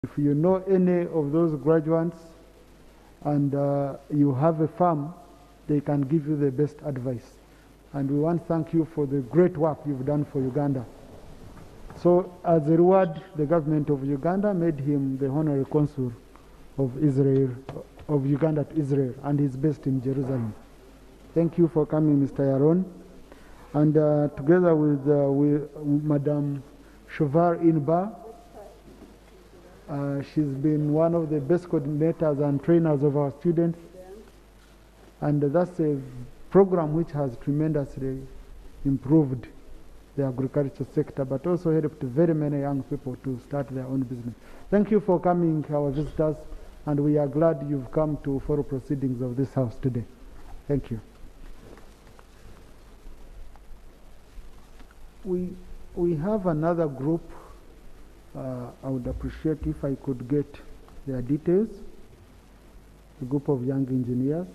If you know any of those graduates and you have a farm, they can give you the best advice. And we want to thank you for the great work you've done for Uganda. So as a reward, the government of Uganda made him the honorary consul of Israel, of Uganda to Israel, and he's based in Jerusalem. Thank you for coming, Mr. Yaron. And together with Madam Shovar Inba, she's been one of the best coordinators and trainers of our students. And that's a program which has tremendously improved the agriculture sector, but also helped very many young people to start their own business. Thank you for coming, our visitors, and we are glad you've come to follow proceedings of this house today. Thank you. We have another group. I would appreciate if I could get their details. A group of young engineers.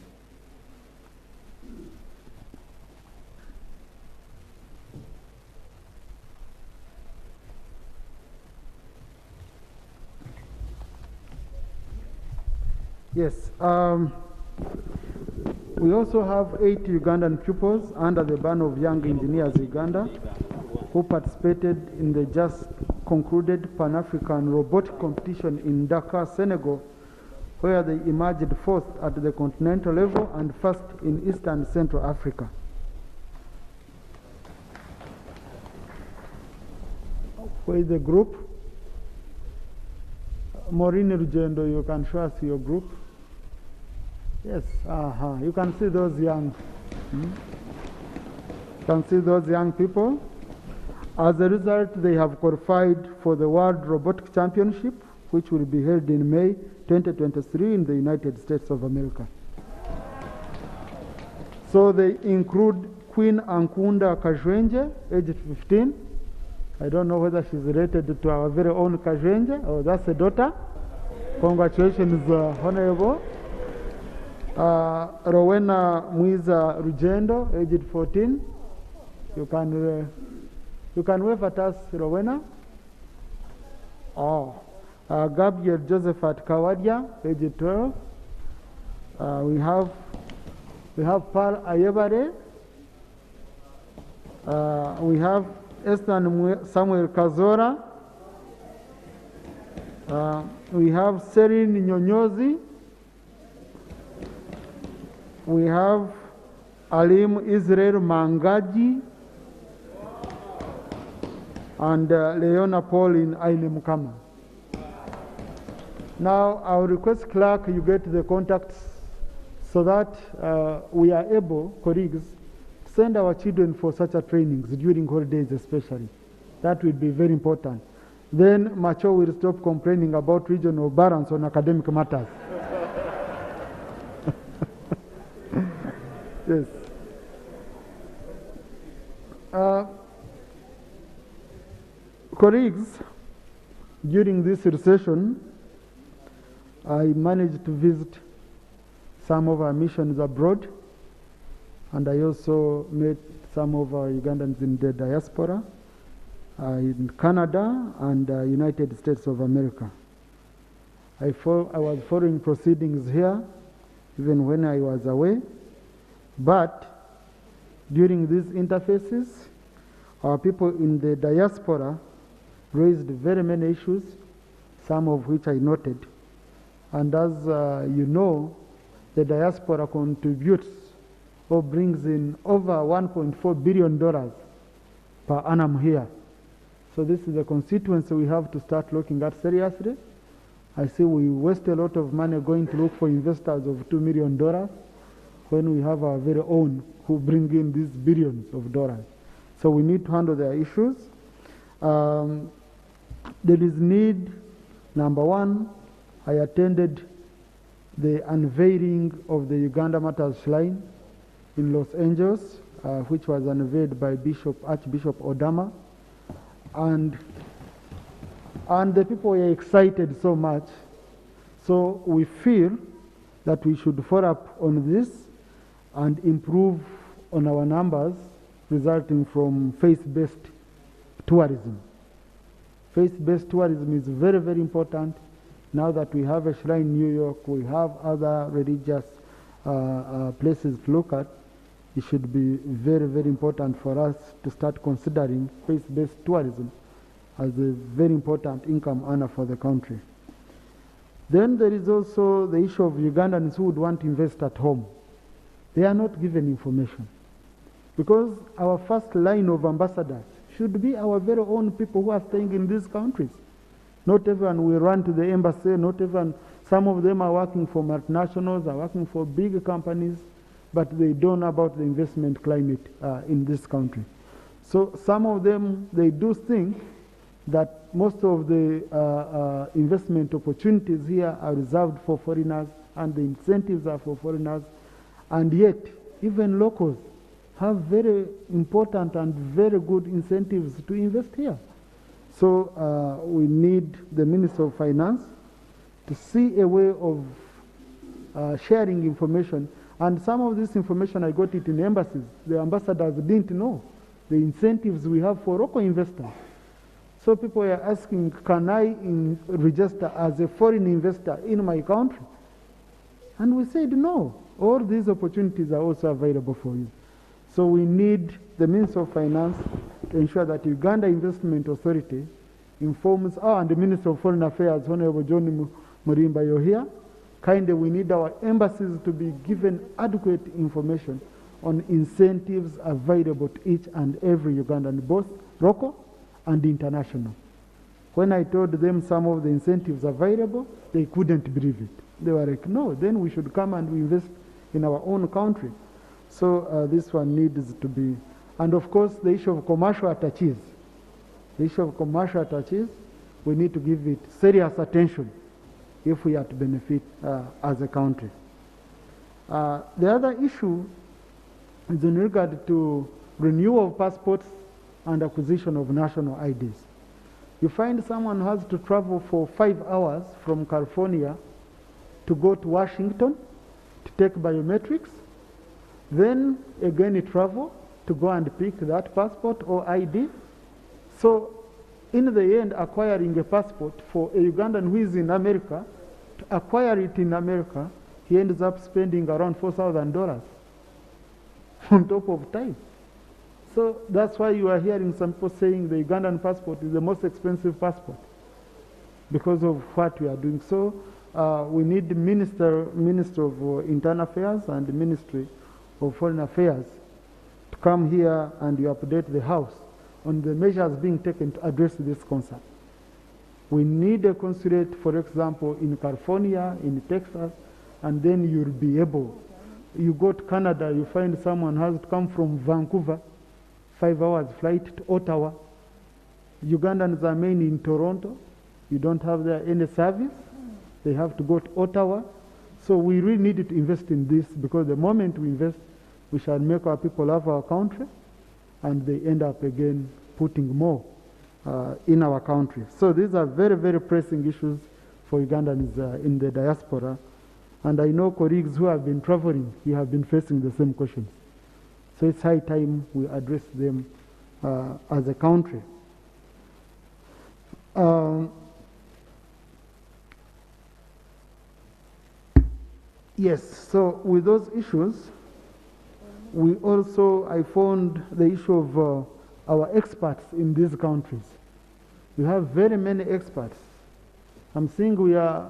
Yes, we also have 8 Ugandan pupils under the banner of Young Engineers Uganda who participated in the just concluded Pan-African robotic competition in Dakar, Senegal, where they emerged fourth at the continental level and first in East and Central Africa. Where is the group? Maureen Rugendo, you can show us your group. Yes, you can see those young. You can see those young people. As a result, they have qualified for the World Robotic Championship, which will be held in May 2023 in the United States of America. So they include Queen Ankunda Kajwenje, aged 15. I don't know whether she's related to our very own Kajwenje, or that's a daughter. Congratulations, Honorable. Rowena Mwiza Rugendo, aged 14. You can wave at us, Rowena. Gabriel Josephat Kawadia, aged 12. We have Paul Ayebare. We have Esther Samuel Kazora. We have Serine Nyonyozi. We have Alim Israel Mangaji and Leona Pauline Aine Mukama. Now, I will request clerk you get the contacts so that we are able, colleagues, to send our children for such a trainings during holidays especially. That will be very important. Then Macho will stop complaining about regional balance on academic matters. Yes. Colleagues, during this recession, I managed to visit some of our missions abroad, and I also met some of our Ugandans in the diaspora, in Canada and United States of America. I was following proceedings here, even when I was away. But during these interfaces, our people in the diaspora raised very many issues, some of which I noted. And as you know, the diaspora contributes or brings in over $1.4 billion per annum here. So this is a constituency we have to start looking at seriously. I see we waste a lot of money going to look for investors of $2 million when we have our very own who bring in these billions of dollars. So we need to handle their issues. There is need, number one, I attended the unveiling of the Uganda Matters Shrine in Los Angeles, which was unveiled by Archbishop Odama. And the people were excited so much. So we feel that we should follow up on this and improve on our numbers resulting from faith-based tourism. Faith-based tourism is very, very important Now that we have a shrine in New York, we have other religious places to look at, it should be very, very important for us to start considering faith-based tourism as a very important income earner for the country. Then there is also the issue of Ugandans who would want to invest at home. They are not given information, because our first line of ambassadors should be our very own people who are staying in these countries. Not everyone will run to the embassy, not everyone, some of them are working for multinationals, are working for big companies, but they don't know about the investment climate in this country. So some of them, they do think that most of the investment opportunities here are reserved for foreigners and the incentives are for foreigners, and yet even locals have very important and very good incentives to invest here. So we need the Minister of Finance to see a way of sharing information. And some of this information, I got it in embassies. The ambassadors didn't know the incentives we have for local investors. So people are asking, can I register as a foreign investor in my country? And we said no. All these opportunities are also available for you. So we need the Minister of Finance to ensure that Uganda Investment Authority informs, and the Minister of Foreign Affairs, Honorable John Murimba, you're here. Kindly, we need our embassies to be given adequate information on incentives available to each and every Ugandan, both local and international. When I told them some of the incentives available, they couldn't believe it. They were like, no, then we should come and invest in our own country. So this one needs to be, and of course the issue of commercial attaches. The issue of commercial attaches, we need to give it serious attention if we are to benefit as a country. The other issue is in regard to renewal of passports and acquisition of national IDs. You find someone has to travel for 5 hours from California to go to Washington to take biometrics, then again you travel to go and pick that passport or ID. So in the end, acquiring a passport for a Ugandan who is in America, to acquire it in America, he ends up spending around $4,000 on top of time. So that's why you are hearing some people saying the Ugandan passport is the most expensive passport because of what we are doing. So we need the Minister of Internal Affairs and the Ministry of Foreign Affairs to come here and you update the House on the measures being taken to address this concern. We need a consulate, for example, in California, in Texas, and then you'll be able. You go to Canada, you find someone has to come from Vancouver, 5 hours flight to Ottawa. Ugandans are mainly in Toronto. You don't have there any service. They have to go to Ottawa. So we really need to invest in this, because the moment we invest, we shall make our people love our country, and they end up again putting more in our country. So these are very, very pressing issues for Ugandans in the diaspora. And I know colleagues who have been traveling, you have been facing the same questions. So it's high time we address them as a country. Yes, so with those issues, we also, I found the issue of our experts in these countries. We have very many experts. I'm seeing we are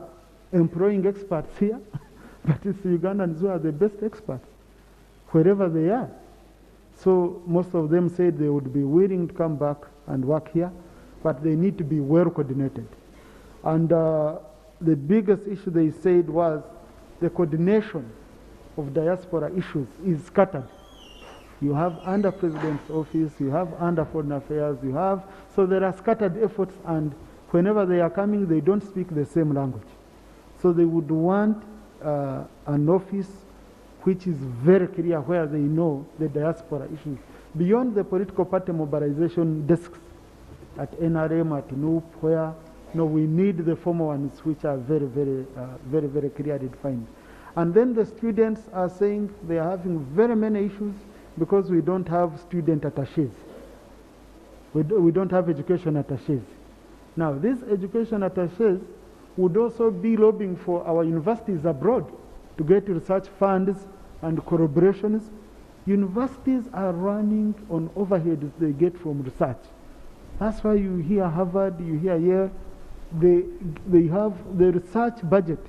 employing experts here, but it's Ugandans who are the best experts, wherever they are. So most of them said they would be willing to come back and work here, but they need to be well coordinated. And the biggest issue they said was the coordination of diaspora issues is scattered. You have under President's office, you have under Foreign Affairs, you have, so there are scattered efforts, and whenever they are coming, they don't speak the same language. So they would want an office which is very clear, where they know the diaspora issues. Beyond the political party mobilization desks at NRM, at NUP, where we need the formal ones which are very, very clearly defined. And then the students are saying they are having very many issues because we don't have student attaches. We don't have education attaches. Now, these education attaches would also be lobbying for our universities abroad to get research funds and collaborations. Universities are running on overheads they get from research. That's why you hear Harvard, you hear Yale, they have the research budget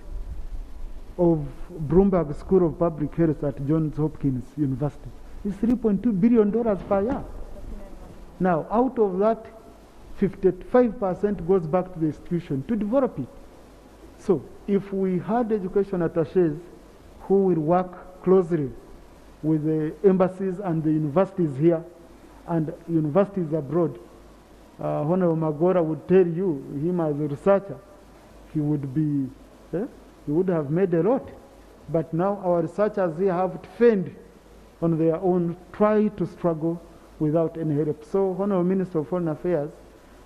of Bloomberg School of Public Health at Johns Hopkins University is $3.2 billion per year. Now, out of that, 55% goes back to the institution to develop it. So, if we had education attaches who will work closely with the embassies and the universities here and universities abroad, Honorable Magora would tell you, him as a researcher, he would be, he would have made a lot. But now our researchers here have to fend on their own, try to struggle without any help. So, Honorable Minister of Foreign Affairs,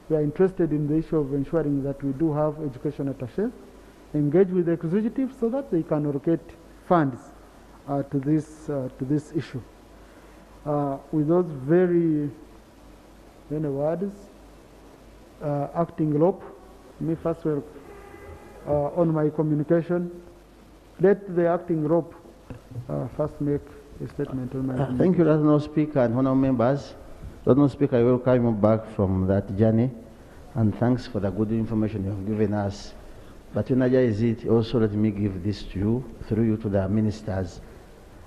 we are interested in the issue of ensuring that we do have education attaches, engage with the executive so that they can allocate funds to this issue. With those very many words, Acting Rope, me first will, on my communication, let the Acting Rope first make a statement on my Thank you, Honourable Speaker and Honourable members. Honourable Speaker, I welcome you back from that journey, and thanks for the good information you have given us. But when I is it, also let me give this to you, through you to the ministers.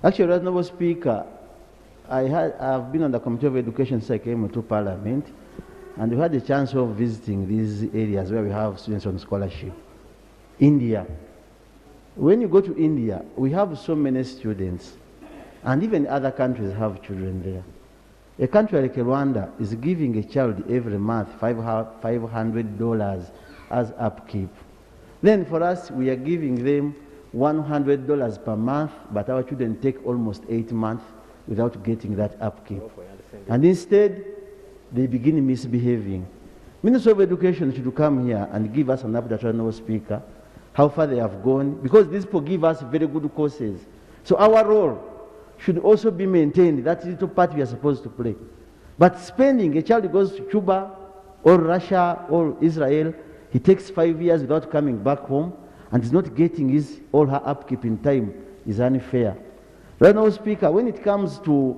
Actually, Honourable Speaker, I've been on the Committee of Education since I came to Parliament, and we had the chance of visiting these areas where we have students on scholarship. India. When you go to India, we have so many students, and even other countries have children there. A country like Rwanda is giving a child every month $500 as upkeep. Then for us, we are giving them $100 per month, but our children take almost 8 months without getting that upkeep. And instead, they begin misbehaving. Minister of Education should come here and give us an update, Honourable Speaker, how far they have gone, because these people give us very good courses. So our role should also be maintained, that little part we are supposed to play. But spending, a child goes to Cuba or Russia or Israel, he takes 5 years without coming back home and is not getting all her upkeep in time, is unfair. Right now, Speaker, when it comes to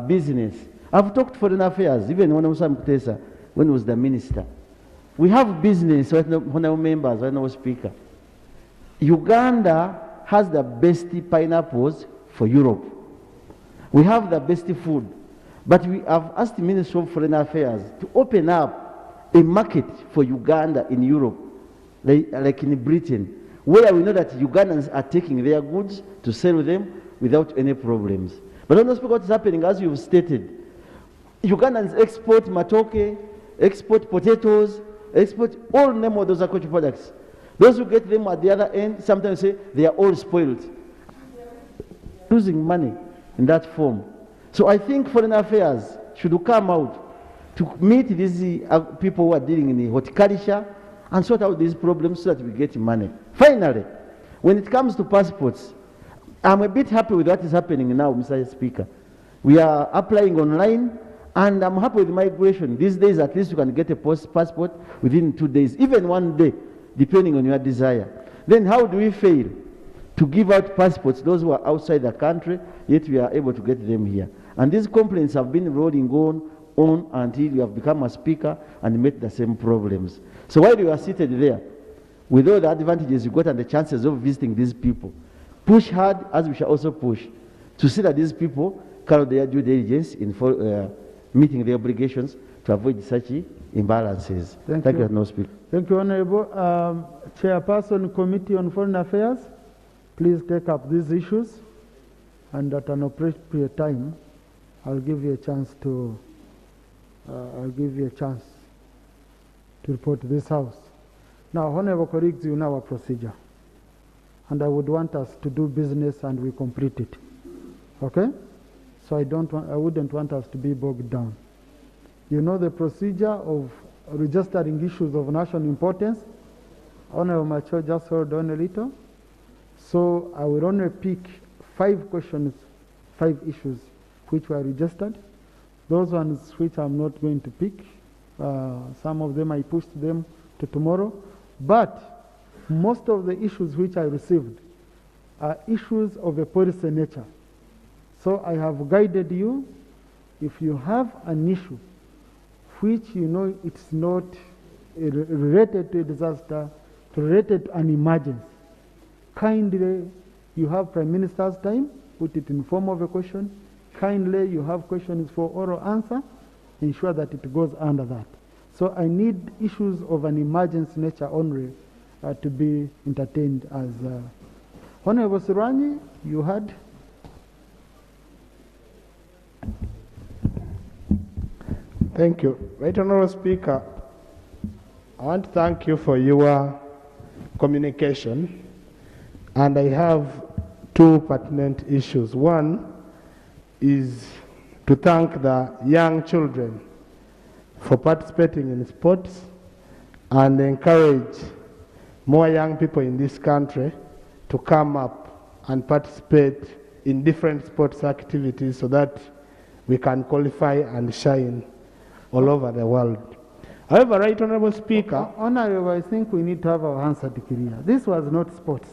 business, I've talked to Foreign Affairs, even when I was when he was the minister. We have business, honourable members, right now, Speaker. Uganda has the best pineapples for Europe. We have the best food. But we have asked the Minister of Foreign Affairs to open up a market for Uganda in Europe, like in Britain, where we know that Ugandans are taking their goods to sell them without any problems. But don't speak what is happening, as you've stated. Ugandans export matoke, export potatoes, export all name of those agricultural products. Those who get them at the other end sometimes say they are all spoiled. Losing money in that form. So I think Foreign Affairs should come out to meet these people who are dealing in the horticulture and sort out these problems so that we get money. Finally, when it comes to passports, I'm a bit happy with what is happening now, Mr. Speaker. We are applying online, and I'm happy with migration. These days, at least you can get a passport within 2 days, even 1 day, depending on your desire. Then how do we fail to give out passports, those who are outside the country, yet we are able to get them here? And these complaints have been rolling on until you have become a speaker and met the same problems. So while you are seated there, with all the advantages you got and the chances of visiting these people, push hard, as we shall also push, to see that these people carry their due diligence in meeting their obligations to avoid such imbalances. Thank you, no speaker. Thank you, Honorable. Chairperson, Committee on Foreign Affairs, please take up these issues, and at an appropriate time, I'll give you a chance to report to this House. Now, honorable colleagues, you know our procedure, and I would want us to do business and we complete it. Okay? So I wouldn't want us to be bogged down. You know the procedure of registering issues of national importance. Honorable Macho, just hold on a little. So I will only pick 5 questions, 5 issues which were registered. Those ones which I'm not going to pick, some of them I pushed them to tomorrow. But most of the issues which I received are issues of a policy nature. So I have guided you. If you have an issue which you know it's not related to a disaster, related to an emergency, kindly, you have Prime Minister's time, put it in form of a question. Kindly, you have questions for oral answer, ensure that it goes under that. So I need issues of an emergency nature only to be entertained as Honorable Siranyi, you had. Thank you. Right Honorable Speaker, I want to thank you for your communication, and I have two pertinent issues. One is to thank the young children for participating in sports and encourage more young people in this country to come up and participate in different sports activities so that we can qualify and shine all over the world. However, Right Honorable Speaker... Honorable, I think we need to have our answer clear. This was not sports.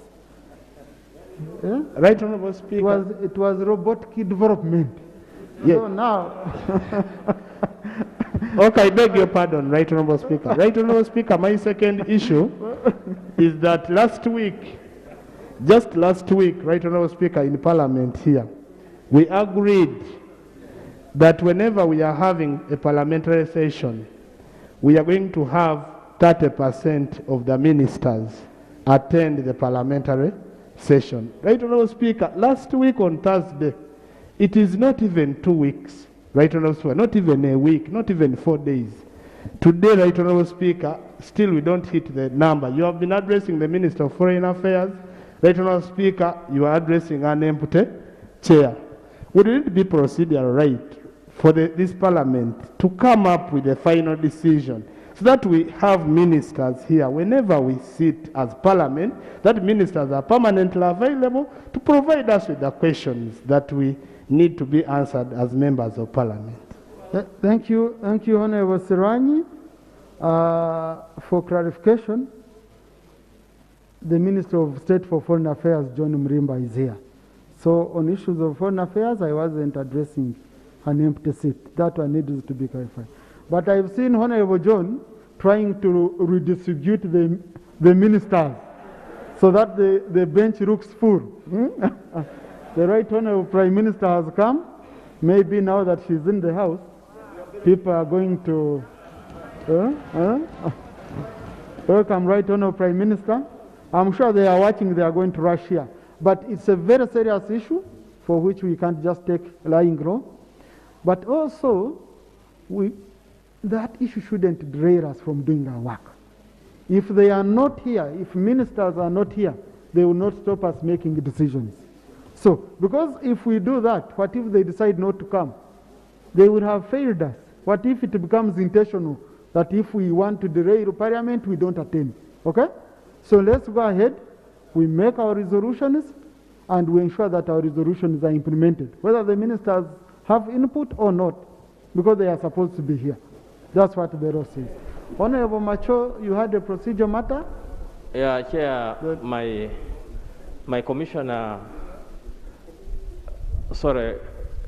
Yeah? Right Honorable Speaker... It was robotic development. Yes. So now... Okay, I beg your pardon, Right Honorable Speaker. Right Honorable Speaker, my second issue is that just last week, Right Honorable Speaker, in Parliament here, we agreed that whenever we are having a parliamentary session, we are going to have 30% of the ministers attend the parliamentary session. Right Honorable Speaker, last week on Thursday, it is not even 2 weeks, Right Honorable Speaker, not even a week, not even 4 days. Today, Right Honorable Speaker, still we don't hit the number. You have been addressing the Minister of Foreign Affairs. Right Honorable Speaker, you are addressing an empty chair. Would it be procedural right for this Parliament to come up with a final decision so that we have ministers here whenever we sit as Parliament, that ministers are permanently available to provide us with the questions that we need to be answered as members of Parliament? Thank you, Honorable Siranyi. For clarification, the Minister of State for Foreign Affairs, John Mrimba, is here. So on issues of foreign affairs, I wasn't addressing an empty seat. That one needs to be clarified. But I've seen Honorable John trying to redistribute the ministers so that the bench looks full. The Right Honorable Prime Minister has come. Maybe now that she's in the house, people are going to welcome Right Honorable Prime Minister. I'm sure they are watching, they are going to rush here. But it's a very serious issue for which we can't just take lying low. But also, that issue shouldn't derail us from doing our work. If they are not here, if ministers are not here, they will not stop us making decisions. So, because if we do that, what if they decide not to come? They would have failed us. What if it becomes intentional that if we want to derail Parliament, we don't attend? Okay? So let's go ahead. We make our resolutions and we ensure that our resolutions are implemented, whether the ministers have input or not, because they are supposed to be here. That's what the law says. Honorable Macho, you had a procedure matter? Yeah, Chair, my commissioner, sorry,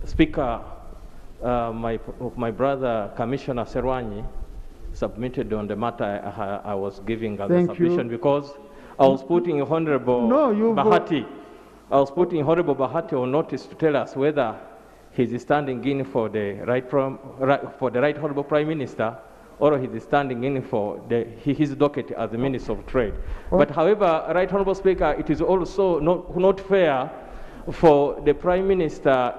Speaker, my brother, Commissioner Serwanyi, submitted on the matter I was giving as a submission because I was putting Honorable Bahati. I was putting Honorable Bahati on notice to tell us whether he's standing in for the Right Honorable Prime Minister or he's standing in for his docket as the Minister of Trade. But however, Right Honorable Speaker, it is also not fair for the Prime Minister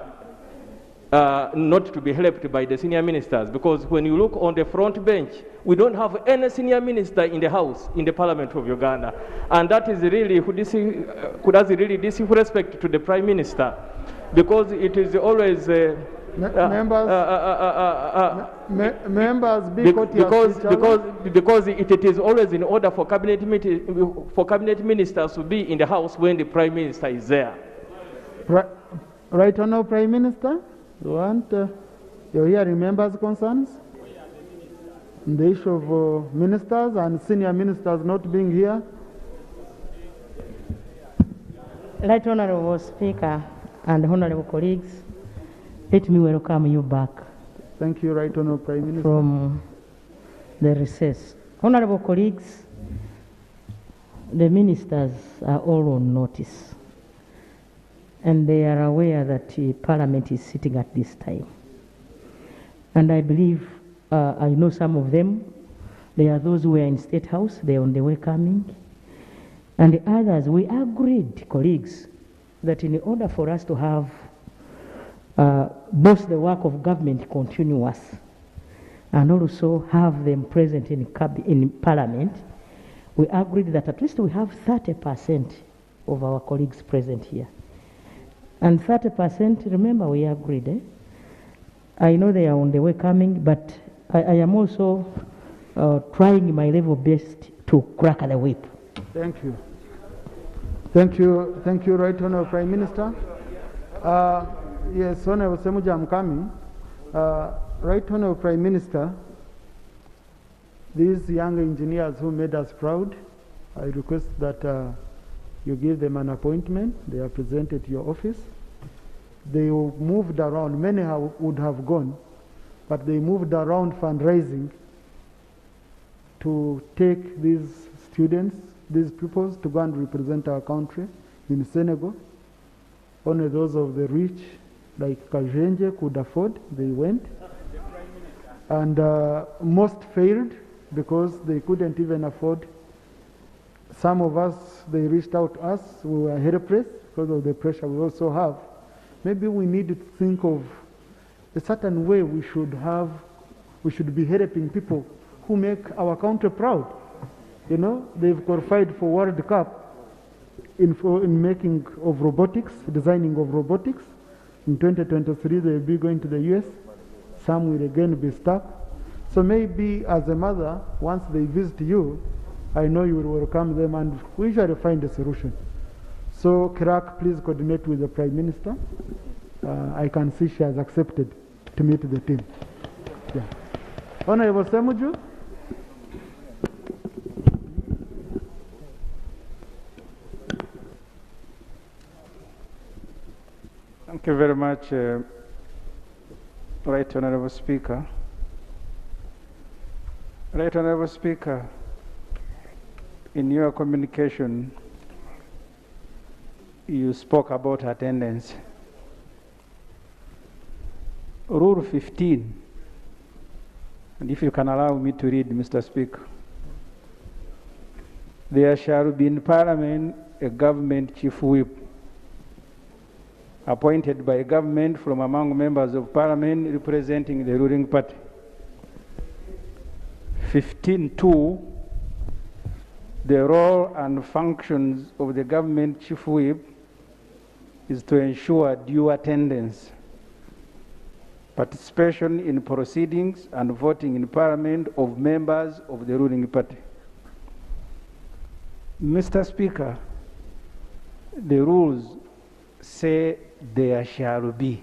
not to be helped by the senior ministers, because when you look on the front bench, we don't have any senior minister in the House, in the Parliament of Uganda. And that is really, could has really disrespect to the Prime Minister, because it is always... because it is always in order for cabinet ministers to be in the House when the Prime Minister is there. Right Honourable Prime Minister, you want you're hearing members' concerns? The issue of ministers and senior ministers not being here. Right Honorable Speaker and Honorable colleagues, let me welcome you back. Thank you, Right Honorable Prime Minister. From the recess. Honorable colleagues, the ministers are all on notice, and they are aware that Parliament is sitting at this time. And I believe, I know some of them, there are those who are in State House, they are on the way coming. And the others, we agreed, colleagues, that in order for us to have both the work of government continuous and also have them present in Parliament, we agreed that at least we have 30% of our colleagues present here. And 30%, remember we agreed, I know they are on the way coming, but I am also trying my level best to crack the whip. Thank you. Thank you, Right Honorable Prime Minister. Yes, Honorable Semuja, I'm coming. Right Honorable Prime Minister, these young engineers who made us proud, I request that you give them an appointment. They are presented to your office. They moved around. Many would have gone, but they moved around fundraising to take these students, these pupils, to go and represent our country in Senegal. Only those of the rich, like Kajenje, could afford. They went. And most failed because they couldn't even afford. Some of us, they reached out to us. We were helpless because of the pressure we also have. Maybe we need to think of a certain way we should be helping people who make our country proud. You know, they've qualified for World Cup in making of robotics, designing of robotics. In 2023, they'll be going to the US. Some will again be stuck. So maybe as a mother, once they visit you, I know you will welcome them and we usually find a solution. So, Kirak, please coordinate with the Prime Minister. I can see she has accepted to meet the team. Yeah. Honorable Semuju. Thank you very much, Right Honorable Speaker. Right Honorable Speaker, in your communication, you spoke about attendance. Rule 15, and if you can allow me to read, Mr. Speaker. There shall be in Parliament a government chief whip, appointed by government from among members of Parliament representing the ruling party. 15.2, the role and functions of the government chief whip is to ensure due attendance, participation in proceedings and voting in Parliament of members of the ruling party. Mr. Speaker, the rules say there shall be.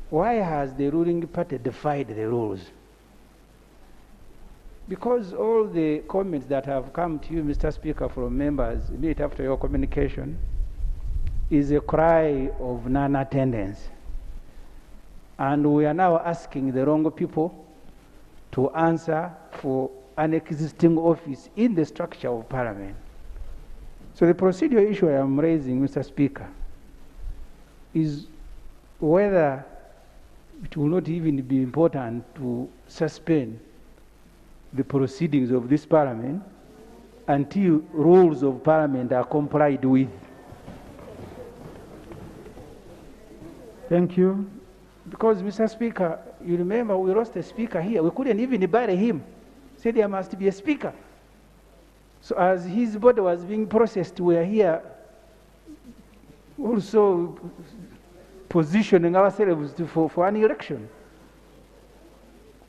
Why has the ruling party defied the rules? Because all the comments that have come to you, Mr. Speaker, from members immediately after your communication is a cry of non-attendance. And we are now asking the wrong people to answer for an existing office in the structure of Parliament. So the procedural issue I am raising, Mr. Speaker, is whether it will not even be important to suspend the proceedings of this Parliament until rules of Parliament are complied with. Thank you. Because, Mr. Speaker, you remember we lost a speaker here. We couldn't even bury him. Said there must be a speaker. So as his body was being processed, we are here also positioning ourselves for an election.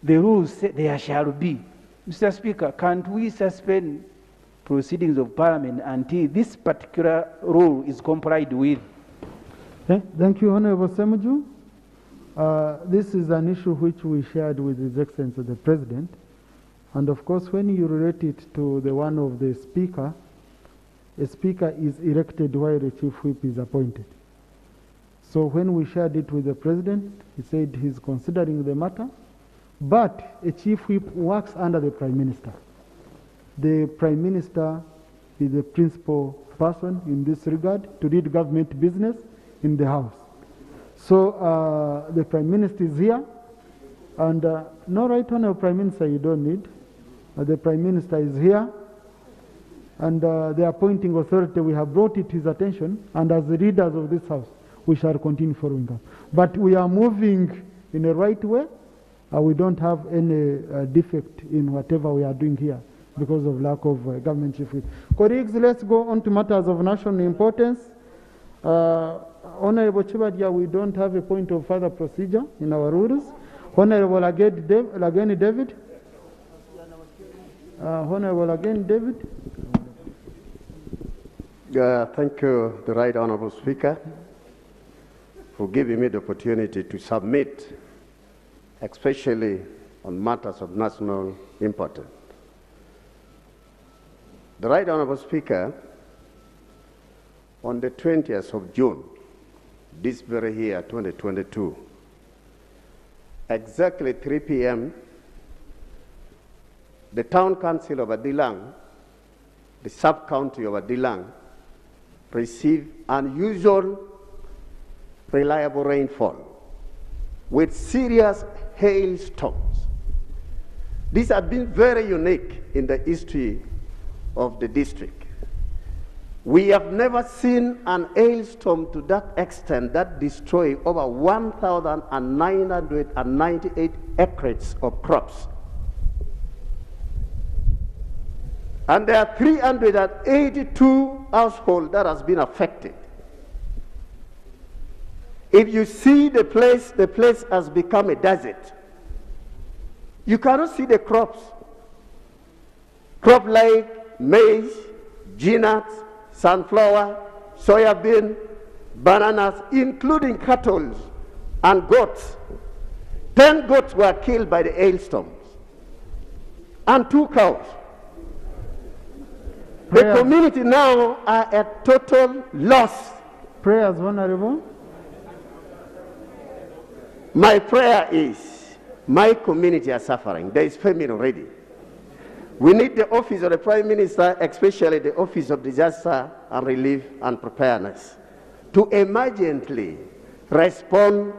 The rules say there shall be. Mr. Speaker, can't we suspend proceedings of Parliament until this particular rule is complied with? Thank you, Honorable Semuju. This is an issue which we shared with His Excellency the President. And of course, when you relate it to the one of the Speaker, a speaker is elected while the chief whip is appointed. So when we shared it with the president, he said he's considering the matter, but a chief whip works under the prime minister. The prime minister is the principal person in this regard to lead government business in the house. So the prime minister is here, and no, right honorable prime minister you don't need. The prime minister is here, and the appointing authority, we have brought it to his attention, and as the leaders of this house, we shall continue following up. But we are moving in a right way. We don't have any defect in whatever we are doing here because of lack of government chief whip. Colleagues, let's go on to matters of national importance. Honorable Chibadia, we don't have a point of further procedure in our rules. Honorable again David. Honorable again David. Thank you, the Right Honorable Speaker, for giving me the opportunity to submit, especially on matters of national importance. The Right Honorable Speaker, on the 20th of June, this very year, 2022, exactly 3 p.m., the Town Council of Adilang, the sub-county of Adilang, received unusual, reliable rainfall with serious hailstorms. These have been very unique in the history of the district. We have never seen an hailstorm to that extent that destroyed over 1,998 acres of crops. And there are 382 households that has been affected. If you see the place has become a desert. You cannot see the crops. Crop like maize, peanuts, sunflower, soybean, bananas, including cattle and goats. 10 goats were killed by the hailstorms, and 2 cows. The community now are at total loss. Prayers, Honorable. My prayer is, my community are suffering. There is famine already. We need the office of the Prime Minister, especially the Office of Disaster and Relief and Preparedness, to emergently respond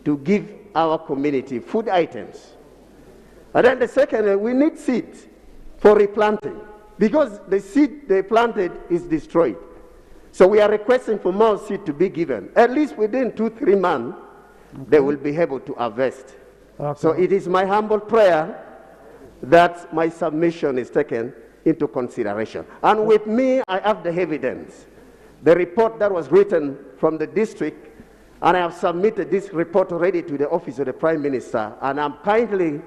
to give our community food items. And then the second, we need seeds for replanting, because the seed they planted is destroyed. So we are requesting for more seed to be given. At least within 2-3 months, they will be able to harvest. Okay. So it is my humble prayer that my submission is taken into consideration. And with me, I have the evidence. The report that was written from the district, and I have submitted this report already to the Office of the Prime Minister, and I'm kindly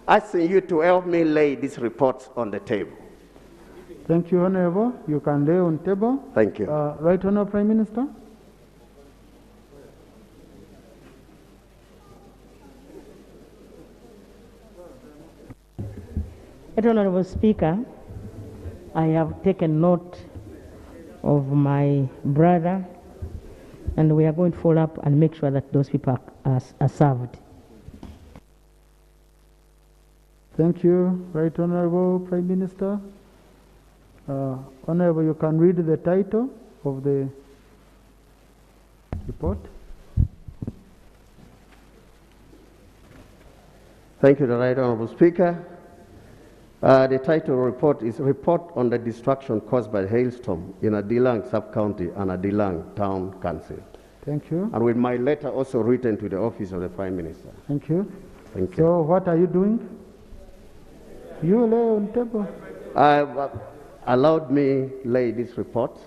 asking you to help me lay this report on the table. Thank you, Honorable. You can lay on table. Thank you. Right Honorable Prime Minister. Honorable Speaker, I have taken note of my brother, and we are going to follow up and make sure that those people are served. Thank you, Right Honorable Prime Minister. Honorable, you can read the title of the report. Thank you, the Right Honorable Speaker. The title of the report is Report on the Destruction Caused by Hailstorm in Adilang Sub-County and Adilang Town Council. Thank you. And with my letter also written to the Office of the Prime Minister. Thank you. Thank you. So what are you doing? You lay on table. Allowed me lay this report.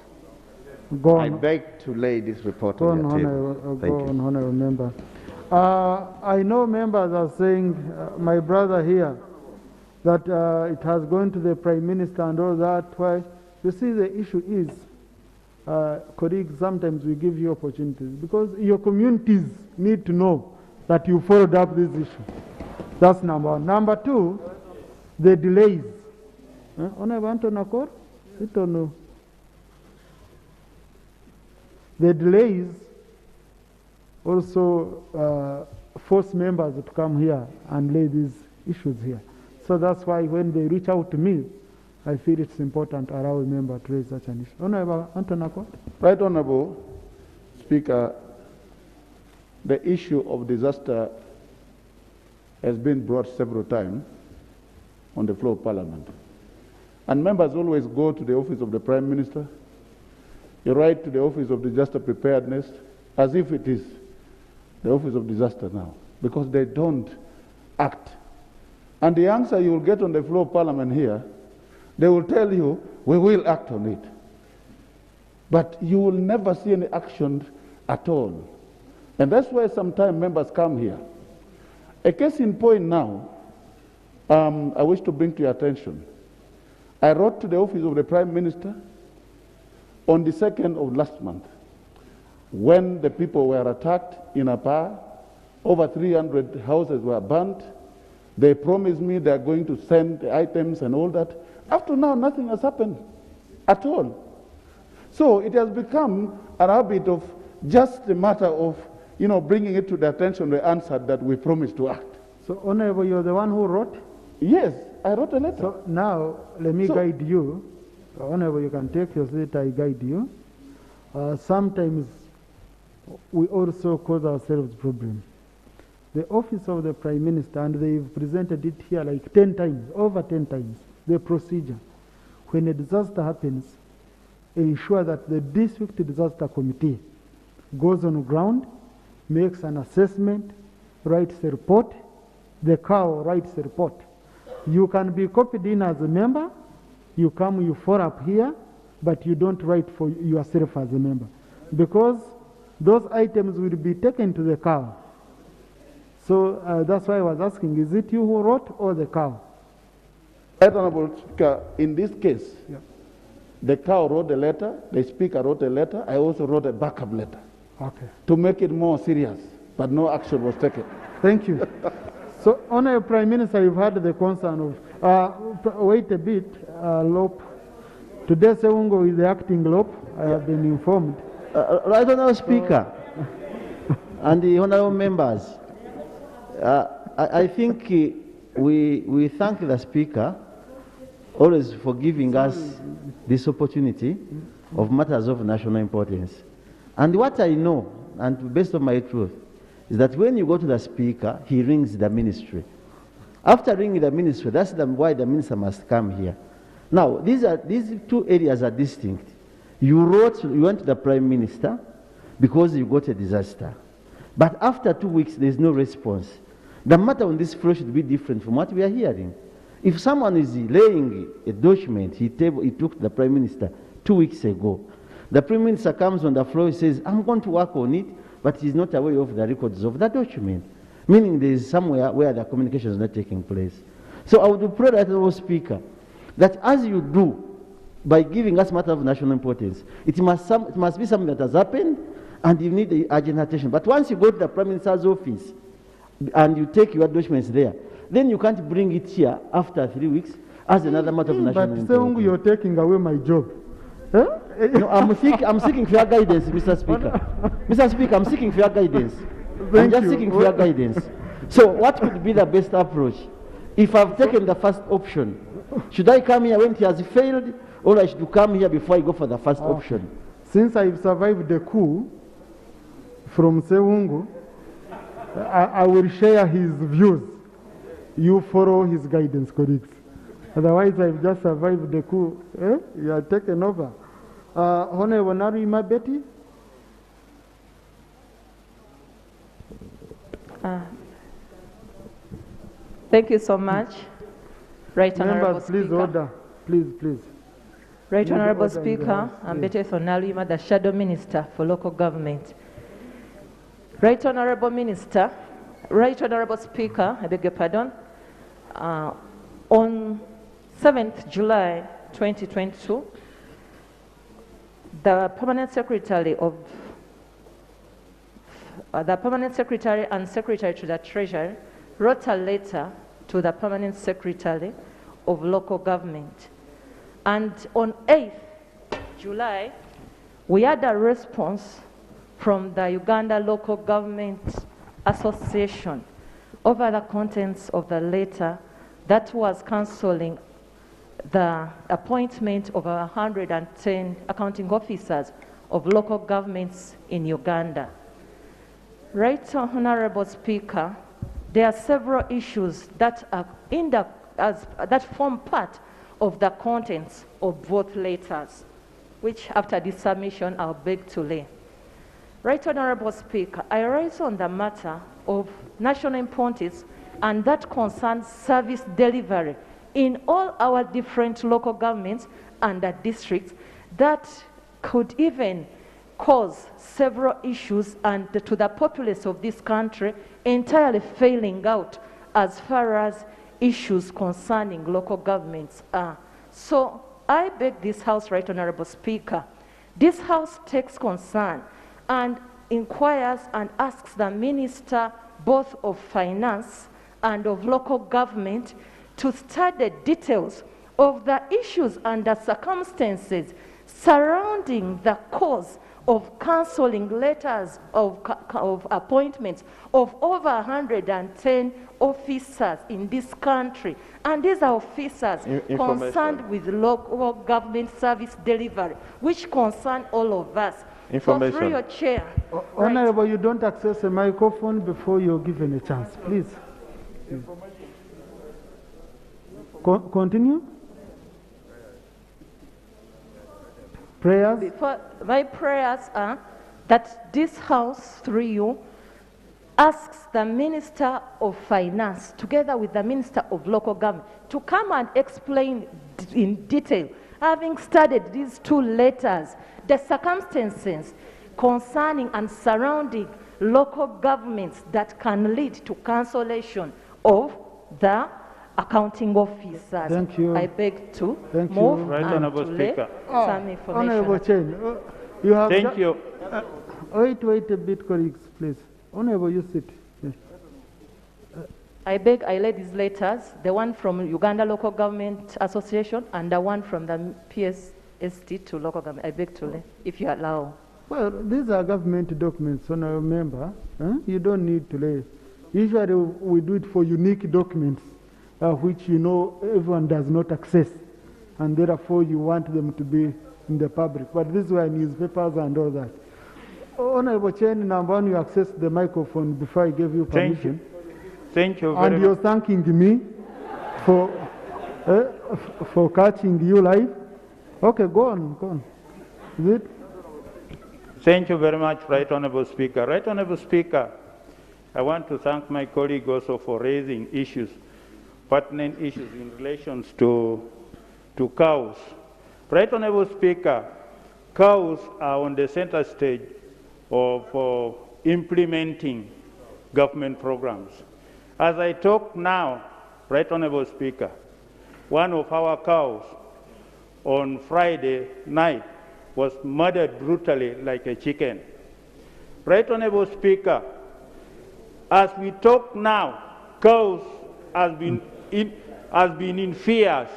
Go on. I beg to lay this report Go on your table. Honorable, Thank go you. on, Honorable Member. I know members are saying, my brother here, that it has gone to the Prime Minister and all that. Why? You see, the issue is, colleagues, sometimes we give you opportunities because your communities need to know that you followed up this issue. That's number one. Number two, the delays. Honorable Anton Akor? The delays also force members to come here and lay these issues here. So that's why when they reach out to me, I feel it's important to allow a member to raise such an issue. Honorable Antonakot. Right Honorable Speaker, the issue of disaster has been brought several times on the floor of Parliament. And members always go to the office of the Prime Minister. You write to the office of disaster preparedness as if it is the office of disaster now, because they don't act. And the answer you will get on the floor of Parliament here, they will tell you, we will act on it. But you will never see any action at all. And that's why sometimes members come here. A case in point now, I wish to bring to your attention. I wrote to the office of the Prime Minister on the 2nd of last month, when the people were attacked in Apa, over 300 houses were burnt. They promised me they are going to send the items and all that. Up to now, nothing has happened at all. So it has become a habit of just a matter of, bringing it to the attention of the answer that we promised to act. So, Honorable, you're the one who wrote? Yes, I wrote a letter. So now, let me guide you. Honorable, you can take your seat, I guide you. Sometimes we also cause ourselves problems. The office of the Prime Minister, and they've presented it here like 10 times, over 10 times, the procedure. When a disaster happens, ensure that the district disaster committee goes on ground, makes an assessment, writes a report, the CAO writes a report. You can be copied in as a member, you come, you follow up here, but you don't write for yourself as a member. Because those items will be taken to the CAO. So that's why I was asking, is it you who wrote or the CAO? Right, Honorable Speaker, in this case, the CAO wrote a letter, the Speaker wrote a letter, I also wrote a backup letter. Okay. To make it more serious, but no action was taken. Thank you. So, Honorable Prime Minister, you've had the concern of, wait a bit, LOP. Today, Sewungo is the acting LOP, I have been informed. Right, Honorable Speaker, and the honorable members, I think we thank the Speaker always for giving us this opportunity of matters of national importance. And what I know, and based on my truth, is that when you go to the Speaker, he rings the ministry. After ringing the ministry, that's why the minister must come here. Now, these two areas are distinct. You went to the Prime Minister because you got a disaster. But after 2 weeks, there's no response. The matter on this floor should be different from what we are hearing. If someone is laying a document he took to the Prime Minister 2 weeks ago, the Prime Minister comes on the floor and says, I'm going to work on it, but he's not aware of the records of that document, meaning there is somewhere where the communication is not taking place. So I would pray that, Honorable Speaker, that as you do, by giving us matter of national importance, it must be something that has happened, and you need the urgent attention. But once you go to the Prime Minister's office, and you take your documents there, then you can't bring it here after 3 weeks as another matter of national importance. But Sewungu, you're taking away my job. Huh? No, I'm seeking for your guidance, Mr. Speaker. Mr. Speaker, I'm seeking for your guidance. I'm just seeking for your guidance. So what could be the best approach? If I've taken the first option, should I come here when it has failed, or I should come here before I go for the first option? Since I've survived the coup from Sewungu, I will share his views. You follow his guidance, colleagues. Otherwise, I've just survived the coup. You are taken over. Honorable Narima Betty. Thank you so much. Right Honorable Speaker. Please order. Please. Right Honorable Speaker, I'm Betty Thonalima, the Shadow Minister for Local Government. Right Honorable Minister, Right Honorable Speaker, I beg your pardon, on 7th July 2022, the Permanent Secretary and Secretary to the Treasury wrote a letter to the Permanent Secretary of Local Government. And on 8th July, we had a response from the Uganda Local Government Association over the contents of the letter that was cancelling the appointment of 110 accounting officers of local governments in Uganda. Right, Honorable Speaker, there are several issues that are that form part of the contents of both letters, which after this submission I'll beg to lay. Right, Honorable Speaker, I raise on the matter of national importance and that concerns service delivery in all our different local governments and the districts that could even cause several issues and to the populace of this country entirely failing out as far as issues concerning local governments are. So I beg this House, Right Honorable Speaker, this House takes concern and inquires and asks the Minister both of Finance and of Local Government to study the details of the issues and the circumstances surrounding the cause of cancelling letters of appointments of over 110 officers in this country. And these are officers concerned with local government service delivery, which concern all of us. So through your chair. Honorable, you don't access a microphone before you're given a chance, please. Continue. Prayers? My prayers are that this House, through you, asks the Minister of Finance, together with the Minister of Local Government, to come and explain in detail, having studied these two letters, the circumstances concerning and surrounding local governments that can lead to cancellation of the accounting officers. Thank you. I beg to Thank move you. Right, and Honourable to lay Speaker. some information. Honorable Chen, you have... Thank you. Wait a bit, colleagues, please. Honorable, you sit. Yes. I beg I lay these letters, the one from Uganda Local Government Association and the one from the PSST to local government. I beg to lay, if you allow. Well, these are government documents, Honorable Member. You don't need to lay. Usually we do it for unique documents, which you know everyone does not access, and therefore you want them to be in the public. But these were newspapers and all that. Honorable Chen, number one, you access the microphone before I gave you permission. Thank you very and you're thanking me for catching you live. Okay, go on. Is it? Thank you very much, Right Honourable Speaker. Right Honourable Speaker, I want to thank my colleague also for raising issues, pertinent issues in relation to cows. Right Honourable Speaker, cows are on the center stage of implementing government programs. As I talk now, Right Honourable Speaker, one of our cows on Friday night was murdered brutally like a chicken. Right Honourable Speaker, as we talk now, cows has been in fears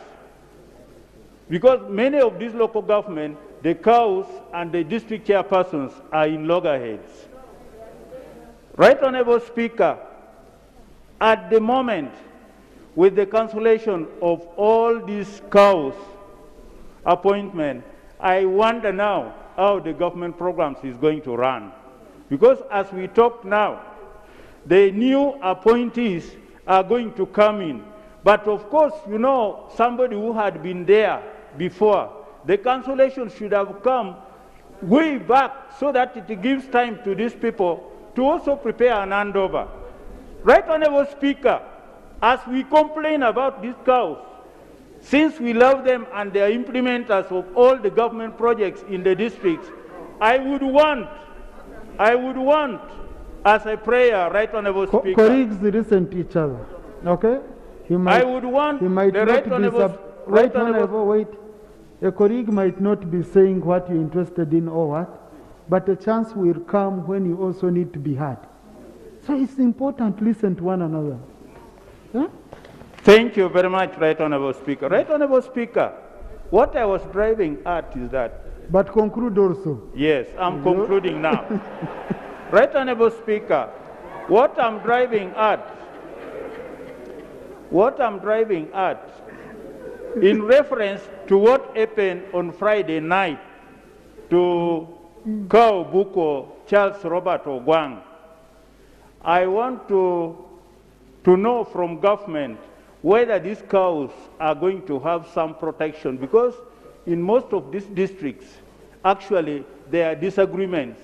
because many of these local government, the cows and the district chairpersons are in loggerheads. Right Honourable Speaker, at the moment, with the cancellation of all these cows appointment, I wonder now how the government programs is going to run. Because as we talk now, the new appointees are going to come in. But of course, you know, somebody who had been there before, the cancellation should have come way back so that it gives time to these people to also prepare an handover. Right Honourable Speaker, as we complain about these cows, since we love them and they are implementers of all the government projects in the districts, I would want, as a prayer, Right Honourable Speaker. Colleagues listen to each other, okay? I would want the Right Honourable... Wait. A colleague might not be saying what you're interested in or what, but a chance will come when you also need to be heard. So it's important to listen to one another. Huh? Thank you very much, Right Honourable Speaker. Right Honourable Speaker, what I was driving at is that. But conclude also. Yes, I'm concluding now. Right Honorable Speaker, what I'm driving at, in reference to what happened on Friday night to Kao Buko Charles Robert Ogwang, I want to know from government whether these cows are going to have some protection, because in most of these districts, actually, there are disagreements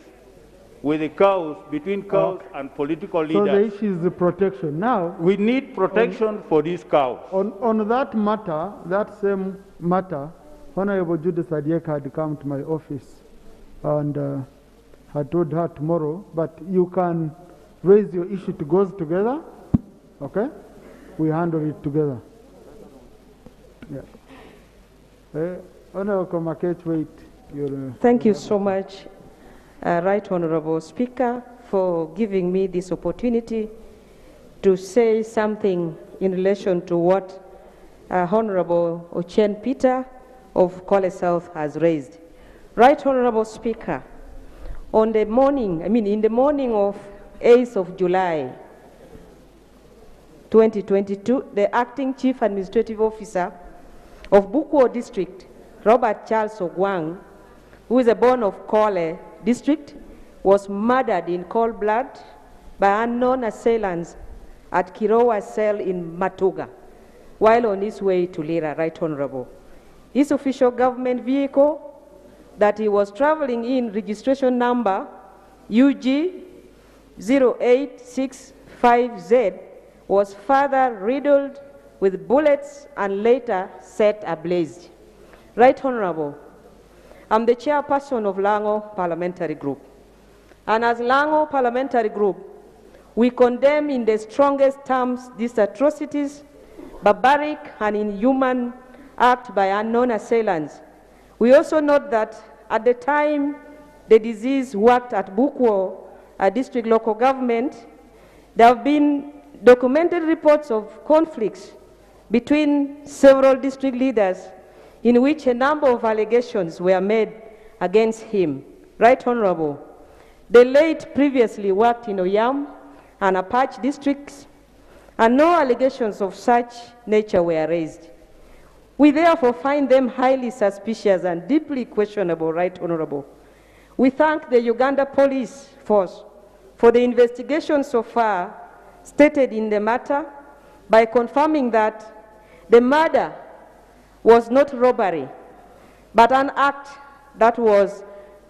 with the cows, between cows and political leaders. So the issue is the protection. Now, we need protection for these cows. On that matter, that same matter, Honorable Judith Adieka had come to my office and I told her tomorrow, but you can raise your issue to goes together, okay? We handle it together. Yeah. Honorable Komakech, wait. Thank you so much, Right Honorable Speaker, for giving me this opportunity to say something in relation to what Honorable Ochen Peter of Kwale South has raised. Right Honorable Speaker, in the morning of 8th of July, 2022, the acting chief administrative officer of Bukwo district, Robert Charles Ogwang, who is a born of Kwale district, was murdered in cold blood by unknown assailants at Kirowa cell in Matuga while on his way to Lira, Right Honorable. His official government vehicle that he was traveling in, registration number UG 0865Z, was further riddled with bullets and later set ablaze. Right Honorable, I'm the chairperson of Lango Parliamentary Group. And as Lango Parliamentary Group, we condemn in the strongest terms these atrocities, barbaric and inhuman act by unknown assailants. We also note that at the time the disease worked at Bukwo, a district local government, there have been documented reports of conflicts between several district leaders in which a number of allegations were made against him. Right Honorable, the late previously worked in Oyam and Apache districts, and no allegations of such nature were raised. We therefore find them highly suspicious and deeply questionable, Right Honorable. We thank the Uganda Police Force for the investigation so far stated in the matter by confirming that the murder was not robbery, but an act that was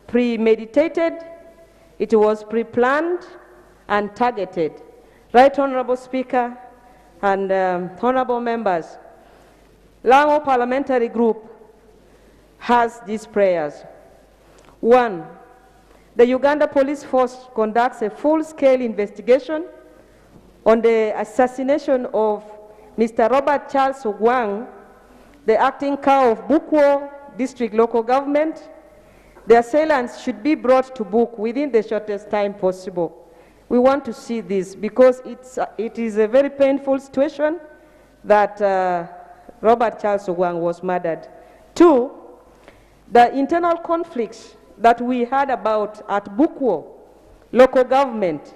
premeditated, it was pre-planned and targeted. Right Honorable Speaker and honorable members, Lango Parliamentary Group has these prayers. 1, the Uganda Police Force conducts a full-scale investigation on the assassination of Mr. Robert Charles Ogwang, the acting Kao of Bukwo District Local Government. The assailants should be brought to book within the shortest time possible. We want to see this because it is a very painful situation that Robert Charles Ogwang was murdered. 2, the internal conflicts that we heard about at Bukwo local government,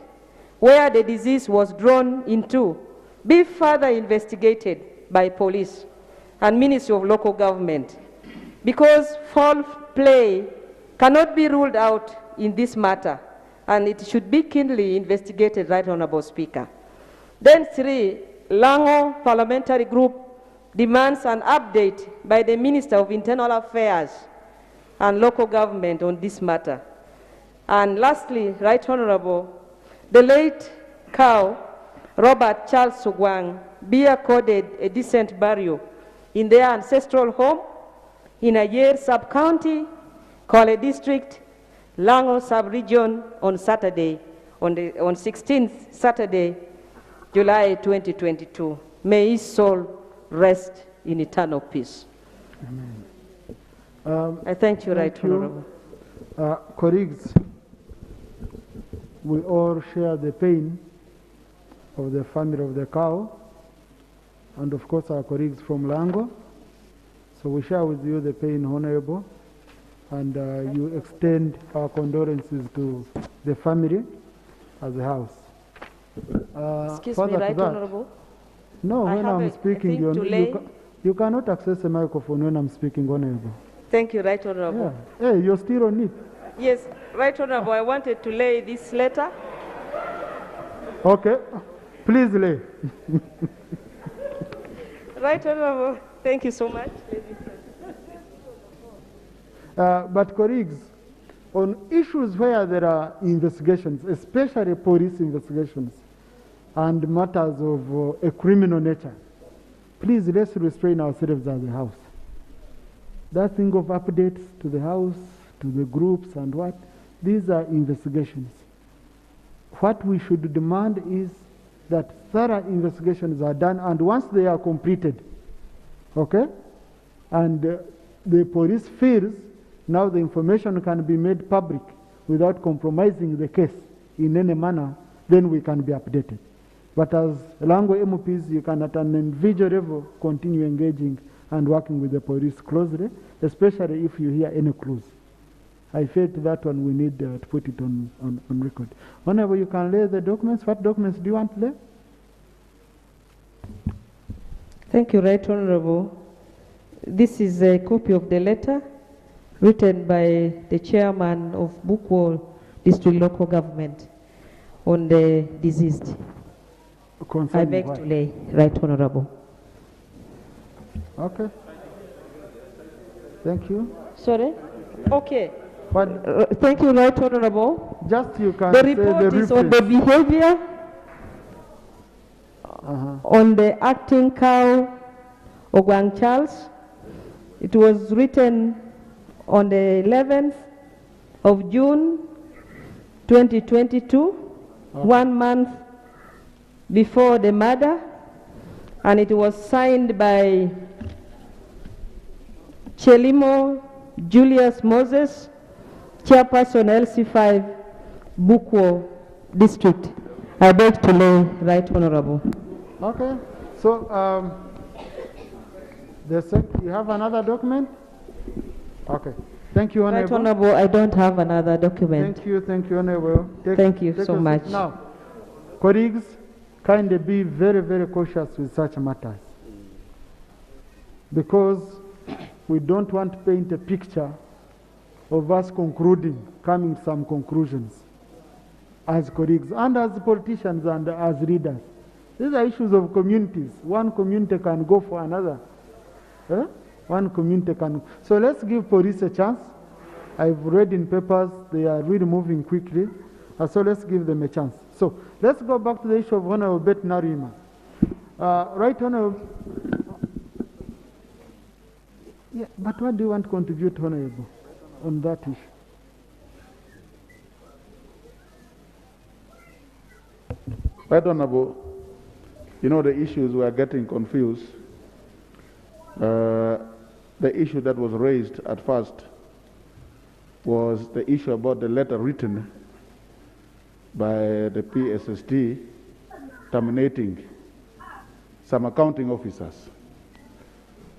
where the disease was drawn into, be further investigated by police and Ministry of Local Government, because foul play cannot be ruled out in this matter, and it should be keenly investigated, Right Honorable Speaker. Then 3, Lango Parliamentary Group demands an update by the Minister of Internal Affairs and Local Government on this matter. And lastly, Right Honorable, the late Cow, Robert Charles Ogwang, be accorded a decent burial in their ancestral home in Ayer Sub-County, Kwale District, Lango Sub-Region on Saturday, on 16th Saturday, July 2022. May his soul rest in eternal peace. Amen. I thank you, Right Honorable. Colleagues, we all share the pain of the family of the cow, and of course our colleagues from Lango. So we share with you the pain, Honorable, and you extend our condolences to the family as a house. Excuse me, Right Honorable. No, when I'm speaking, you cannot access the microphone when I'm speaking, Honorable. Thank you, Right Honorable. Yeah. Hey, you're still on it. Yes, Right Honorable, I wanted to lay this letter. Okay, please lay. Right Honorable, thank you so much. But colleagues, on issues where there are investigations, especially police investigations, and matters of a criminal nature, please let's restrain ourselves as a house. That thing of updates to the house, to the groups and what, these are investigations. What we should demand is that thorough investigations are done, and once they are completed, okay, and the police feels now the information can be made public without compromising the case in any manner, then we can be updated. But as Lango MPs, you can at an individual level continue engaging and working with the police closely, especially if you hear any clues. I felt that one we need to put it on record. Whenever you can lay the documents, what documents do you want to lay? Thank you, Right Honorable. This is a copy of the letter written by the chairman of Bukwall District Local Government on the deceased. I beg to lay, Right Honorable. Okay. Thank you. Sorry? Okay. Thank you, Right Honorable. Just you can the report is on the behavior on the acting cow Ogwang Charles. It was written on the 11th of June 2022, 1 month before the murder, and it was signed by Chelimo Julius Moses, Chairperson LC5, Bukwall District. I beg to lay, Right Honorable. Okay, so you have another document? Okay, thank you, Honorable. Right Honorable, I don't have another document. Thank you, Honorable. Thank you so much. Now, colleagues, kindly be very, very cautious with such matters, because we don't want to paint a picture of us coming to some conclusions as colleagues and as politicians and as leaders. These are issues of communities. One community can go for another. One community can. So let's give police a chance. I've read in papers, they are really moving quickly. So let's give them a chance. So let's go back to the issue of Honorable Bet Narima. Right, Honorable. Yeah, but what do you want to contribute, Honorable, on that issue? Right, Honorable, you know the issues were getting confused. The issue that was raised at first was the issue about the letter written by the PSST terminating some accounting officers.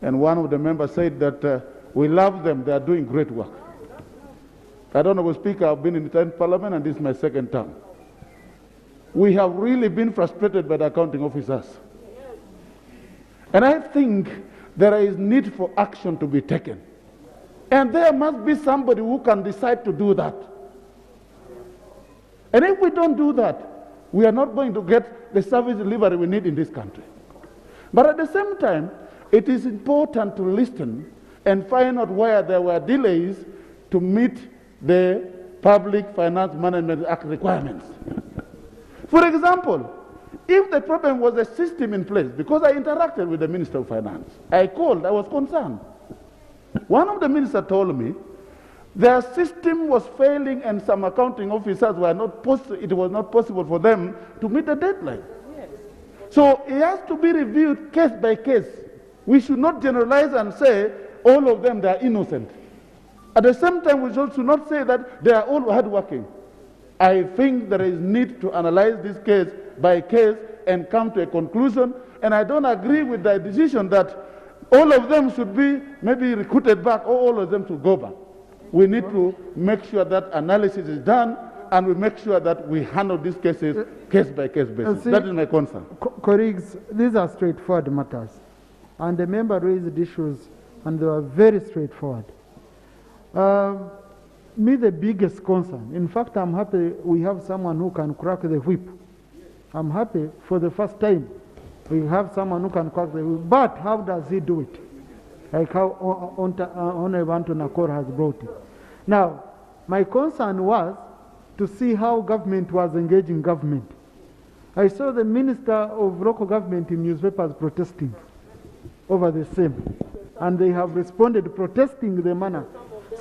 And one of the members said that we love them, they are doing great work. I don't know, Speaker, I've been in the 10th Parliament and this is my second term. We have really been frustrated by the accounting officers. And I think there is need for action to be taken. And there must be somebody who can decide to do that. And if we don't do that, we are not going to get the service delivery we need in this country. But at the same time, it is important to listen and find out where there were delays to meet the Public Finance Management Act requirements. For example, if the problem was a system in place, because I interacted with the Minister of Finance, I called, I was concerned. One of the ministers told me their system was failing and some accounting officers were not it was not possible for them to meet the deadline. Yes. So it has to be reviewed case by case. We should not generalize and say all of them, they are innocent. At the same time, we should not say that they are all hardworking. I think there is need to analyze this case by case and come to a conclusion. And I don't agree with the decision that all of them should be maybe recruited back, or all of them should go back. We need to make sure that analysis is done, and we make sure that we handle these cases case by case basis. That is my concern. Colleagues, these are straightforward matters. And the member raised issues, and they were very straightforward. Me, the biggest concern, in fact, I'm happy we have someone who can crack the whip. I'm happy for the first time we have someone who can crack the whip. But how does he do it? Like how Honorable Anthony Nakor has brought it. Now, my concern was to see how government was engaging government. I saw the Minister of Local Government in newspapers protesting over the same. And they have responded protesting the manner.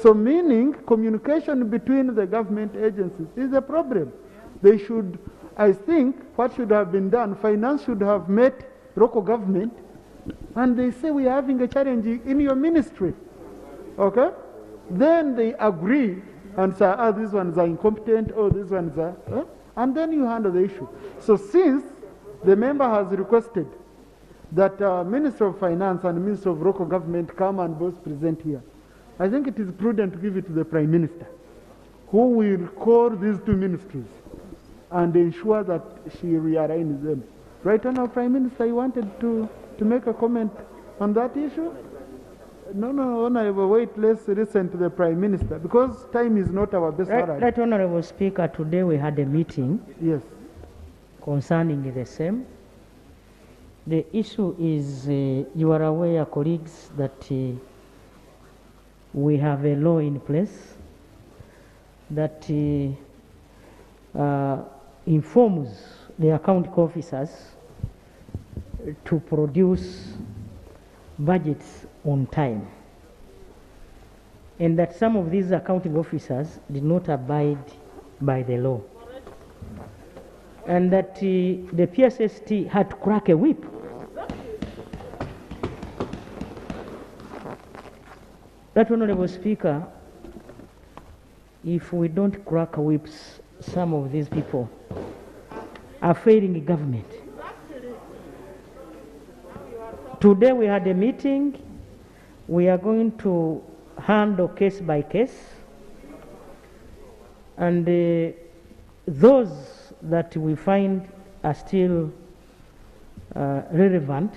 So meaning communication between the government agencies is a problem. They should, I think, what should have been done, finance should have met local government, and they say we are having a challenge in your ministry. Okay? Then they agree and say, oh, these ones are incompetent, oh, these ones are, and then you handle the issue. So since the member has requested that Minister of Finance and Minister of Local Government come and both present here, I think it is prudent to give it to the Prime Minister, who will call these two ministries and ensure that she rearranges them. Right now, Prime Minister, you wanted to make a comment on that issue? No, Honorable, wait, let's listen to the Prime Minister, because time is not our best ally. Right, Honorable Speaker, today we had a meeting concerning the same. The issue is, you are aware, colleagues, that we have a law in place that informs the accounting officers to produce budgets on time, and that some of these accounting officers did not abide by the law, and that the PSST had to crack a whip. That, Honorable Speaker, if we don't crack whips, some of these people are failing government. Today we had a meeting. We are going to handle case by case, and those that we find are still relevant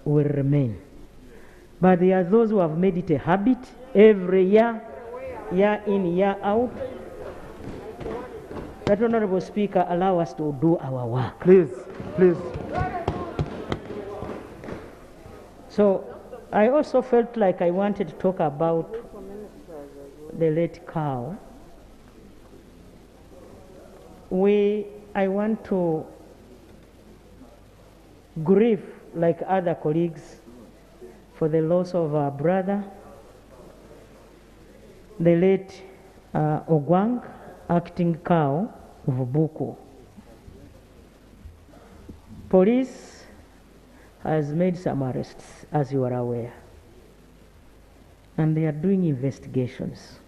will remain. But there are those who have made it a habit every year, year in, year out. That, Honorable Speaker, allow us to do our work. Please. So I also felt like I wanted to talk about the late cow. I want to grieve, like other colleagues, for the loss of our brother, the late Ogwang, acting cow of Buku. Police has made some arrests, as you are aware, and they are doing investigations.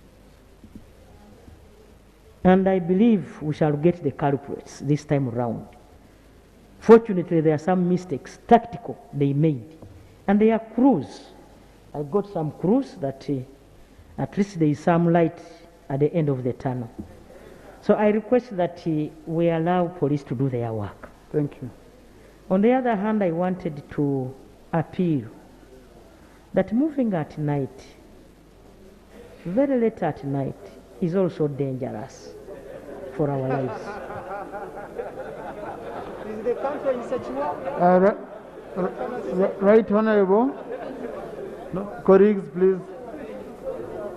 And I believe we shall get the culprits this time around. Fortunately, there are some mistakes, tactical, they made. And they are clues. I got some clues that at least there is some light at the end of the tunnel. So I request that we allow police to do their work. Thank you. On the other hand, I wanted to appeal that moving at night, very late at night, is also dangerous for our lives. Is the country insecure? Right, Honorable. No, colleagues, please.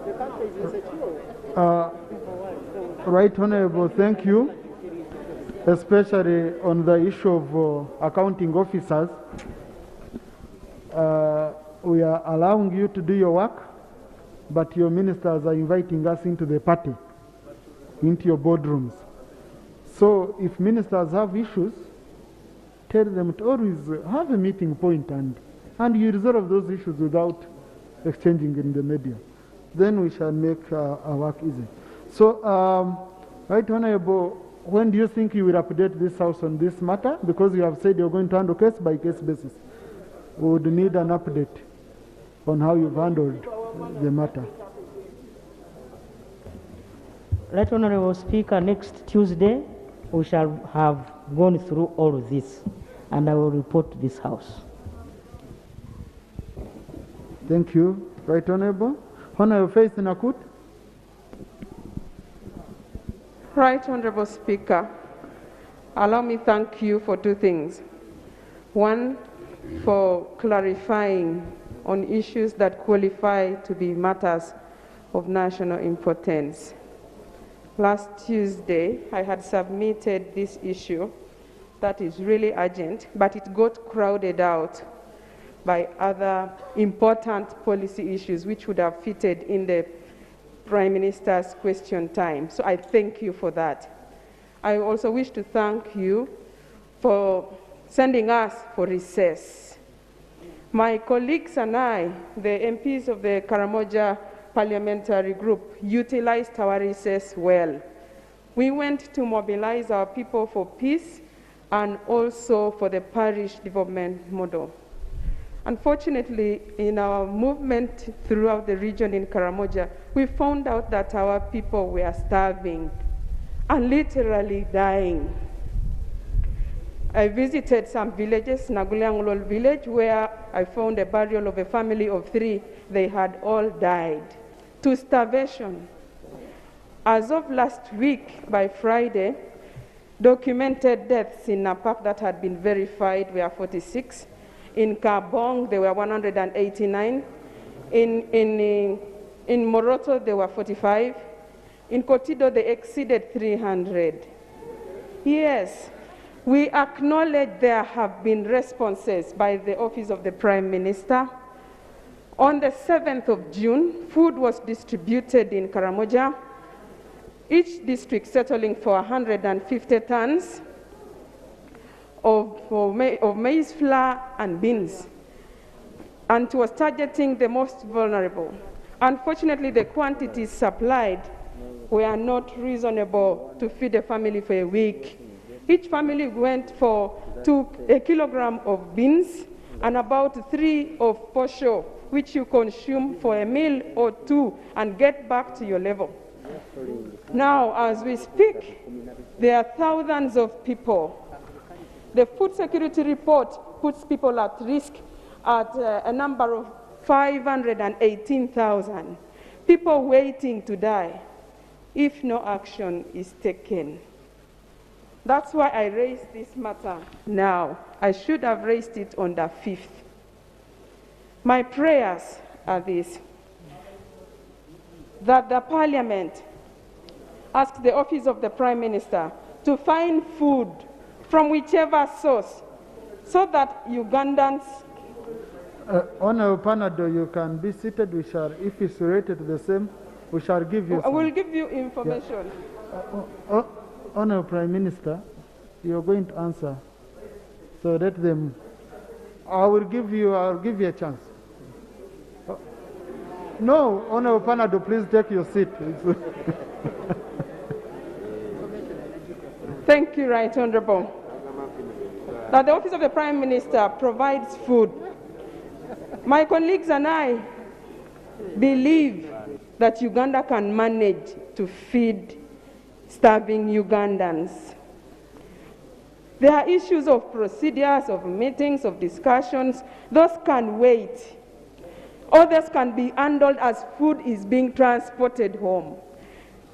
The country is insecure. Right, Honorable, thank you. Especially on the issue of accounting officers. We are allowing you to do your work, but your ministers are inviting us into the party, into your boardrooms. So if ministers have issues, tell them to always have a meeting point, and you resolve those issues without exchanging in the media. Then we shall make our work easy. So, Right Honorable, when do you think you will update this House on this matter? Because you have said you're going to handle case by case basis. We would need an update. on how you've handled the matter. Right Honorable Speaker, next Tuesday we shall have gone through all of this and I will report to this House. Thank you, Right Honorable. Honorable Faith Nakut. Right Honorable Speaker, allow me to thank you for two things. One, for clarifying on issues that qualify to be matters of national importance. Last Tuesday, I had submitted this issue that is really urgent, but it got crowded out by other important policy issues which would have fitted in the Prime Minister's question time. So I thank you for that. I also wish to thank you for sending us for recess. My colleagues and I, the MPs of the Karamoja Parliamentary Group, utilized our recess well. We went to mobilize our people for peace and also for the Parish Development Model. Unfortunately, in our movement throughout the region in Karamoja, we found out that our people were starving and literally dying. I visited some villages, Naguliangolol village, where I found a burial of a family of 3. They had all died to starvation. As of last week, by Friday, documented deaths in Napak that had been verified were 46. In Kabong, there were 189. In Moroto, there were 45. In Kotido, they exceeded 300. Yes, we acknowledge there have been responses by the Office of the Prime Minister. On the 7th of June, food was distributed in Karamoja, each district settling for 150 tons of maize flour and beans, and was targeting the most vulnerable. Unfortunately, the quantities supplied were not reasonable to feed a family for a week. Each family took a kilogram of beans and about 3 of posho, which you consume for a meal or 2 and get back to your level. Now, as we speak, there are thousands of people. The food security report puts people at risk at a number of 518,000. People waiting to die if no action is taken. That's why I raised this matter now. I should have raised it on the 5th. My prayers are these: that the Parliament ask the Office of the Prime Minister to find food from whichever source so that Ugandans... Honorable Panado, you can be seated. We shall, if it's rated the same, we shall give you some. I will give you information. Yeah. Honorable Prime Minister, you're going to answer. So let them... I'll give you a chance. No, Honorable Panado, please take your seat. Thank you, Right Honorable. That the Office of the Prime Minister provides food. My colleagues and I believe that Uganda can manage to feed starving Ugandans. There are issues of procedures, of meetings, of discussions. Those can wait. Others can be handled as food is being transported home.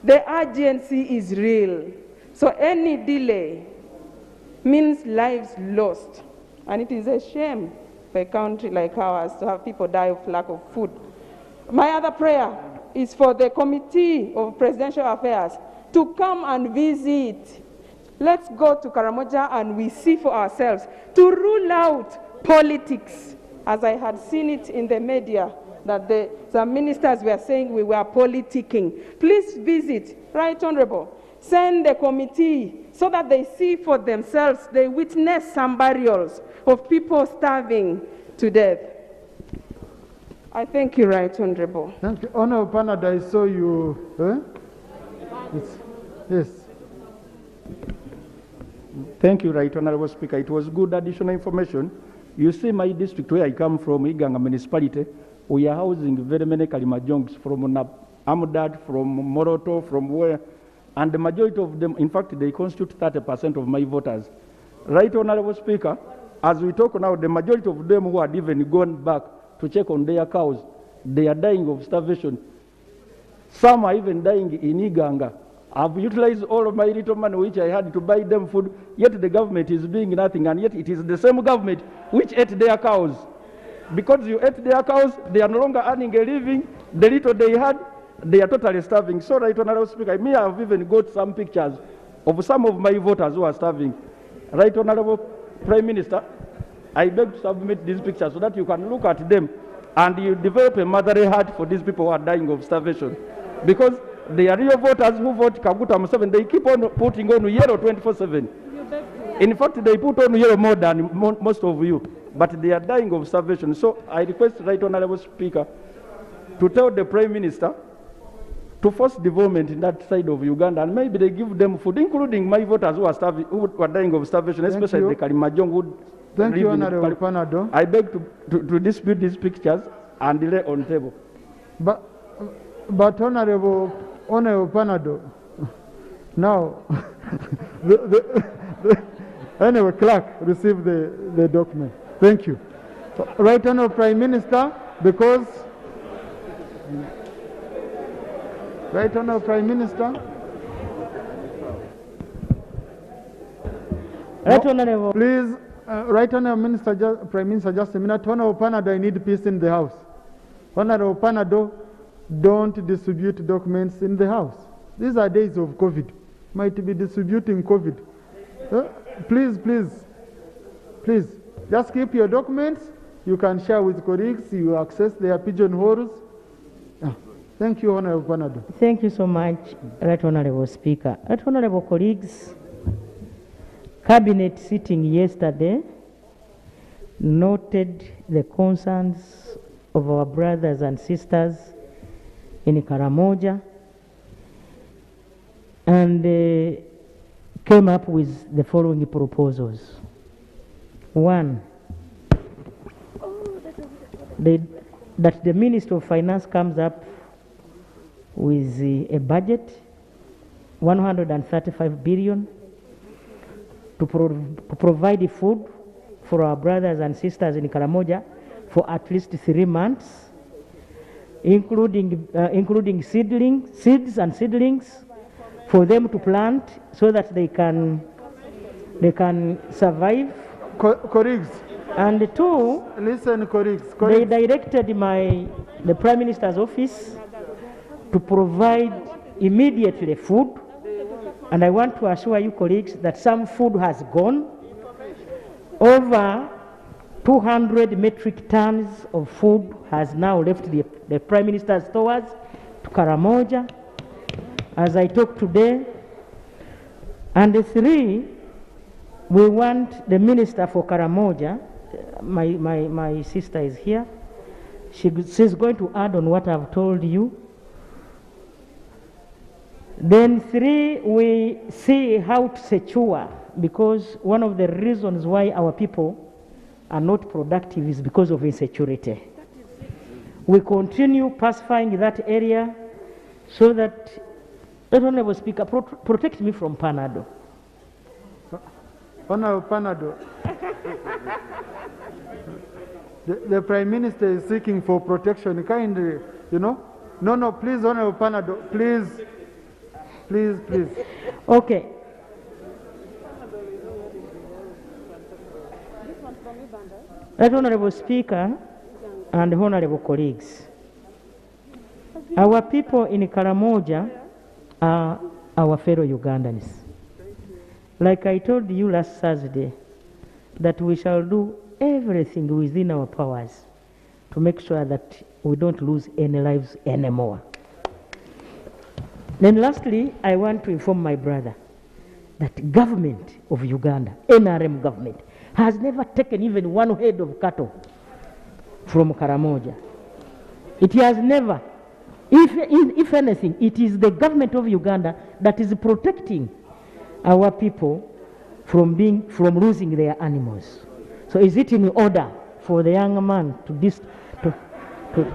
The urgency is real. So any delay means lives lost. And it is a shame for a country like ours to have people die of lack of food. My other prayer is for the Committee of Presidential Affairs to come and visit. Let's go to Karamoja and we see for ourselves, to rule out politics, as I had seen it in the media, that some ministers were saying we were politicking. Please visit, Right Honorable. Send the committee so that they see for themselves, they witness some burials of people starving to death. I thank you, Right Honorable. Thank you. Honorable Panada, I saw you. Yes. Thank you, Right Honorable Speaker. It was good additional information. You see, my district where I come from, Iganga Municipality, we are housing very many Kalimajongs from Amdad, from Moroto, from where, and the majority of them, in fact, they constitute 30% of my voters. Right, Honorable Speaker, as we talk now, the majority of them who had even gone back to check on their cows, they are dying of starvation. Some are even dying in Iganga. I've utilized all of my little money which I had to buy them food, yet the government is doing nothing, and yet it is the same government which ate their cows. Because you ate their cows, they are no longer earning a living. The little they had, they are totally starving. So, Right Honorable Speaker, me, I have even got some pictures of some of my voters who are starving. Right Honorable Prime Minister, I beg to submit these pictures so that you can look at them and you develop a motherly heart for these people who are dying of starvation. Because they are real voters who vote Kaguta Museveni. They keep on putting on yellow 24/7. In fact, they put on yellow more than most of you. But they are dying of starvation. So I request Right Honorable Speaker to tell the Prime Minister to force development in that side of Uganda, and maybe they give them food, including my voters who are starving, who are dying of starvation, especially the Kalimajong who Thank you, Honorable Panado. I beg to dispute these pictures and lay on table. But Honorable Panado, now, anyway, clerk, receive the document. Thank you. Right Honorable Prime Minister, because Right Honorable Prime Minister. Right Honorable. Please, Right Honorable Prime Minister, just a minute. Honorable Panado, I need peace in the House. Honorable Panado, don't distribute documents in the House. These are days of COVID. Might be distributing COVID. Please, just keep your documents. You can share with colleagues. You access their pigeonholes. Thank you, Honorable Panado. Thank you so much, Right Honorable Speaker. Right Honorable colleagues, Cabinet sitting yesterday noted the concerns of our brothers and sisters in Karamoja and came up with the following proposals. One, that the Minister of Finance comes up with a budget, 135 billion, to provide food for our brothers and sisters in Karamoja for at least 3 months, including seeds and seedlings for them to plant so that they can survive. Colleagues. And two, listen, colleagues. They directed the Prime Minister's office to provide immediately food, and I want to assure you, colleagues, that some food has gone. Over 200 metric tons of food has now left the Prime Minister's stores to Karamoja as I talk today. And three, we want the Minister for Karamoja, my sister is here, she's going to add on what I've told you. Then three, we see how to secure, because one of the reasons why our people are not productive is because of insecurity. We continue pacifying that area so that, Honorable Speaker, protect me from Panado. Honorable Panado, the Prime Minister is seeking for protection. Kindly, No, please, Honorable Panado, please. Okay. Right Honorable Speaker and Honorable colleagues, our people in Karamoja are our fellow Ugandans. Like I told you last Thursday, that we shall do everything within our powers to make sure that we don't lose any lives anymore. Then lastly, I want to inform my brother that government of Uganda, NRM government, has never taken even one head of cattle from Karamoja. It has never. If anything, it is the government of Uganda that is protecting our people from losing their animals. So is it in order for the young man Thank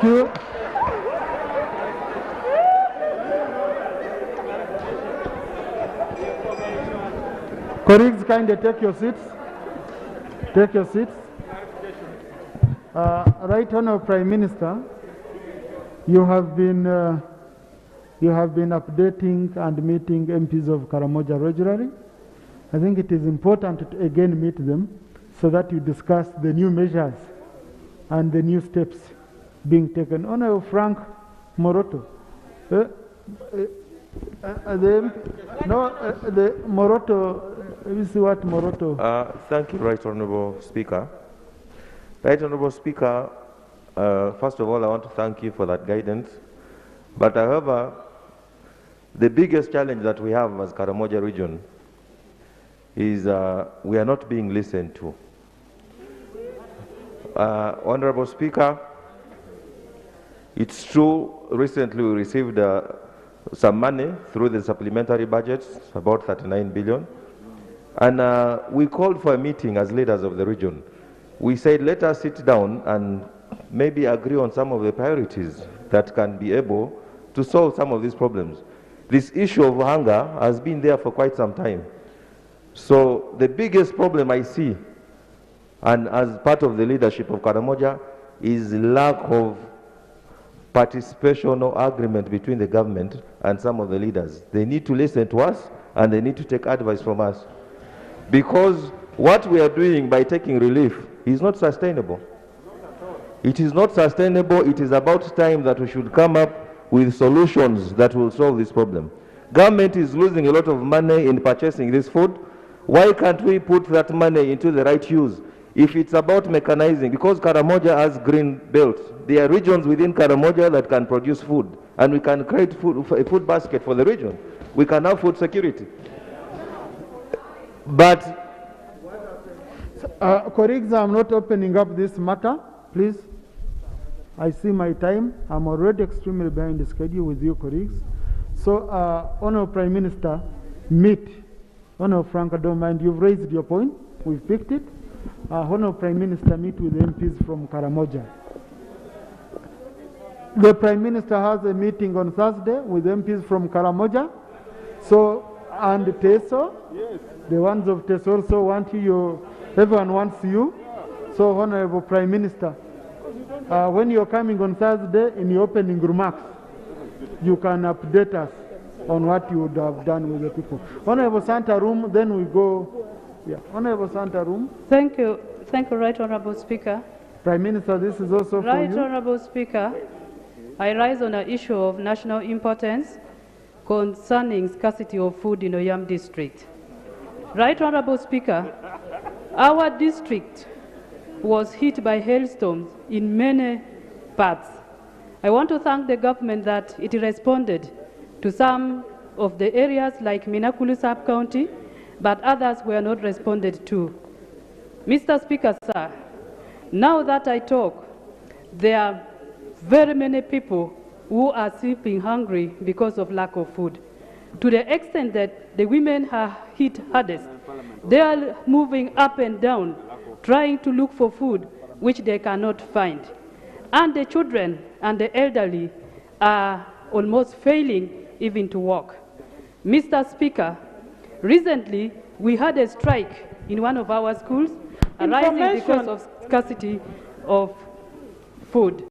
you. Colleagues, kindly take your seats. Take your seats. Right Honourable Prime Minister, you have been updating and meeting MPs of Karamoja regularly. I think it is important to again meet them so that you discuss the new measures and the new steps being taken. Honourable Frank Moroto. The Moroto, you see what Moroto? Thank you, Right Honourable Speaker. Right Honourable Speaker, first of all, I want to thank you for that guidance. But however, the biggest challenge that we have as Karamoja region is we are not being listened to. Honourable Speaker, it's true, recently we received some money through the supplementary budgets, about 39 billion. And we called for a meeting as leaders of the region. We said, let us sit down and maybe agree on some of the priorities that can be able to solve some of these problems. This issue of hunger has been there for quite some time. So the biggest problem I see, and as part of the leadership of Karamoja, is lack of participation or agreement between the government and some of the leaders. They need to listen to us and they need to take advice from us. Because what we are doing by taking relief is not sustainable. It is not sustainable. It is about time that we should come up with solutions that will solve this problem. Government is losing a lot of money in purchasing this food. Why can't we put that money into the right use? If it's about mechanizing, because Karamoja has green belts, there are regions within Karamoja that can produce food, and we can create food, a food basket for the region. We can have food security. But colleagues, I'm not opening up this matter, please. I see my time. I'm already extremely behind the schedule with you, colleagues. So, Honourable Prime Minister, meet. Honourable Frank, I don't mind. You've raised your point. We've picked it. Honourable Prime Minister, meet with the MPs from Karamoja. The Prime Minister has a meeting on Thursday with MPs from Karamoja. So, and Teso, yes. The ones of Teso also want you, everyone wants you. So, Honourable Prime Minister, when you're coming on Thursday in your opening remarks, you can update us on what you would have done with the people. Honourable Santa Room, then we go. Yeah, Honourable Santa Room. Thank you, Right Honourable Speaker. Prime Minister, this is also Right for you. Honourable Speaker, I rise on an issue of national importance concerning scarcity of food in Oyam district. Right Honourable Speaker, our district was hit by hailstorms in many parts. I want to thank the government that it responded to some of the areas like Minakulu sub-county, but others were not responded to. Mr. Speaker, sir, now that I talk, there are very many people who are sleeping hungry because of lack of food. To the extent that the women are hit hardest, they are moving up and down, trying to look for food, which they cannot find. And the children and the elderly are almost failing even to walk. Mr. Speaker, recently we had a strike in one of our schools arising because of scarcity of food.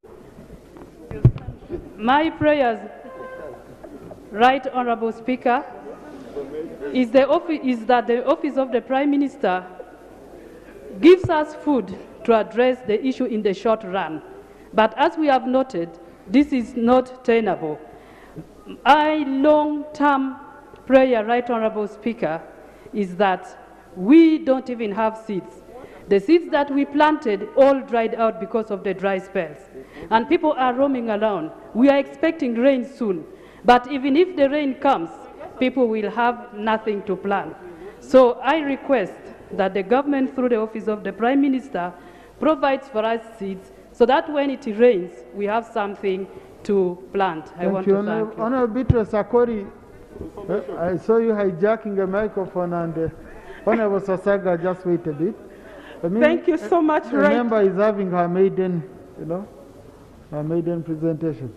My prayers, Right Honourable Speaker, is that the Office of the Prime Minister gives us food to address the issue in the short run. But as we have noted, this is not tenable. My long-term prayer, Right Honourable Speaker, is that we don't even have seeds. The seeds that we planted all dried out because of the dry spells. And people are roaming around. We are expecting rain soon. But even if the rain comes, people will have nothing to plant. So I request that the government, through the Office of the Prime Minister, provides for us seeds so that when it rains, we have something to plant. I want to thank you. Honourable Beatrice Akori, I saw you hijacking a microphone, and Honourable Sasaga, just wait a bit. Thank you so much. The member is having her maiden, her maiden presentation.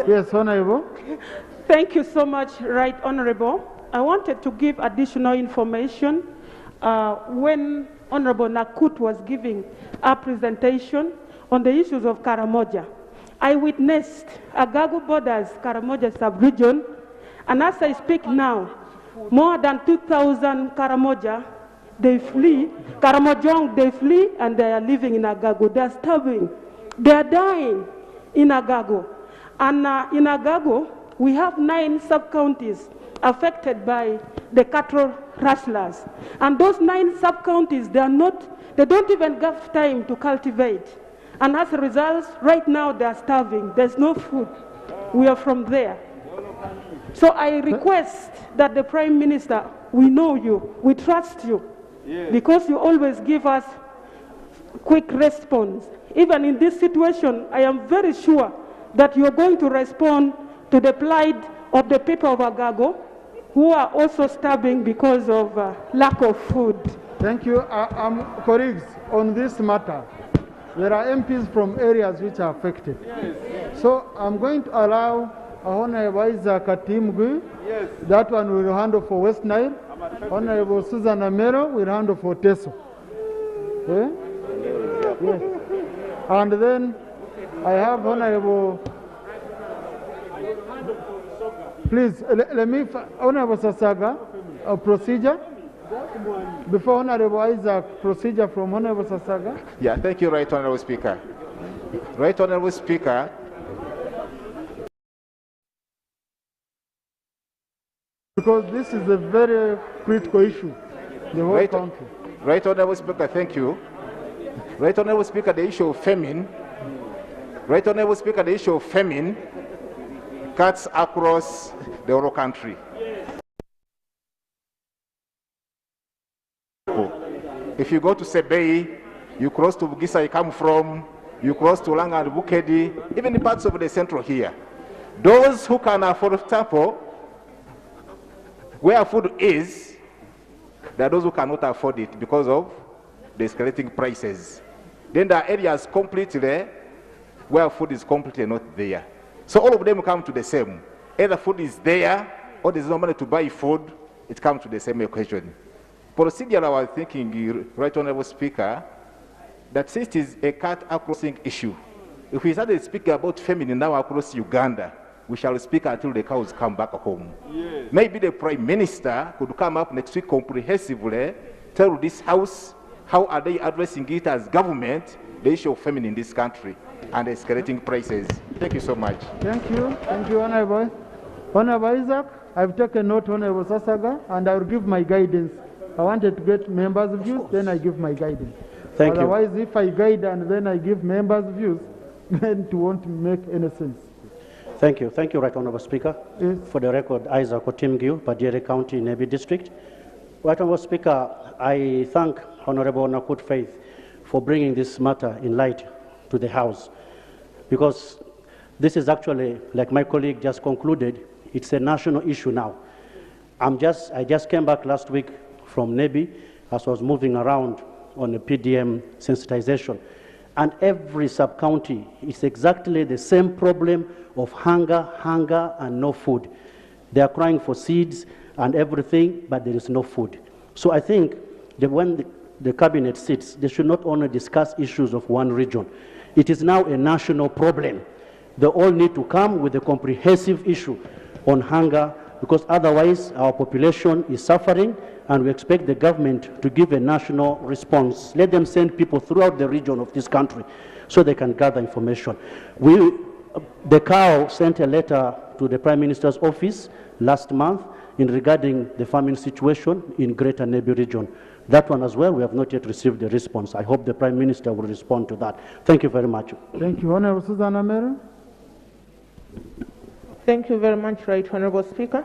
Yes, Honorable. Thank you so much, Right Honorable. I wanted to give additional information. When Honorable Nakut was giving a presentation on the issues of Karamoja, I witnessed Agago borders, Karamoja sub-region, and as I speak now, more than 2,000 Karamoja, they flee, Karamojong, they flee, and they are living in Agago. They are starving. They are dying in Agago. And in Agago, we have 9 sub-counties affected by the cattle rustlers. And those 9 sub-counties, they don't even have time to cultivate. And as a result, right now they are starving. There's no food. We are from there. So I request that the Prime Minister, we know you, we trust you, because you always give us quick response. Even in this situation, I am very sure that you're going to respond to the plight of the people of Agago, who are also starving because of lack of food. Thank you. Colleagues, on this matter, there are MPs from areas which are affected. Yes. So I'm going to allow Honorable Isaac Atimgui. Yes. That one will handle for West Nile. Honorable Susan Amero will handle for Teso. Okay? Yes. And then I have Honorable. Please, let me, Honorable Sasaga, a procedure. Before Honorable Isaac, procedure from Honorable Sasaga. Yeah, thank you, Right Honorable Speaker. Right Honorable Speaker. Because this is a very critical issue, the whole country. Right Honorable Speaker, thank you. Right Honorable Speaker, the issue of famine. Right Honorable Speaker, the issue of famine cuts across the whole country. If you go to Sebei, you cross to Bugisa you come from, you cross to Langa and Bukedi, even in parts of the central here. Those who can afford, for example, where food is, there are those who cannot afford it because of the escalating prices. Then there are areas completely where food is completely not there. So all of them come to the same. Either food is there or there's no money to buy food, it comes to the same equation. Procedural, I was thinking, Right Honorable Speaker, that since it is a cat-crossing issue, if we started speaking about famine now across Uganda, we shall speak until the cows come back home. Yes. Maybe the Prime Minister could come up next week comprehensively, tell this House how are they addressing it as government, the issue of famine in this country and escalating prices. Thank you so much. Thank you. Thank you, Honorable. Honorable Isaac, I've taken note, Honorable Sasaga, and I will give my guidance. I wanted to get members' views, then I give my guidance. Thank Otherwise, if I guide and then I give members' views, then it won't make any sense. Thank you. Thank you, Right Honorable Speaker. Yes. For the record, Isaac Otimgiu, Padire County, Nebi District. Right Honorable Speaker, I thank Honorable Nakut Faith for bringing this matter in light to the House, because this is actually, like my colleague just concluded, it's a national issue now. I just came back last week from Nebi as I was moving around on a PDM sensitization. And every sub-county is exactly the same problem of hunger, and no food. They are crying for seeds and everything, but there is no food. So I think that when the cabinet sits, they should not only discuss issues of one region. It is now a national problem. They all need to come with a comprehensive issue on hunger, because otherwise our population is suffering, and we expect the government to give a national response. Let them send people throughout the region of this country so they can gather information. The COW sent a letter to the Prime Minister's office last month regarding the famine situation in Greater Nebi region. That one as well, we have not yet received the response. I hope the Prime Minister will respond to that. Thank you very much. Thank you. Honorable Susan Amero. Thank you very much, Right Honorable Speaker.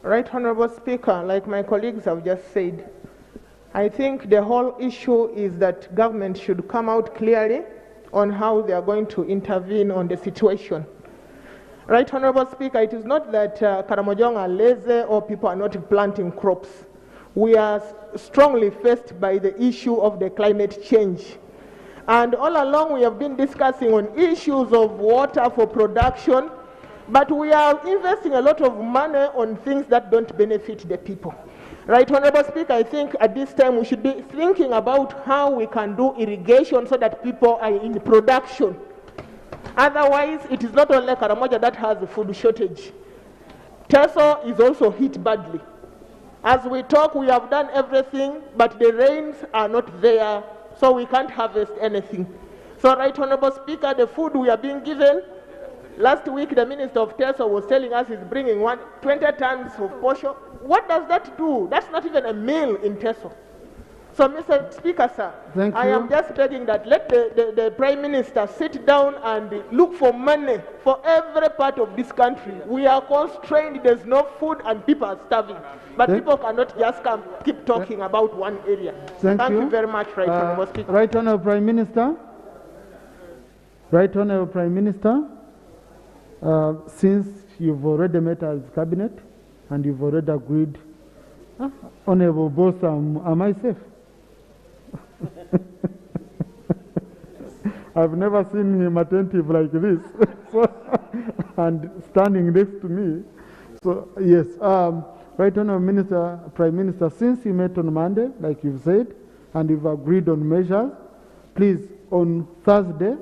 Right Honorable Speaker, like my colleagues have just said, I think the whole issue is that government should come out clearly on how they are going to intervene on the situation. Right Honorable Speaker, it is not that Karamojong are lazy or people are not planting crops. we are strongly faced by the issue of the climate change. And all along we have been discussing on issues of water for production, but we are investing a lot of money on things that don't benefit the people. Right, Honorable Speaker, I think at this time we should be thinking about how we can do irrigation so that people are in production. Otherwise, it is not only Karamoja that has a food shortage. Teso is also hit badly. As we talk, we have done everything, but the rains are not there, so we can't harvest anything. So, Right Honorable Speaker, the food we are being given, last week the Minister of Teso was telling us he's bringing 20 tons of posho. What does that do? That's not even a meal in Teso. So, Mr. Speaker, sir, I am just begging that let the Prime Minister sit down and look for money for every part of this country. We are constrained, there's no food and people are starving. But people cannot just keep talking about one area. Thank you very much, Right Honorable Speaker. Right Honorable Prime Minister. Right Honorable Prime Minister, since you've already met as Cabinet and you've already agreed, Honorable Boss, am I safe? I've never seen him attentive like this and standing next to me. So, yes, Right Honorable Minister, Prime Minister, since you met on Monday, like you've said, and you've agreed on measures, please, on Thursday,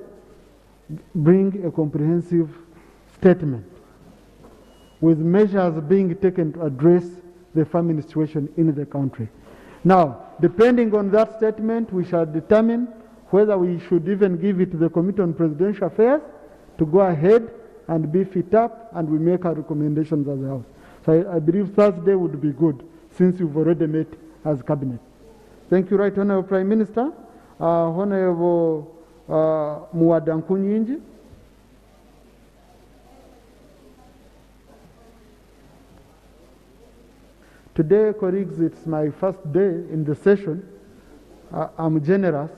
bring a comprehensive statement with measures being taken to address the famine situation in the country. Now, depending on that statement, we shall determine whether we should even give it to the Committee on Presidential Affairs to go ahead and beef it up, and we make our recommendations as a House. So I believe Thursday would be good, since you've already met as Cabinet. Thank you, Right Honorable Prime Minister. Honorable Muwadankunyinji. Today, colleagues, it's my first day in the session. I'm generous.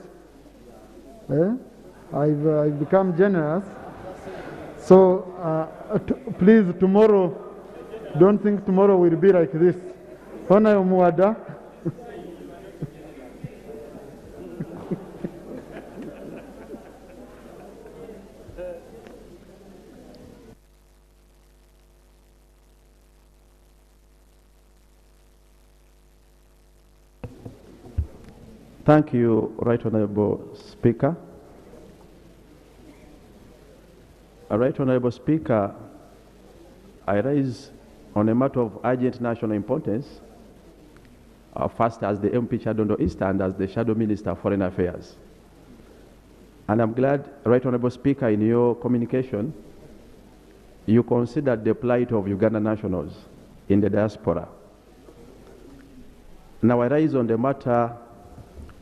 I've become generous. So please, tomorrow, don't think tomorrow will be like this. Honorable Muwada. Thank you, Right Honorable Speaker. Right Honorable Speaker, I rise on a matter of urgent national importance, first as the MP Chadondo East and as the Shadow Minister of Foreign Affairs. And I'm glad, Right Honorable Speaker, in your communication, you considered the plight of Ugandan nationals in the diaspora. Now I rise on the matter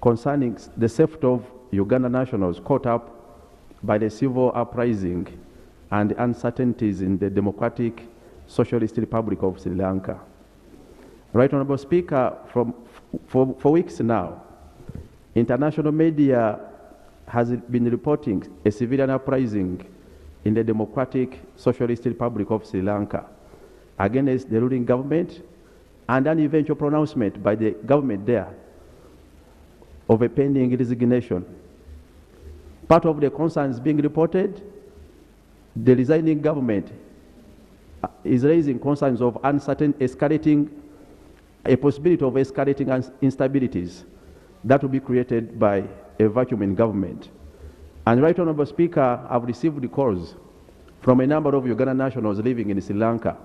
concerning the safety of Ugandan nationals caught up by the civil uprising and the uncertainties in the Democratic Socialist Republic of Sri Lanka. Right Honorable Speaker, for weeks now, international media has been reporting a civilian uprising in the Democratic Socialist Republic of Sri Lanka against the ruling government, and an eventual pronouncement by the government there of a pending resignation. Part of the concerns being reported, the resigning government is raising concerns of uncertain escalating, a possibility of escalating instabilities that will be created by a vacuum in government. And Right Honorable Speaker, I've received calls from a number of Ugandan nationals living in Sri Lanka.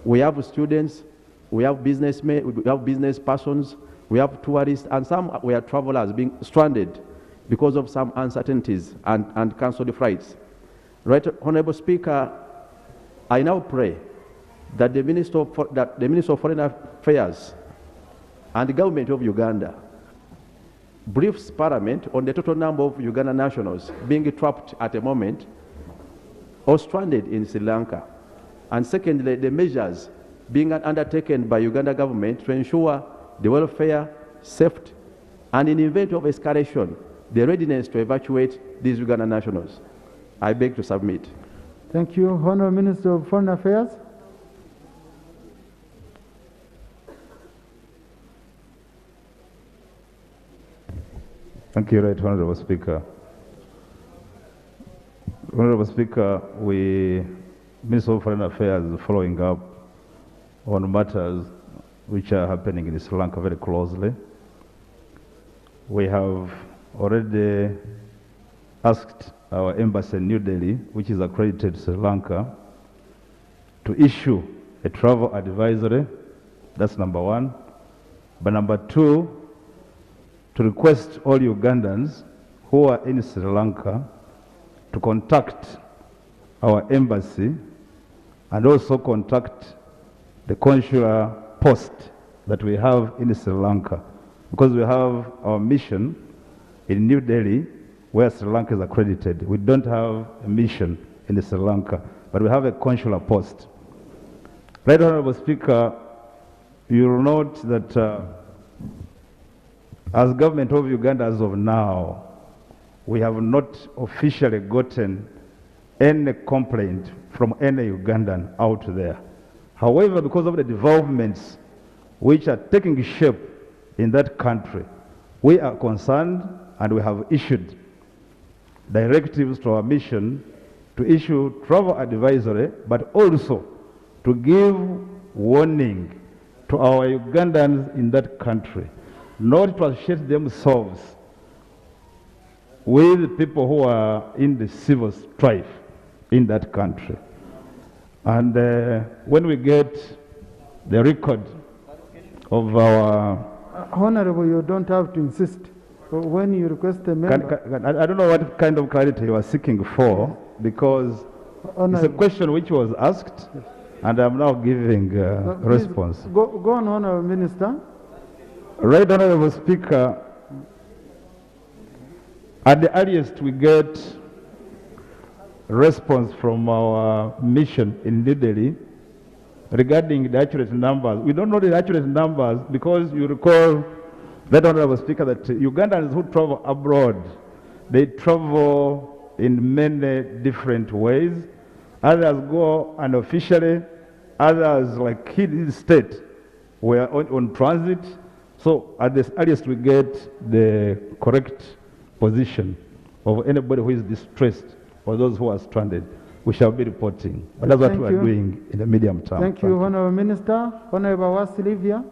We have students, we have businessmen, we have business persons, we have tourists, and some were travelers being stranded because of some uncertainties and cancelled flights. Right Honorable Speaker, I now pray that the Minister of Foreign Affairs and the government of Uganda briefs Parliament on the total number of Ugandan nationals being trapped at the moment or stranded in Sri Lanka. And secondly, the measures being undertaken by Uganda government to ensure the welfare, safety, and in the event of escalation, the readiness to evacuate these Ugandan nationals. I beg to submit. Thank you. Honourable Minister of Foreign Affairs. Thank you, Right Honorable Speaker. Honorable Speaker, Minister of Foreign Affairs is following up on matters which are happening in Sri Lanka very closely. We have already asked our embassy in New Delhi, which is accredited to Sri Lanka, to issue a travel advisory. That's number one. But number two, to request all Ugandans who are in Sri Lanka to contact our embassy and also contact the consular post that we have in Sri Lanka, because we have our mission in New Delhi where Sri Lanka is accredited. We don't have a mission in Sri Lanka, but we have a consular post. Right Honorable Speaker, you will note that as government of Uganda as of now, we have not officially gotten any complaint from any Ugandan out there. However, because of the developments which are taking shape in that country, we are concerned and we have issued directives to our mission to issue travel advisory, but also to give warning to our Ugandans in that country not to associate themselves with people who are in the civil strife in that country. And when we get the record of our... Honorable, you don't have to insist. When you request a member... I don't know what kind of clarity you are seeking for, because it's a question which was asked, and I'm now giving response. Go on, Honorable Minister. Right Honorable Speaker, at the earliest we get response from our mission in New Delhi regarding the accurate numbers. We don't know the accurate numbers because you recall, Right Honorable Speaker, that Ugandans who travel abroad, they travel in many different ways. Others go unofficially, others, like Kid State, were on transit. So at the earliest we get the correct position of anybody who is distressed or those who are stranded, we shall be reporting. But that's what we are doing in the medium term. Thank you, Honorable Minister. Honorable Wasilivia.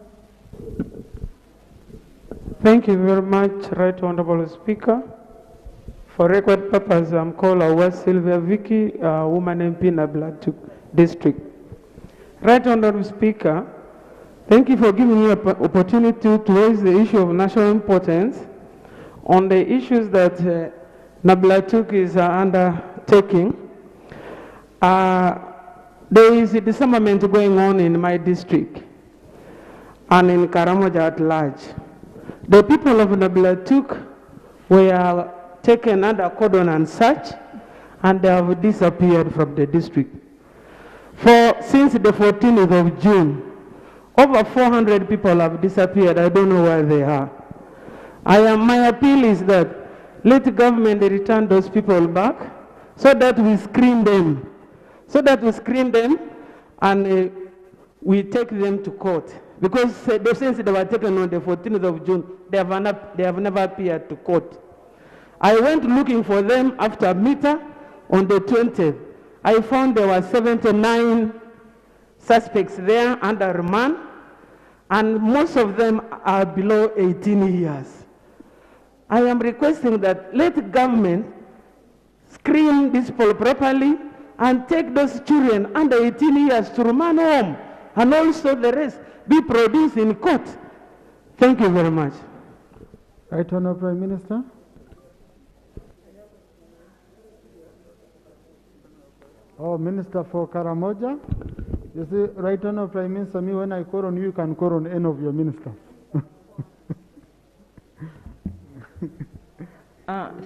Thank you very much, Right Honorable Speaker. For record purpose, I'm called Awaz Sylvia Vicky, woman MP in Nablatuk District. Right Honorable Speaker, thank you for giving me an opportunity to raise the issue of national importance on the issues that Nablatuk is undertaking. There is a disarmament going on in my district and in Karamoja at large. The people of Nablatuk were taken under cordon and search, and they have disappeared from the district. Since the 14th of June, over 400 people have disappeared. I don't know where they are. My appeal is that let the government return those people back so that we screen them. And we take them to court. Because since they were taken on the 14th of June, they have never appeared to court. I went looking for them after Mita on the 20th. I found there were 79 suspects there under remand, and most of them are below 18 years. I am requesting that let the government screen these people properly and take those children under 18 years to remand home, and also the rest be produced in court. Thank you very much. Right Honourable Prime Minister. Oh, Minister for Karamoja. You see, Right Honourable Prime Minister, me when I call on you, you can call on any of your ministers.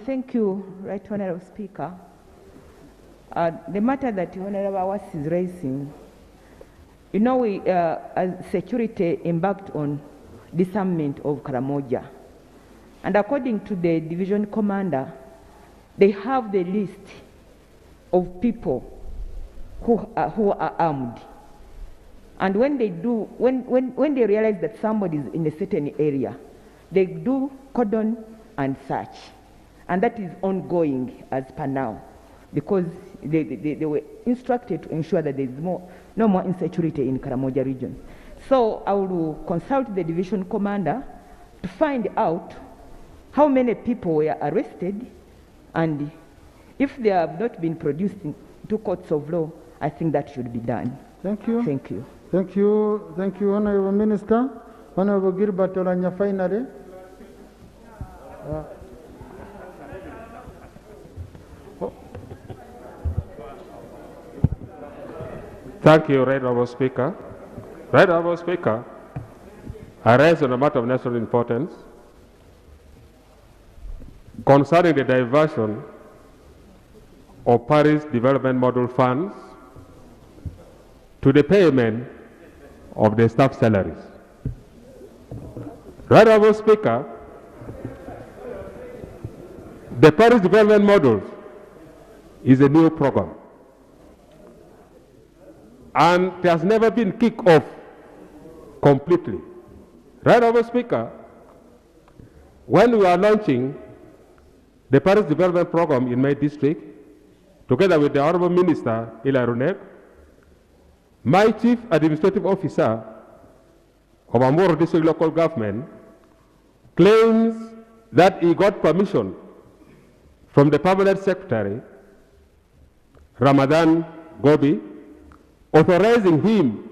Thank you, Right Honourable Speaker. The matter that Honourable Awas is raising, you know, we, as security embarked on disarmament of Karamoja. And according to the division commander, they have the list of people who are armed. And when they do, when they realize that somebody is in a certain area, they do cordon and such. And that is ongoing as per now, because they were instructed to ensure that there is no more insecurity in Karamoja region. So I will consult the division commander to find out how many people were arrested, and if they have not been produced to courts of law, I think that should be done. Thank you. Thank you. Thank you. Thank you, Honorable Minister. Honorable Gilbert Olanya, finally. Thank you, Right Honourable Speaker. Right Honourable Speaker, I raise on a matter of national importance concerning the diversion of Parish Development Model funds to the payment of the staff salaries. Right Honourable Speaker, the Parish Development Model is a new program, and it has never been kicked off completely. Right Honourable Speaker, when we are launching the Parish Development Program in my district, together with the Honourable Minister, Ilarunek, my Chief Administrative Officer of Amoro District Local Government claims that he got permission from the Permanent Secretary, Ramadan Gobi, authorizing him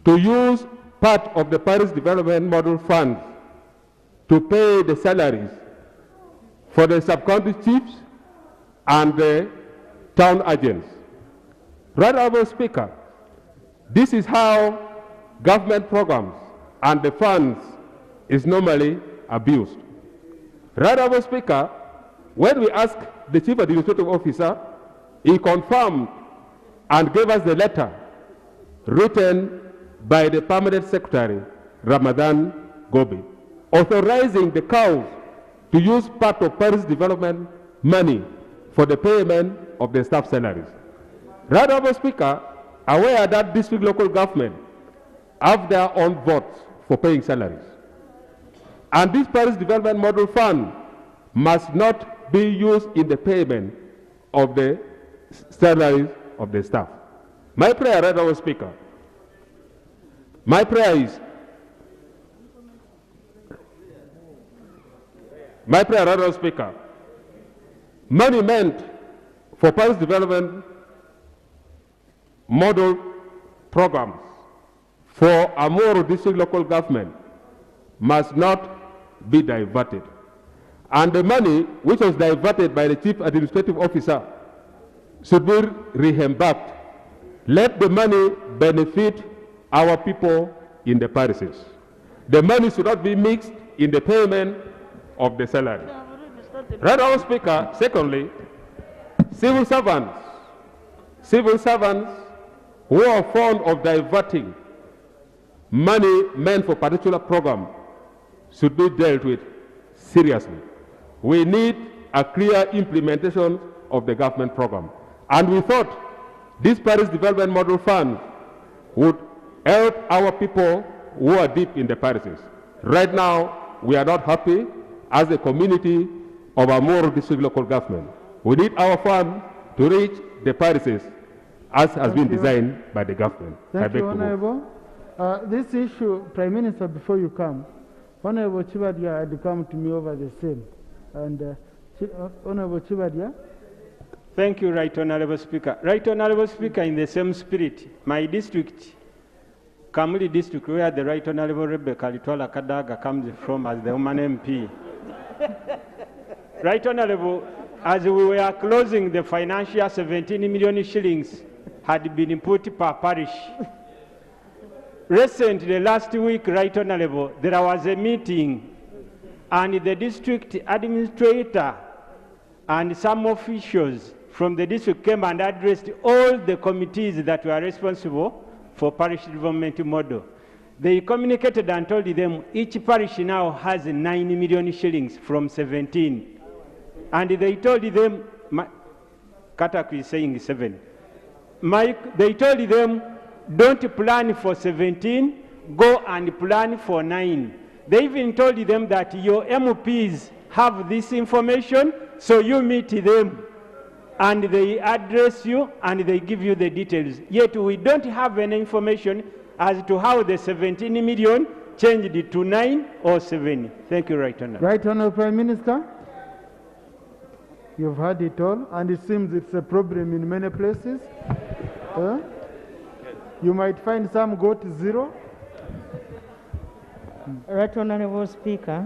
to use part of the Parish Development Model funds to pay the salaries for the sub-county chiefs and the town agents. Right Honourable Speaker, this is how government programs and the funds is normally abused. Right Honourable Speaker, when we asked the Chief Administrative Officer, he confirmed and gave us the letter written by the Permanent Secretary, Ramadan Gobi, authorizing the cows to use part of Parish development money for the payment of the staff salaries. Right Honourable Speaker, aware that district local government have their own votes for paying salaries. And this Parish Development Model Fund must not be used in the payment of the salaries of the staff. My prayer, Right Honourable Speaker, my prayer is, Right Honourable Speaker, money meant for Parish Development Model programs for Amoro District Local Government must not be diverted. And the money which was diverted by the Chief Administrative Officer should be reimbursed. Let the money benefit our people in the parishes. The money should not be mixed in the payment of the salary. Right Honourable Speaker, secondly, civil servants who are fond of diverting money meant for particular program should be dealt with seriously. We need a clear implementation of the government program. And we thought this Parish Development Model Fund would help our people who are deep in the parishes. Right now, we are not happy as a community of Amoro District Local Government. We need our fund to reach the parishes as has been designed by the government. Thank you, Honorable. This issue, Prime Minister, before you come, Honorable Chibadia had come to me over the same. And Honorable Chibadia. Thank you, Right Honourable Speaker. Right Honourable Speaker, in the same spirit, my district, Kamuli district, where the Right Honourable Rebecca Litwala Kadaga comes from as the woman MP. Right Honourable, as we were closing the financial 17 million shillings had been put per parish. Recently, last week, Right Honourable, there was a meeting and the district administrator and some officials from the district came and addressed all the committees that were responsible for parish development model. They communicated and told them each parish now has 9 million shillings from 17. And they told them, Katak is saying 7. They told them, don't plan for 17, go and plan for 9. They even told them that your MPs have this information, so you meet them and they address you and they give you the details. Yet we don't have any information as to how the 17 million changed to 9 or 7. Thank you, Right Honourable. Right Honourable Prime Minister, you've heard it all, and it seems it's a problem in many places. You might find some go to 0. Right Honourable Speaker,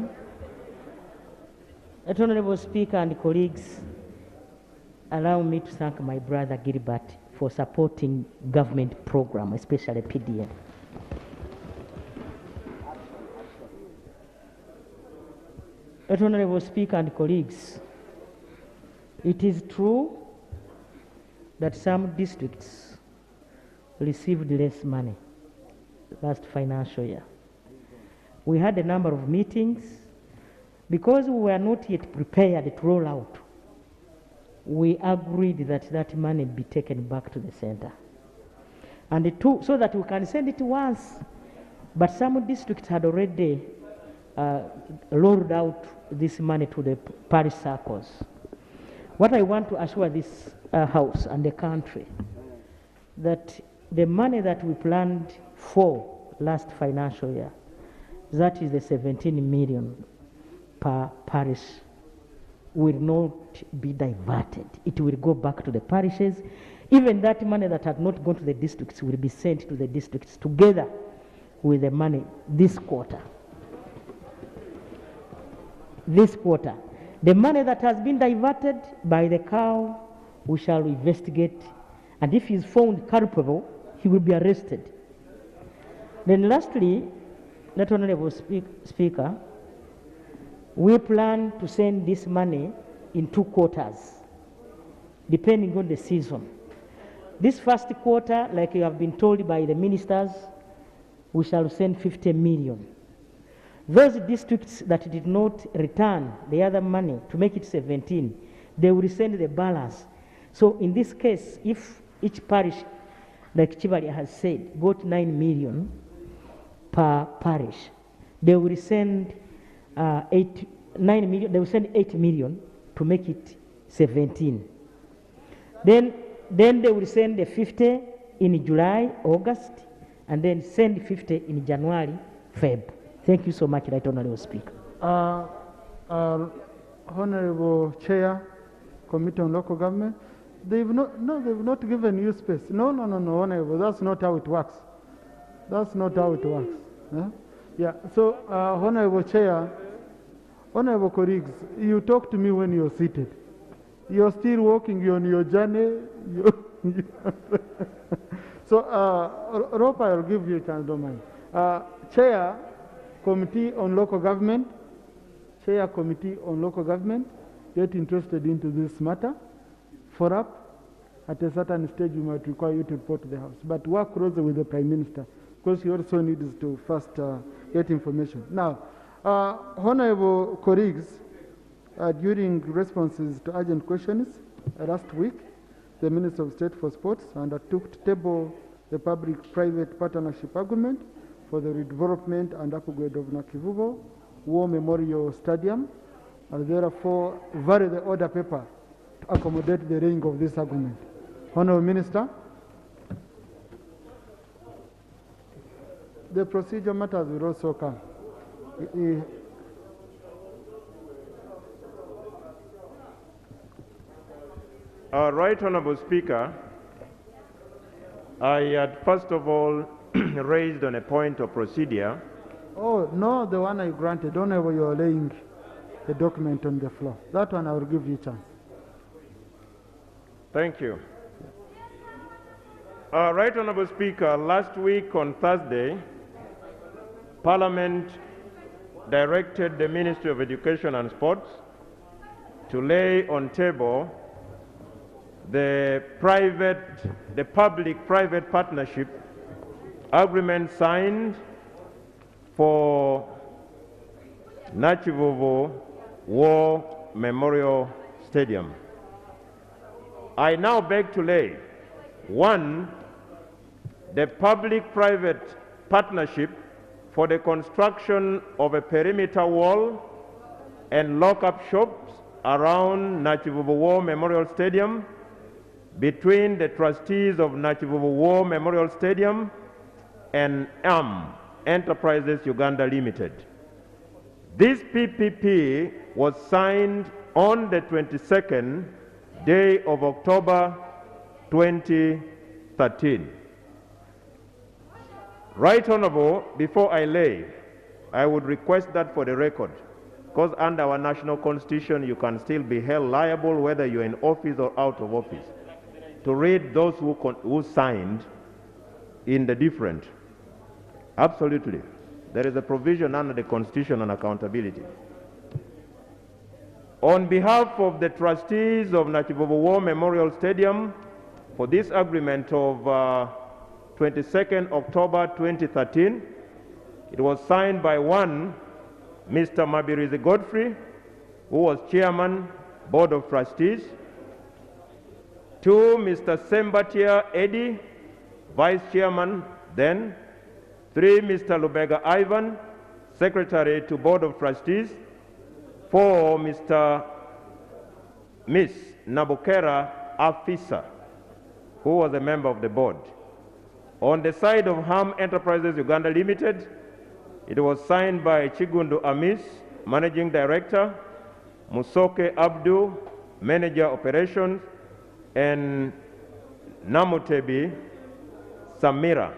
Right Honourable Speaker and colleagues, allow me to thank my brother Gilbert for supporting government program, especially PDM. Right Honourable Speaker and colleagues, it is true that some districts received less money last financial year. We had a number of meetings. Because we were not yet prepared to roll out, we agreed that that money be taken back to the center. And so that we can send it once. But some districts had already rolled out this money to the parish circles. What I want to assure this House and the country, that the money that we planned for last financial year, that is the 17 million per parish, will not be diverted. It will go back to the parishes. Even that money that had not gone to the districts will be sent to the districts together with the money this quarter. This quarter. The money that has been diverted by the cow, we shall investigate. And if he is found culpable, he will be arrested. Then lastly, Right Honourable Speaker, we plan to send this money in 2 quarters, depending on the season. This first quarter, like you have been told by the ministers, we shall send 50 million. Those districts that did not return the other money to make it 17, they will send the balance. So in this case, if each parish, like Chibali has said, got 9 million per parish, they will send 8 million to make it 17. Then they will send the 50 in July, August, and then send 50 in January, Feb. Thank you so much, Right Honourable Speaker. Honourable Chair, Committee on Local Government, they've not given you space. No, Honourable, that's not how it works. That's not how it works. Yeah, so Honourable Chair, Honourable colleagues, you talk to me when you're seated. You're still walking on your journey. So, Ropa, I'll give you a chance, don't mind. Chair, Committee on Local Government, Chair, Committee on Local Government, get interested into this matter. For up, at a certain stage, we might require you to report to the House. But work closely with the Prime Minister, because he also needs to first get information. Now, Honourable colleagues, during responses to urgent questions last week, the Minister of State for Sports undertook to table the public-private partnership agreement for the redevelopment and upgrade of Nakivubo War Memorial Stadium, and therefore vary the order paper to accommodate the reading of this agreement. Honourable Minister, the procedure matters will also come. Right Honourable Speaker, I had first of all raised on a point of procedure. Oh, no, the one I granted. Don't ever you're laying the document on the floor. That one I will give you a chance. Thank you. Right Honourable Speaker, last week on Thursday, Parliament directed the Ministry of Education and Sports to lay on table the public-private partnership agreement signed for Nakivubo War Memorial Stadium. I now beg to lay, 1, the public-private partnership for the construction of a perimeter wall and lock-up shops around Nachivubu War Memorial Stadium between the trustees of Nachivubu War Memorial Stadium and Enterprises Uganda Limited. This PPP was signed on the 22nd day of October 2013. Right Honorable, before I leave, I would request that for the record, because under our national constitution, you can still be held liable whether you're in office or out of office, to read those who signed in the different. Absolutely. There is a provision under the constitution on accountability. On behalf of the trustees of Nachivubu War Memorial Stadium, for this agreement of 22nd October 2013, it was signed by one, Mr. Mabirizi Godfrey, who was Chairman, Board of Trustees. Two, Mr. Sembatia Eddie, Vice Chairman then. Three, Mr. Lubega Ivan, Secretary to Board of Trustees. Four, Miss Nabukera Afisa, who was a member of the board. On the side of Ham Enterprises Uganda Limited, it was signed by Chigundu Amis, Managing Director, Musoke Abdu, Manager Operations, and Namutebi Samira.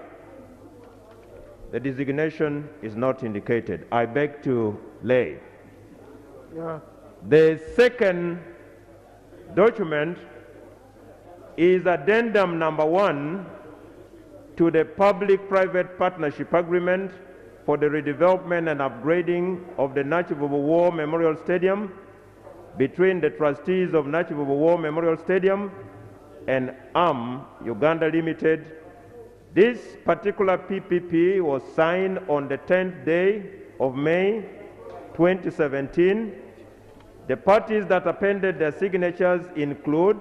The designation is not indicated. I beg to lay. Yeah. The second document is addendum number 1 to the public-private partnership agreement for the redevelopment and upgrading of the Nachivubu War Memorial Stadium between the trustees of Nachivubu War Memorial Stadium and Uganda Limited. This particular PPP was signed on the 10th day of May 2017. The parties that appended their signatures include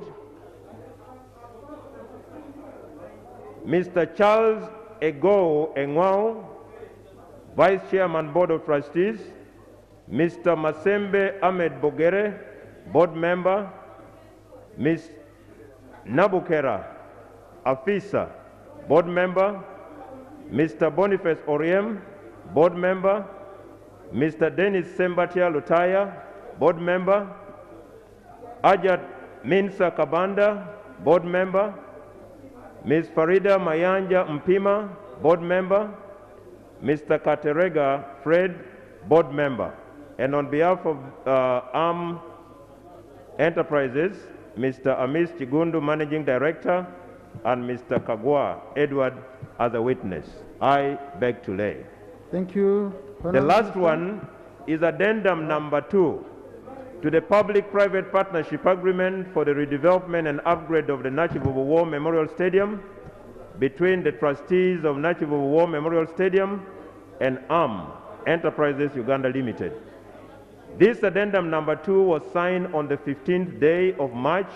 Mr. Charles Ego Engwao, Vice Chairman, Board of Trustees, Mr. Masembe Ahmed Bogere, Board Member, Ms. Nabukera Afisa, Board Member, Mr. Boniface Oriem, Board Member, Mr. Dennis Sembatia Lutaya, Board Member, Ajat Minsa Kabanda, Board Member, Ms. Farida Mayanja Mpima, Board Member, Mr. Katerega Fred, Board Member. And on behalf of Enterprises, Mr. Amis Chigundu, Managing Director, and Mr. Kagwa Edward as a witness. I beg to lay. Thank you. The last one is addendum number 2 to the public-private partnership agreement for the redevelopment and upgrade of the Nachivubu War Memorial Stadium between the trustees of Nachivubu War Memorial Stadium and Enterprises Uganda Limited. This addendum number 2 was signed on the 15th day of March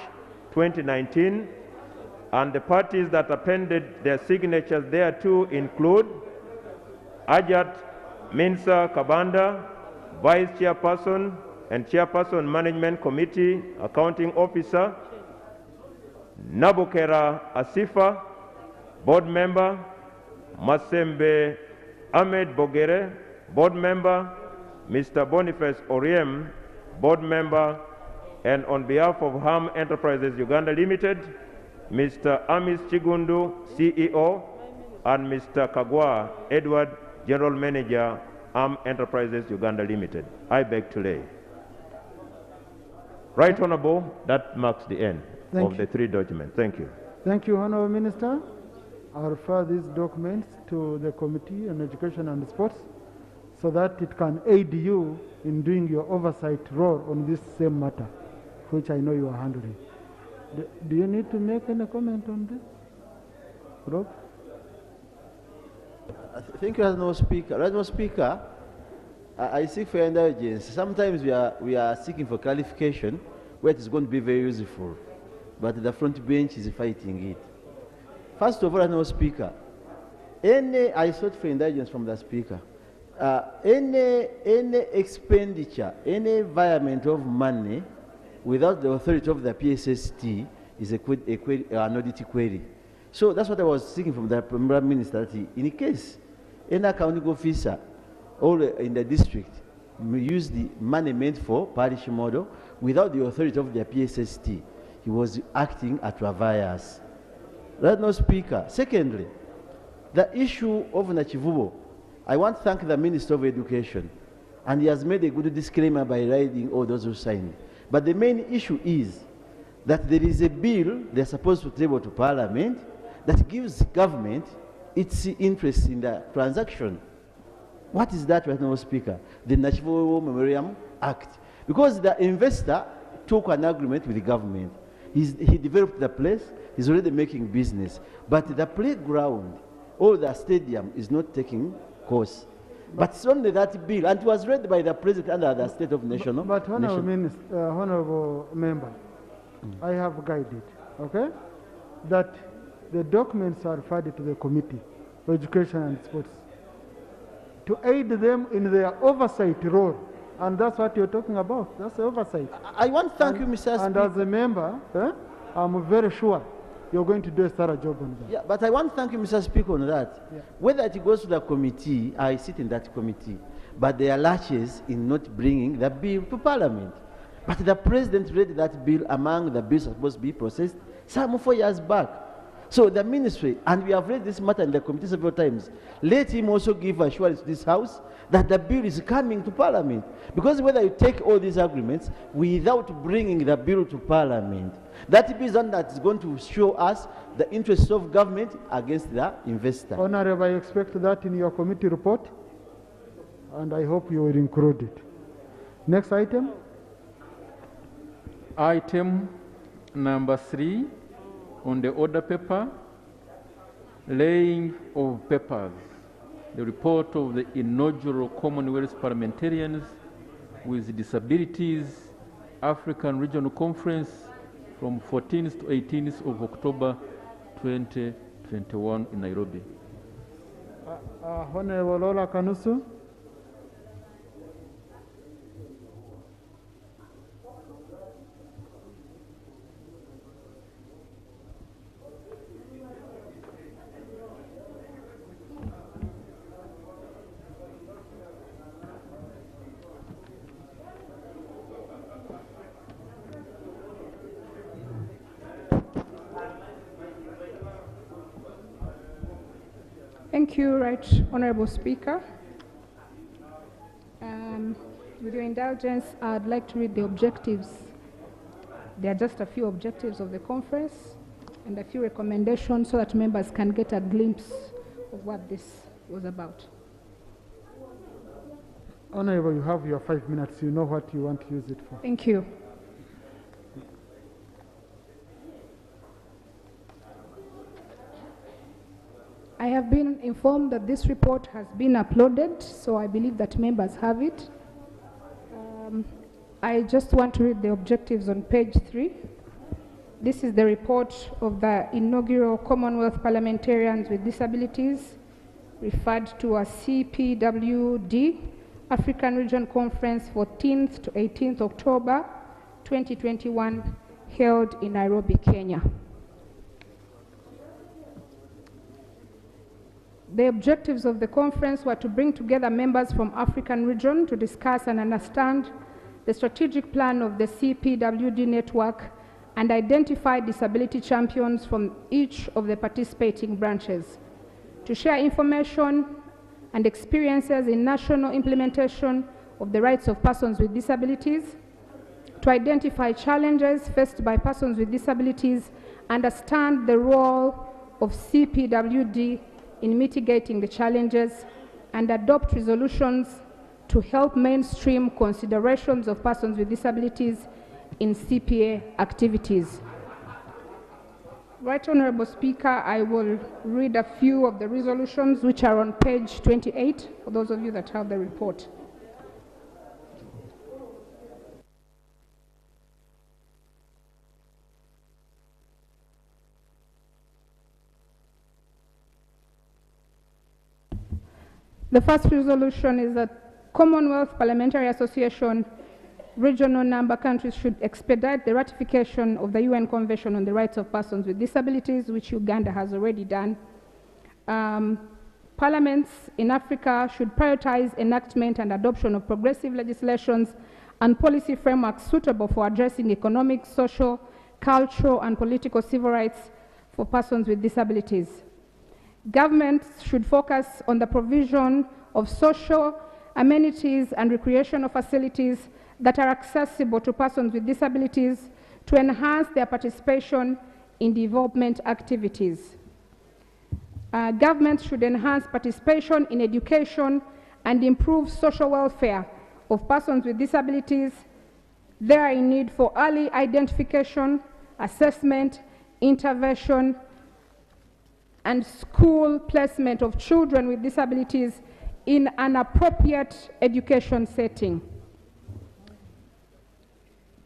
2019, and the parties that appended their signatures thereto include Ajat Minsa Kabanda, Vice Chairperson and Chairperson Management Committee, Accounting Officer, Nabukera Asifa, Board Member, Masembe Ahmed Bogere, Board Member, Mr. Boniface Oriem, Board Member, and on behalf of Ham Enterprises Uganda Limited, Mr. Amis Chigundu, CEO, and Mr. Kagwa Edward, General Manager, Enterprises Uganda Limited. I beg to lay. Right Honorable, that marks the end of the 3 documents. Thank you. Thank you, Honorable Minister. I'll refer these documents to the Committee on Education and Sports so that it can aid you in doing your oversight role on this same matter, which I know you are handling. Do you need to make any comment on this, Rob? Thank you, Honourable Speaker. Honourable Speaker, I seek for your indulgence. Sometimes we are seeking for clarification where it is going to be very useful, but the front bench is fighting it. First of all, Honourable Speaker, I sought for indulgence from the Speaker. any expenditure, any environment of money without the authority of the PSST is an audit query. So that's what I was seeking from the Prime Minister, that in case any accounting officer or in the district use the money meant for parish model without the authority of the PSST, he was acting at bias. Right now, Speaker. Secondly, the issue of Nachivubo, I want to thank the Minister of Education, and he has made a good disclaimer by writing all those who signed. But the main issue is that there is a bill they're supposed to table to Parliament that gives government its interest in the transaction. What is that right now, Speaker? The Nachivubo Memoriam Act. Because the investor took an agreement with the government. He developed the place, he's already making business. But the playground or the stadium is not taking course. But it's only that bill, and it was read by the President under the State of National. But Honorable Member, I have guided, okay, that the documents are referred to the Committee for Education and Sports to aid them in their oversight role. And that's what you're talking about. That's the oversight. I want to thank you, Mr. Speaker. And as a member, I'm very sure you're going to do a thorough job on that. Yeah, but I want to thank you, Mr. Speaker, on that. Yeah. Whether it goes to the committee, I sit in that committee, but there are latches in not bringing the bill to Parliament. But the President read that bill among the bills supposed to be processed some 4 years back. So the ministry, and we have read this matter in the committee several times, let him also give assurance to this House that the bill is coming to Parliament. Because whether you take all these agreements without bringing the bill to Parliament, that is one that is going to show us the interests of government against the investor. Honorable, I expect that in your committee report, and I hope you will include it. Next item. Item number 3 on the order paper, laying of papers, the report of the inaugural Commonwealth Parliamentarians with Disabilities African Regional Conference from 14th to 18th of October 2021 in Nairobi. Honorable Lola Kanusu. Thank you, Right Honorable Speaker. With your indulgence, I'd like to read the objectives. There are just a few objectives of the conference and a few recommendations so that members can get a glimpse of what this was about. Honorable, you have your 5 minutes. You know what you want to use it for. Thank you. I have been informed that this report has been uploaded, so I believe that members have it. I just want to read the objectives on page 3. This is the report of the inaugural Commonwealth Parliamentarians with Disabilities, referred to as CPWD, African Region Conference, 14th to 18th October 2021, held in Nairobi, Kenya. The objectives of the conference were to bring together members from African region to discuss and understand the strategic plan of the CPWD network and identify disability champions from each of the participating branches, to share information and experiences in national implementation of the rights of persons with disabilities, to identify challenges faced by persons with disabilities, understand the role of CPWD in mitigating the challenges, and adopt resolutions to help mainstream considerations of persons with disabilities in CPA activities. Right Honorable Speaker, I will read a few of the resolutions which are on page 28 for those of you that have the report. The first resolution is that Commonwealth Parliamentary Association regional member countries should expedite the ratification of the UN Convention on the Rights of Persons with Disabilities, which Uganda has already done. Parliaments in Africa should prioritize enactment and adoption of progressive legislations and policy frameworks suitable for addressing economic, social, cultural, and political civil rights for persons with disabilities. Governments should focus on the provision of social amenities and recreational facilities that are accessible to persons with disabilities to enhance their participation in development activities. Governments should enhance participation in education and improve social welfare of persons with disabilities. They are in need for early identification, assessment, intervention, and school placement of children with disabilities in an appropriate education setting.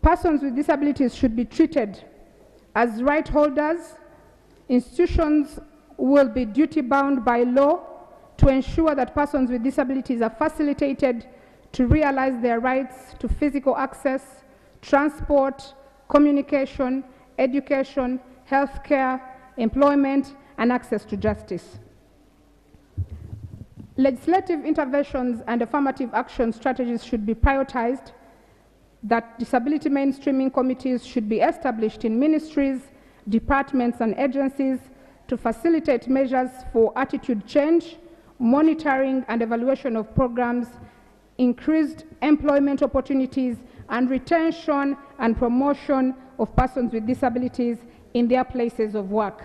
Persons with disabilities should be treated as right holders. Institutions will be duty-bound by law to ensure that persons with disabilities are facilitated to realize their rights to physical access, transport, communication, education, healthcare, employment, and access to justice. Legislative interventions and affirmative action strategies should be prioritized, that disability mainstreaming committees should be established in ministries, departments, and agencies to facilitate measures for attitude change, monitoring and evaluation of programs, increased employment opportunities, and retention and promotion of persons with disabilities in their places of work.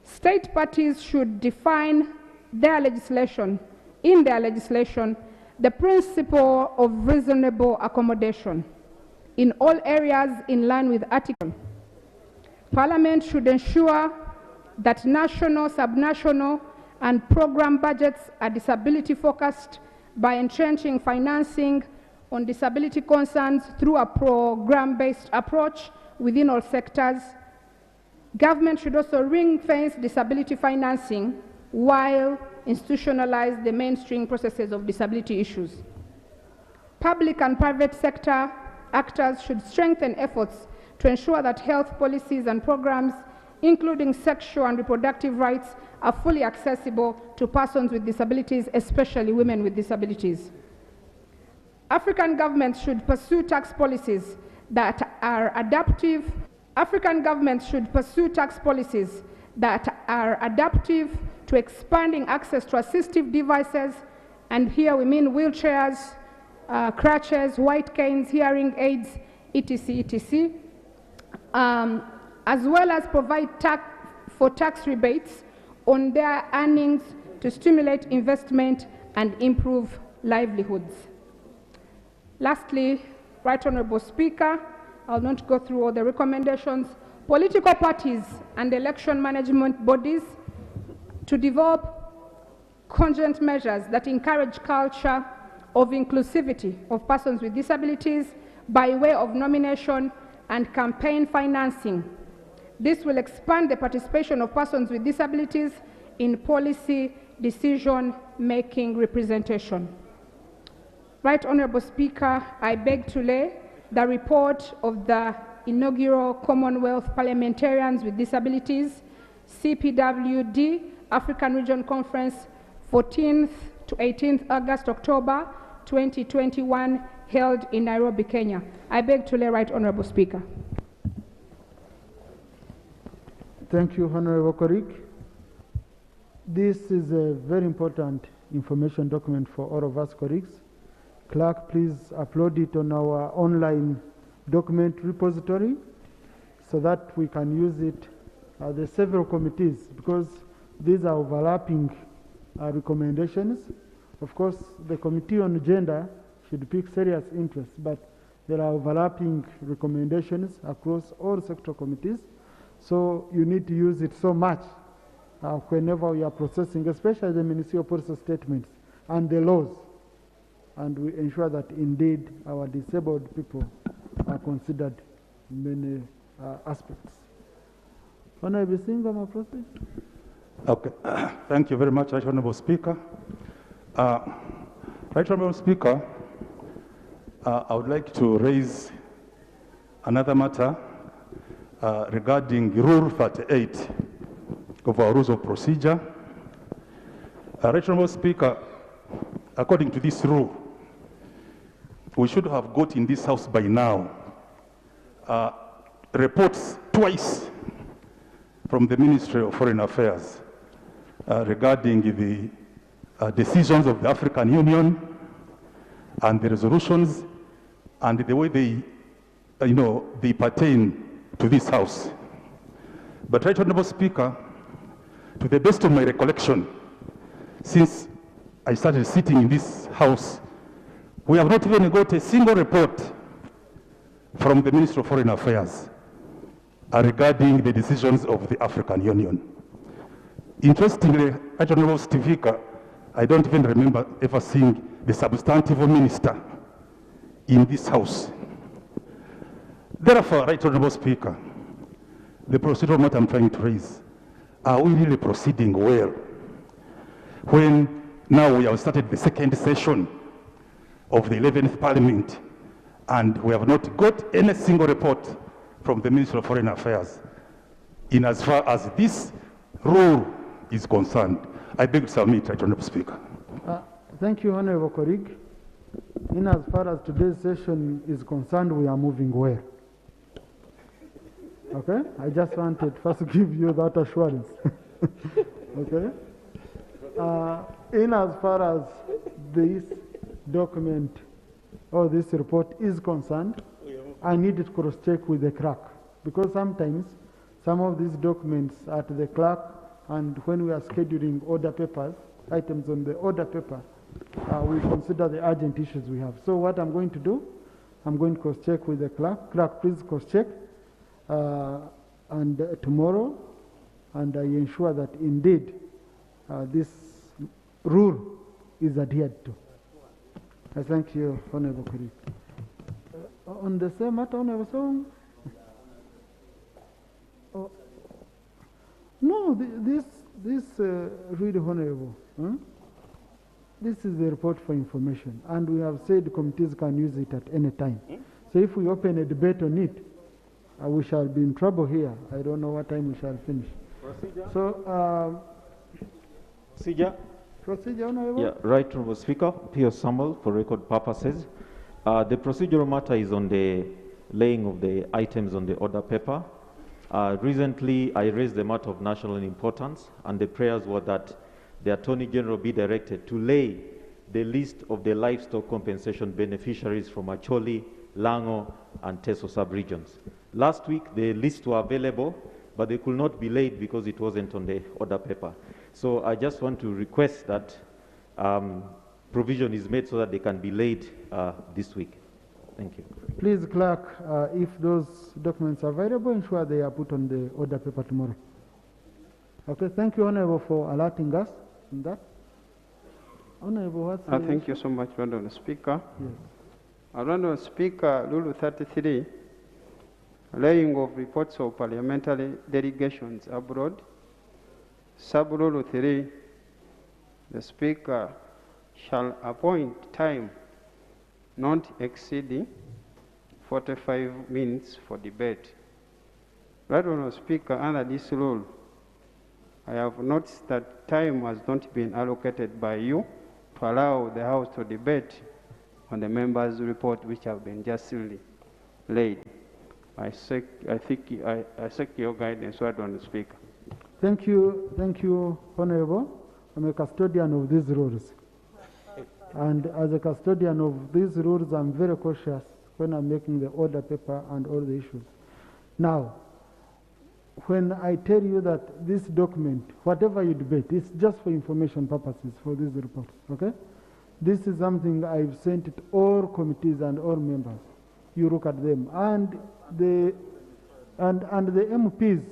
State parties should define their legislation, the principle of reasonable accommodation in all areas in line with Article. Parliament should ensure that national, subnational, and program budgets are disability focused by entrenching financing on disability concerns through a program-based approach within all sectors. Government should also ring-fence disability financing while institutionalize the mainstream processes of disability issues. Public and private sector actors should strengthen efforts to ensure that health policies and programs, including sexual and reproductive rights, are fully accessible to persons with disabilities, especially women with disabilities. African governments should pursue tax policies that are adaptive. African governments should pursue tax policies that are adaptive to expanding access to assistive devices, and here we mean wheelchairs, crutches, white canes, hearing aids, etc., etc., as well as provide tax rebates on their earnings to stimulate investment and improve livelihoods. Lastly, Right Honourable Speaker, I'll not go through all the recommendations. Political parties and election management bodies to develop congruent measures that encourage culture of inclusivity of persons with disabilities by way of nomination and campaign financing. This will expand the participation of persons with disabilities in policy decision-making representation. Right Honourable Speaker, I beg to lay the report of the inaugural Commonwealth Parliamentarians with Disabilities, CPWD, African Region Conference, 14th to 18th August, October 2021, held in Nairobi, Kenya. I beg to lay, Right Honourable Speaker. Thank you, Honourable Korik. This is a very important information document for all of us colleagues. Clerk, please upload it on our online document repository so that we can use it. The several committees, because these are overlapping recommendations. Of course, the Committee on Gender should pick serious interest, but there are overlapping recommendations across all sector committees. So you need to use it so much whenever we are processing, especially the ministerial policy statements and the laws. And we ensure that indeed our disabled people are considered in many aspects. Honourable Singham, proceed. Okay. Thank you very much, Right Honourable Speaker. Right Honourable Speaker, I would like to raise another matter regarding Rule 38 of our Rules of Procedure. Right Honourable Speaker, according to this rule, we should have got in this House by now reports twice from the Ministry of Foreign Affairs regarding the decisions of the African Union and the resolutions and the way they, they pertain to this House. But Right Honourable Speaker, to the best of my recollection, since I started sitting in this House, we have not even got a single report from the Ministry of Foreign Affairs regarding the decisions of the African Union. Interestingly, Right Honourable Speaker, I don't even remember ever seeing the substantive minister in this House. Therefore, Right Honourable Speaker, the procedural matter I'm trying to raise, are we really proceeding well when now we have started the second session of the 11th Parliament and we have not got any single report from the Ministry of Foreign Affairs in as far as this rule is concerned? I beg to submit, Right Honourable Speaker. Thank you, Honourable colleague. In as far as today's session is concerned, we are moving well. Okay? I just wanted first to give you that assurance. Okay? In as far as this document or this report is concerned, I need to cross-check with the clerk, because sometimes some of these documents at the clerk, and when we are scheduling order papers, items on the order paper, we consider the urgent issues we have. So what I'm going to do, I'm going to cross-check with the clerk. Clerk, please cross-check and tomorrow, and I ensure that indeed this rule is adhered to. I thank you, Honourable colleague. On the same matter, Honourable Song? No, this really Honourable. This is a report for information, and we have said committees can use it at any time. So if we open a debate on it, we shall be in trouble here. I don't know what time we shall finish. Procedure. So, Procedure. Procedure, Honourable? Yeah, Right Honourable Speaker, P.O. Samuel, for record purposes. The procedural matter is on the laying of the items on the order paper. Recently, I raised the matter of national importance, and the prayers were that the Attorney General be directed to lay the list of the livestock compensation beneficiaries from Acholi, Lango, and Teso sub-regions. Last week, the lists were available, but they could not be laid because it wasn't on the order paper. So I just want to request that provision is made so that they can be laid this week. Thank you. Please, clerk, if those documents are available, ensure they are put on the order paper tomorrow. Okay, thank you, Honourable, for alerting us on that. Honourable, what's the Thank you so much, Honourable Speaker. Yes. Honourable Speaker, Rule 33, laying of reports of parliamentary delegations abroad. Sub-Rule 3, the Speaker shall appoint time not exceeding 45 minutes for debate. Right Honourable Speaker, under this rule, I have noticed that time has not been allocated by you to allow the House to debate on the members' report which have been justly laid. I seek your guidance, Right Honourable Speaker. Thank you, Honourable. I'm a custodian of these rules. And as a custodian of these rules, I'm very cautious when I'm making the order paper and all the issues. Now, when I tell you that this document, whatever you debate, it's just for information purposes for these reports, okay? This is something I've sent to all committees and all members. You look at them. And the MPs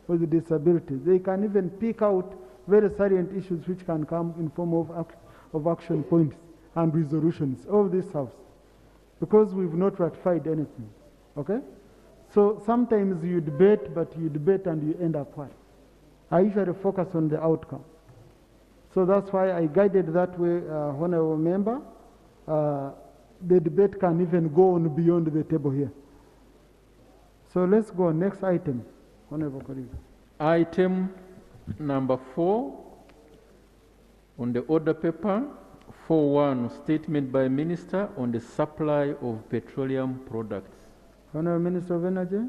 with disabilities, they can even pick out very salient issues which can come in form of action points and resolutions of this House, because we've not ratified anything, okay? So sometimes you debate, but you debate and you end up what? I usually focus on the outcome. So that's why I guided that way, Honorable Member. The debate can even go on beyond the table here. So let's go next item, Honorable colleague. Item number 4 on the order paper, 4.1, statement by Minister on the supply of petroleum products. Honorable Minister of Energy.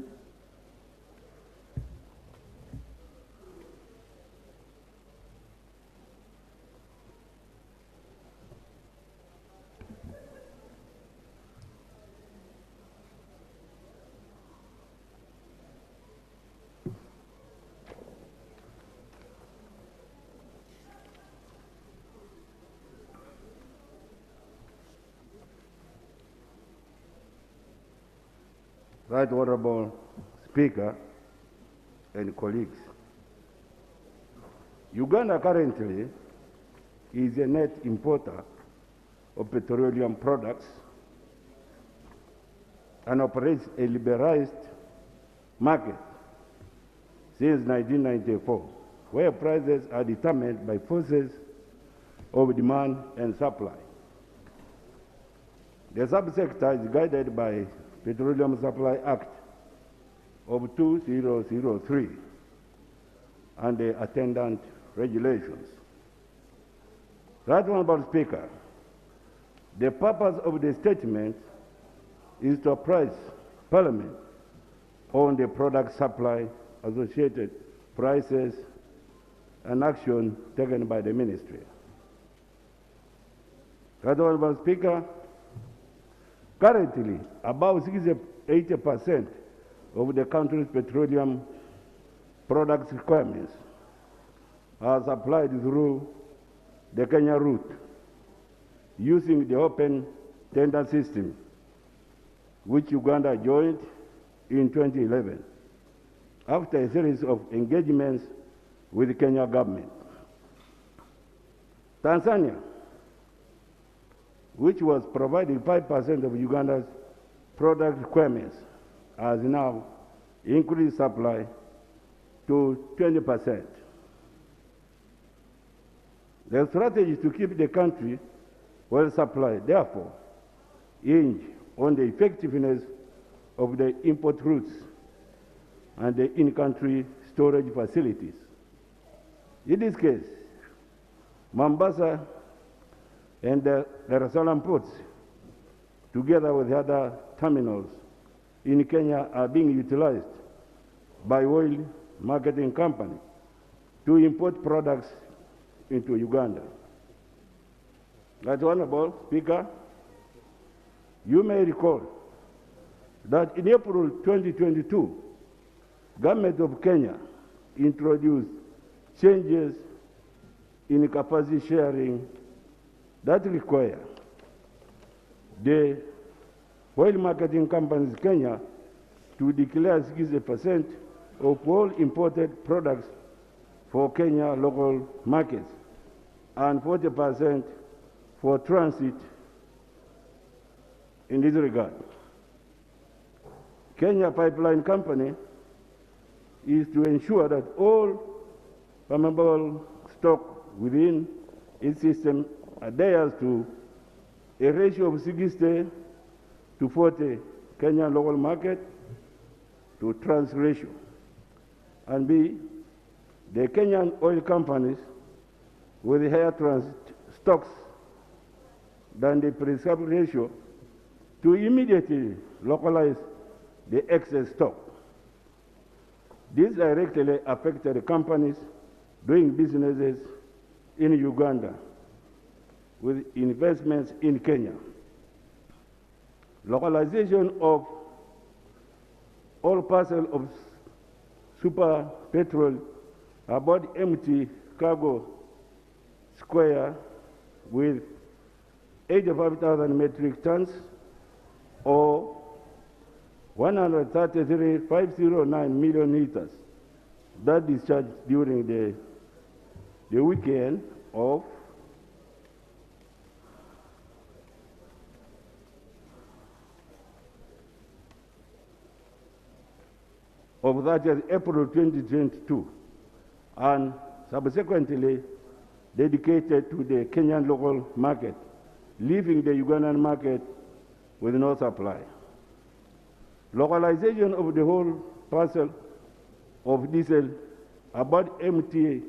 Right Honorable Speaker and colleagues, Uganda currently is a net importer of petroleum products and operates a liberalized market since 1994, where prices are determined by forces of demand and supply. The subsector is guided by Petroleum Supply Act of 2003 and the attendant regulations. Right Honorable Speaker, the purpose of the statement is to apprise Parliament on the product supply, associated prices, and action taken by the Ministry. Right Honorable Speaker, currently, about 80% of the country's petroleum products requirements are supplied through the Kenya route using the open tender system, which Uganda joined in 2011 after a series of engagements with the Kenya government. Tanzania, which was providing 5% of Uganda's product requirements, has now increased supply to 20%. The strategy to keep the country well supplied, therefore, hinge on the effectiveness of the import routes and the in-country storage facilities. In this case, Mombasa and the Dar es Salaam ports, together with other terminals in Kenya, are being utilized by oil marketing companies to import products into Uganda. Right Honorable Speaker, you may recall that in April 2022, Government of Kenya introduced changes in capacity sharing that require the oil marketing companies in Kenya to declare 60% of all imported products for Kenya local markets and 40% for transit. In this regard, Kenya Pipeline Company is to ensure that all flammable stock within its system adheres to a ratio of 60 to 40 Kenyan local market to trans ratio. And B, the Kenyan oil companies with higher transit stocks than the prescribed ratio to immediately localize the excess stock. This directly affected the companies doing businesses in Uganda with investments in Kenya. Localization of all parcels of super petrol about empty cargo square with 85,000 metric tons or 133,509 million liters that discharged during the weekend of that is April 2022, and subsequently dedicated to the Kenyan local market, leaving the Ugandan market with no supply. Localization of the whole parcel of diesel about MTA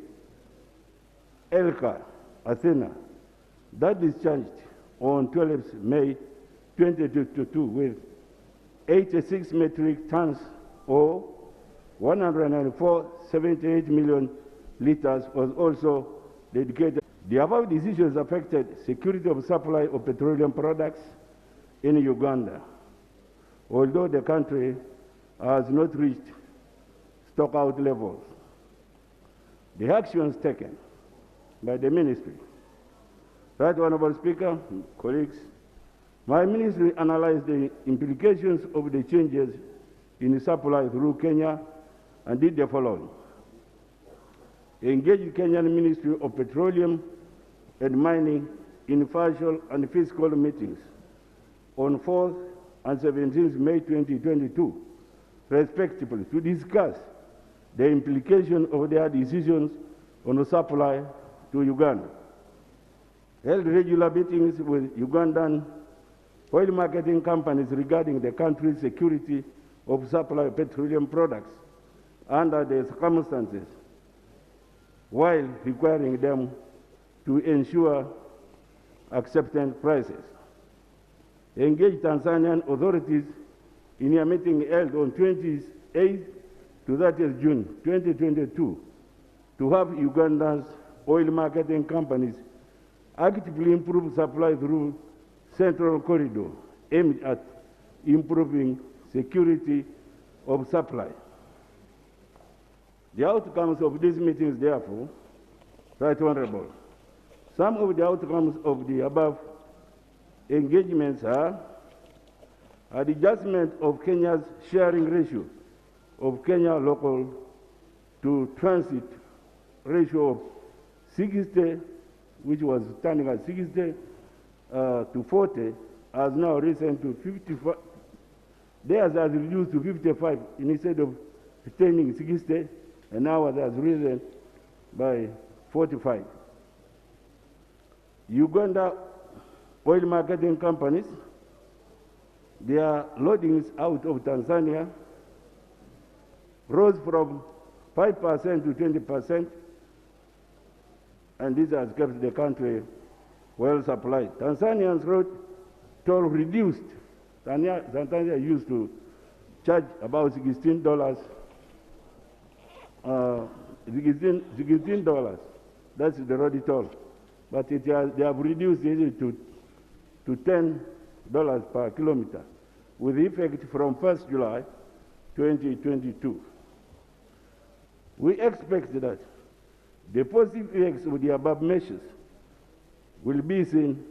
Elka Athena that discharged on 12th May 2022 with 86 metric tons or 194.78 million liters was also dedicated. The above decisions affected security of supply of petroleum products in Uganda, although the country has not reached stockout levels. The actions taken by the ministry. Right Honorable Speaker, colleagues, my ministry analyzed the implications of the changes in supply through Kenya and did the following. Engaged Kenyan Ministry of Petroleum and Mining in partial and fiscal meetings on 4th and 17th May 2022, respectively, to discuss the implication of their decisions on the supply to Uganda. Held regular meetings with Ugandan oil marketing companies regarding the country's security of supply of petroleum products under the circumstances, while requiring them to ensure acceptance prices. Engaged Tanzanian authorities in a meeting held on 28th to 30th June 2022 to have Uganda's oil marketing companies actively improve supply through Central Corridor aimed at improving security of supply. The outcomes of these meetings, therefore, Right Honorable, some of the outcomes of the above engagements are the adjustment of Kenya's sharing ratio of Kenya local to transit ratio of 60, which was standing at 60 to 40, has now risen to 55. Theirs has reduced to 55 instead of retaining 60, and now it has risen by 45. Uganda oil marketing companies, their loadings out of Tanzania rose from 5% to 20%, and this has kept the country well supplied. Tanzanians road toll reduced. Tanzania used to charge about $16. $16. That's the road toll. But they have reduced it to $10 per kilometer, with effect from 1st July 2022. We expect that the positive effects of the above measures will be seen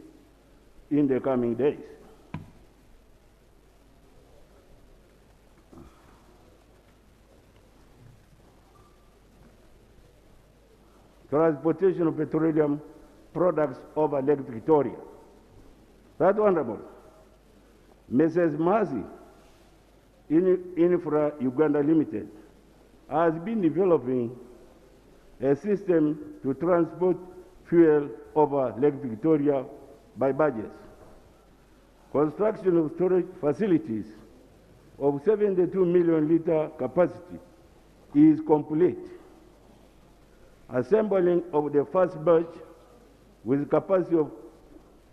in the coming days. Transportation of petroleum products over Lake Victoria. Right Honorable, Mrs. Mazi Infra Uganda Limited has been developing a system to transport fuel over Lake Victoria by barges. Construction of storage facilities of 72 million liter capacity is complete. Assembling of the first batch with capacity of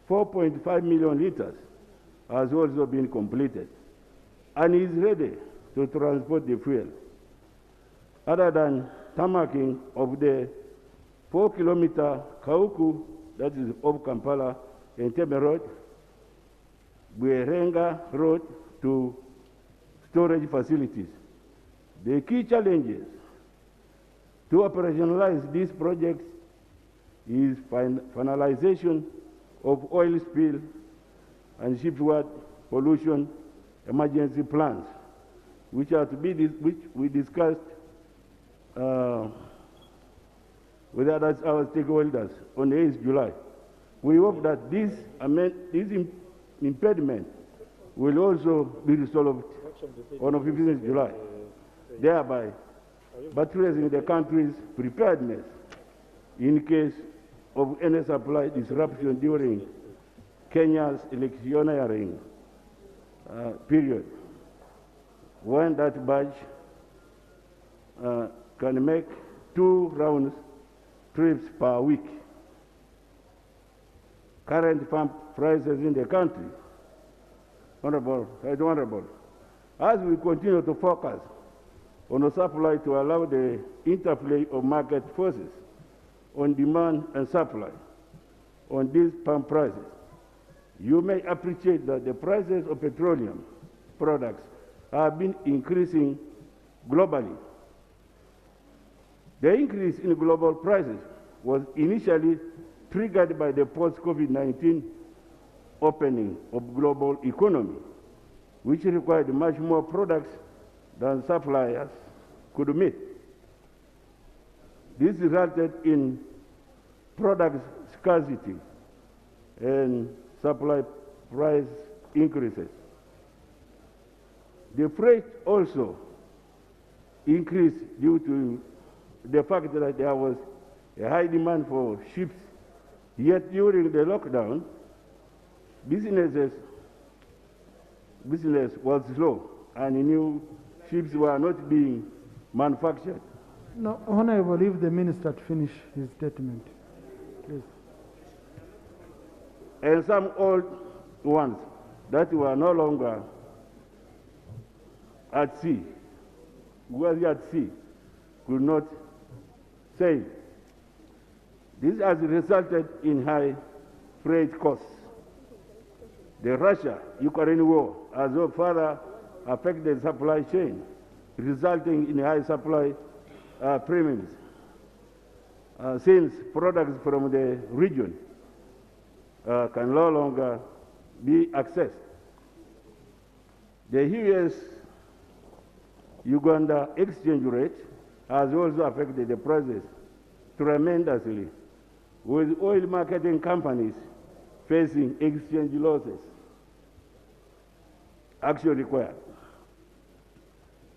4.5 million liters has also been completed and is ready to transport the fuel. Other than tarmacking of the 4-kilometer Kauku, that is of Kampala, Entebbe Road, Bwerenga Road to storage facilities. The key challenges to operationalize these projects is finalization of oil spill and shipward pollution emergency plans, which are to be which we discussed with our stakeholders on 8th July. We hope that this impediment will also be resolved on 15th July, thereby but raising the country's preparedness in case of any supply disruption during Kenya's electioneering period, when that batch can make 2 round trips per week. Current pump prices in the country, Honorable, as we continue to focus on the supply to allow the interplay of market forces on demand and supply on these pump prices, you may appreciate that the prices of petroleum products have been increasing globally. The increase in global prices was initially triggered by the post-COVID-19 opening of global economy, which required much more products than suppliers could meet. This resulted in product scarcity and supply price increases. The freight also increased due to the fact that there was a high demand for ships. Yet during the lockdown, business was slow and new ships were not being manufactured. No, Honorable, leave the minister to finish his statement, please. And some old ones that were no longer at sea, were at sea, could not sail. This has resulted in high freight costs. The Russia-Ukraine war has also further affected supply chain, resulting in high supply premiums, since products from the region can no longer be accessed. The US-Uganda exchange rate has also affected the prices tremendously, with oil marketing companies facing exchange losses actually required.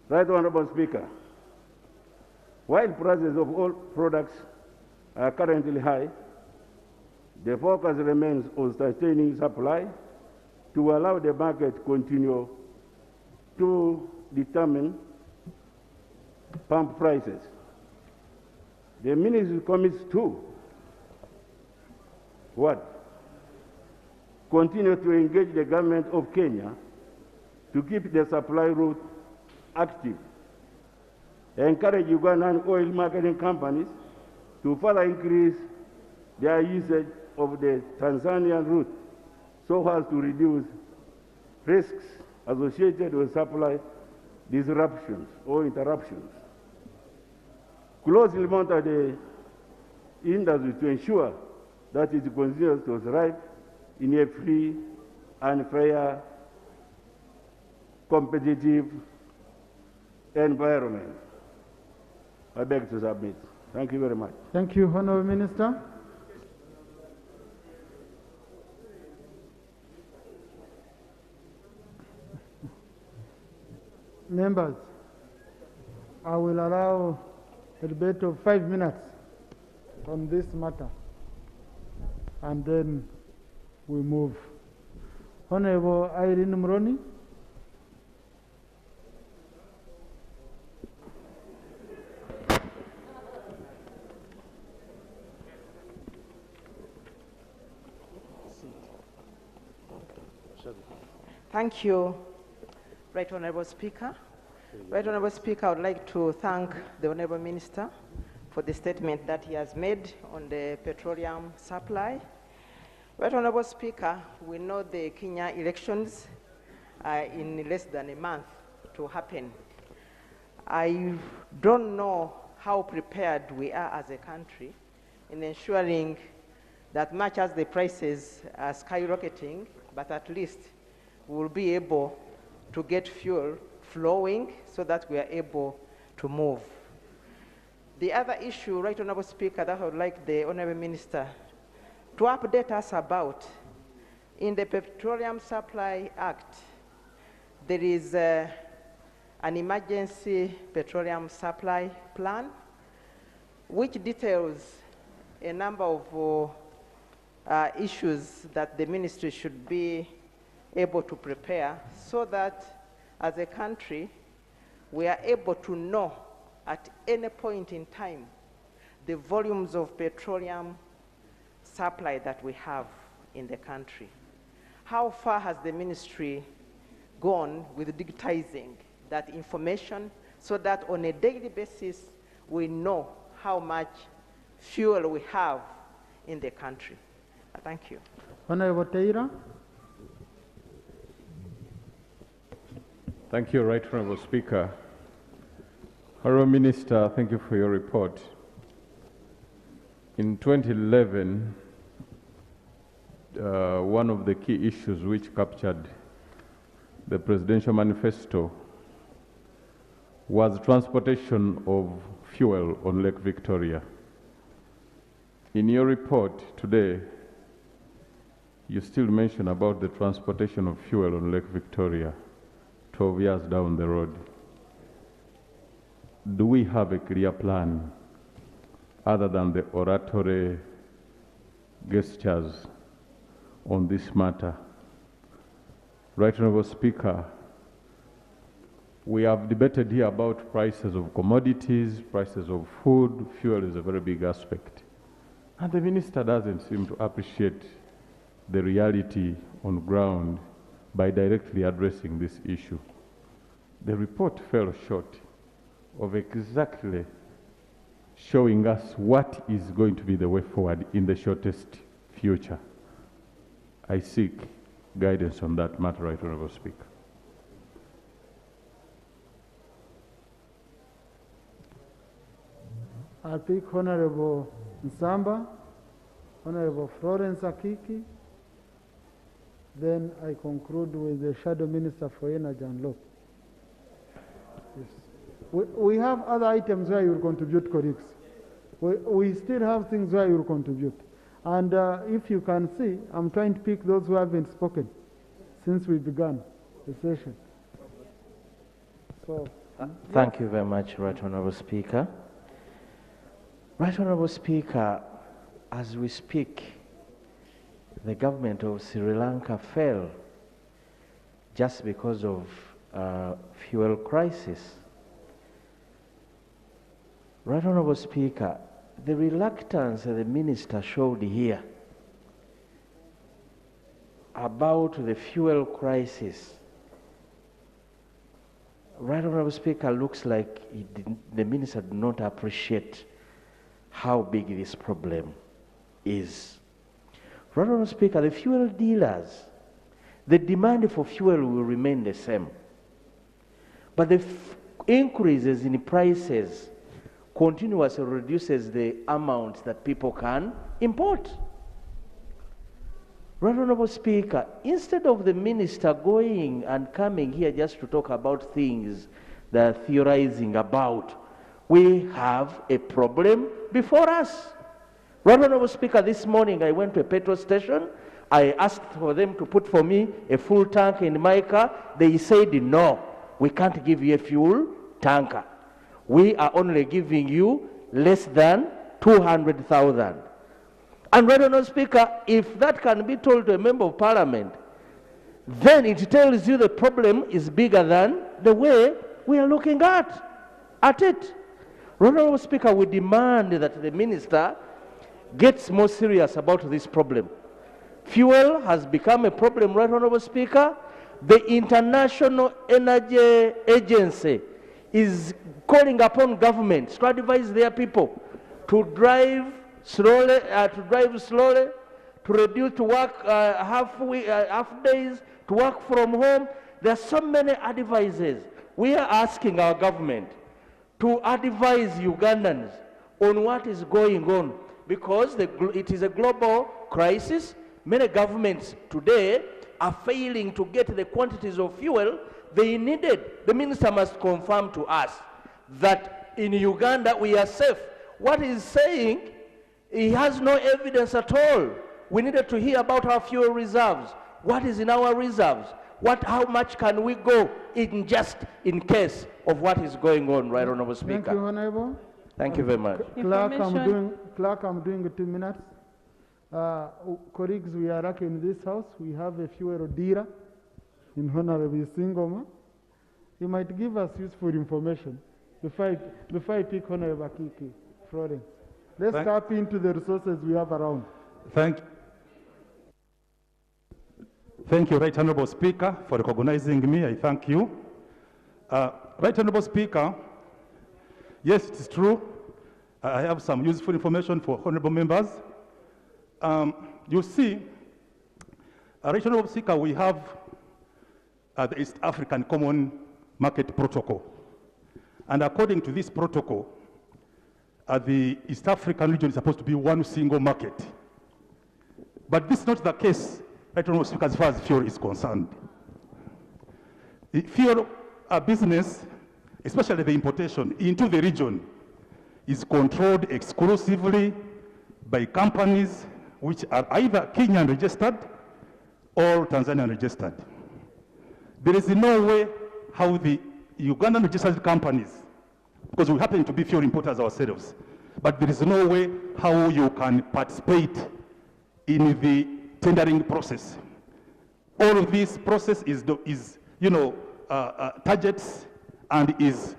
Right Honorable Speaker, while prices of all products are currently high, the focus remains on sustaining supply to allow the market to continue to determine pump prices. The ministry commits to what? Continue to engage the government of Kenya to keep the supply route active, encourage Ugandan oil marketing companies to further increase their usage of the Tanzanian route so as to reduce risks associated with supply disruptions or interruptions. Closely monitor the industry to ensure that it continues to thrive in a free and fair, competitive environment. I beg to submit. Thank you very much. Thank you, Honourable Minister. Members, I will allow a debate of 5 minutes on this matter, and then we move. Honourable Irene Muroni. Thank you, Right Honourable Speaker. Right Honourable Speaker, I would like to thank the Honourable Minister for the statement that he has made on the petroleum supply. Right Honourable Speaker, we know the Kenya elections are in less than a month to happen. I don't know how prepared we are as a country in ensuring that much as the prices are skyrocketing, but at least we'll be able to get fuel flowing so that we are able to move. The other issue, Right Honourable Speaker, that I would like the Honourable Minister to update us about, in the Petroleum Supply Act, there is an emergency petroleum supply plan, which details a number of issues that the ministry should be able to prepare so that as a country, we are able to know at any point in time the volumes of petroleum supply that we have in the country. How far has the ministry gone with digitizing that information so that on a daily basis we know how much fuel we have in the country? Thank you. Honorable Teira. Thank you, Right Honourable Speaker. Honourable Minister, thank you for your report. In 2011, one of the key issues which captured the presidential manifesto was transportation of fuel on Lake Victoria. In your report today, you still mention about the transportation of fuel on Lake Victoria 12 years down the road. Do we have a clear plan other than the oratory gestures on this matter? Right Honourable Speaker, we have debated here about prices of commodities, prices of food. Fuel is a very big aspect. And the minister doesn't seem to appreciate the reality on ground by directly addressing this issue. The report fell short of exactly showing us what is going to be the way forward in the shortest future. I seek guidance on that matter, Right Honourable Speaker. I pick Honorable Nsamba, Honorable Florence Akiki, then I conclude with the Shadow Minister for Energy and Law. Yes. We have other items where you will contribute, colleagues. We still have things where you will contribute. And if you can see, I'm trying to pick those who haven't spoken since we began the session. So, thank you very much, Right Honourable Speaker. Right Honourable Speaker, as we speak, the government of Sri Lanka fell just because of fuel crisis. Right Honourable Speaker, the reluctance that the minister showed here about the fuel crisis, Right Honourable Speaker, looks like the minister did not appreciate how big this problem is. Right Honourable Speaker, the fuel dealers, the demand for fuel will remain the same. But the increases in prices continuously reduces the amount that people can import. Right Honourable Speaker, instead of the minister going and coming here just to talk about things they're theorizing about, we have a problem before us. Right Honourable Speaker, this morning I went to a petrol station. I asked for them to put for me a full tank in my car. They said, no, we can't give you a fuel tanker. We are only giving you less than 200,000. And Right Honourable Speaker, if that can be told to a member of parliament, then it tells you the problem is bigger than the way we are looking at it. Right Honourable Speaker, we demand that the minister gets more serious about this problem. Fuel has become a problem, Right Honourable Speaker. The International Energy Agency is calling upon governments to advise their people to drive slowly, to reduce to work half days, to work from home. There are so many advices. We are asking our government to advise Ugandans on what is going on, because it is a global crisis. Many governments today are failing to get the quantities of fuel they needed. The minister must confirm to us that in Uganda we are safe. What he's saying, he has no evidence at all. We needed to hear about our fuel reserves. What is in our reserves? How much can we go in case of what is going on, Right Honourable Speaker. Thank you, Honourable. Thank you very much. Clerk, I'm doing 2 minutes. Colleagues, we are lucky in this house. We have a fuel dealer in Honourable Singoma. He might give us useful information before I pick Honourable Kiki Florence. Let's tap into the resources we have around. Thank you, Right Honourable Speaker, for recognizing me. I thank you. Right Honourable Speaker, yes, it is true. I have some useful information for honourable members. You see, Right Honourable Speaker, we have the East African Common Market Protocol. And according to this protocol, the East African region is supposed to be one single market. But this is not the case, Right Honourable Speaker, as far as fuel is concerned. The fuel business, especially the importation into the region, is controlled exclusively by companies which are either Kenyan registered or Tanzanian registered. There is no way how the Ugandan registered companies, because we happen to be fuel importers ourselves, but there is no way how you can participate in the tendering process. All of this process is targets and is,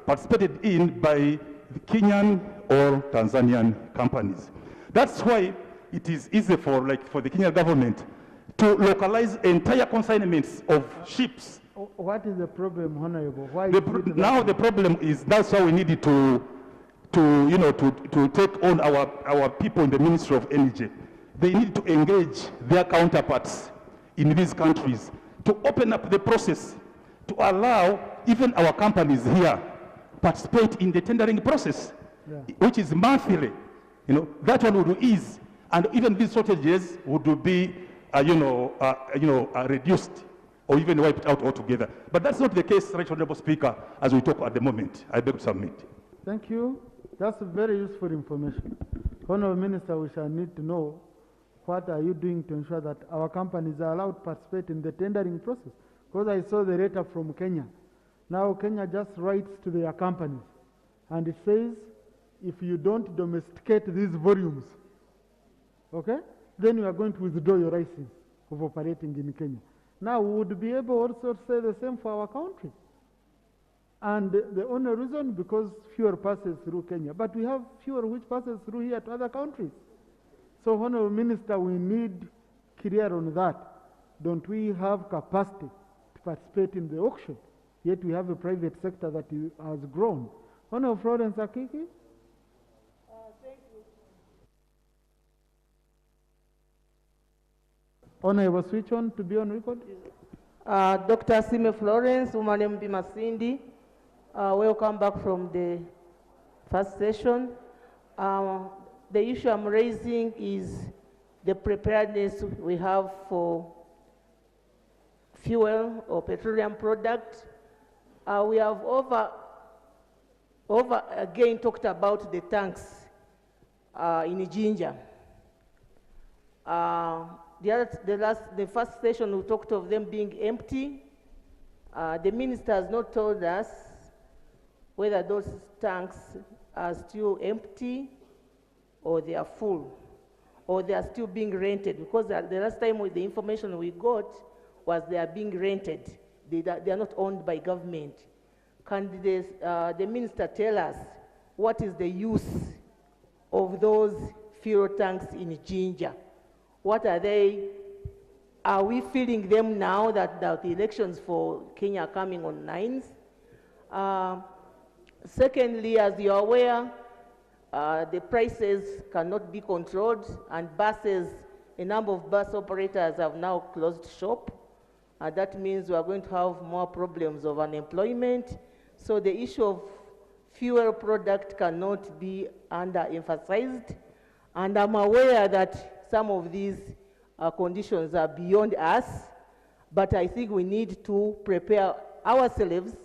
participated in by the Kenyan or Tanzanian companies. That's why it is easy for the Kenyan government to localize entire consignments of ships. What is the problem, Honourable? Why now the problem is that's why we needed to take on our people in the Ministry of Energy. They need to engage their counterparts in these countries to open up the process to allow even our companies here participate in the tendering process, which is monthly. That one would ease, and even these shortages would be, reduced or even wiped out altogether. But that's not the case, Right Honourable Speaker, as we talk at the moment. I beg to submit. Thank you. That's very useful information. Honourable Minister, we shall need to know what are you doing to ensure that our companies are allowed to participate in the tendering process? Because I saw the letter from Kenya. Now Kenya just writes to their companies and it says, if you don't domesticate these volumes, okay, then you are going to withdraw your license of operating in Kenya. Now we would be able also to say the same for our country. And the only reason, because fuel passes through Kenya, but we have fuel which passes through here to other countries. So, Honourable Minister, we need clear on that. Don't we have capacity to participate in the auction? Yet we have a private sector that has grown. Honourable Florence Akiki? Thank you. Honourable, switch on to be on record. Dr. Sime Florence, Woman MP Masindi, welcome back from the first session. The issue I'm raising is the preparedness we have for fuel or petroleum products. We have over again talked about the tanks in Jinja. The first session we talked of them being empty. The minister has not told us whether those tanks are still empty or they are full, or they are still being rented, because the last time with the information we got was they are being rented. They are not owned by government. Can the minister tell us what is the use of those fuel tanks in Jinja? What are they? Are we filling them now that the elections for Kenya are coming on 9th? Secondly, as you are aware, the prices cannot be controlled, and buses, a number of bus operators have now closed shop. That means we are going to have more problems of unemployment. So the issue of fuel product cannot be underemphasized. And I'm aware that some of these conditions are beyond us, but I think we need to prepare ourselves.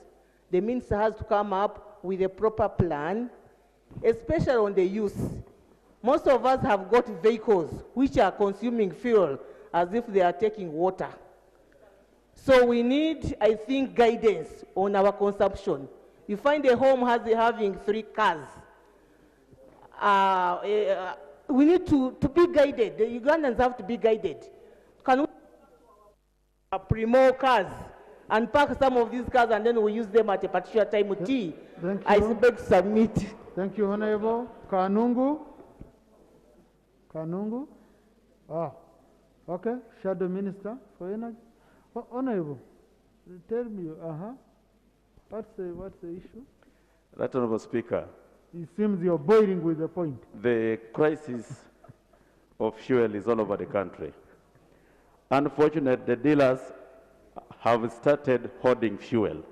The minister has to come up with a proper plan, especially on the use. Most of us have got vehicles which are consuming fuel as if they are taking water. So we need, I think, guidance on our consumption. You find a home having 3 cars. We need to be guided. The Ugandans have to be guided. Can we primo cars and park some of these cars and then we use them at a particular time T? Thank you. I beg to submit. Thank you, Honorable. Kanungu? Okay. Shadow Minister for Energy. Honorable, tell me, what's the issue? Right Honorable Speaker. It seems you're boiling with the point. The crisis of fuel is all over the country. Unfortunately, the dealers have started hoarding fuel.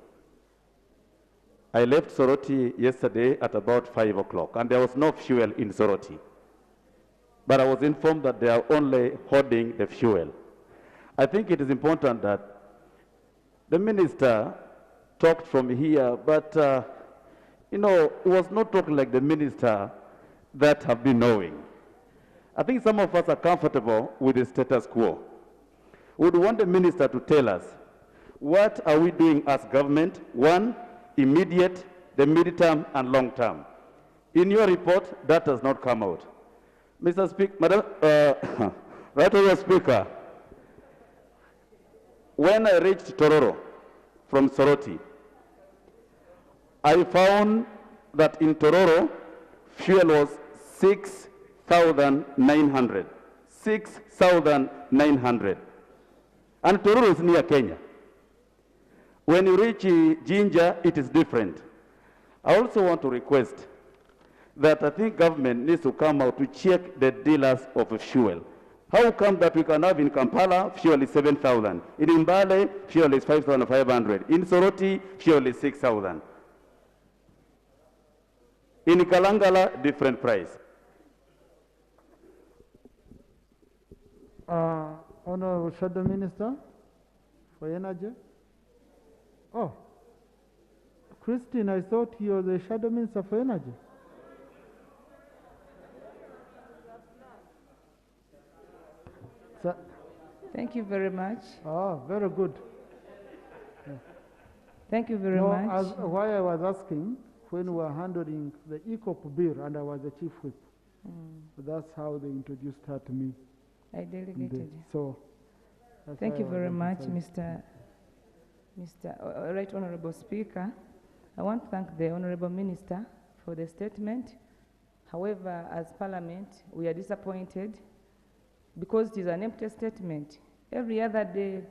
I left Soroti yesterday at about 5 o'clock, and there was no fuel in Soroti. But I was informed that they are only hoarding the fuel. I think it is important that the minister talked from here, but he was not talking like the minister that have been knowing. I think some of us are comfortable with the status quo. We would want the minister to tell us, what are we doing as government? One, immediate, the mid-term and long-term. In your report, that does not come out. Mr. Speaker, Right Honourable Speaker, when I reached Tororo from Soroti, I found that in Tororo, fuel was 6,900. 6,900. And Tororo is near Kenya. When you reach Jinja, it is different. I also want to request that I think government needs to come out to check the dealers of fuel. How come that we can have in Kampala, fuel is 7,000. In Mbale, fuel is 5,500. In Soroti, fuel is 6,000. In Kalangala, different price. Honorable Shadow Minister for Energy. Oh, Christine, I thought you were the Shadow Minister for Energy. Thank you very much. Very good. Thank you very much. Why I was asking, when we were handling the ECOP bill and I was the chief whip, that's how they introduced her to me. I delegated. So, thank you very much, Mr. Right Honourable Speaker. I want to thank the Honourable Minister for the statement. However, as Parliament, we are disappointed because it is an empty statement. Every other day,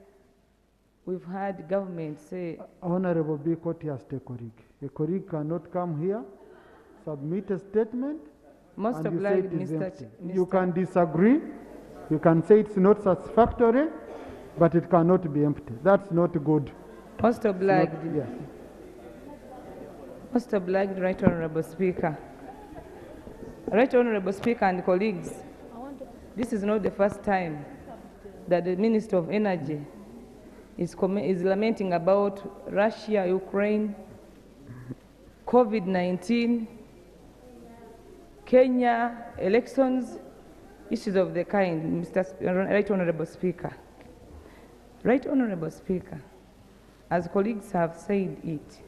we've had government say... Honorable B. Court has a colleague. A colleague cannot come here, submit a statement, Most and you say obliged, it is Mr. empty. You can disagree, you can say it's not satisfactory, but it cannot be empty. That's not good. Most obliged. Yes. Most obliged, Right Honourable Speaker. Right Honourable Speaker and colleagues, this is not the first time that the Minister of Energy is lamenting about Russia, Ukraine, COVID-19, Kenya, elections, issues of the kind, Right Honourable Speaker. Right Honourable Speaker, as colleagues have said it,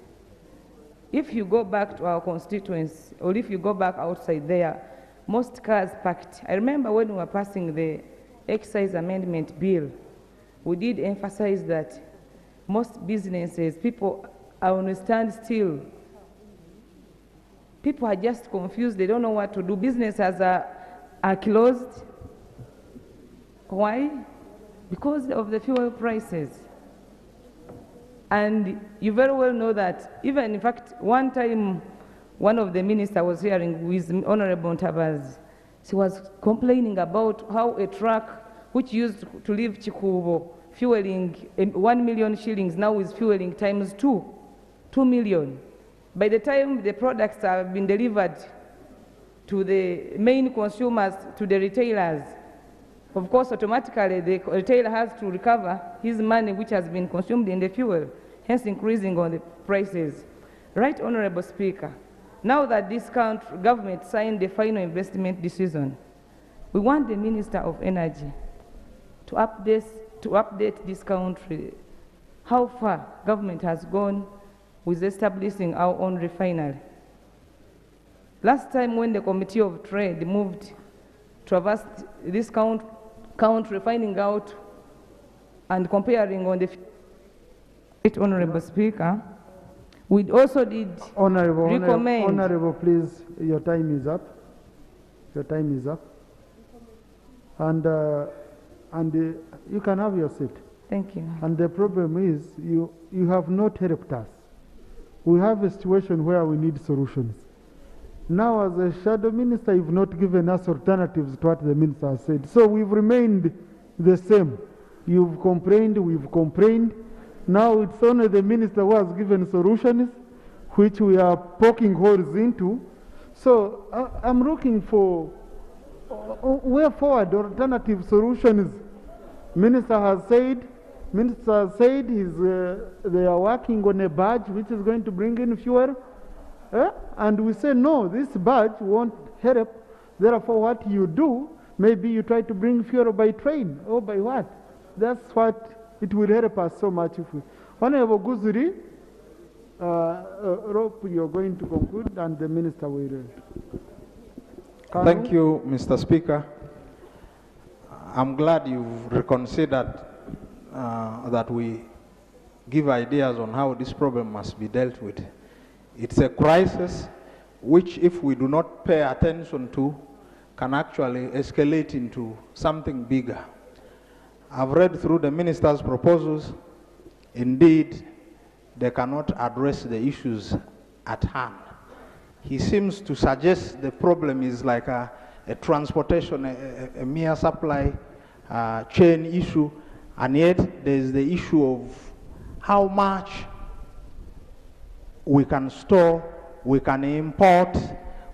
if you go back to our constituents, or if you go back outside there, most cars packed. I remember when we were passing the excise amendment bill, we did emphasize that most businesses, people are on a standstill. People are just confused, they don't know what to do. Businesses are closed. Why? Because of the fuel prices. And you very well know that, even in fact, one time, one of the ministers was hearing with Honorable Ntabaz. She was complaining about how a truck which used to leave Chikubo fueling 1 million shillings now is fueling times 2 million. By the time the products have been delivered to the main consumers, to the retailers, of course, automatically the retailer has to recover his money which has been consumed in the fuel, hence increasing on the prices. Right Honourable Speaker, now that this government signed the final investment decision, we want the Minister of Energy to update this country how far government has gone with establishing our own refinery. Last time when the Committee of Trade moved, traversed this count refining out and comparing on the Honorable Speaker, we also did recommend... Honorable, please, your time is up. Your time is up. And you can have your seat. Thank you. And the problem is you have not helped us. We have a situation where we need solutions. Now, as a shadow minister, you've not given us alternatives to what the minister has said. So we've remained the same. You've complained, we've complained. Now it's only the minister who has given solutions, which we are poking holes into. So I'm looking for way forward alternative solutions. Minister has said they are working on a badge which is going to bring in fuel. And we say, no, this badge won't help. Therefore, what you do, maybe you try to bring fuel by train or by what? That's what it will help us so much if we. Honorable Guzuri, Rope, you're going to conclude, and the minister will. Thank you, Mr. Speaker. I'm glad you've reconsidered that we give ideas on how this problem must be dealt with. It's a crisis which, if we do not pay attention to, can actually escalate into something bigger. I've read through the minister's proposals. Indeed, they cannot address the issues at hand. He seems to suggest the problem is like a transportation, a mere supply chain issue, and yet there is the issue of how much we can store, we can import,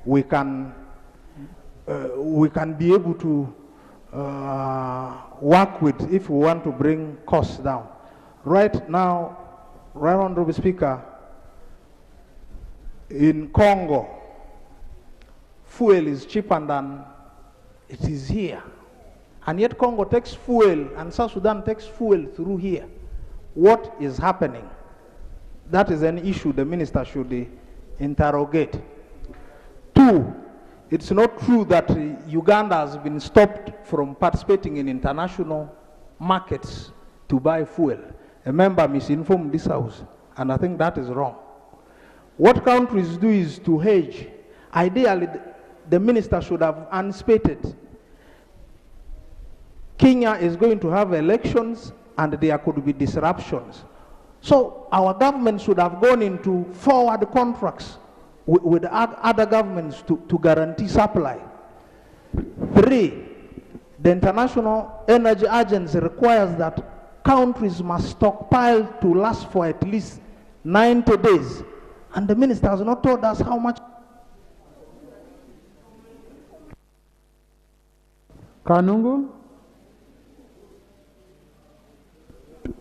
we can be able to work with if we want to bring costs down. Right now, right Honorable Speaker, in Congo, fuel is cheaper than it is here. And yet Congo takes fuel and South Sudan takes fuel through here. What is happening? That is an issue the minister should interrogate. Two, it's not true that Uganda has been stopped from participating in international markets to buy fuel. A member misinformed this House, and I think that is wrong. What countries do is to hedge. Ideally, the minister should have anticipated. Kenya is going to have elections, and there could be disruptions. So our government should have gone into forward contracts with other governments to guarantee supply. Three, the International Energy Agency requires that countries must stockpile to last for at least 90 days. And the minister has not told us how much. Kanungu?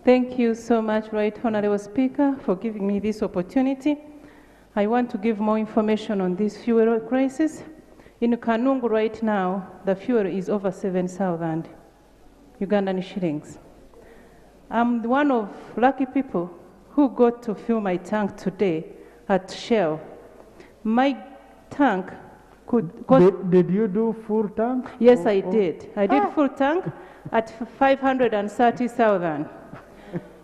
Thank you so much, Right Honorable Speaker, for giving me this opportunity. I want to give more information on this fuel crisis. In Kanungu right now, the fuel is over 7,000 Ugandan shillings. I'm one of lucky people who got to fill my tank today at Shell. My tank could cost... Did you do full tank? Yes, I did. I did full tank at 530,000.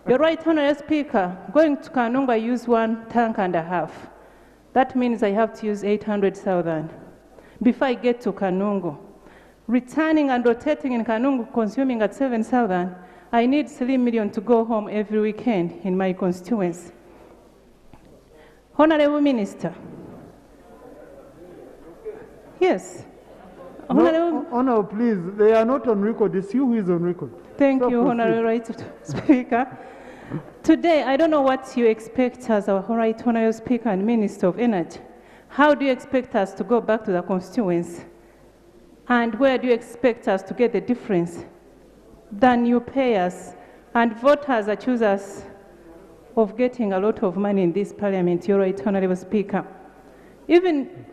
You're right, Honorable Speaker. Going to Kanungu, I use 1.5 tanks. That means I have to use 800,000 before I get to Kanungu. Returning and rotating in Kanungu, consuming at 7,000, I need 3 million to go home every weekend in my constituency. Honorable Minister. Yes. Honorable, please, they are not on record. It's you who is on record. Thank you, Honorable Right Speaker. Today, I don't know what you expect as our Right Honorable Speaker and Minister of Energy. How do you expect us to go back to the constituency? And where do you expect us to get the difference than you pay us and voters accuse us of getting a lot of money in this parliament, Your Right Honorable Speaker? Even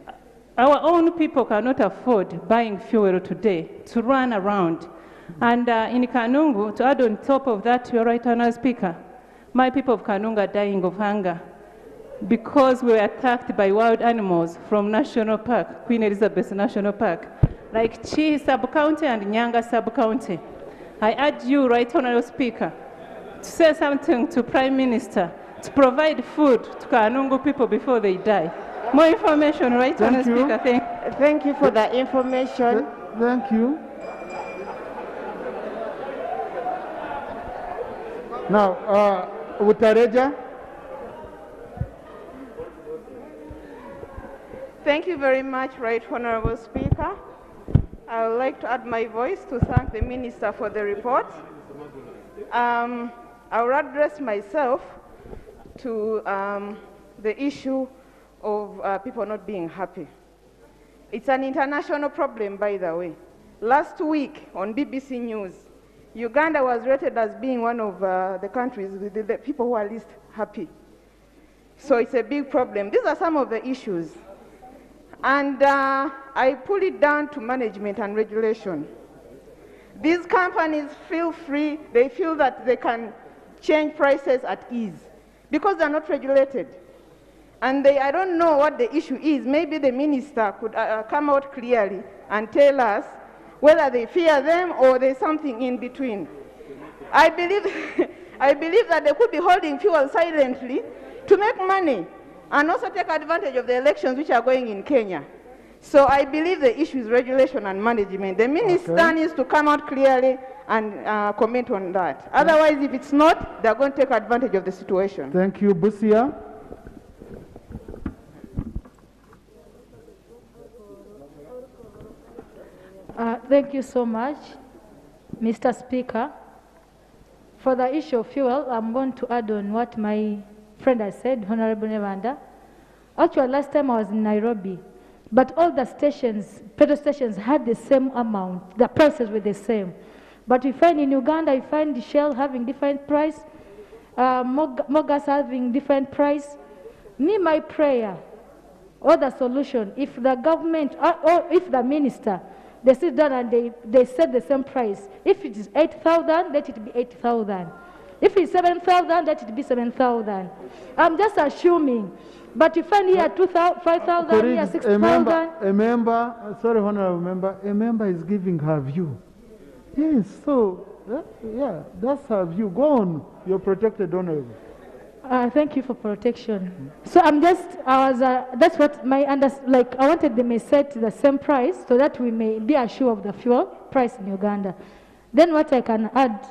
our own people cannot afford buying fuel today to run around. And in Kanungu, to add on top of that, Your Right Honorable Speaker, My people of Kanunga are dying of hunger because we were attacked by wild animals from National Park, Queen Elizabeth National Park, like Chi Sub-County and Nyanga Sub-County. I urge you, Right Honourable Speaker, to say something to Prime Minister to provide food to Kanungu people before they die. More information, Right Honourable Speaker. Thank you for the information. Thank you. Now, Utareja. Thank you very much, Right Honourable Speaker. I would like to add my voice to thank the Minister for the report. I will address myself to the issue of people not being happy. It's an international problem, by the way. Last week on BBC News, Uganda was rated as being one of the countries with the people who are least happy. So it's a big problem. These are some of the issues. And I pull it down to management and regulation. These companies feel free, they feel that they can change prices at ease because they're not regulated. And I don't know what the issue is. Maybe the minister could come out clearly and tell us whether they fear them or there's something in between. I believe that they could be holding fuel silently to make money and also take advantage of the elections which are going in Kenya. So I believe the issue is regulation and management. The minister needs to come out clearly and comment on that. Otherwise, if it's not, they're going to take advantage of the situation. Thank you. Busia. Thank you so much, Mr. Speaker. For the issue of fuel, I'm going to add on what my friend has said, Honorable Nevanda. Actually, last time I was in Nairobi, but all the stations, petrol stations, had the same amount. The prices were the same. But we find in Uganda, you find the Shell having different price, Mogas having different price. My prayer, or the solution, if the government, or if the minister, they sit down and they set the same price. If it is 8,000, let it be 8,000. If it's 7,000, let it be 7,000. I'm just assuming. But you find here 5,000, here 6,000. A member, sorry, honorable member, a member is giving her view. Yes, so, yeah, that's her view. Go on, you're protected, honorable. Thank you for protection. So that's what I wanted them to set the same price so that we may be assured of the fuel price in Uganda. Then what I can add,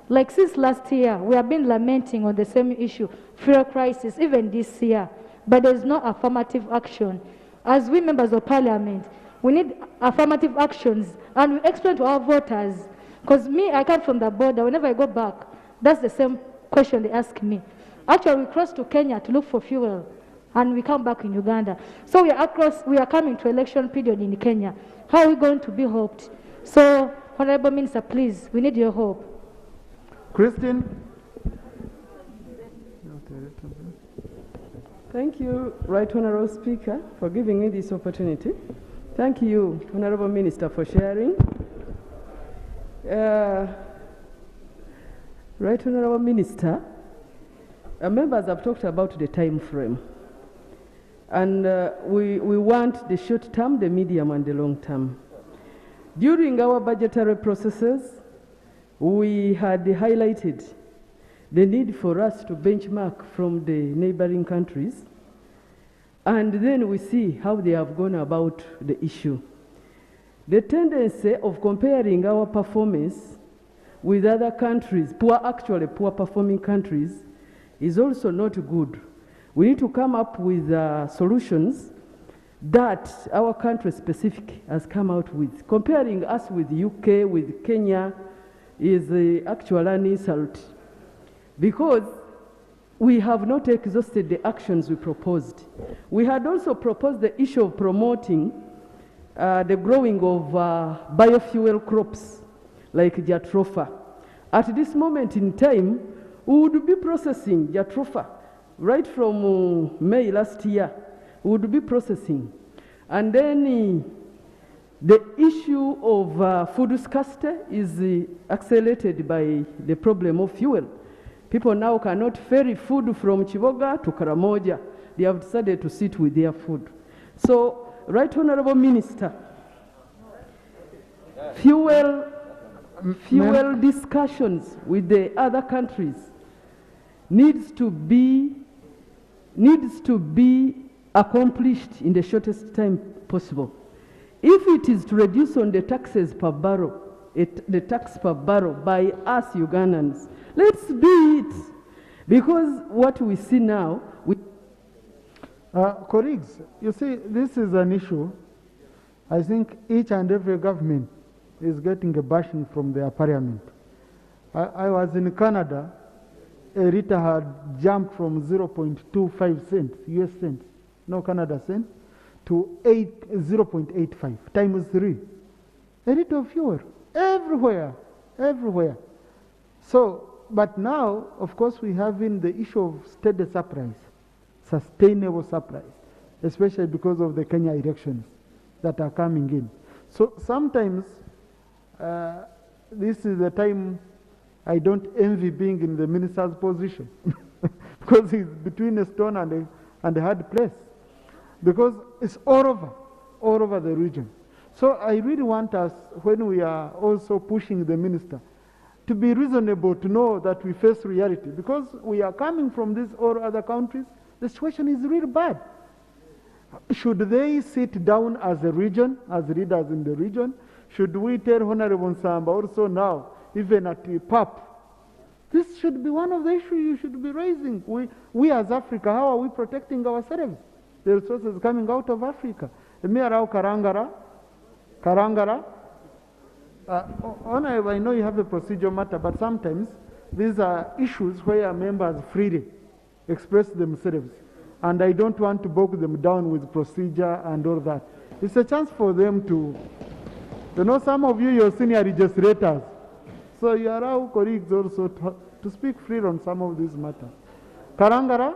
like since last year, we have been lamenting on the same issue, fuel crisis, even this year, but there's no affirmative action. As we members of parliament, we need affirmative actions, and we explain to our voters, because I come from the border, whenever I go back, that's the same question they ask me. Actually, we cross to Kenya to look for fuel, and we come back in Uganda. So we are coming to election period in Kenya. How are we going to be helped? So, Honorable Minister, please, we need your help. Christine? Thank you, Right Honourable Speaker, for giving me this opportunity. Thank you, Honourable Minister, for sharing. Right Honourable Minister, members have talked about the time frame. And we want the short term, the medium, and the long term. During our budgetary processes, we had highlighted the need for us to benchmark from the neighboring countries, and then we see how they have gone about the issue. The tendency of comparing our performance with other countries, poor performing countries, is also not good. We need to come up with solutions that our country specific has come out with. Comparing us with UK, with Kenya, is actually an insult, because we have not exhausted the actions we proposed. We had also proposed the issue of promoting the growing of biofuel crops like jatropha. At this moment in time, we would be processing jatropha right from May last year. We would be processing. And then the issue of food scarcity is accelerated by the problem of fuel. People now cannot ferry food from Chiboga to Karamoja. They have decided to sit with their food. So, Right Honorable Minister, fuel discussions with the other countries needs to be accomplished in the shortest time possible. If it is to reduce on the taxes per barrel, the tax per barrel by us Ugandans, let's do it. Because what we see now, colleagues, you see, this is an issue. I think each and every government is getting a bashing from their parliament. I was in Canada, a liter had jumped from 0.25 cents, US cents, no Canada cents, to 0.85, times 3. A liter of fuel, everywhere, everywhere. So, but now, of course, we have in the issue of steady supplies, sustainable supplies, especially because of the Kenya elections that are coming in. So sometimes this is the time I don't envy being in the minister's position because he's between a stone and a hard place, because it's all over the region. So I really want us, when we are also pushing the minister, to be reasonable, to know that we face reality, because we are coming from these all other countries. The situation is really bad. Should they sit down as a region, as leaders in the region? Should we tell Honorable Nsamba also now, even at the PAP, this should be one of the issues you should be raising. We as Africa, how are we protecting ourselves? The resources coming out of Africa. Karangara. Honorable, I know you have a procedural matter, but sometimes these are issues where members freely express themselves. And I don't want to bog them down with procedure and all that. It's a chance for them to, you know, some of you, you're senior legislators. So you allow colleagues also to speak freely on some of these matters. Karangara?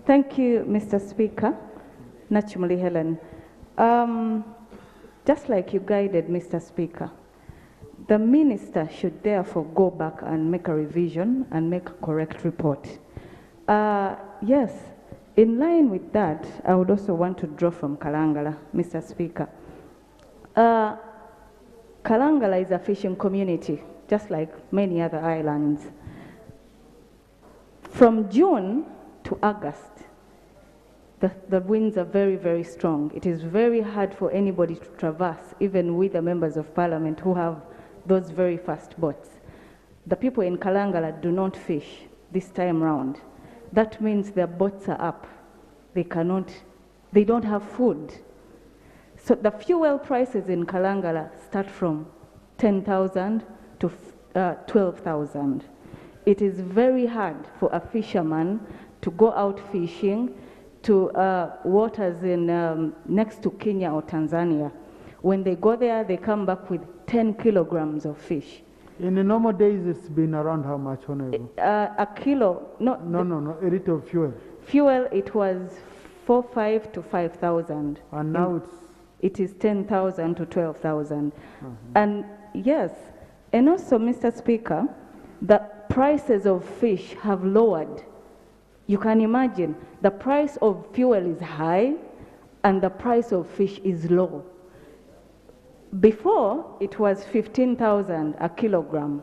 Thank you, Mr. Speaker. Nachumuli Helen. Just like you guided, Mr. Speaker, the minister should therefore go back and make a revision and make a correct report. Yes, in line with that, I would also want to draw from Kalangala, Mr. Speaker. Kalangala is a fishing community, just like many other islands. From June to August, the winds are very, very strong. It is very hard for anybody to traverse, even with the members of parliament who have those very fast boats. The people in Kalangala do not fish this time round. That means their boats are up. They don't have food. So the fuel prices in Kalangala start from 10,000 to 12,000. It is very hard for a fisherman to go out fishing to waters in next to Kenya or Tanzania. When they go there, they come back with 10 kilograms of fish. In the normal days, it's been around how much, Honorable? A kilo, no, a liter of fuel. Fuel, it was 4,500 to 5,000. And now it is 10,000 to 12,000. And yes, and also, Mr. Speaker, the prices of fish have lowered. You can imagine, the price of fuel is high and the price of fish is low. Before, it was 15,000 a kilogram,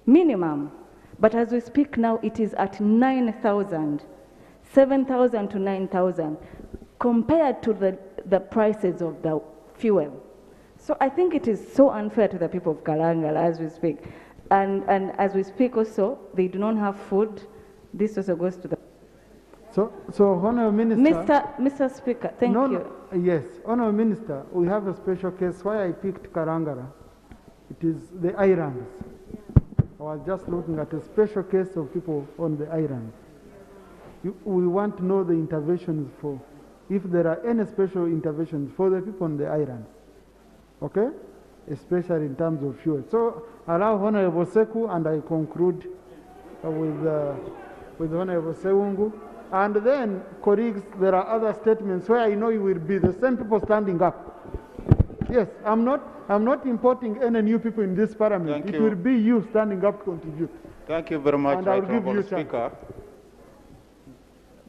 minimum. But as we speak now, it is at 9,000, 7,000 to 9,000, compared to the prices of the fuel. So I think it is so unfair to the people of Kalangala as we speak. And as we speak also, they do not have food. This also goes to the... So Honourable Minister... Mr. Speaker, thank you. Yes, Honourable Minister, we have a special case why I picked Karangara. It is the islands. I was just looking at a special case of people on the islands. We want to know the interventions for, if there are any special interventions for the people on the islands. Okay? Especially in terms of fuel. So allow Honourable Seku, and I conclude with Honourable Sewungu. And then, colleagues, there are other statements where I know you will be the same people standing up. Yes, I'm not importing any new people in this parliament. Thank It you. will be you standing up to contribute. Thank you very much, And I'll give Honourable you chance. Speaker.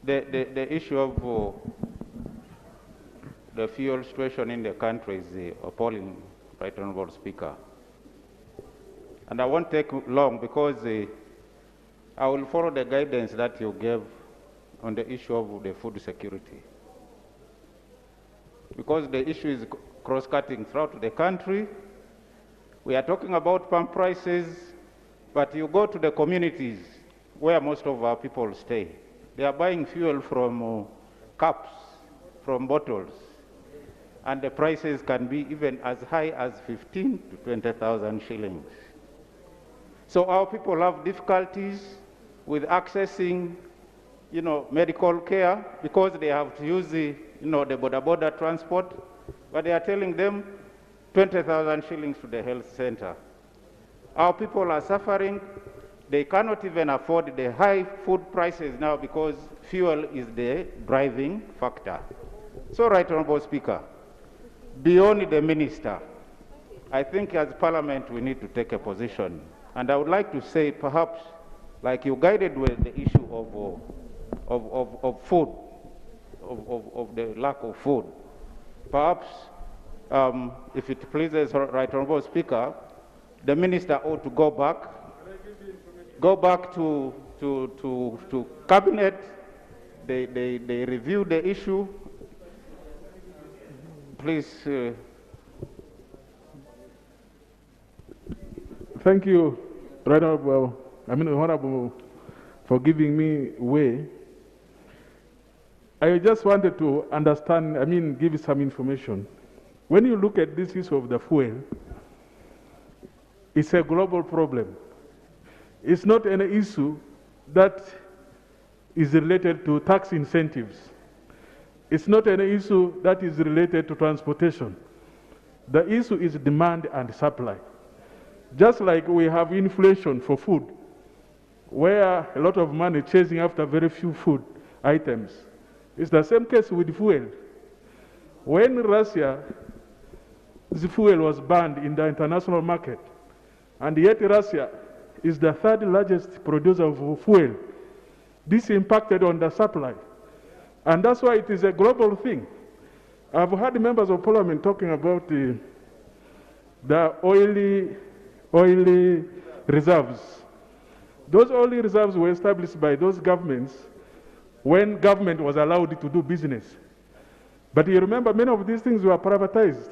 The issue of the fuel situation in the country is appalling, Right Honourable Speaker. And I won't take long because I will follow the guidance that you gave on the issue of the food security. Because the issue is cross-cutting throughout the country. We are talking about pump prices, but you go to the communities where most of our people stay. They are buying fuel from cups, from bottles, and the prices can be even as high as 15 to 20,000 shillings. So our people have difficulties with accessing, medical care because they have to use the border transport, but they are telling them 20,000 shillings to the health center. Our people are suffering. They cannot even afford the high food prices now because fuel is the driving factor. So, Right Honourable Speaker, beyond the minister, I think as Parliament we need to take a position. And I would like to say, perhaps, like you guided with the issue of food, of the lack of food, perhaps, if it pleases Right Honourable Speaker, the minister ought to go back to cabinet. They review the issue. Please. Thank you, Honorable, for giving me way. I just wanted to understand, give some information. When you look at this issue of the fuel, it's a global problem. It's not an issue that is related to tax incentives. It's not an issue that is related to transportation. The issue is demand and supply. Just like we have inflation for food, where a lot of money chasing after very few food items. It's the same case with fuel. When Russia's fuel was banned in the international market, and yet Russia is the third largest producer of fuel, this impacted on the supply. And that's why it is a global thing. I've heard members of parliament talking about the oily reserves. Those oily reserves were established by those governments when government was allowed to do business. But you remember many of these things were privatized.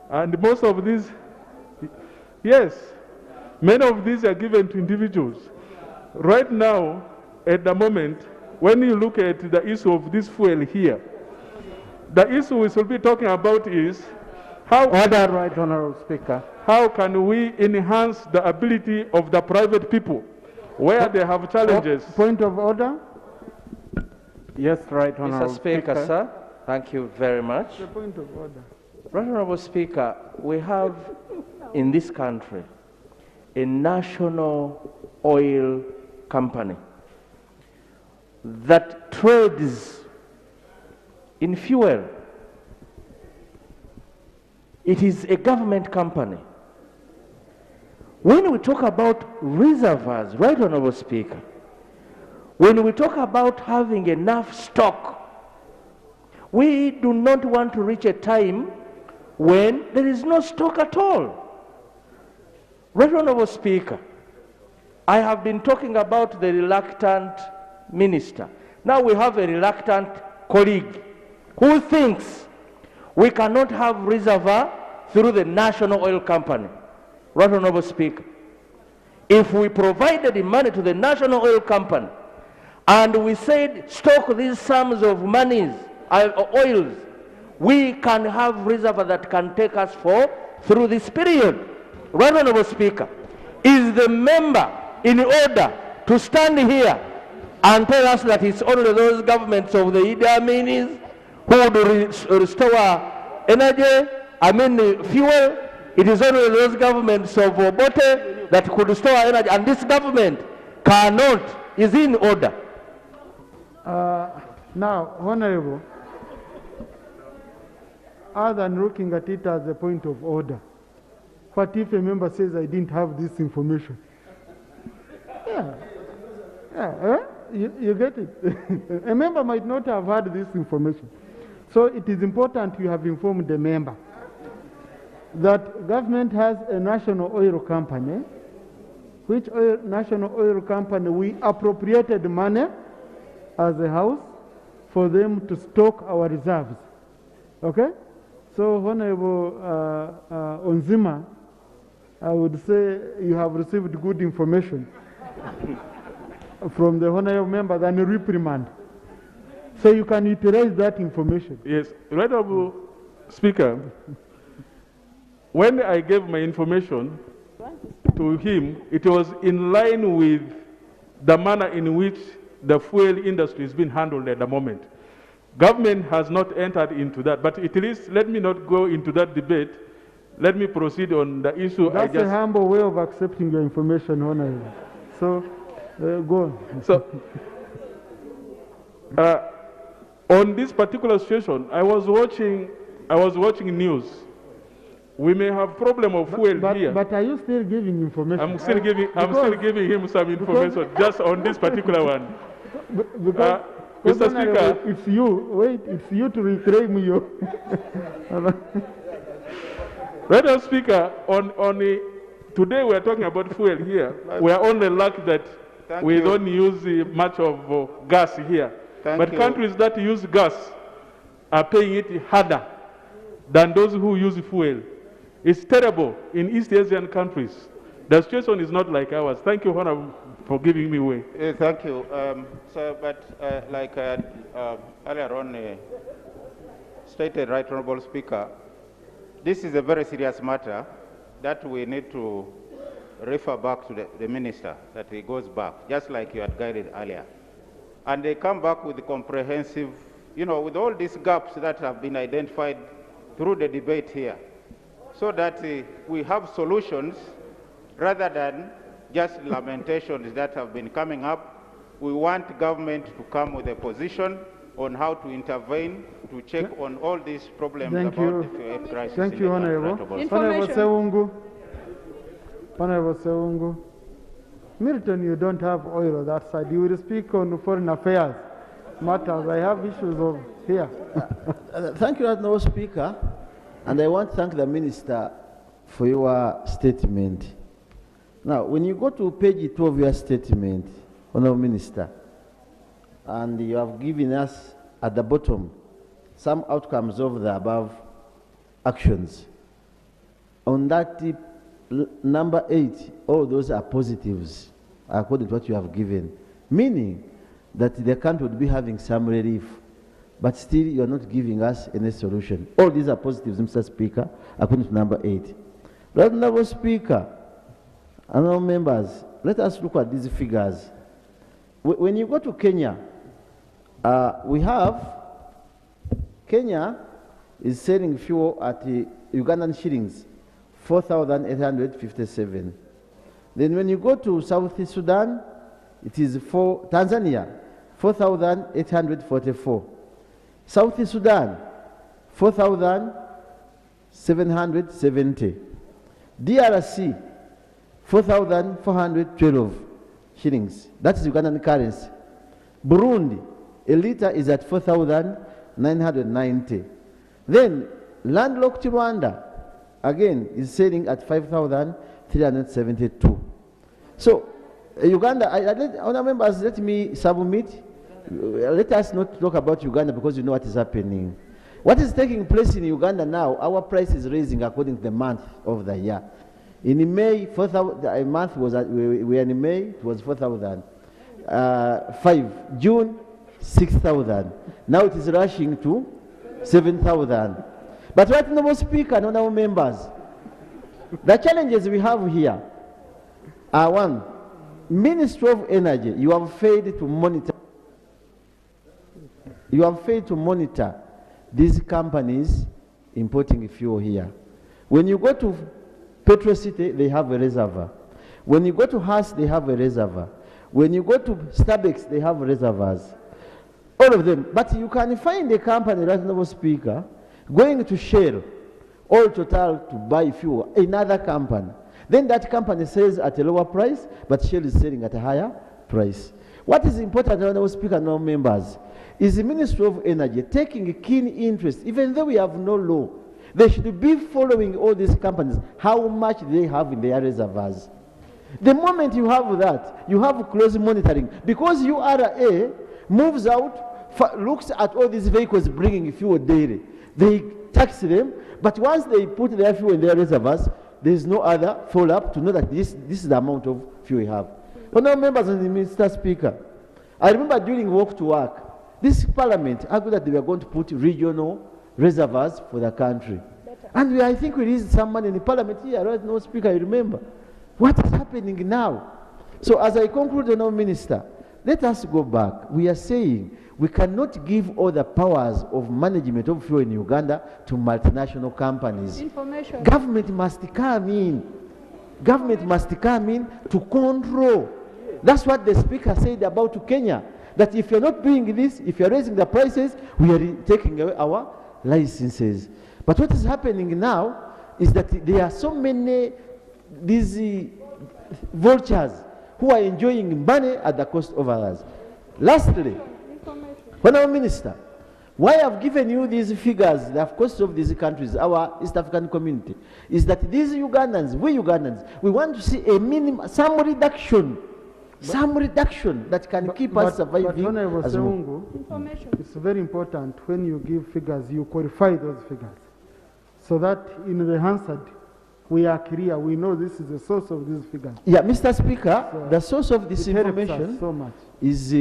And most of these, yes, many of these are given to individuals. Right now, at the moment, when you look at the issue of this fuel here, the issue we should be talking about is how... Order, Right Honourable Speaker. How can we enhance the ability of the private people where they have challenges? Point of order? Yes, Right Honourable Mr. Speaker, sir, thank you very much. The point of order. Right Honourable Speaker, we have in this country a national oil company that trades in fuel. It is a government company. When we talk about reservoirs, Right Honourable Speaker, when we talk about having enough stock, we do not want to reach a time when there is no stock at all. Right Honourable Speaker, I have been talking about the reluctant minister. Now we have a reluctant colleague who thinks we cannot have reservoir through the national oil company. Right Honourable Speaker, if we provided the money to the national oil company and we said stock these sums of monies, oils, we can have reservoir that can take us through this period. Right Honourable Speaker, is the member in order to stand here and tell us that it's only those governments of the Idi Aminis who would restore energy, fuel? It is only those governments of Obote that could restore energy, and this government cannot, is in order. Now, Honourable, other than looking at it as a point of order. What if a member says, I didn't have this information? You get it? A member might not have had this information. So it is important you have informed the member that government has a national oil company, which national oil company we appropriated money as a house for them to stock our reserves. Okay? So Honorable Onzima, I would say you have received good information from the honorable member than a reprimand. So you can utilize that information. Yes, Honorable Speaker, when I gave my information to him, it was in line with the manner in which the fuel industry is being handled at the moment. Government has not entered into that, but at least let me not go into that debate. Let me proceed on the issue. That's a humble way of accepting your information, Honorable. So, go on. So, on this particular situation, I was watching news. We may have problem of fuel here. But are you still giving information? I'm still giving him some information just on this particular one. Because Mr. Speaker, it's you. Wait, it's you to reclaim your. Madam Speaker, today we are talking about fuel here. We are only lucky that we don't use much of gas here. But countries that use gas are paying it harder than those who use fuel. It's terrible in East Asian countries. The situation is not like ours. Thank you, Honorable, for giving me way. Thank you. Like earlier on stated, Right Honorable Speaker, this is a very serious matter that we need to refer back to the Minister, that he goes back, just like you had guided earlier. And they come back with comprehensive, with all these gaps that have been identified through the debate here, so that we have solutions rather than just lamentations that have been coming up. We want government to come with a position on how to intervene to check on all these problems about the fuel crisis. Thank you, Honorable. Honorable Sewungu. Honorable Sewungu. Milton, you don't have oil on that side. You will speak on foreign affairs matters. I have issues over here. Thank you, Honorable Speaker. And I want to thank the Minister for your statement. Now, when you go to page 2 of your statement, Honorable Minister, and you have given us at the bottom some outcomes of the above actions. On that number 8, all those are positives, according to what you have given, meaning that the country would be having some relief, but still you are not giving us any solution. All these are positives, Mr. Speaker, according to number 8. Right, Honorable Speaker, and all members, let us look at these figures. When you go to Kenya, we have Kenya is selling fuel at Ugandan shillings 4,857. Then when you go to South Sudan, it is Tanzania 4,844. South Sudan 4,770. DRC 4,412 shillings. That is Ugandan currency. Burundi, a liter is at 4,990. Then landlocked Rwanda, again, is selling at 5,372. So, Uganda, honourable members, let me submit. Let us not talk about Uganda because you know what is happening. What is taking place in Uganda now, our price is raising according to the month of the year. In May, a month was we were in May, it was 4,000. 5 June, 6,000. Now it is rushing to 7,000. But right, Honourable Speaker and honourable members, the challenges we have here are: one, Ministry of Energy, you have failed to monitor. You have failed to monitor these companies importing fuel here. When you go to Petroleum, they have a reservoir. When you go to Haas, they have a reservoir. When you go to Starbucks, they have reservoirs. All of them. But you can find a company, right, Honourable Speaker, going to Shell or Total to buy fuel, another company. Then that company sells at a lower price, but Shell is selling at a higher price. What is important, Honourable Speaker and all members, is the Ministry of Energy taking a keen interest, even though we have no law. They should be following all these companies, how much they have in their reservoirs. The moment you have that, you have close monitoring. Because URA moves out, looks at all these vehicles bringing fuel daily. They tax them, but once they put their fuel in their reservoirs, there is no other follow-up to know that this is the amount of fuel you have. Honourable members and Mr. Speaker, I remember during Walk to Work, this Parliament argued that they were going to put regional reservoirs for the country. And I think we raised some money in the Parliament here, right? No, Speaker, you remember. What is happening now? So as I conclude, Honourable Minister, let us go back. We are saying we cannot give all the powers of management of fuel in Uganda to multinational companies. Information. Government must come in. Government must come in to control. That's what the Speaker said about Kenya, that if you're not doing this, if you're raising the prices, we are taking away our licenses. But what is happening now is that there are so many these vultures who are enjoying money at the cost of others. Lastly, Honourable Minister, why I've given you these figures, the cost of these countries, our East African community, is that these Ugandans, we want to see a minimum, some reduction that can keep us surviving. But Honourable Seungu, it's very important when you give figures, you qualify those figures, so that in the Hansard, we are clear, we know this is the source of these figures. Yeah, Mr. Speaker, so the source of this information so much. Is,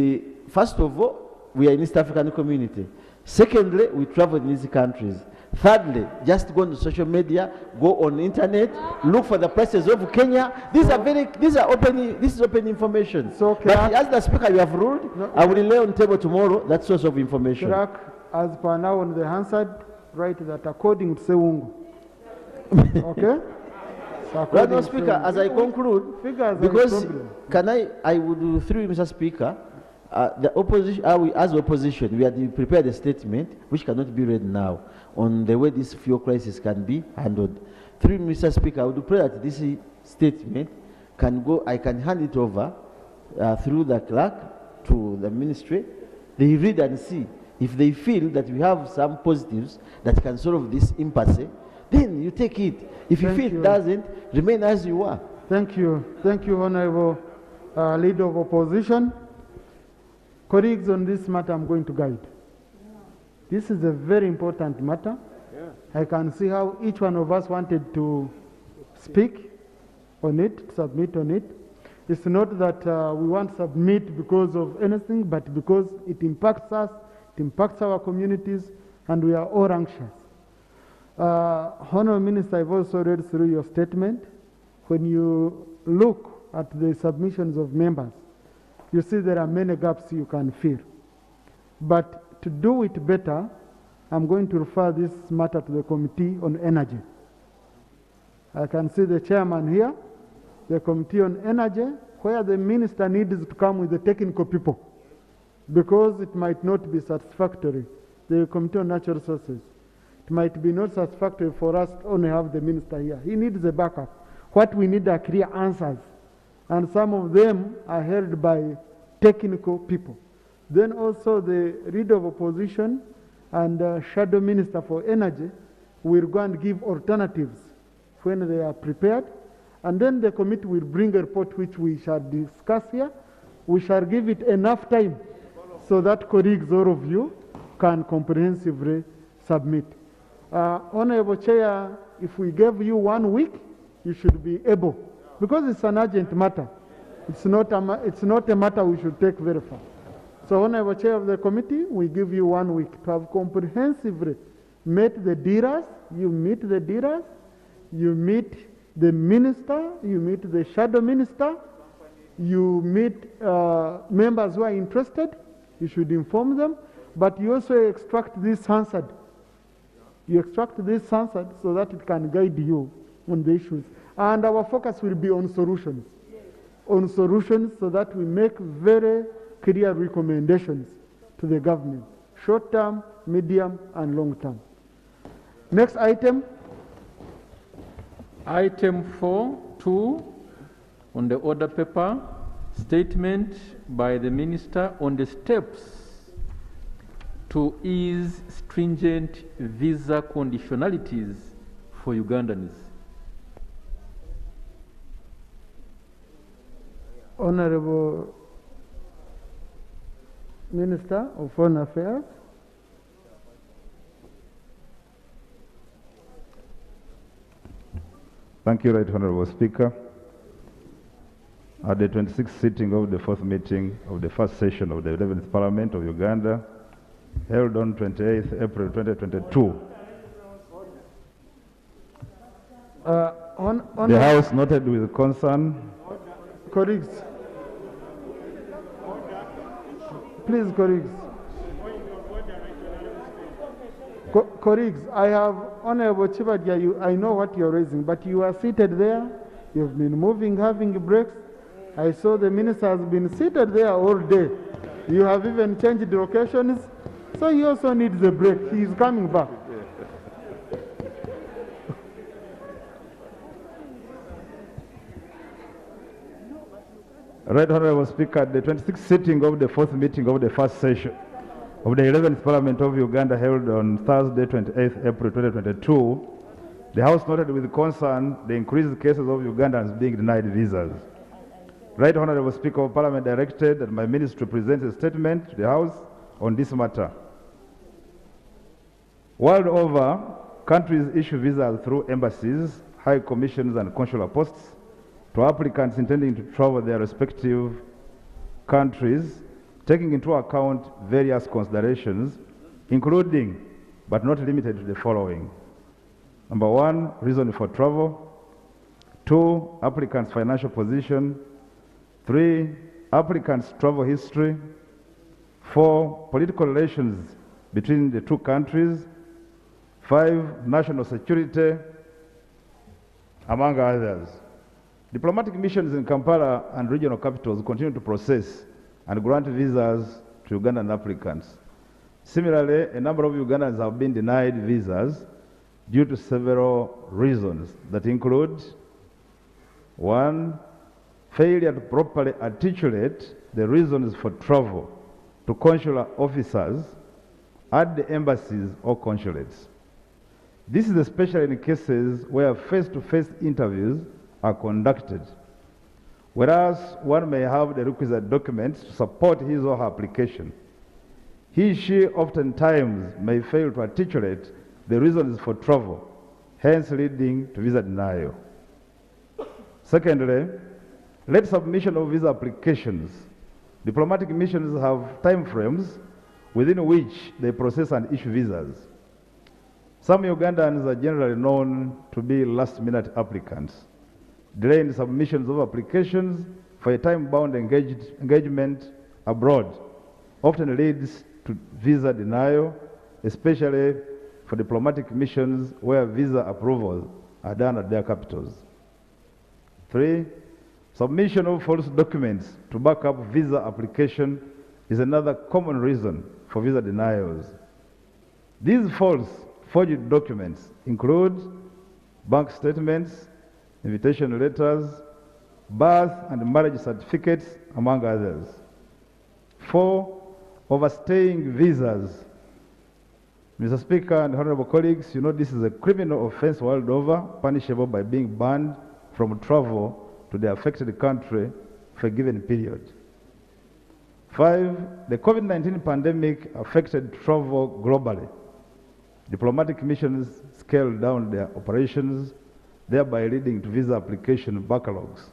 first of all, we are in East African community. Secondly, we travel in these countries. Thirdly, just go on social media, go on the internet, look for the prices of Kenya. This is open information. So, but as the Speaker, you have ruled, no, I will lay on the table tomorrow that source of information. As per now on the Hansard, write that according to Seungu. Okay? So Right, Speaker, as I conclude, because I would, through Mr. Speaker, the opposition, as opposition, we had prepared a statement which cannot be read now on the way this fuel crisis can be handled. Through Mr. Speaker, I would pray that this statement can go, I can hand it over through the clerk to the ministry. They read and see. If they feel that we have some positives that can solve this impasse, then you take it. If you feel it doesn't, remain as you are. Thank you. Thank you, Honourable Leader of Opposition. Colleagues, on this matter, I'm going to guide. This is a very important matter. Yeah. I can see how each one of us wanted to speak on it, submit on it. It's not that we want to submit because of anything, but because it impacts us, it impacts our communities, and we are all anxious. Honourable Minister, I've also read through your statement. When you look at the submissions of members, you see there are many gaps you can fill. But to do it better, I'm going to refer this matter to the Committee on Energy. I can see the chairman here, the Committee on Energy, where the minister needs to come with the technical people, because it might not be satisfactory. The Committee on Natural Resources, it might be not satisfactory for us to only have the minister here. He needs a backup. What we need are clear answers, and some of them are held by technical people. Then also the Leader of Opposition and Shadow Minister for Energy will go and give alternatives when they are prepared, and then the committee will bring a report which we shall discuss here. We shall give it enough time so that colleagues, all of you, can comprehensively submit. Honourable Chair, if we gave you 1 week, you should be able, because it's an urgent matter. It's not a matter we should take very far. So, Honourable Chair of the committee, we give you 1 week to have comprehensively met the dealers. You meet the dealers, you meet the minister, you meet the shadow minister, you meet members who are interested. You should inform them, but you also extract this answer. You extract this answer so that it can guide you on the issues. And our focus will be on solutions. On solutions so that we make very clear recommendations to the government, short term, medium, and long term. Next item. Item 4.2 on the order paper, statement by the Minister on the steps to ease stringent visa conditionalities for Ugandans. Honorable Minister of Foreign Affairs. Thank you, Right Honorable Speaker. At the 26th sitting of the fourth meeting of the first session of the 11th Parliament of Uganda, held on 28th April 2022, the House noted with concern. Colleagues, please, colleagues. Colleagues, I have Honorable Chibadia, I know what you're raising, but you are seated there, you've been moving, having breaks. I saw the minister has been seated there all day. You have even changed locations, so he also needs a break. He is coming back. Right Honorable Speaker, at the 26th sitting of the fourth meeting of the first session of the 11th Parliament of Uganda, held on Thursday, 28th April 2022, the House noted with concern the increased cases of Ugandans being denied visas. Right Honorable Speaker of Parliament directed that my ministry present a statement to the House on this matter. World over, countries issue visas through embassies, high commissions and consular posts to applicants intending to travel their respective countries, taking into account various considerations, including but not limited to the following. Number one, reason for travel. 2, applicant's financial position. 3, applicant's travel history. 4, political relations between the two countries. 5, national security, among others. Diplomatic missions in Kampala and regional capitals continue to process and grant visas to Ugandan applicants. Similarly, a number of Ugandans have been denied visas due to several reasons that include: 1, failure to properly articulate the reasons for travel to consular officers at the embassies or consulates. This is especially in cases where face-to-face interviews are conducted, whereas one may have the requisite documents to support his or her application. She oftentimes may fail to articulate the reasons for travel, hence leading to visa denial. Secondly, late submission of visa applications. Diplomatic missions have time frames within which they process and issue visas. Some Ugandans are generally known to be last-minute applicants. Delaying submissions of applications for a time-bound engagement abroad often leads to visa denial, especially for diplomatic missions where visa approvals are done at their capitals. 3, submission of false documents to back up visa application is another common reason for visa denials. These false forged documents include bank statements, invitation letters, birth and marriage certificates, among others. 4, overstaying visas. Mr. Speaker and honorable colleagues, you know this is a criminal offense world over, punishable by being banned from travel to the affected country for a given period. 5, the COVID-19 pandemic affected travel globally. Diplomatic missions scaled down their operations, thereby leading to visa application backlogs.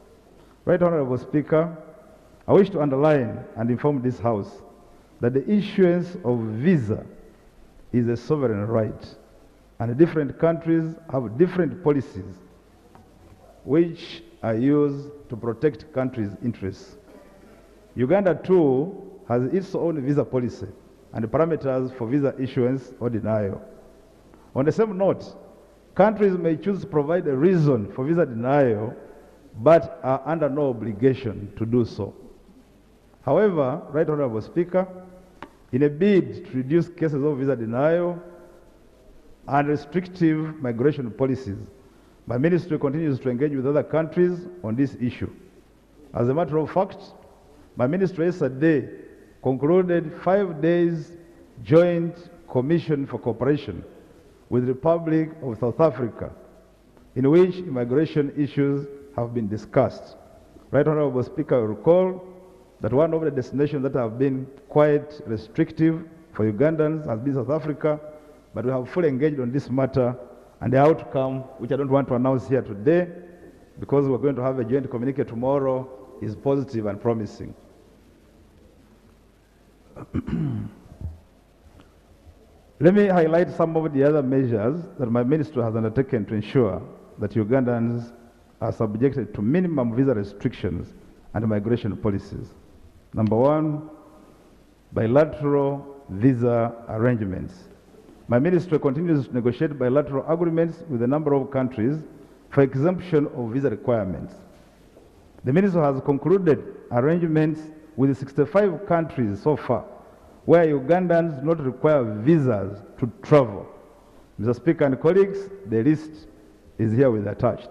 Right Honorable Speaker, I wish to underline and inform this House that the issuance of visa is a sovereign right, and different countries have different policies which are used to protect countries' interests. Uganda too has its own visa policy and parameters for visa issuance or denial. On the same note, countries may choose to provide a reason for visa denial, but are under no obligation to do so. However, Right Honorable Speaker, in a bid to reduce cases of visa denial, and restrictive migration policies, my ministry continues to engage with other countries on this issue. As a matter of fact, my ministry yesterday concluded 5 days joint commission for cooperation with the Republic of South Africa, in which immigration issues have been discussed. Right Honorable Speaker, will recall that one of the destinations that have been quite restrictive for Ugandans has been South Africa, but we have fully engaged on this matter, and the outcome, which I don't want to announce here today, because we're going to have a joint communique tomorrow, is positive and promising. Let me highlight some of the other measures that my ministry has undertaken to ensure that Ugandans are subjected to minimum visa restrictions and migration policies. Number one, bilateral visa arrangements. My ministry continues to negotiate bilateral agreements with a number of countries for exemption of visa requirements. The ministry has concluded arrangements with 65 countries so far, where Ugandans do not require visas to travel. Mr. Speaker and colleagues, the list is herewith attached.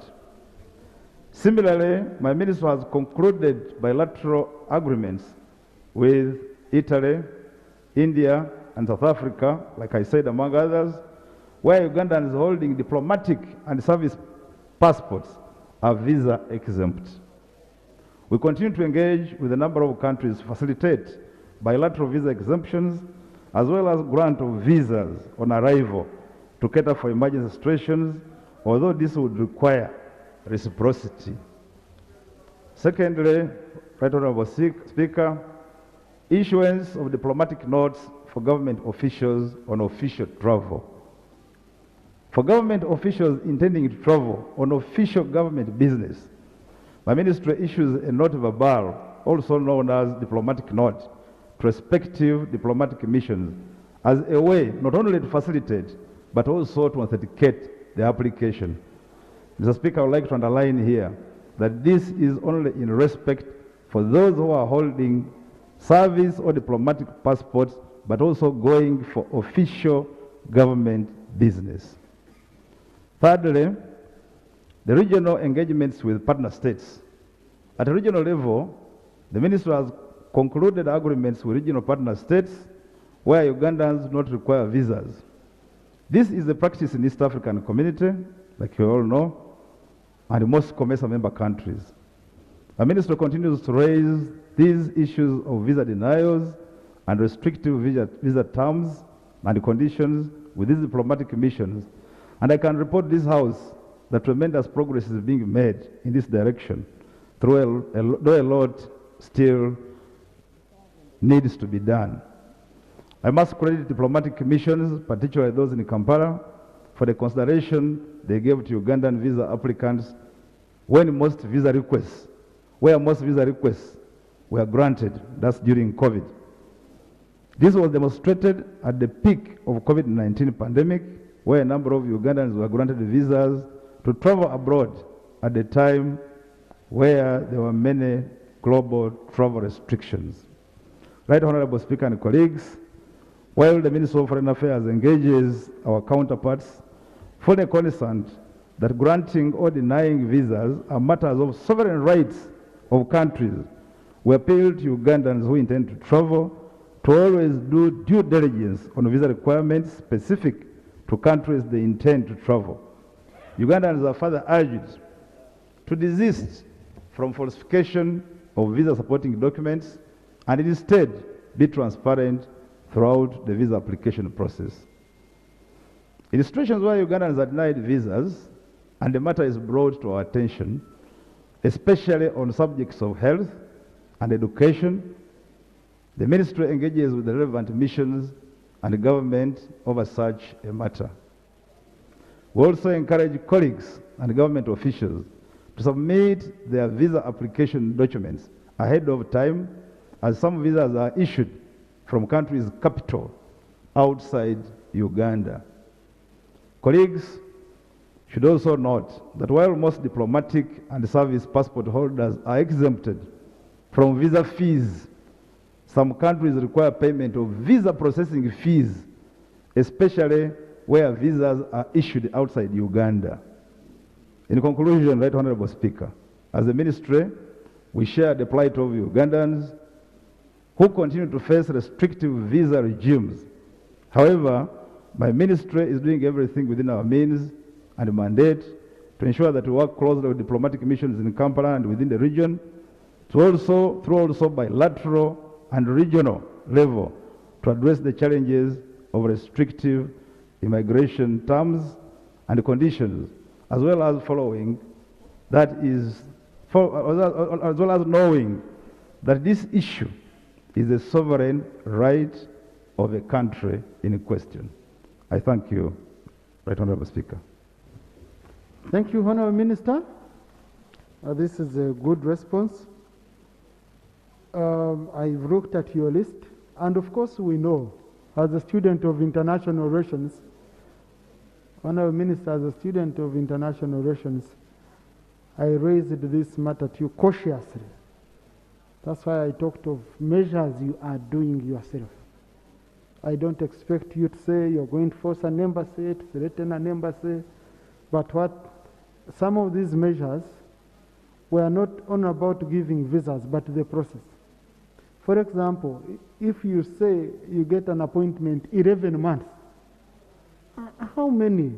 Similarly, my ministry has concluded bilateral agreements with Italy, India, and South Africa, like I said, among others, where Ugandans holding diplomatic and service passports are visa exempt. We continue to engage with a number of countries to facilitate bilateral visa exemptions, as well as grant of visas on arrival to cater for emergency situations, although this would require reciprocity. Secondly, Right Honorable Speaker, issuance of diplomatic notes for government officials on official travel. For government officials intending to travel on official government business, my ministry issues a note verbal, also known as diplomatic note, to respective diplomatic missions as a way not only to facilitate, but also to authenticate the application. Mr. Speaker, I would like to underline here that this is only in respect for those who are holding service or diplomatic passports, but also going for official government business. Thirdly, the regional engagements with partner states. At a regional level, the ministry has concluded agreements with regional partner states where Ugandans do not require visas. This is the practice in East African community, like you all know, and most COMESA member countries. Our ministry continues to raise these issues of visa denials and restrictive visa terms and conditions with these diplomatic missions, and I can report this House that tremendous progress is being made in this direction, though a lot still needs to be done. I must credit diplomatic missions, particularly those in Kampala, for the consideration they gave to Ugandan visa applicants where most visa requests were granted. That's during COVID. This was demonstrated at the peak of COVID-19 pandemic, where a number of Ugandans were granted visas to travel abroad at the time where there were many global travel restrictions. Right Honorable Speaker and colleagues, while the Ministry of Foreign Affairs engages our counterparts, fully cognizant that granting or denying visas are matters of sovereign rights of countries, we appeal to Ugandans who intend to travel to always do due diligence on visa requirements specific to countries they intend to travel. Ugandans are further urged to desist from falsification of visa supporting documents and instead be transparent throughout the visa application process. In situations where Ugandans are denied visas and the matter is brought to our attention, especially on subjects of health and education, the ministry engages with the relevant missions and the government over such a matter. We also encourage colleagues and government officials to submit their visa application documents ahead of time, as some visas are issued from countries' capital outside Uganda. Colleagues should also note that while most diplomatic and service passport holders are exempted from visa fees, some countries require payment of visa processing fees, especially where visas are issued outside Uganda. In conclusion, Right Honorable Speaker, as a ministry, we share the plight of Ugandans who continue to face restrictive visa regimes. However, my ministry is doing everything within our means and mandate to ensure that we work closely with diplomatic missions in Kampala and within the region, through also bilateral and regional level to address the challenges of restrictive immigration terms and conditions, as well as knowing that this issue is a sovereign right of a country in question. I thank you, Right Honorable Speaker. Thank you, Honorable Minister. This is a good response. I've looked at your list, and of course we know, as a student of international relations, Honorable Minister, as a student of international relations, I raised this matter to you cautiously. That's why I talked of measures you are doing yourself. I don't expect you to say you're going to force an embassy, to threaten an embassy, but some of these measures were not only about giving visas, but the process. For example, if you say you get an appointment 11 months, how many?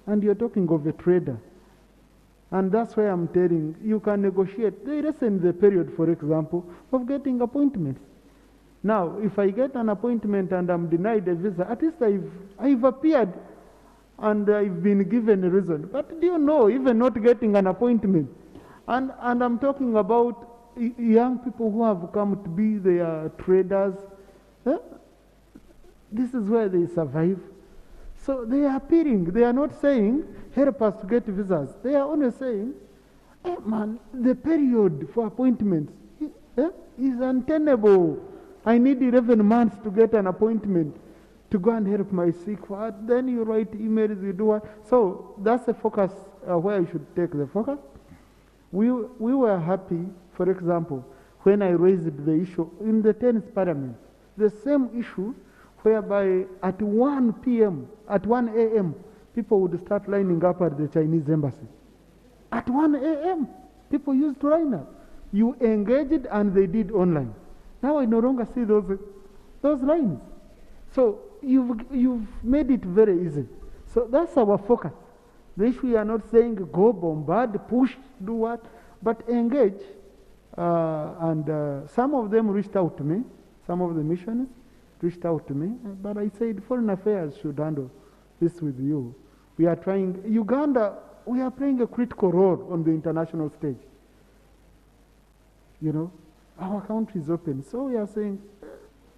And you're talking of a trader. And that's why I'm telling you can negotiate. They lessen the period, for example, of getting appointments. Now, if I get an appointment and I'm denied a visa, at least I've appeared and I've been given a reason. But do you know, even not getting an appointment, and I'm talking about young people who have come to be their traders, this is where they survive. So they are appealing. They are not saying, help us to get visas. They are only saying, hey man, the period for appointments is untenable. I need 11 months to get an appointment to go and help my sick wife. Then you write emails, you do what. So that's the focus where I should take the focus. We were happy, for example, when I raised the issue in the 10th Parliament, the same issue whereby at 1 p.m., at 1 a.m., people would start lining up at the Chinese embassy. At 1 a.m., people used to line up. You engaged and they did online. Now I no longer see those lines. So you've made it very easy. So that's our focus. The issue we are not saying go bombard, push, do what, but engage. And some of them reached out to me, some of the missionaries reached out to me, but I said Foreign Affairs should handle this with you. We are trying, Uganda, we are playing a critical role on the international stage. You know, our country is open, so we are saying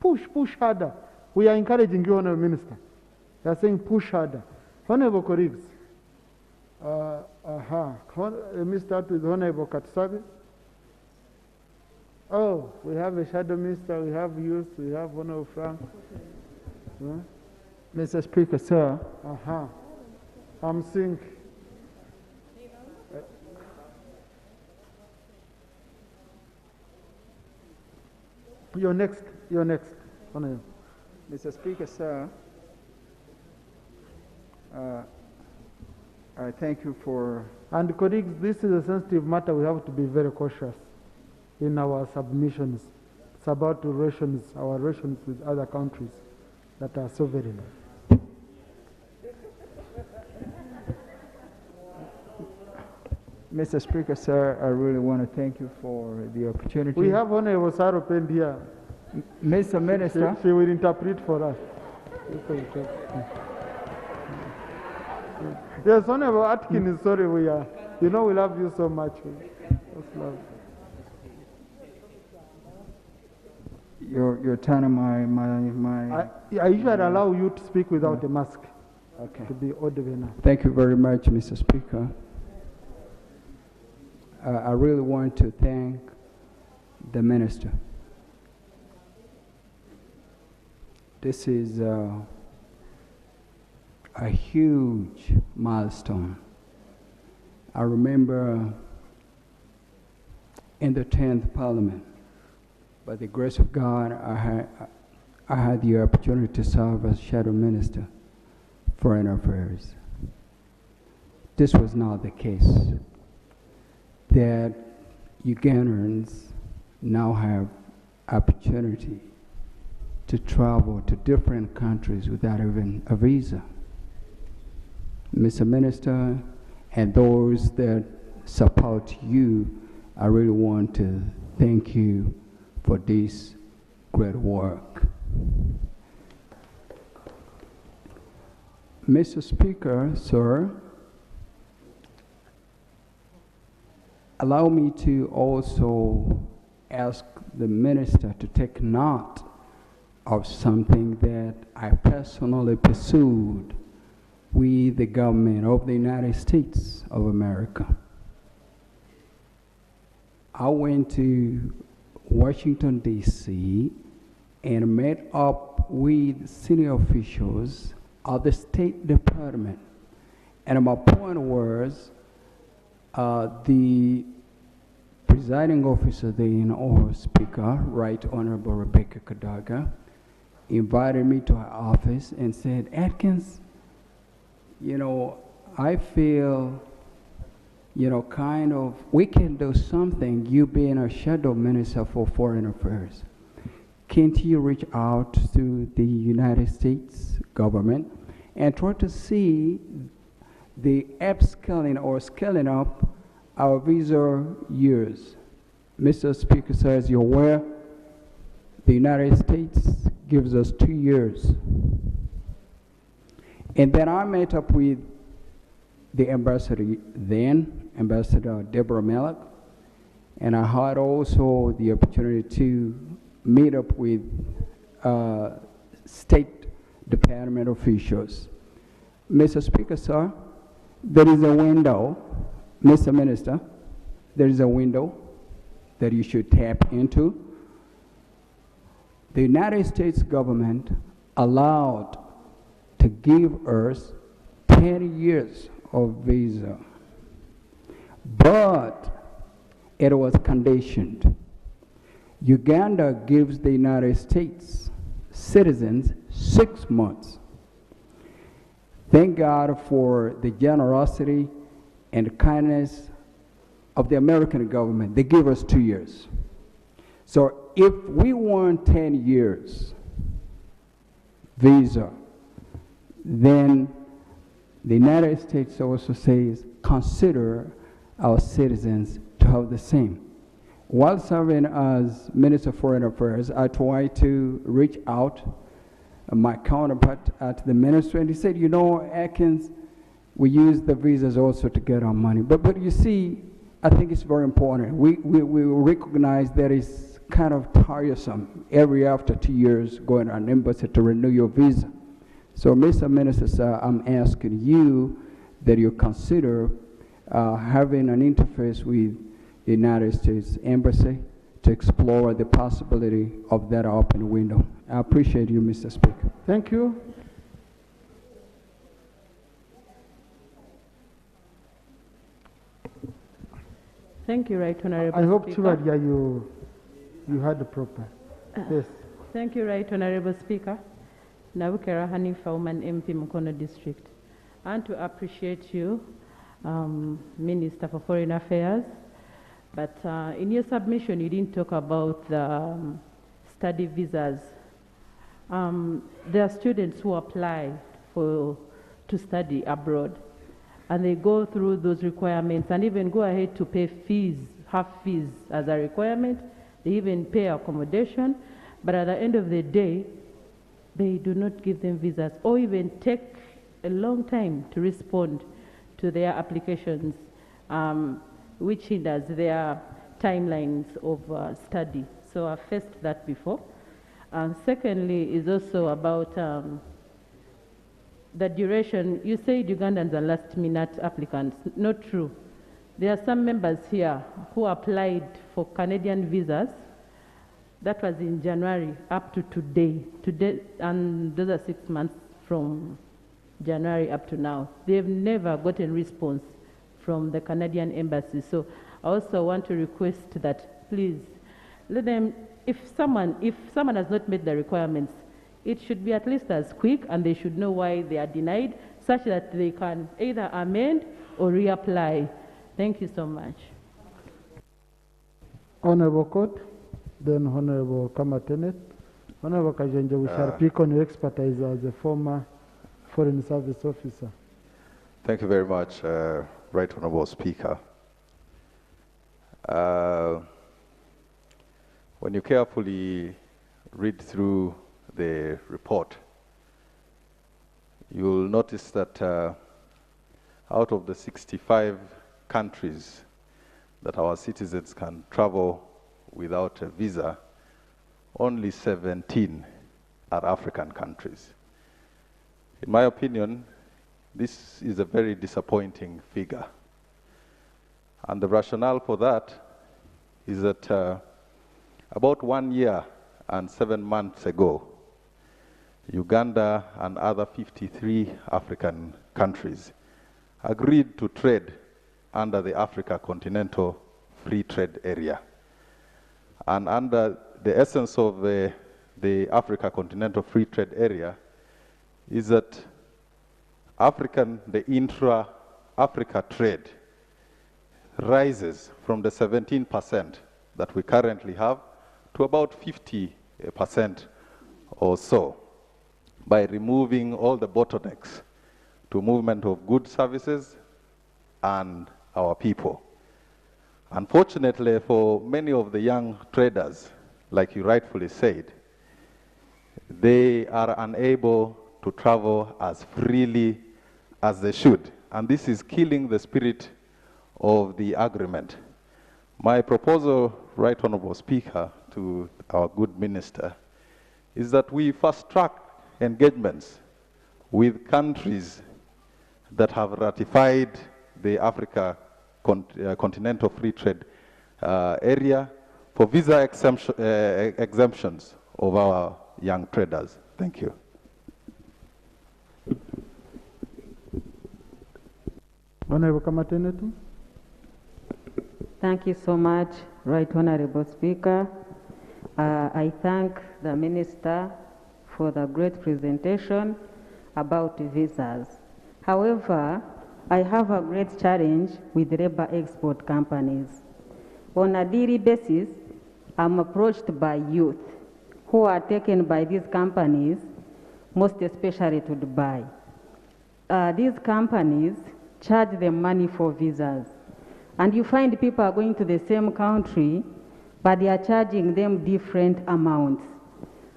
push harder. We are encouraging you, Honourable Minister. We are saying push harder. Honourable colleagues, let me start with Honourable Katsabe. Oh, we have a shadow minister, we have youth, we have Honourable Frank. Mr. Speaker, sir. I'm seeing. You're next. Honourable. Mr. Speaker, sir. I thank you for... And colleagues, this is a sensitive matter. We have to be very cautious in our submissions. It's about relations, our relations with other countries that are sovereign. Mr. Speaker, sir, I really want to thank you for the opportunity. We have Honorable Saro Pend here. Mr. Minister. She will interpret for us. Yes, Honorable Atkin is sorry, we love you so much. Just love. You're turning my... I usually allow you to speak without a mask. Okay. To be audible now. Thank you very much, Mr. Speaker. I really want to thank the Minister. This is a huge milestone. I remember in the 10th Parliament, by the grace of God, I had the opportunity to serve as Shadow Minister Foreign Affairs, this was not the case. That Ugandans now have opportunity to travel to different countries without even a visa. Mr. Minister, and those that support you, I really want to thank you for this great work. Mr. Speaker, sir, allow me to also ask the minister to take note of something that I personally pursued with the government of the United States of America. I went to Washington, D.C., and met up with senior officials of the State Department. And my point was, the presiding officer there, or Speaker, Right Honorable Rebecca Kadaga, invited me to her office and said, Atkins, you know, I feel, you know, kind of, we can do something, you being a shadow minister for foreign affairs. Can't you reach out to the United States government and try to see the upscaling or scaling up our visa years? Mr. Speaker, sir, as you're aware, the United States gives us 2 years. And then I met up with the ambassador then, Ambassador Deborah Malak, and I had also the opportunity to meet up with State Department officials. Mr. Speaker, sir, there is a window, Mr. Minister, there is a window that you should tap into. The United States government allowed to give us 10 years of visa, but it was conditioned. Uganda gives the United States citizens 6 months. Thank God for the generosity and kindness of the American government. They give us 2 years. So if we want 10 years visa, then the United States also says, consider our citizens to have the same. While serving as Minister of Foreign Affairs, I tried to reach out my counterpart at the ministry, and he said, you know, Atkins, we use the visas also to get our money. But you see, I think it's very important. We recognize that it's kind of tiresome every after 2 years going to an embassy to renew your visa. So, Mr. Minister, sir, I'm asking you that you consider having an interface with the United States Embassy to explore the possibility of that open window. I appreciate you, Mr. Speaker. Thank you. Thank you, Right Honorable I hope, Speaker. Chivadia, you had the proper. Yes. Thank you, Right Honorable Speaker. Nabukera Hanifa, Woman MP, Mukono District. And to appreciate you, Minister for Foreign Affairs. But in your submission, you didn't talk about the study visas. There are students who apply to study abroad, and they go through those requirements and even go ahead to pay fees, half fees as a requirement. They even pay accommodation, but at the end of the day, they do not give them visas or even take a long time to respond to their applications, which hinders their timelines of study. So I faced that before. And secondly is also about the duration. You said Ugandans are last-minute applicants. Not true. There are some members here who applied for Canadian visas. That was in January up to today. And those are 6 months from January up to now. They've never gotten response from the Canadian embassy. So I also want to request that please let them, if someone has not met the requirements, it should be at least as quick, and they should know why they are denied, such that they can either amend or reapply. Thank you so much. Honorable Court, then Honorable Kamatenet. Honorable Kajenja, we shall pick on your expertise as a former Foreign Service officer. Thank you very much, Right Honorable Speaker. When you carefully read through the report, you'll notice that out of the 65 countries that our citizens can travel without a visa, only 17 are African countries. In my opinion, this is a very disappointing figure. And the rationale for that is that about 1 year and 7 months ago, Uganda and other 53 African countries agreed to trade under the Africa Continental Free Trade Area. And under the essence of the Africa Continental Free Trade Area is that the intra-Africa trade rises from the 17% that we currently have to about 50% or so by removing all the bottlenecks to movement of goods, services, and our people. Unfortunately, for many of the young traders, like you rightfully said, they are unable to travel as freely as they should. And this is killing the spirit of the agreement. My proposal, Right Honorable Speaker, to our good minister, is that we fast-track engagements with countries that have ratified the Africa Continental Free Trade Area for visa exemptions of our young traders. Thank you. Honorable Kamatenetu. Thank you so much, Right Honorable Speaker. I thank the Minister for the great presentation about visas. However, I have a great challenge with labor export companies. On a daily basis, I'm approached by youth who are taken by these companies, most especially to Dubai. These companies charge them money for visas. And you find people are going to the same country, but they are charging them different amounts.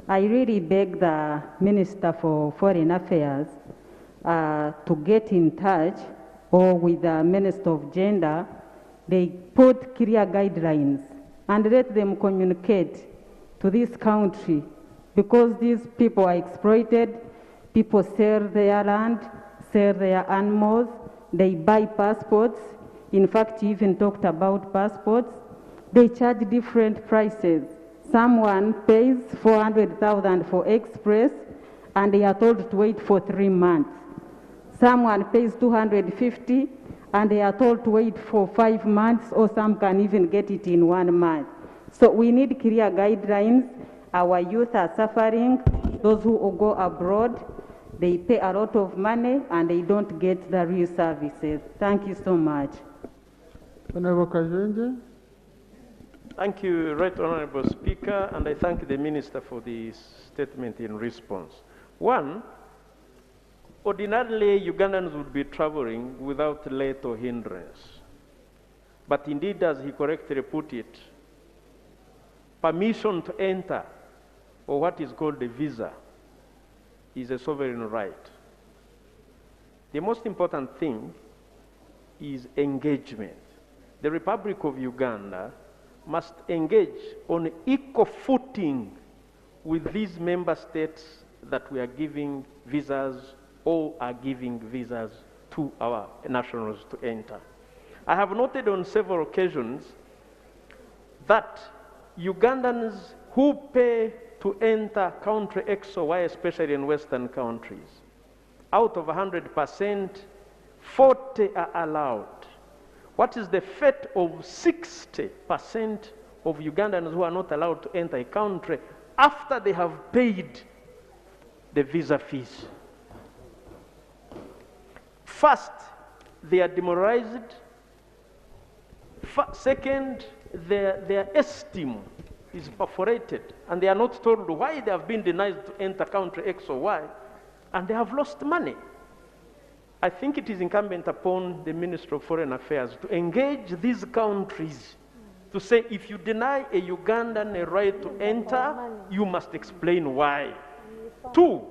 I really beg the Minister for Foreign Affairs to get in touch, or with the Minister of Gender, they put clear guidelines and let them communicate to this country, because these people are exploited. People sell their land, sell their animals, they buy passports. In fact, you even talked about passports. They charge different prices. Someone pays 400,000 for express, and they are told to wait for 3 months. Someone pays 250, and they are told to wait for 5 months, or some can even get it in 1 month. So we need clear guidelines. Our youth are suffering. Those who go abroad, they pay a lot of money, and they don't get the real services. Thank you so much. Honorable Kajenja. Thank you, Right Honorable Speaker, and I thank the Minister for the statement in response. One, ordinarily Ugandans would be traveling without let or hindrance. But indeed, as he correctly put it, permission to enter, or what is called a visa, is a sovereign right. The most important thing is engagement. The Republic of Uganda must engage on equal footing with these member states that we are giving visas or are giving visas to our nationals to enter. I have noted on several occasions that Ugandans who pay to enter country X or Y, especially in Western countries, out of 100%, 40 are allowed. What is the fate of 60% of Ugandans who are not allowed to enter a country after they have paid the visa fees. First, they are demoralized. Second, their esteem is perforated, and they are not told why they have been denied to enter country X or Y, and they have lost money. I think it is incumbent upon the Ministry of Foreign Affairs to engage these countries to say, if you deny a Ugandan a right to enter, you must explain why. 2,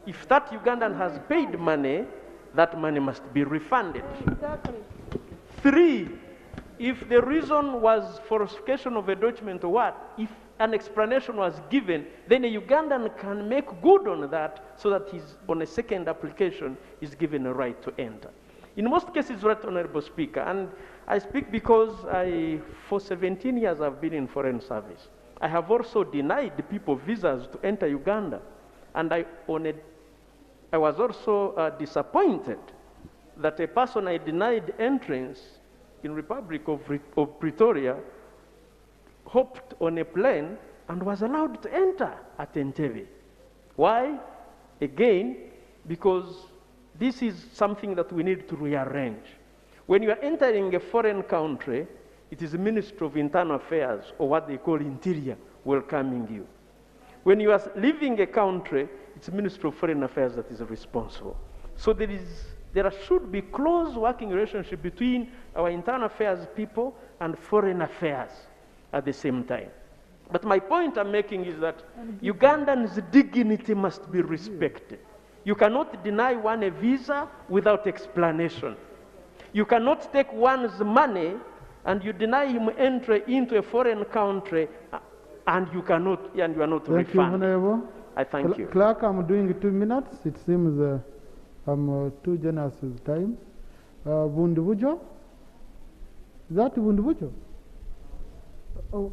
if that Ugandan has paid money, that money must be refunded. Exactly. 3, if the reason was falsification of a document or what, if an explanation was given, then a Ugandan can make good on that so that he's on a second application is given a right to enter. In most cases, Right Honorable Speaker, and I speak because for 17 years I've been in foreign service. I have also denied people visas to enter Uganda, and I was also disappointed that a person I denied entrance in Republic of Pretoria hopped on a plane and was allowed to enter at Entebbe. Why? Again, because this is something that we need to rearrange. When you are entering a foreign country, it is the Ministry of Internal Affairs, or what they call Interior, welcoming you. When you are leaving a country, it's the Ministry of Foreign Affairs that is responsible. So there should be close working relationship between our internal affairs people and foreign affairs at the same time. But my point I'm making is that Ugandans' dignity must be respected. You cannot deny one a visa without explanation. You cannot take one's money and you deny him entry into a foreign country and you are not refunded. Thank you, Honorable. I thank you. Clerk, I'm doing 2 minutes. It seems I'm too generous with time. Bundubujo? Is that Bundubujo? Oh.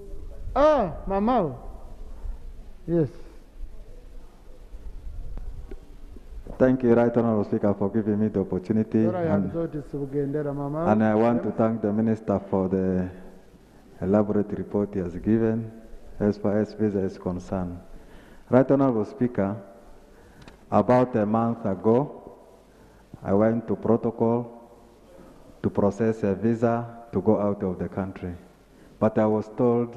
Ah, Mamao. Yes. Thank you, Right Honorable Speaker, for giving me the opportunity. And I want to thank the Minister for the elaborate report he has given as far as visa is concerned. Right Honorable Speaker, about a month ago, I went to protocol to process a visa to go out of the country. But I was told,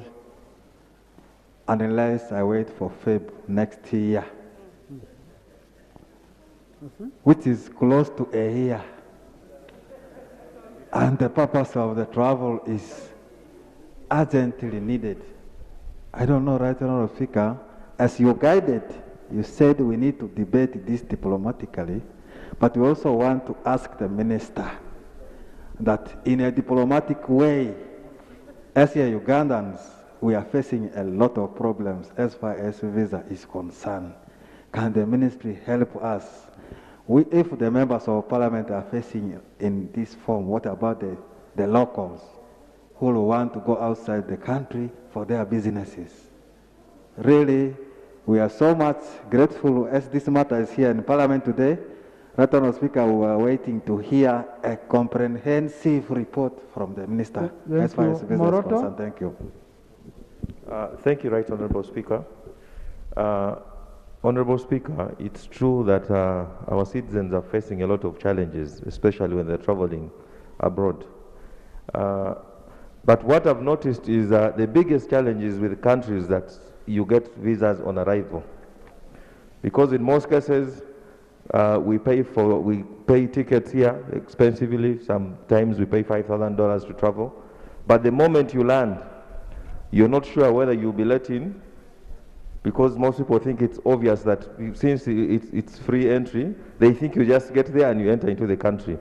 unless I wait for Feb next year, which is close to a year, and the purpose of the travel is urgently needed. I don't know, Right Honorable Speaker, as you guided, you said we need to debate this diplomatically, but we also want to ask the Minister that in a diplomatic way, as here Ugandans, we are facing a lot of problems as far as visa is concerned. Can the ministry help us? If the members of parliament are facing in this form, what about the locals who will want to go outside the country for their businesses? Really, we are so much grateful as this matter is here in parliament today. Right Honourable Speaker, we are waiting to hear a comprehensive report from the minister as far as business is concerned. Thank you. Thank you, Right Honourable Speaker. Honourable Speaker, it's true that our citizens are facing a lot of challenges, especially when they're traveling abroad. But what I've noticed is the biggest challenge is with countries that you get visas on arrival. Because in most cases, we pay tickets here expensively. Sometimes we pay $5,000 to travel. But the moment you land, you're not sure whether you'll be let in, because most people think it's obvious that since it's free entry, they think you just get there and you enter into the country.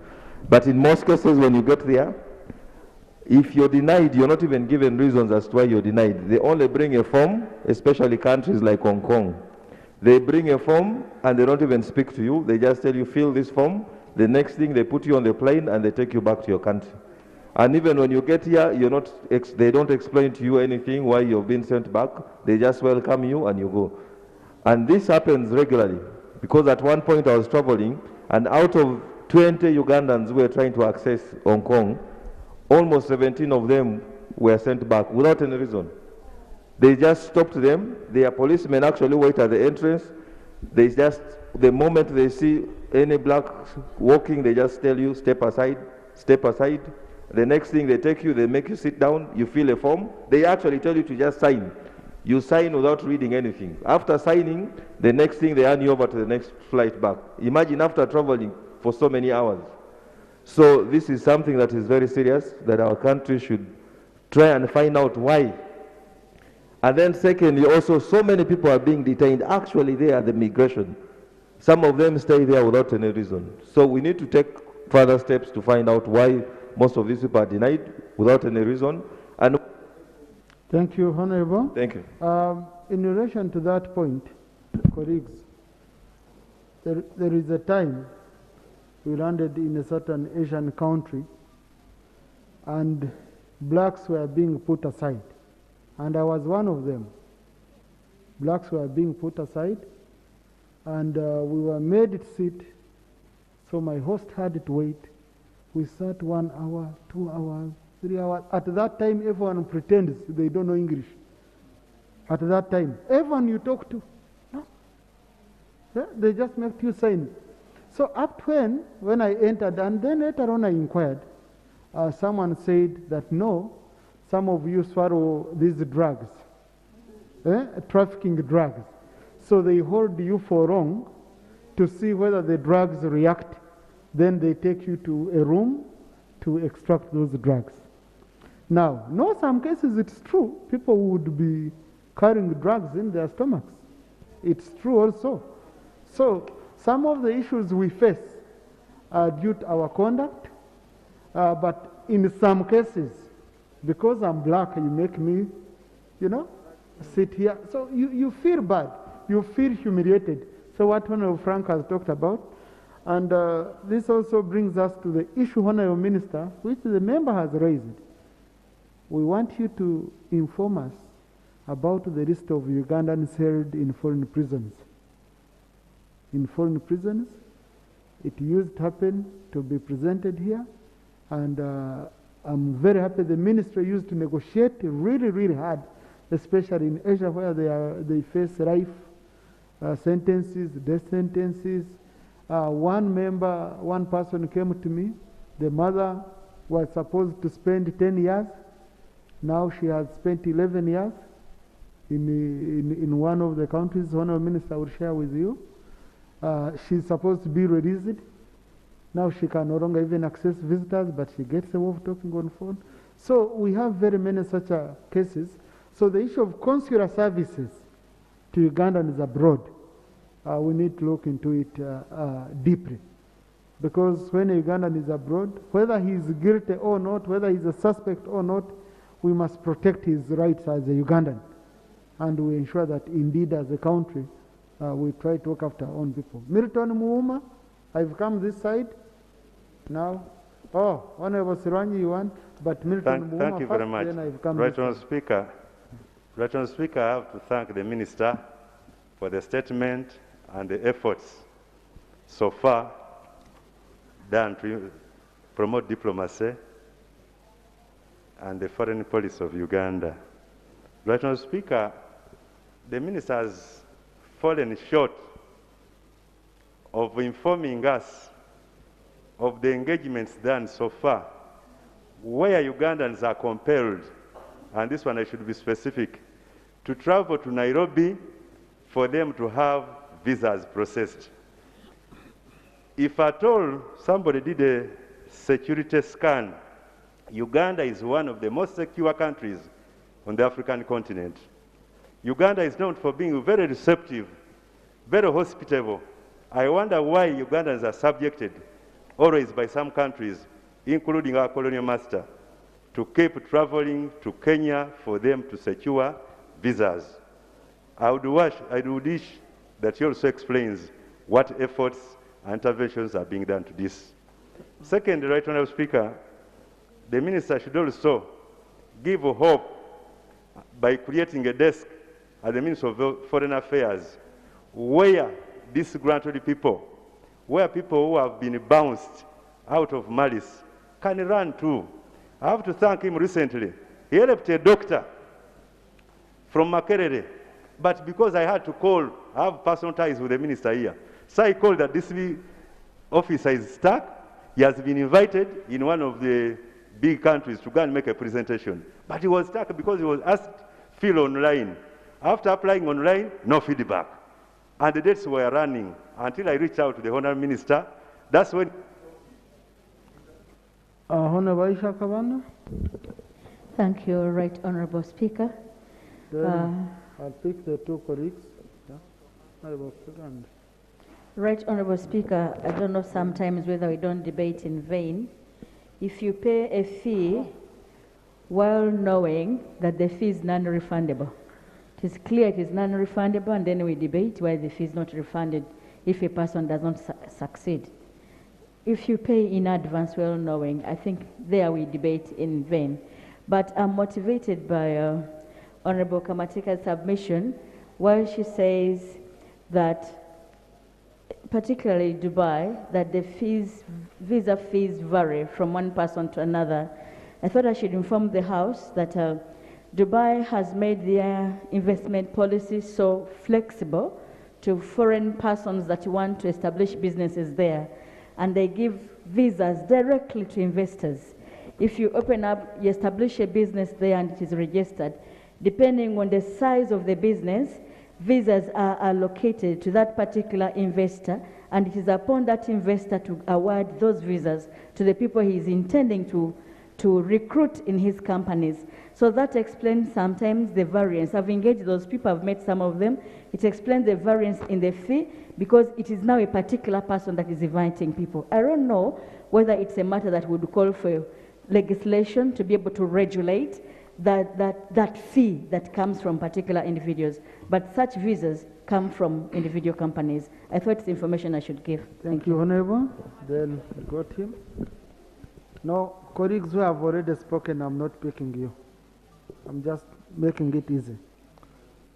But in most cases, when you get there, if you're denied, you're not even given reasons as to why you're denied. They only bring a form, especially countries like Hong Kong. They bring a form and they don't even speak to you. They just tell you, fill this form. The next thing, they put you on the plane and they take you back to your country. And even when you get here, they don't explain to you anything why you've been sent back. They just welcome you and you go. And this happens regularly, because at one point I was traveling, and out of 20 Ugandans who were trying to access Hong Kong, almost 17 of them were sent back without any reason. They just stopped them. Their policemen actually wait at the entrance. They just, the moment they see any black walking, they just tell you, step aside, step aside. The next thing they take you, they make you sit down, you fill a form. They actually tell you to just sign. You sign without reading anything. After signing, the next thing they hand you over to the next flight back. Imagine after traveling for so many hours. So this is something that is very serious, that our country should try and find out why. And then secondly, also so many people are being detained. Actually, they are the migration. Some of them stay there without any reason. So we need to take further steps to find out why most of these people are denied without any reason. And thank you, Honorable. Thank you. In relation to that point, colleagues, there is a time we landed in a certain Asian country and blacks were being put aside. And I was one of them. Blacks were being put aside and we were made to sit. So my host had to wait. We sat 1 hour, 2 hours, 3 hours. At that time, everyone pretends they don't know English. At that time, everyone you talk to, no. Yeah, they just make you sign. So up to when I entered, and then later on I inquired, someone said that no, some of you swallow these drugs, trafficking drugs. So they hold you for long to see whether the drugs react. Then they take you to a room to extract those drugs. Now, in some cases it's true. People would be carrying drugs in their stomachs. It's true also. So some of the issues we face are due to our conduct, but in some cases, because I'm black, you make me, sit here. So you feel bad. You feel humiliated. So what Honorable Frank has talked about, and this also brings us to the issue, Honorable Minister, which the member has raised. We want you to inform us about the list of Ugandans held in foreign prisons. In foreign prisons, it used to happen to be presented here, and I'm very happy the ministry used to negotiate really, really hard, especially in Asia where they face life sentences, death sentences. One person came to me. The mother was supposed to spend 10 years. Now she has spent 11 years in one of the countries. Honorable Minister will share with you. She's supposed to be released. Now she can no longer even access visitors, but she gets away with talking on phone. So we have very many such cases. So the issue of consular services to Ugandans abroad, we need to look into it deeply. Because when a Ugandan is abroad, whether he is guilty or not, whether he is a suspect or not, we must protect his rights as a Ugandan. And we ensure that indeed as a country, we try to look after our own people. Milton Muuma, I've come this side. Now, Honorable Siranyi, you want, but Milton Muuma thank you first, very much. then I've come Right this Honourable side. Speaker. Right Honourable Speaker, I have to thank the Minister for the statement and the efforts so far done to promote diplomacy and the foreign policy of Uganda. Right Honourable Speaker, the Minister has fallen short of informing us of the engagements done so far, where Ugandans are compelled, and this one I should be specific, to travel to Nairobi for them to have visas processed. If at all somebody did a security scan, Uganda is one of the most secure countries on the African continent. Uganda is known for being very receptive, very hospitable. I wonder why Ugandans are subjected always by some countries, including our colonial master, to keep traveling to Kenya for them to secure visas. I would wish that he also explains what efforts and interventions are being done to this. Second, Right Honourable Speaker, the Minister should also give hope by creating a desk at the Ministry of Foreign Affairs where these granted people, where people who have been bounced out of malice can run to. I have to thank him recently. He helped a doctor from Makerere, but because I had to call I have personal ties with the minister here. So I called that this officer is stuck. He has been invited in one of the big countries to go and make a presentation. But he was stuck because he was asked to fill online. After applying online, no feedback. And the dates were running until I reached out to the Honourable Minister. That's when... Honourable Aisha Kabana. Thank you, Right Honourable Speaker. Then I'll pick the two colleagues. Yeah. Honourable Speaker and... Right Honourable Speaker, I don't know sometimes whether we don't debate in vain. If you pay a fee while knowing that the fee is non-refundable, it is clear it is non-refundable, and then we debate why the fee is not refunded if a person does not succeed. If you pay in advance well knowing, I think there we debate in vain. But I'm motivated by Honourable Kamatika's submission, while she says that, particularly Dubai, that the visa fees vary from one person to another. I thought I should inform the House that Dubai has made their investment policy so flexible to foreign persons that want to establish businesses there, and they give visas directly to investors. If you open up, you establish a business there and it is registered, depending on the size of the business, visas are allocated to that particular investor, and it is upon that investor to award those visas to the people he is intending to recruit in his companies. So that explains sometimes the variance. I've engaged those people, I've met some of them. It explains the variance in the fee because it is now a particular person that is inviting people. I don't know whether it's a matter that would call for legislation to be able to regulate that fee that comes from particular individuals, but such visas come from individual companies. I thought it's information I should give. Thank you, Honourable. Then we got him. No, colleagues who have already spoken, I'm not picking you. I'm just making it easy.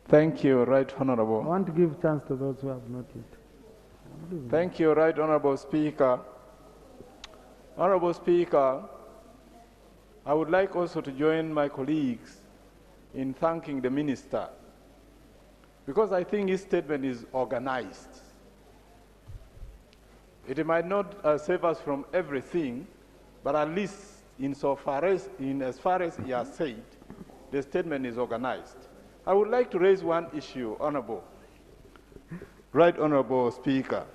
Thank you, Right Honourable. I want to give chance to those who have not yet. Thank you, Right Honourable Speaker. Honourable Speaker, I would like also to join my colleagues in thanking the Minister, because I think his statement is organized. It might not save us from everything, but at least as far as he has said, the statement is organized. I would like to raise one issue, Honourable. Right Honourable Speaker.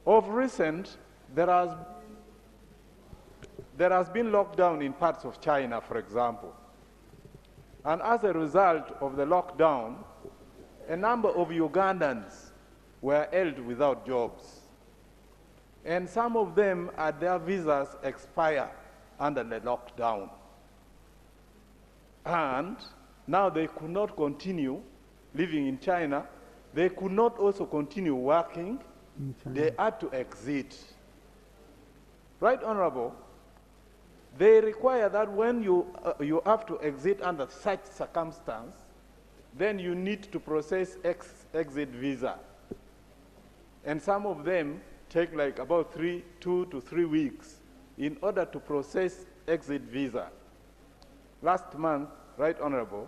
Of recent, there has been lockdown in parts of China, for example. And as a result of the lockdown, a number of Ugandans were held without jobs. And some of them had their visas expire under the lockdown. And now they could not continue living in China. They could not also continue working. They had to exit. Right Honourable, they require that when you have to exit under such circumstance, then you need to process exit visa. And some of them take like about 2 to 3 weeks in order to process exit visa. Last month, Right Honourable,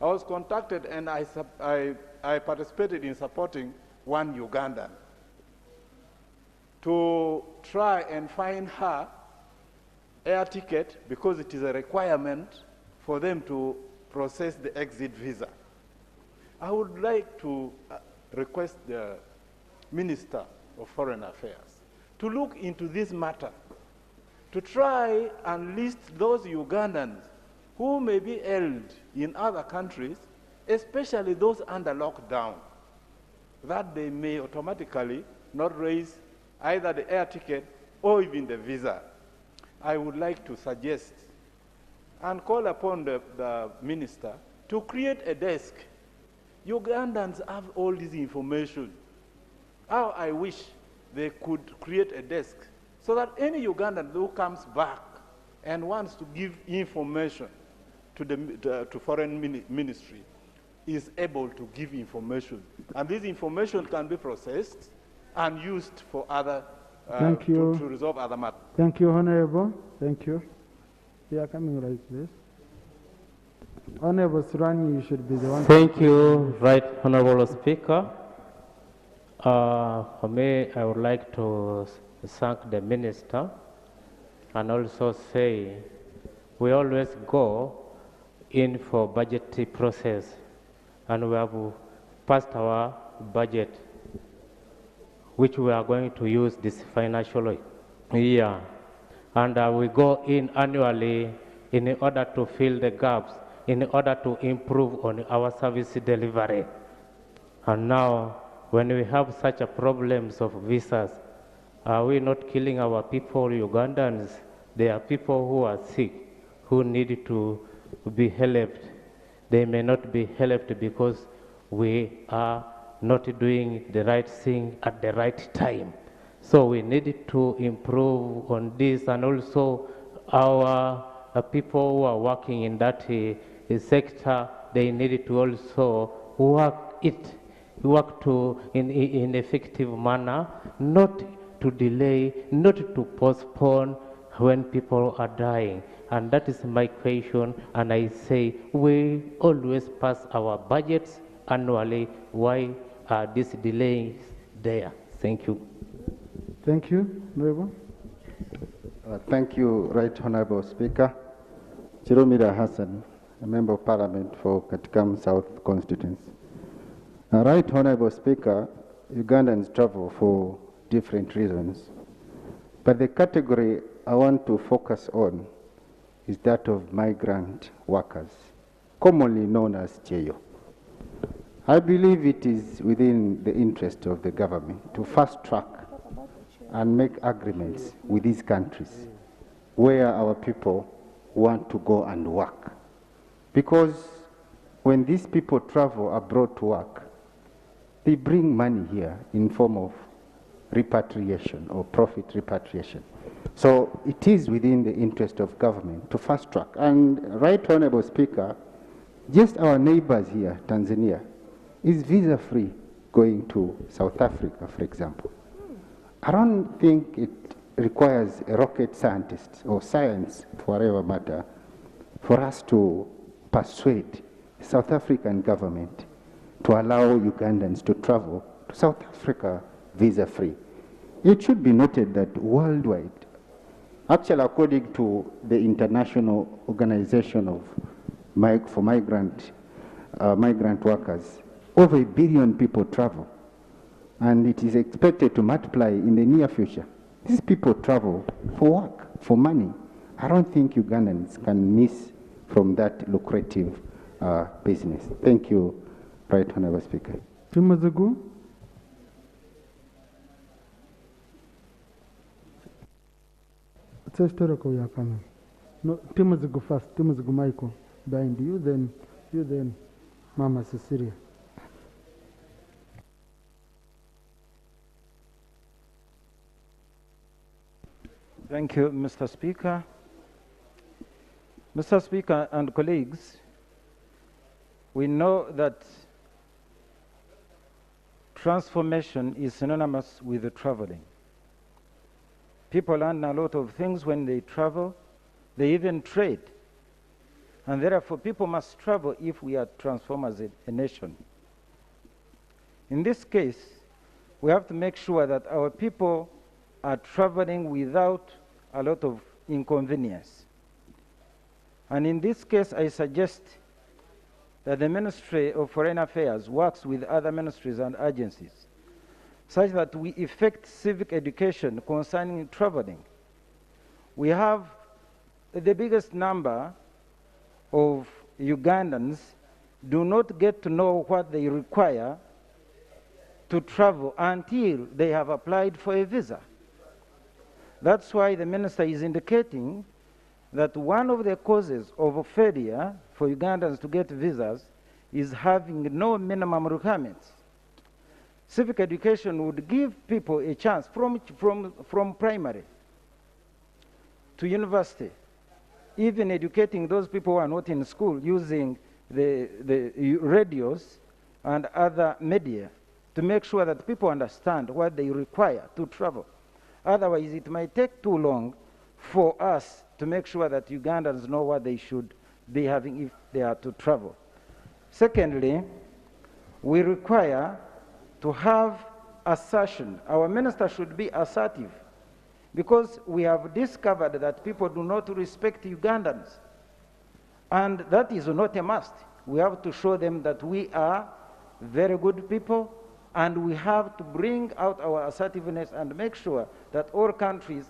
I was contacted and I participated in supporting one Ugandan to try and find her air ticket, because it is a requirement for them to process the exit visa. I would like to request the Minister of Foreign Affairs to look into this matter, to try and list those Ugandans who may be held in other countries, especially those under lockdown, that they may automatically not raise either the air ticket or even the visa. I would like to suggest and call upon the Minister to create a desk. Ugandans have all this information. How I wish they could create a desk so that any Ugandan who comes back and wants to give information to Foreign Ministry is able to give information. And this information can be processed and used for other, to resolve other matters. Thank you, Honourable. Thank you. We are coming right, please. Honorable Surani, you should be the one. Thank you, Right Honorable Speaker. For me, I would like to thank the Minister and also say we always go in for budgetary process and we have passed our budget which we are going to use this financial year. And we go in annually in order to fill the gaps, in order to improve on our service delivery. And now, when we have such a problems of visas, are we not killing our people, Ugandans? There are people who are sick, who need to be helped. They may not be helped because we are not doing the right thing at the right time. So we need to improve on this, and also our people who are working in that sector, they need to also work in effective manner, not to delay, not to postpone when people are dying. And that is my question, and I say we always pass our budgets annually. Why are these delays there? Thank you. Thank you. Rebo. Thank you, Right Honorable Speaker. Chirumira Hassan, a Member of Parliament for Katikam South Constituency. Right Honorable Speaker, Ugandans travel for different reasons, but the category I want to focus on is that of migrant workers, commonly known as Cheyo. I believe it is within the interest of the government to fast track and make agreements with these countries where our people want to go and work. Because when these people travel abroad to work, they bring money here in form of repatriation or profit repatriation. So it is within the interest of government to fast track. And Right Honorable Speaker, just our neighbors here, Tanzania, is visa-free going to South Africa, for example. I don't think it requires a rocket scientist or science, for whatever matter, for us to persuade the South African government to allow Ugandans to travel to South Africa visa-free. It should be noted that worldwide, actually according to the International Organization for Migrant Workers, over 1 billion people travel, and it is expected to multiply in the near future. These people travel for work, for money. I don't think Ugandans can miss from that lucrative business. Thank you, Right Honorable Speaker. Timazagu. It's historical, you are coming. No, Timazagu first. Timazagu Michael. Behind you, then Mama Cecilia. Thank you, Mr. Speaker. Mr. Speaker and colleagues, we know that transformation is synonymous with traveling. People learn a lot of things when they travel. They even trade. And therefore, people must travel if we are transformed as a nation. In this case, we have to make sure that our people are traveling without a lot of inconvenience. And in this case, I suggest that the Ministry of Foreign Affairs works with other ministries and agencies such that we effect civic education concerning traveling. We have the biggest number of Ugandans do not get to know what they require to travel until they have applied for a visa. That's why the minister is indicating that one of the causes of failure for Ugandans to get visas is having no minimum requirements. Civic education would give people a chance from primary to university, even educating those people who are not in school using the radios and other media to make sure that people understand what they require to travel. Otherwise, it might take too long for us to make sure that Ugandans know what they should they having if they are to travel. Secondly, we require to have assertion. Our minister should be assertive, because we have discovered that people do not respect Ugandans. And that is not a must. We have to show them that we are very good people, and we have to bring out our assertiveness and make sure that all countries.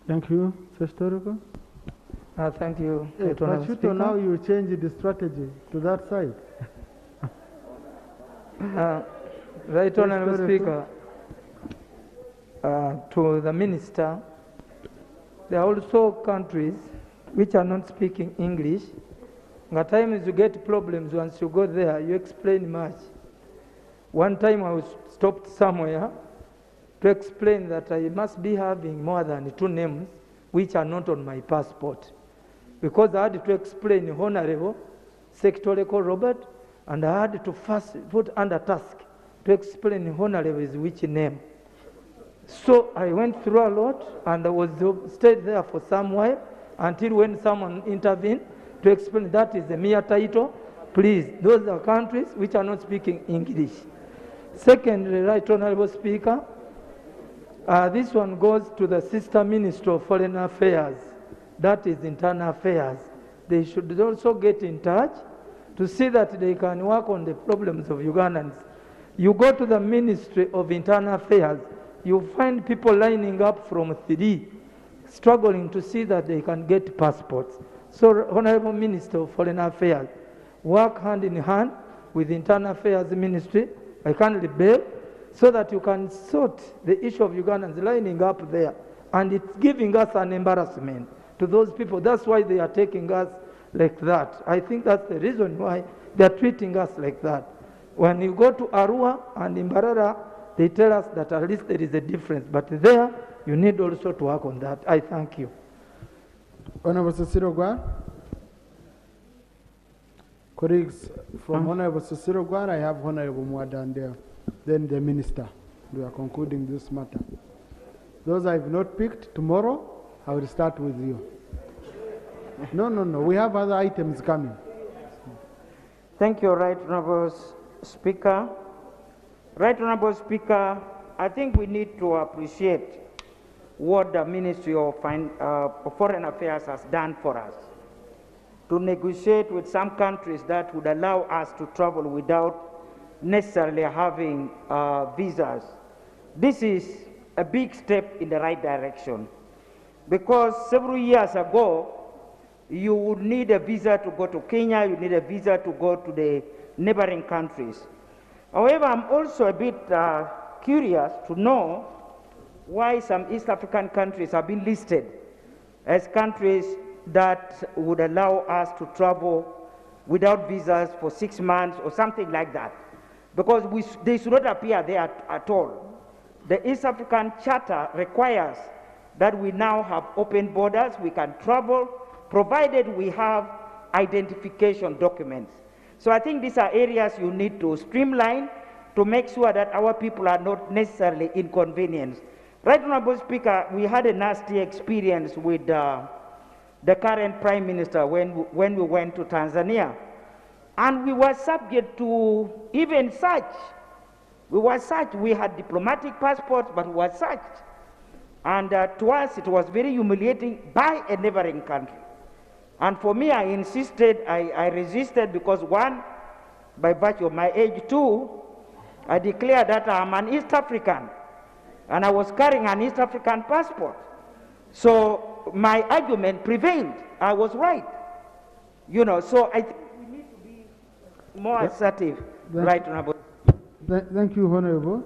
Thank you, Sestorico. Thank you. Hey, Pachuto, now you change the strategy to that side. Right Honourable Speaker, to the Minister, there are also countries which are not speaking English. At times you get problems once you go there, you explain much. One time I was stopped somewhere to explain that I must be having more than 2 names which are not on my passport, because I had to explain Honorable Secretary Robert, and I had to first put under task to explain Honorable is which name. So I went through a lot, and I stayed there for some while until when someone intervened to explain that is a mere title. Please, those are countries which are not speaking English. Secondly, Right Honorable Speaker, this one goes to the Sister Minister of Foreign Affairs, that is Internal Affairs. They should also get in touch to see that they can work on the problems of Ugandans. You go to the Ministry of Internal Affairs, you find people lining up from 3, struggling to see that they can get passports. So, Honorable Minister of Foreign Affairs, work hand in hand with Internal Affairs Ministry, I kindly beg, so that you can sort the issue of Ugandans lining up there. And it's giving us an embarrassment to those people. That's why they are taking us like that. I think that's the reason why they are treating us like that. When you go to Arua and Imbarara, they tell us that at least there is a difference. But there, you need also to work on that. I thank you. Honorable Cecilio Gwar. Colleagues, from Honorable Cecilio Gwar, I have Honorable Mwadan there. Then the Minister. We are concluding this matter. Those I have not picked, tomorrow I will start with you. No. We have other items coming. Thank you, Right Honourable Speaker. Right Honourable Speaker, I think we need to appreciate what the Ministry of Foreign Affairs has done for us, to negotiate with some countries that would allow us to travel without necessarily having visas. This is a big step in the right direction, because several years ago, you would need a visa to go to Kenya, you need a visa to go to the neighboring countries. However, I'm also a bit curious to know why some East African countries have been listed as countries that would allow us to travel without visas for 6 months or something like that, because they should not appear there at all. The East African Charter requires that we now have open borders, we can travel, provided we have identification documents. So I think these are areas you need to streamline to make sure that our people are not necessarily inconvenienced. Right Honourable Speaker, we had a nasty experience with the current Prime Minister when we went to Tanzania. And we were subject to even search. We were searched. We had diplomatic passports, but we were searched. And to us, it was very humiliating by a neighboring country. And for me, I insisted, I resisted, because one, by virtue of my age, two, I declared that I'm an East African, and I was carrying an East African passport. So my argument prevailed. I was right. You know, so I think we need to be more assertive, right, Honorable. Thank you, Honorable.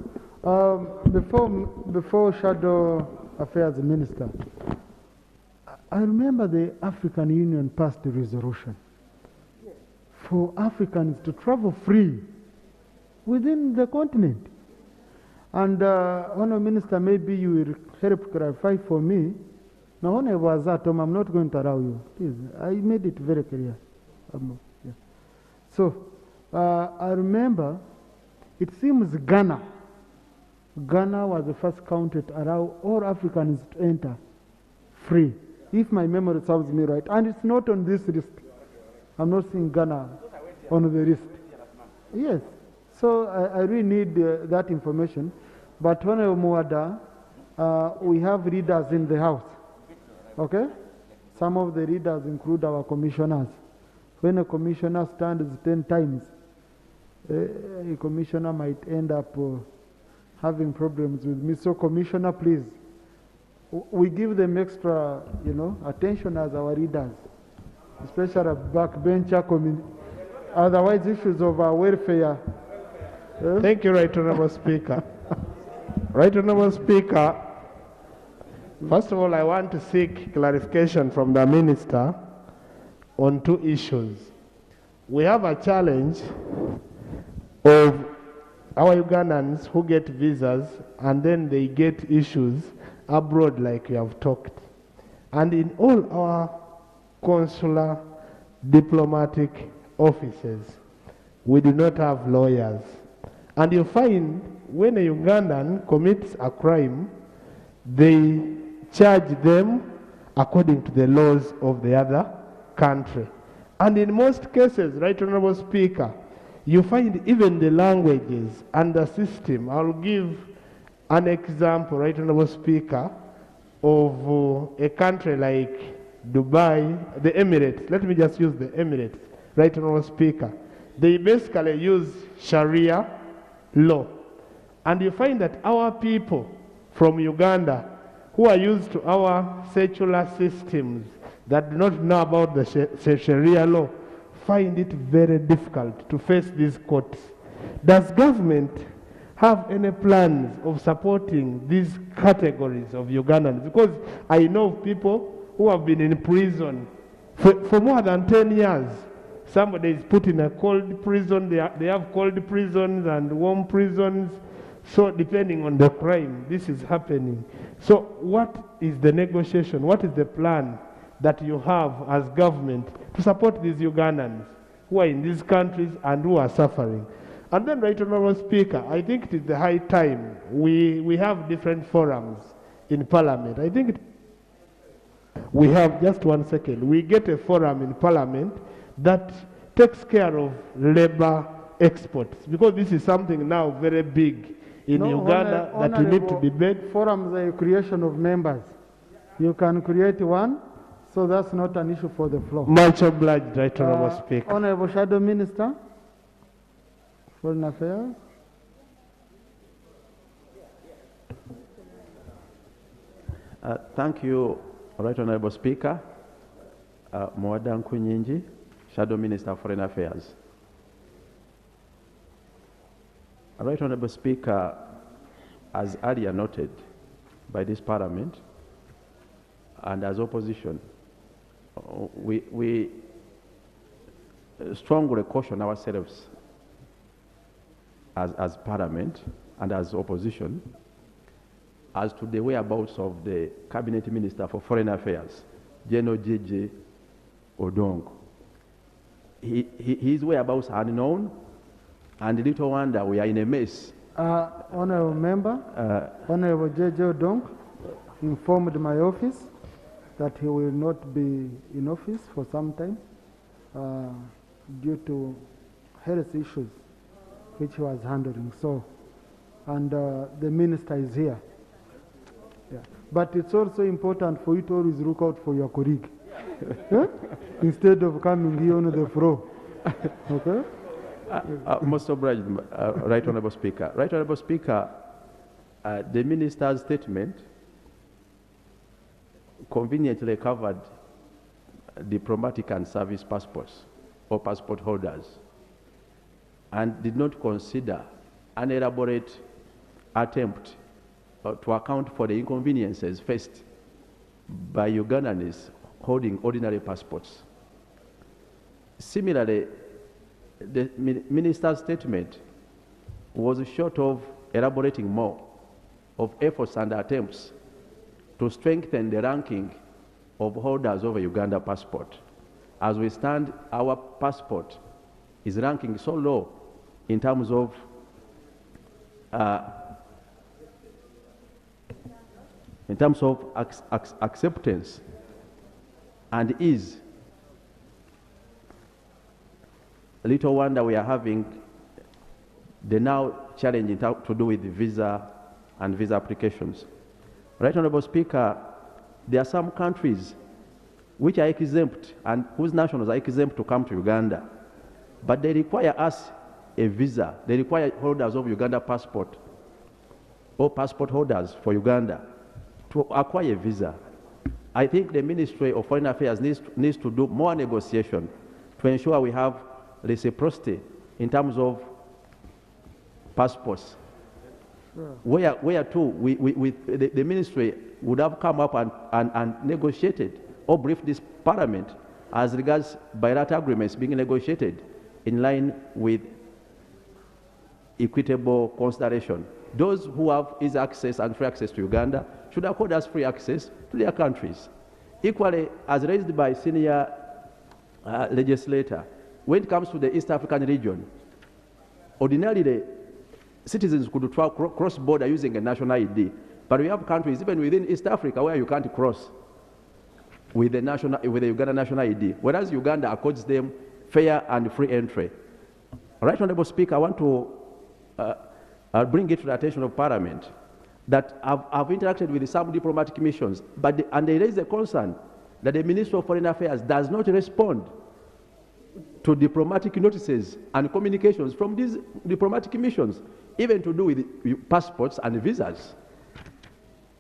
Before Shadow Affairs Minister, I remember the African Union passed a resolution for Africans to travel free within the continent. And Honorable Minister, maybe you will help clarify for me. Now, Honorable Azatom, I'm not going to allow you. Please, I made it very clear. Yeah. So, I remember, it seems Ghana was the first country to allow all Africans to enter free, if my memory serves me right. And it's not on this list. I'm not seeing Ghana on the list. Yes. So I really need that information. But Honorable Muada, we have leaders in the House. Okay? Some of the leaders include our commissioners. When a commissioner stands 10 times, a commissioner might end up having problems with me. So, Commissioner, please, we give them extra, attention as our leaders, especially backbencher community. Otherwise, issues of our welfare. Thank you, Right Honourable Speaker. Right Honourable Speaker, first of all, I want to seek clarification from the Minister on two issues. We have a challenge of our Ugandans who get visas and then they get issues abroad like we have talked. And in all our consular diplomatic offices, we do not have lawyers. And you find when a Ugandan commits a crime, they charge them according to the laws of the other country. And in most cases, Right Honourable Speaker, you find even the languages and the system. I'll give an example, Right Honourable Speaker, of a country like Dubai, the Emirates. Let me just use the Emirates, Right Honourable Speaker. They basically use Sharia law. And you find that our people from Uganda who are used to our secular systems that do not know about the Sharia law find it very difficult to face these courts. Does government have any plans of supporting these categories of Ugandans? Because I know people who have been in prison for more than 10 years. Somebody is put in a cold prison, they have cold prisons and warm prisons. So depending on the crime, this is happening. So what is the negotiation? What is the plan that you have as government to support these Ugandans who are in these countries and who are suffering? And then, Right Honourable Speaker, I think it is the high time we have different forums in Parliament. I think we have, just one second, we get a forum in Parliament that takes care of labor exports, because this is something now very big in Uganda that we need to debate. Forums are a creation of members. You can create one, so that's not an issue for the floor. Much obliged, Right Honourable Speaker. Honourable Shadow Minister, Foreign Affairs. Thank you, Right Honourable Speaker. Mwada Nkunyinji, Shadow Minister of Foreign Affairs. Right Honourable Speaker, as earlier noted by this Parliament and as opposition, we strongly caution ourselves as Parliament and as opposition as to the whereabouts of the Cabinet Minister for Foreign Affairs, General J.J. Odongo. His whereabouts are unknown, and little wonder we are in a mess. Honourable Member, Honourable J.J. Odongo informed my office that he will not be in office for some time due to health issues which he was handling. So, and the minister is here. Yeah. But it's also important for you to always look out for your colleague. Yeah? Instead of coming here on the floor. Okay? Most obliged, Right Honourable Speaker. Right Honourable Speaker, the minister's statement conveniently covered diplomatic and service passports or passport holders and did not consider an elaborate attempt to account for the inconveniences faced by Ugandans holding ordinary passports. Similarly, the minister's statement was short of elaborating more of efforts and attempts to strengthen the ranking of holders of a Uganda passport. As we stand, our passport is ranking so low in terms of acceptance and ease. Little wonder we are having the now challenge to do with the visa and visa applications. Right Honorable Speaker, there are some countries which are exempt and whose nationals are exempt to come to Uganda, but they require us a visa. They require holders of Uganda passport or passport holders for Uganda to acquire a visa. I think the Ministry of Foreign Affairs needs to do more negotiation to ensure we have reciprocity in terms of passports. Sure. Where too, the ministry would have come up and negotiated or briefed this Parliament as regards bilateral agreements being negotiated in line with equitable consideration. Those who have easy access and free access to Uganda should accord us free access to their countries. Equally, as raised by senior legislator, when it comes to the East African region, ordinarily the citizens could cross border using a national ID, but we have countries even within East Africa where you can't cross with the Uganda national ID, whereas Uganda accords them fair and free entry. Right Honorable Speaker, I want to bring it to the attention of Parliament that I've interacted with some diplomatic missions, and they raise a concern that the Ministry of Foreign Affairs does not respond to diplomatic notices and communications from these diplomatic missions, even to do with passports and visas.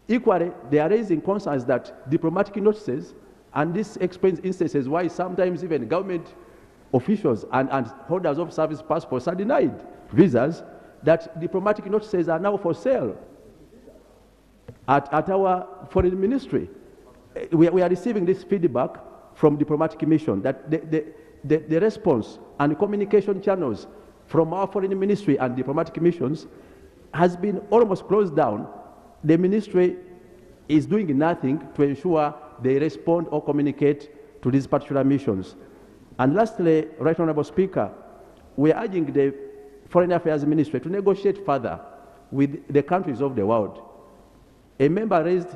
Equally, they are raising concerns that diplomatic notices, and this explains instances why sometimes even government officials and holders of service passports are denied visas, that diplomatic notices are now for sale at our foreign ministry. We are receiving this feedback from diplomatic mission that the response and communication channels from our foreign ministry and diplomatic missions has been almost closed down. The ministry is doing nothing to ensure they respond or communicate to these particular missions. And lastly, Right Honorable Speaker, we are urging the Foreign Affairs Ministry to negotiate further with the countries of the world. A member raised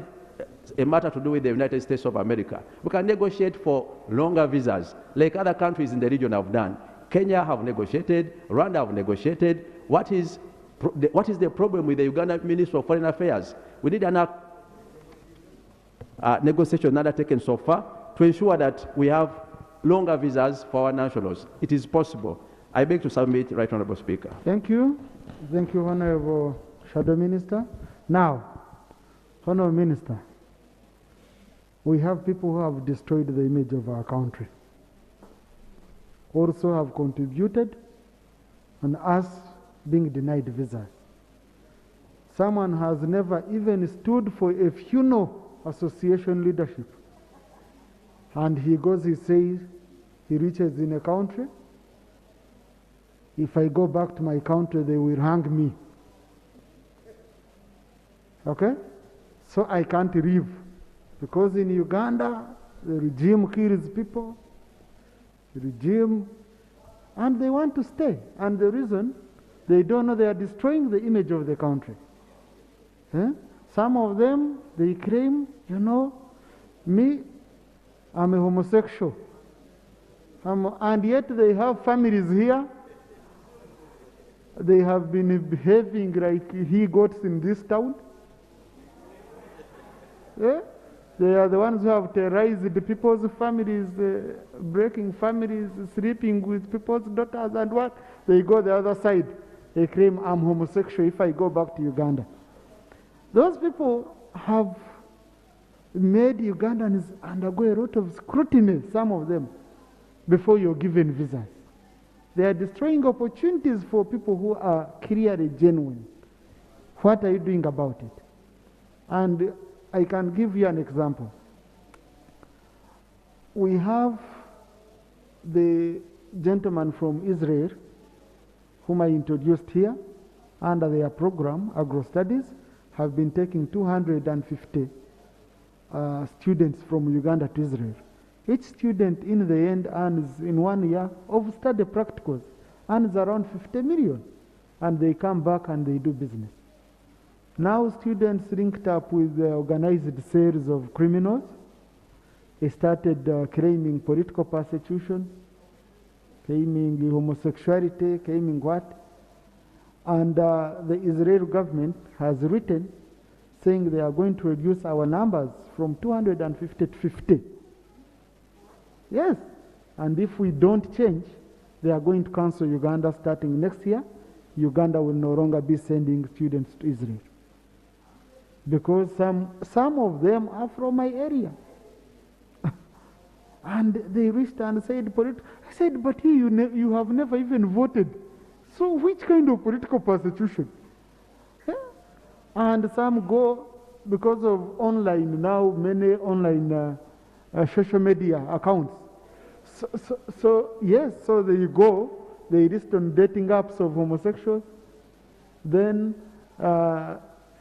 a matter to do with the United States of America. We can negotiate for longer visas, like other countries in the region have done. Kenya have negotiated, Rwanda have negotiated. What is the problem with the Uganda Ministry of Foreign Affairs? We did an negotiation undertaken so far to ensure that we have longer visas for our nationals. It is possible. I beg to submit, Right Honorable Speaker. Thank you. Thank you, Honorable Shadow Minister. Now, Honorable Minister, we have people who have destroyed the image of our country, also have contributed, and us being denied visas. Someone has never even stood for a funeral association leadership. And he goes, he says, he reaches in a country, if I go back to my country, they will hang me. Okay? So I can't leave. Because in Uganda, the regime kills people, and they want to stay. And the reason, they don't know they are destroying the image of the country. Some of them, they claim, me, I'm a homosexual. And yet they have families here. They have been behaving like he-goats in this town. They are the ones who have terrorized the people's families, breaking families, sleeping with people's daughters, and what? They go the other side. They claim, I'm homosexual if I go back to Uganda. Those people have made Ugandans undergo a lot of scrutiny, some of them, before you're given visas. They are destroying opportunities for people who are clearly genuine. What are you doing about it? And I can give you an example. We have the gentleman from Israel, whom I introduced here, under their program, Agro Studies, have been taking 250 students from Uganda to Israel. Each student in the end earns, in 1 year of study practicals, earns around 50 million. And they come back and they do business. Now students linked up with the organized sales of criminals, They started claiming political persecution, claiming homosexuality, claiming what? And the Israeli government has written saying they are going to reduce our numbers from 250 to 50. Yes, and if we don't change, they are going to cancel Uganda starting next year. Uganda will no longer be sending students to Israel. Because some of them are from my area. And they reached and said, I said, but you have never even voted. So which kind of political persecution? And some go because of online, now many online social media accounts. So yes, so they go, they list on dating apps of homosexuals, then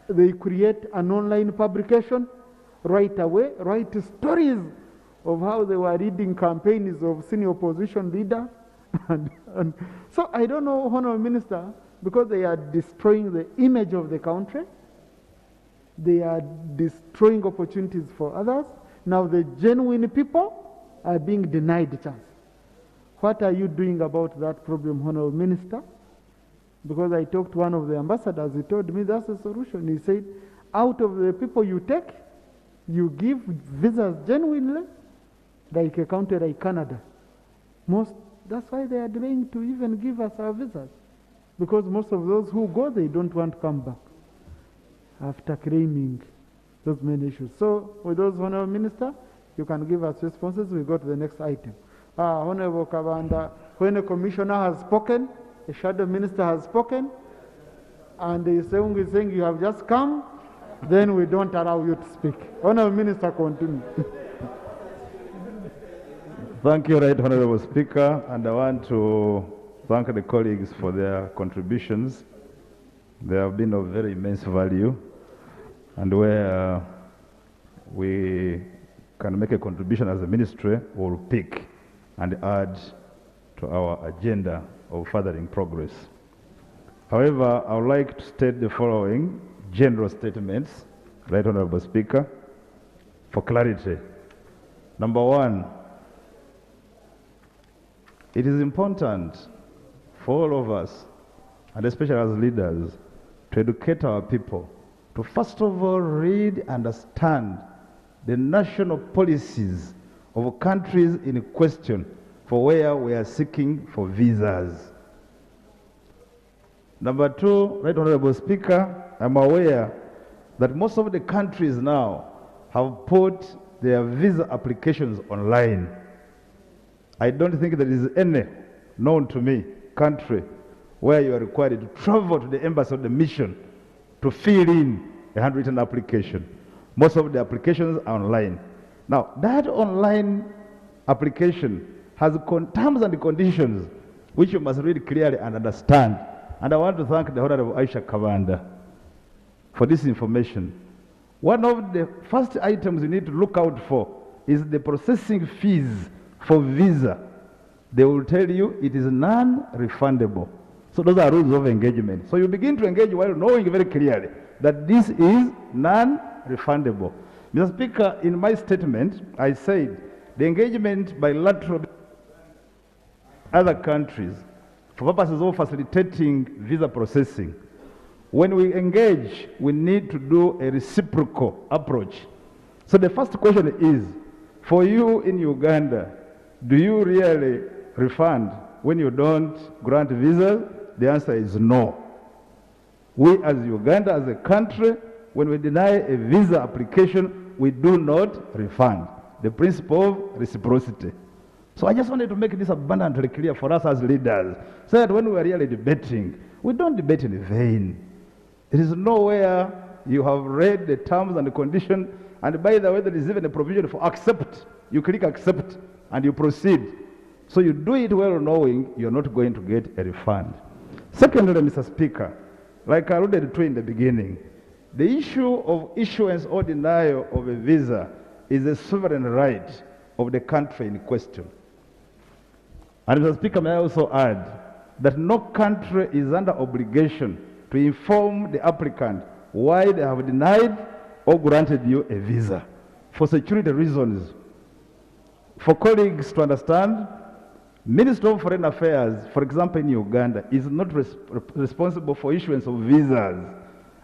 they create an online publication right away, write stories of how they were leading campaigns of senior opposition leader. and so I don't know, Honourable Minister, because they are destroying the image of the country, they are destroying opportunities for others. Now the genuine people are being denied a chance. What are you doing about that problem, Honourable Minister? Because I talked to one of the ambassadors, he told me that's the solution. He said, out of the people you take, you give visas genuinely, like a country like Canada. That's why they are delaying to even give us our visas. Because most of those who go, they don't want to come back after claiming those many issues. So, with those, Honourable Minister, you can give us responses. We go to the next item. Honourable Kabanda, when a commissioner has spoken, a shadow minister has spoken, and the saying is saying you have just come, then we don't allow you to speak. Honourable Minister, continue. Thank you, Right Honourable Speaker, and I want to thank the colleagues for their contributions. They have been of very immense value, and where we can make a contribution as a ministry, we'll pick and add to our agenda of furthering progress. However, I would like to state the following general statements, Right Honourable Speaker, for clarity. Number one, it is important for all of us, and especially as leaders, to educate our people, to first of all read and understand the national policies of countries in question for where we are seeking for visas. Number two, Right Honourable Speaker, I'm aware that most of the countries now have put their visa applications online. I don't think there is any known to me country where you are required to travel to the embassy or the mission to fill in a handwritten application. Most of the applications are online. Now, that online application has terms and conditions which you must read clearly and understand. And I want to thank the Honourable Aisha Kabanda for this information. One of the first items you need to look out for is the processing fees for visa. They will tell you it is non-refundable. So those are rules of engagement. So you begin to engage while knowing very clearly that this is non-refundable. Mr. Speaker, in my statement, I said the engagement bilateral other countries for purposes of facilitating visa processing. When we engage, we need to do a reciprocal approach. So the first question is, for you in Uganda, do you really refund when you don't grant visas? The answer is no. We as Uganda, as a country, when we deny a visa application, we do not refund. The principle of reciprocity. So I just wanted to make this abundantly clear for us as leaders, so that when we are really debating, we don't debate in vain. There is nowhere you have read the terms and the conditions, and by the way, there is even a provision for accept. You click accept and you proceed. So you do it well knowing you're not going to get a refund. Secondly, Mr. Speaker, like I alluded to in the beginning, the issue of issuance or denial of a visa is a sovereign right of the country in question. And Mr. Speaker, may I also add that no country is under obligation to inform the applicant why they have denied or granted you a visa. For security reasons, for colleagues to understand, Ministry of Foreign Affairs, for example, in Uganda, is not responsible for issuance of visas.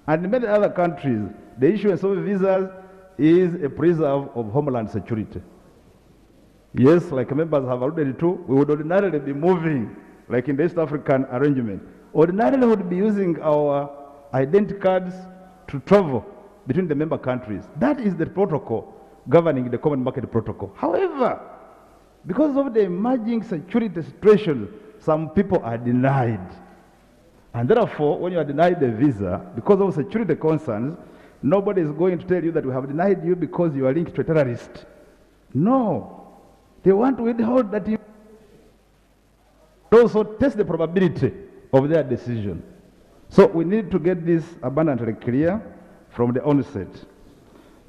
And in many other countries, the issuance of visas is a preserve of homeland security. Yes, like members have alluded to, we would ordinarily be moving, like in the East African arrangement. Ordinarily, we would be using our identity cards to travel between the member countries. That is the protocol governing the Common Market Protocol. However, because of the emerging security situation, some people are denied. And therefore, when you are denied a visa, because of security concerns, nobody is going to tell you that we have denied you because you are linked to a terrorist. No. They want to withhold that you also test the probability of their decision. So we need to get this abundantly clear from the onset.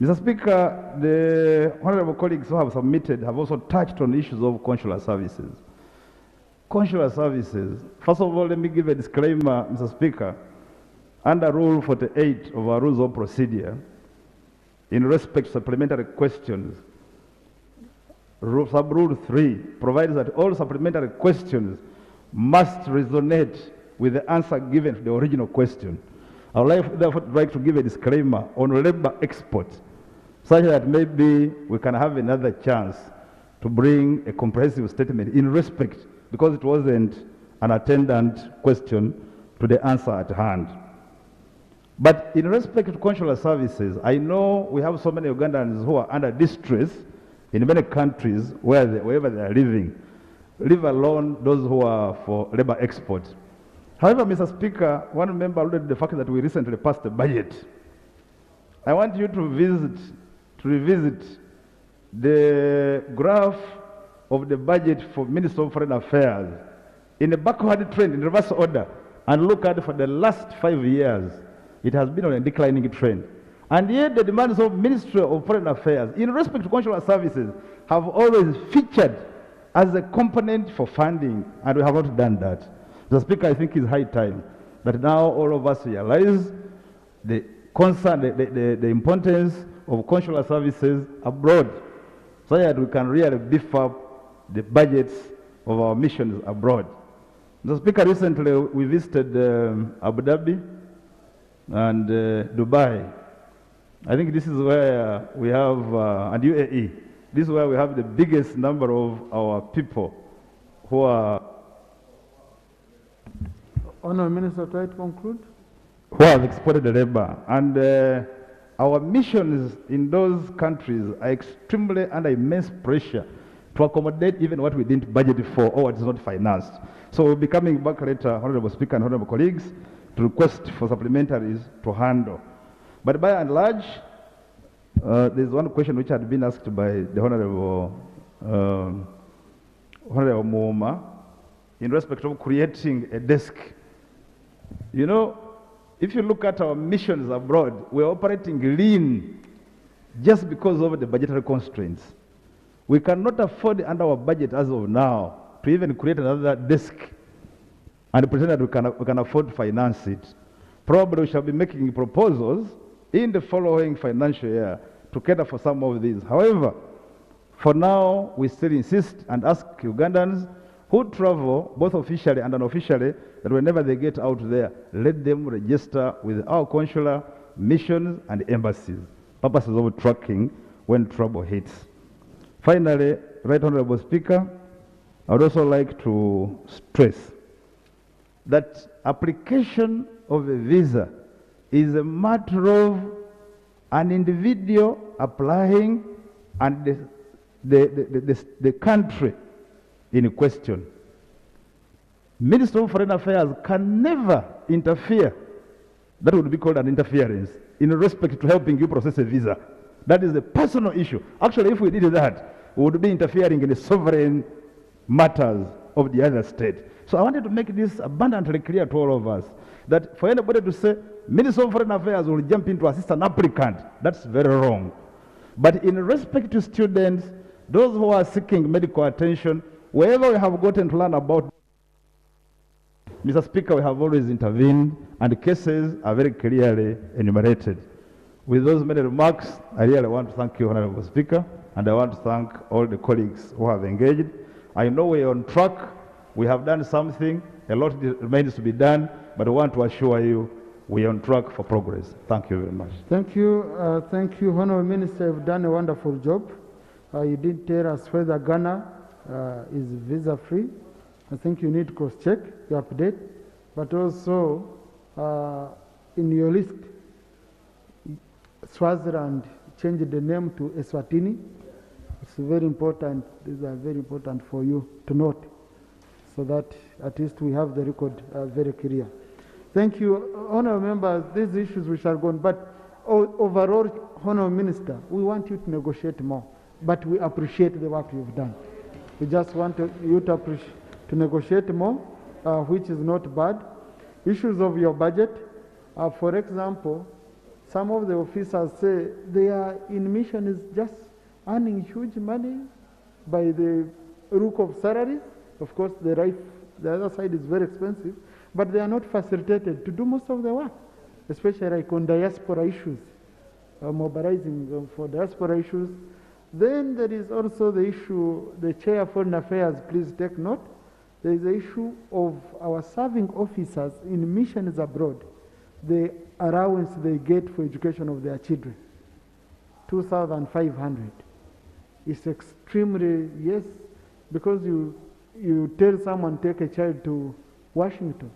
Mr. Speaker, the honorable colleagues who have submitted have also touched on issues of consular services. Consular services, first of all, let me give a disclaimer, Mr. Speaker. Under Rule 48 of our Rules of Procedure, in respect to supplementary questions, Sub-Rule 3 provides that all supplementary questions must resonate with the answer given to the original question. I would therefore like to give a disclaimer on labor export, such that maybe we can have another chance to bring a comprehensive statement in respect, because it wasn't an attendant question to the answer at hand. But in respect to consular services, I know we have so many Ugandans who are under distress in many countries wherever they are living, leave alone those who are for labor export. However, Mr. Speaker, one member alluded to the fact that we recently passed the budget. I want you to revisit the graph of the budget for Ministry of Foreign Affairs in a backward trend, in reverse order, and look at it for the last 5 years. It has been on a declining trend. And yet the demands of Ministry of Foreign Affairs in respect to consular services have always featured as a component for funding, and we have not done that. The Speaker, I think it's high time that now all of us realize the concern, the importance of consular services abroad, so that we can really beef up the budgets of our missions abroad. The Speaker, recently we visited Abu Dhabi and Dubai. I think this is where we have, and UAE, this is where we have the biggest number of our people who are Honourable Minister, try to conclude. Who have exported labor. And our missions in those countries are extremely under immense pressure to accommodate even what we didn't budget for or what is not financed. So we'll be coming back later, Honourable Speaker and Honourable colleagues, to request for supplementaries to handle. But by and large, there's one question which had been asked by the Honourable Mooma in respect of creating a desk. You know, if you look at our missions abroad, we're operating lean just because of the budgetary constraints. We cannot afford under our budget as of now to even create another desk and pretend that we can afford to finance it. Probably we shall be making proposals in the following financial year to cater for some of these. However, for now, we still insist and ask Ugandans who travel, both officially and unofficially, that whenever they get out there, let them register with our consular missions and embassies, purposes of tracking when trouble hits. Finally, Right Honourable Speaker, I would also like to stress that application of a visa is a matter of an individual applying and the country in question. Minister of Foreign Affairs can never interfere. That would be called an interference in respect to helping you process a visa. That is a personal issue. Actually, if we did that, we would be interfering in the sovereign matters of the other state. So I wanted to make this abundantly clear to all of us, that for anybody to say, Minister of Foreign Affairs will jump in to assist an applicant, that's very wrong. But in respect to students, those who are seeking medical attention, wherever we have gotten to learn about, Mr. Speaker, we have always intervened, and the cases are very clearly enumerated. With those many remarks, I really want to thank you, Honourable Speaker, and I want to thank all the colleagues who have engaged. I know we're on track. We have done something. A lot remains to be done, but I want to assure you we are on track for progress. Thank you very much. Thank you, Honourable Minister. You've done a wonderful job. You did tell us whether Ghana is visa-free. I think you need to cross-check your update, but also in your list, Swaziland changed the name to Eswatini. It's very important. These are very important for you to note, so that at least we have the record very clear. Thank you, Honourable members. These issues we shall go on, but overall, Honourable Minister, we want you to negotiate more, but we appreciate the work you've done. We just want you to negotiate more, which is not bad. Issues of your budget, for example, some of the officers say their in mission is just earning huge money by the rook of salaries. Of course, the other side is very expensive, but they are not facilitated to do most of the work, especially like on diaspora issues, mobilizing for diaspora issues. Then there is also the issue, the Chair of Foreign Affairs, please take note, there is the issue of our serving officers in missions abroad, the allowance they get for education of their children, 2,500. It's extremely, yes, because you tell someone take a child to Washington.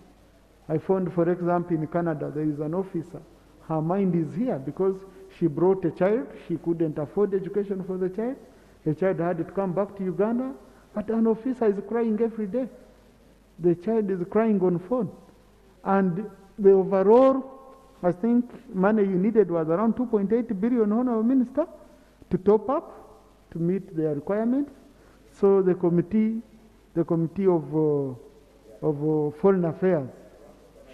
I found, for example, in Canada, there is an officer, her mind is here because she brought a child, she couldn't afford education for the child, the child had to come back to Uganda, but an officer is crying every day. The child is crying on phone. And the overall, I think, money you needed was around 2.8 billion, Honourable Minister, to top up, to meet their requirements. So the committee of Foreign Affairs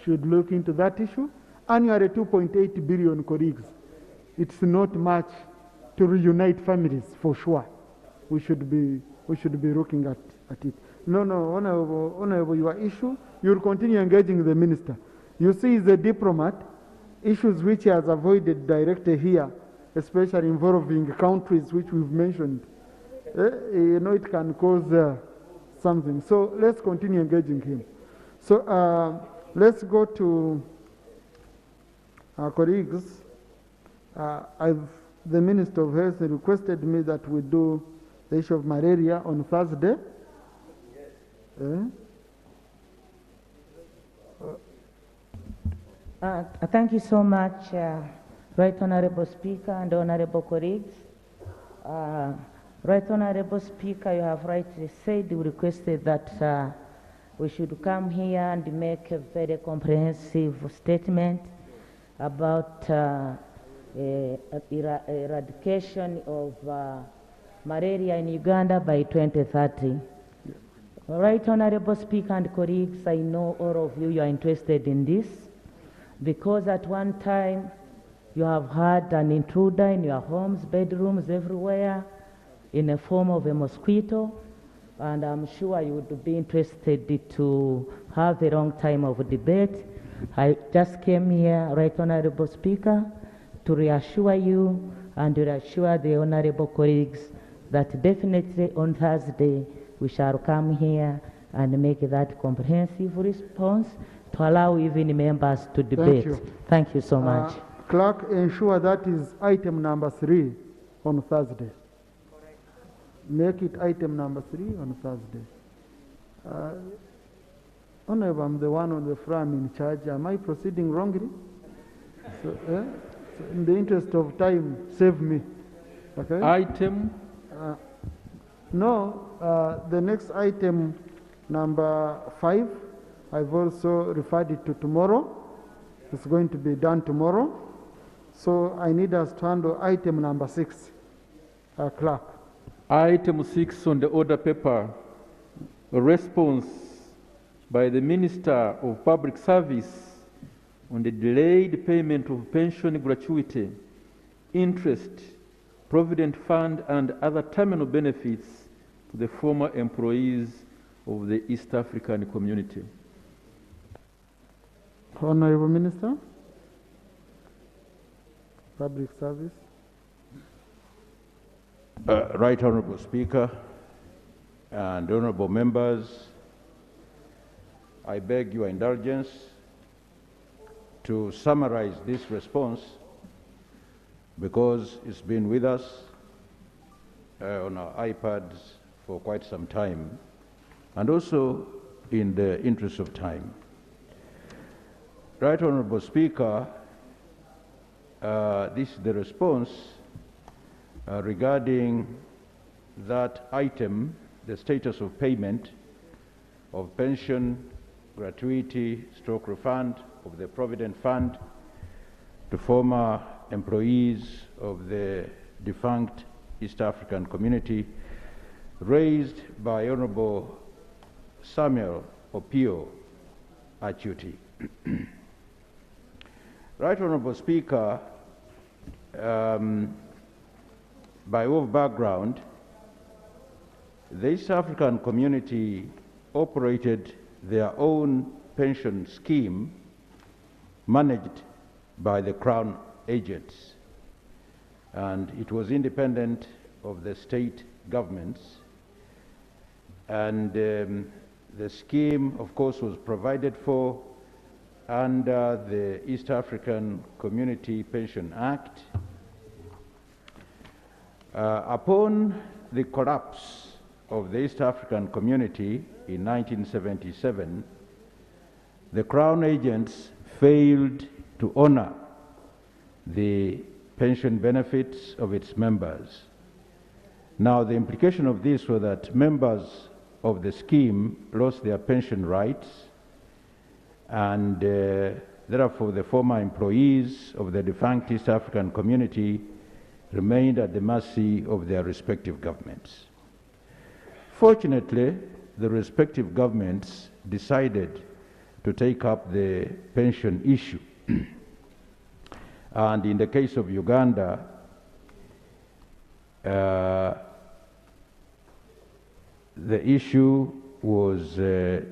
should look into that issue. Annually 2.8 billion, colleagues. It's not much to reunite families, for sure. We should be looking at it. No, Honourable, your issue, you'll continue engaging the minister. You see, as a diplomat, issues which he has avoided directly here, especially involving countries which we've mentioned, it can cause something. So let's continue engaging him. So let's go to our colleagues. The Minister of Health requested me that we do the issue of malaria on Thursday. Thank you so much, Right Honourable Speaker and Honourable colleagues. Right Honourable Speaker, you have rightly said, you requested that we should come here and make a very comprehensive statement about eradication of malaria in Uganda by 2030. Right Honourable Speaker and colleagues, I know all of you are interested in this because at one time you have had an intruder in your homes, bedrooms, everywhere in the form of a mosquito, and I'm sure you would be interested to have a long time of debate. I just came here, Right Honourable Speaker, to reassure you and reassure the honourable colleagues that definitely on Thursday we shall come here and make that comprehensive response to allow even members to debate. Thank you so much. Clerk, ensure that is item number 3 on Thursday. Correct. Make it item number 3 on Thursday. Honourable, I'm the one on the floor, I'm in charge. Am I proceeding wrongly? So, in the interest of time, save me. Okay? Item? No, the next item, number 5, I've also referred it to tomorrow. It's going to be done tomorrow. So I need us to handle item number 6, Clerk. Item 6 on the order paper, a response by the Minister of Public Service on the delayed payment of pension gratuity, interest, provident fund, and other terminal benefits to the former employees of the East African community. Honourable Minister, Public Service. Right Honorable Speaker and honorable members, I beg your indulgence to summarize this response because it's been with us on our iPads for quite some time, and also in the interest of time. Right Honorable Speaker, this is the response regarding that item, the status of payment of pension, gratuity, stroke refund of the Provident Fund to former employees of the defunct East African community, raised by Honorable Samuel Opio Achuti. Right Honorable Speaker, by way of background, the East African community operated their own pension scheme managed by the Crown agents, and it was independent of the state governments. And the scheme, of course, was provided for under the East African Community Pension Act. Upon the collapse of the East African community in 1977, the Crown agents failed to honor the pension benefits of its members. Now, the implication of this was that members of the scheme lost their pension rights, and therefore the former employees of the defunct East African community remained at the mercy of their respective governments. Fortunately, the respective governments decided to take up the pension issue. And in the case of Uganda, the issue was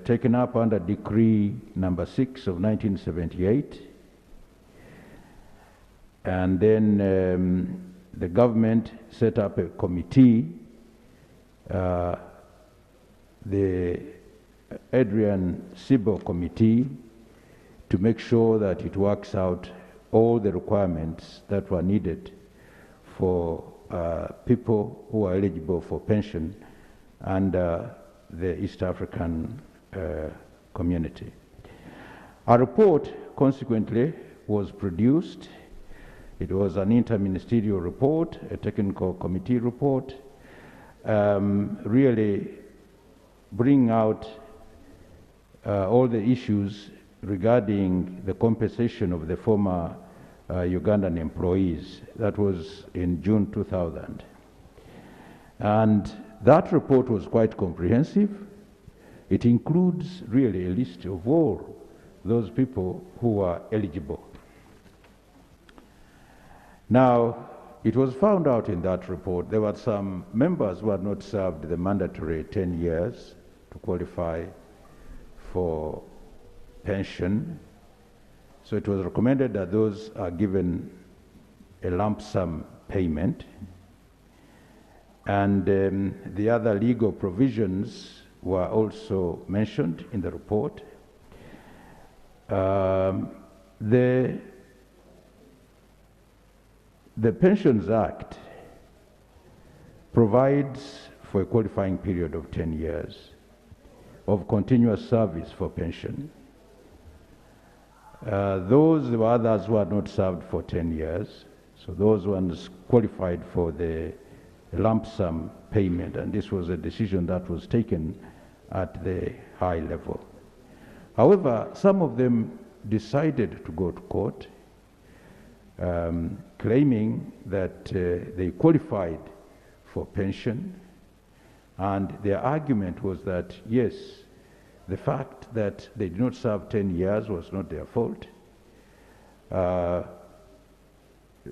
taken up under Decree number 6 of 1978. And then the government set up a committee, the Adrian Sibo Committee, to make sure that it works out all the requirements that were needed for people who are eligible for pension under the East African community. A report, consequently, was produced. It was an interministerial report, a technical committee report, really bring out all the issues regarding the compensation of the former Ugandan employees. That was in June 2000. And that report was quite comprehensive. It includes really a list of all those people who are eligible. Now, it was found out in that report there were some members who had not served the mandatory 10 years to qualify for pension. So it was recommended that those are given a lump sum payment. And the other legal provisions were also mentioned in the report. The Pensions Act provides for a qualifying period of 10 years of continuous service for pension. Those were others who had not served for 10 years, so those ones qualified for the lump sum payment, and this was a decision that was taken at the high level. However, some of them decided to go to court, claiming that they qualified for pension, and their argument was that, yes, the fact that they did not serve 10 years was not their fault.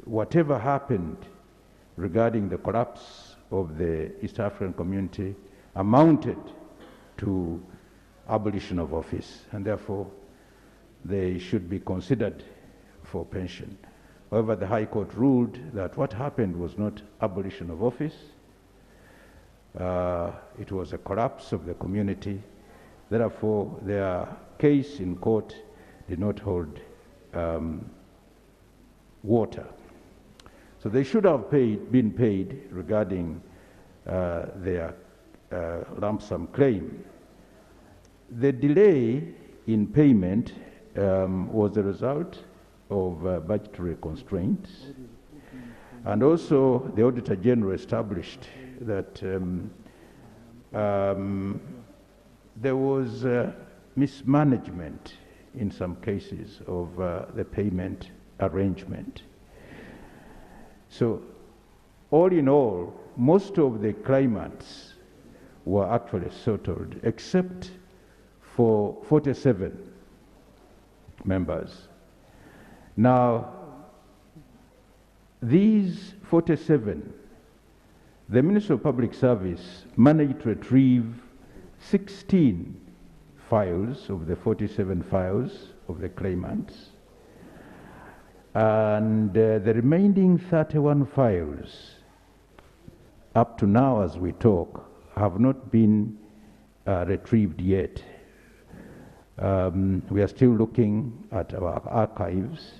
Whatever happened regarding the collapse of the East African community amounted to abolition of office, and therefore they should be considered for pension. However, the High Court ruled that what happened was not abolition of office, It was a collapse of the community. Therefore, their case in court did not hold water. So they should have been paid regarding their lump sum claim. The delay in payment was the result of budgetary constraints, and also the Auditor General established that there was mismanagement in some cases of the payment arrangement. So all in all, most of the claimants were actually settled, except for 47 members. Now, these 47, the Ministry of Public Service managed to retrieve 16 files of the 47 files of the claimants, and the remaining 31 files, up to now as we talk, have not been retrieved yet. We are still looking at our archives.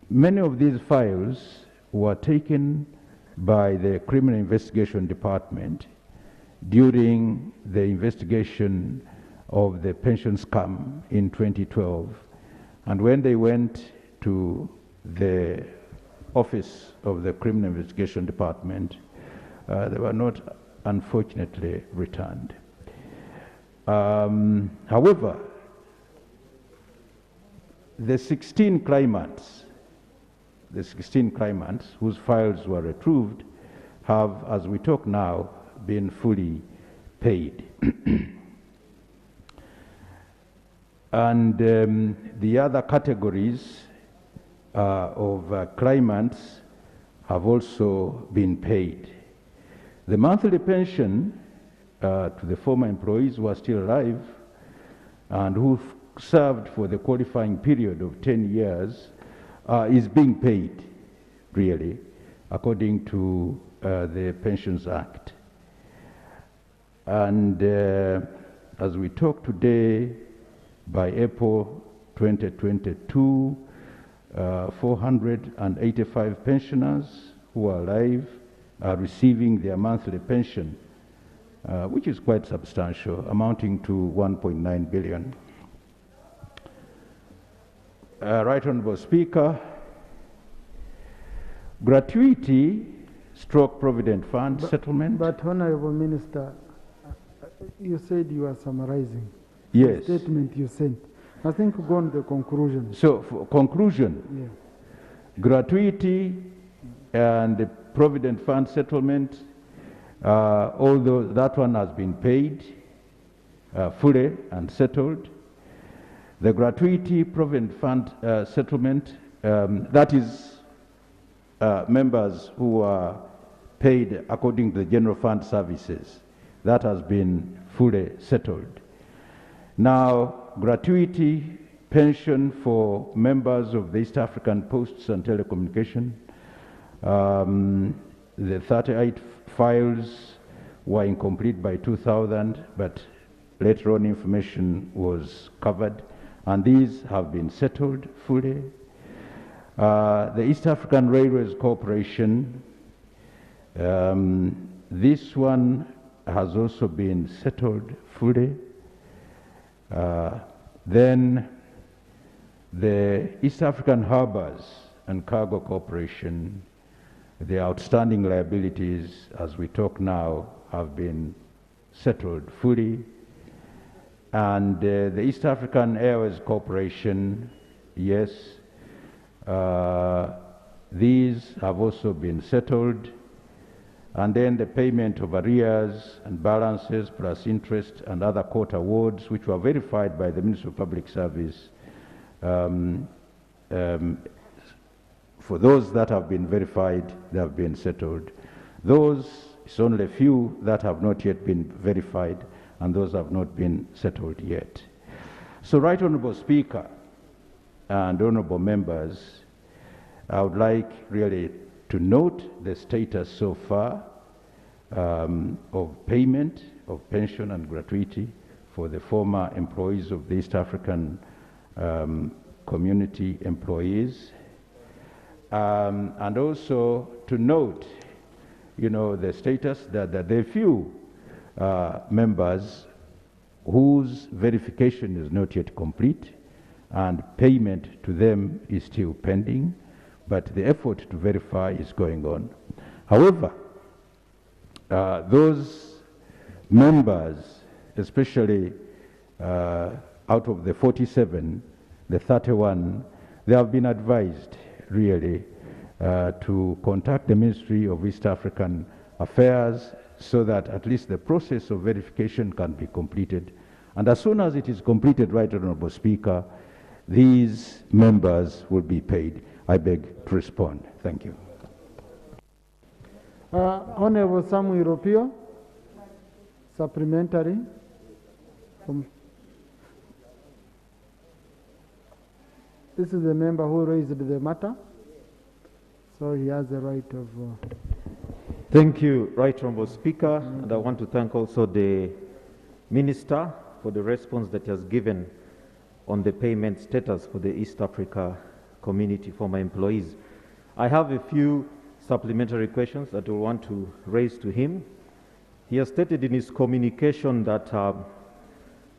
Many of these files were taken by the Criminal Investigation Department during the investigation of the pension scam in 2012. And when they went to the office of the Criminal Investigation Department, they were not, unfortunately, returned. However, the 16 claimants whose files were retrieved have, as we talk now, been fully paid. And the other categories of claimants have also been paid. The monthly pension to the former employees who are still alive and who served for the qualifying period of 10 years is being paid, really, according to the Pensions Act. And as we talk today, by April 2022, 485 pensioners who are alive are receiving their monthly pension, which is quite substantial, amounting to 1.9 billion. Right Honourable Speaker, gratuity stroke provident fund settlement. But Honourable Minister, you said you are summarizing Yes. the statement you sent. I think go on the conclusion. So, for conclusion, Yeah. gratuity and the provident fund settlement, although that one has been paid fully and settled, the gratuity provident fund settlement, that is members who are paid according to the general fund services, that has been fully settled. Now, gratuity pension for members of the East African Posts and Telecommunication, the 38 files were incomplete by 2000, but later on information was covered, and these have been settled fully. The East African Railways Corporation, this one has also been settled fully. Then the East African Harbors and Cargo Corporation, the outstanding liabilities as we talk now have been settled fully. And the East African Airways Corporation, yes, these have also been settled. And then the payment of arrears and balances plus interest and other court awards, which were verified by the Ministry of Public Service. For those that have been verified, they have been settled. Those, it's only a few that have not yet been verified, and those have not been settled yet. So, Right Honourable Speaker and honourable members, I would like really to note the status so far of payment of pension and gratuity for the former employees of the East African community employees. And also to note, the status that there are few members whose verification is not yet complete and payment to them is still pending, but the effort to verify is going on. However, those members, especially out of the 47, the 31, they have been advised really to contact the Ministry of East African Affairs so that at least the process of verification can be completed. And as soon as it is completed, Right Honourable Speaker, these members will be paid. I beg to respond. Thank you. Honourable Samuel Ropio, supplementary. This is the member who raised the matter, so he has the right of... Thank you, Right Honourable Speaker, and I want to thank also the Minister for the response that he has given on the payment status for the East Africa community former employees. I have a few supplementary questions that I want to raise to him. He has stated in his communication that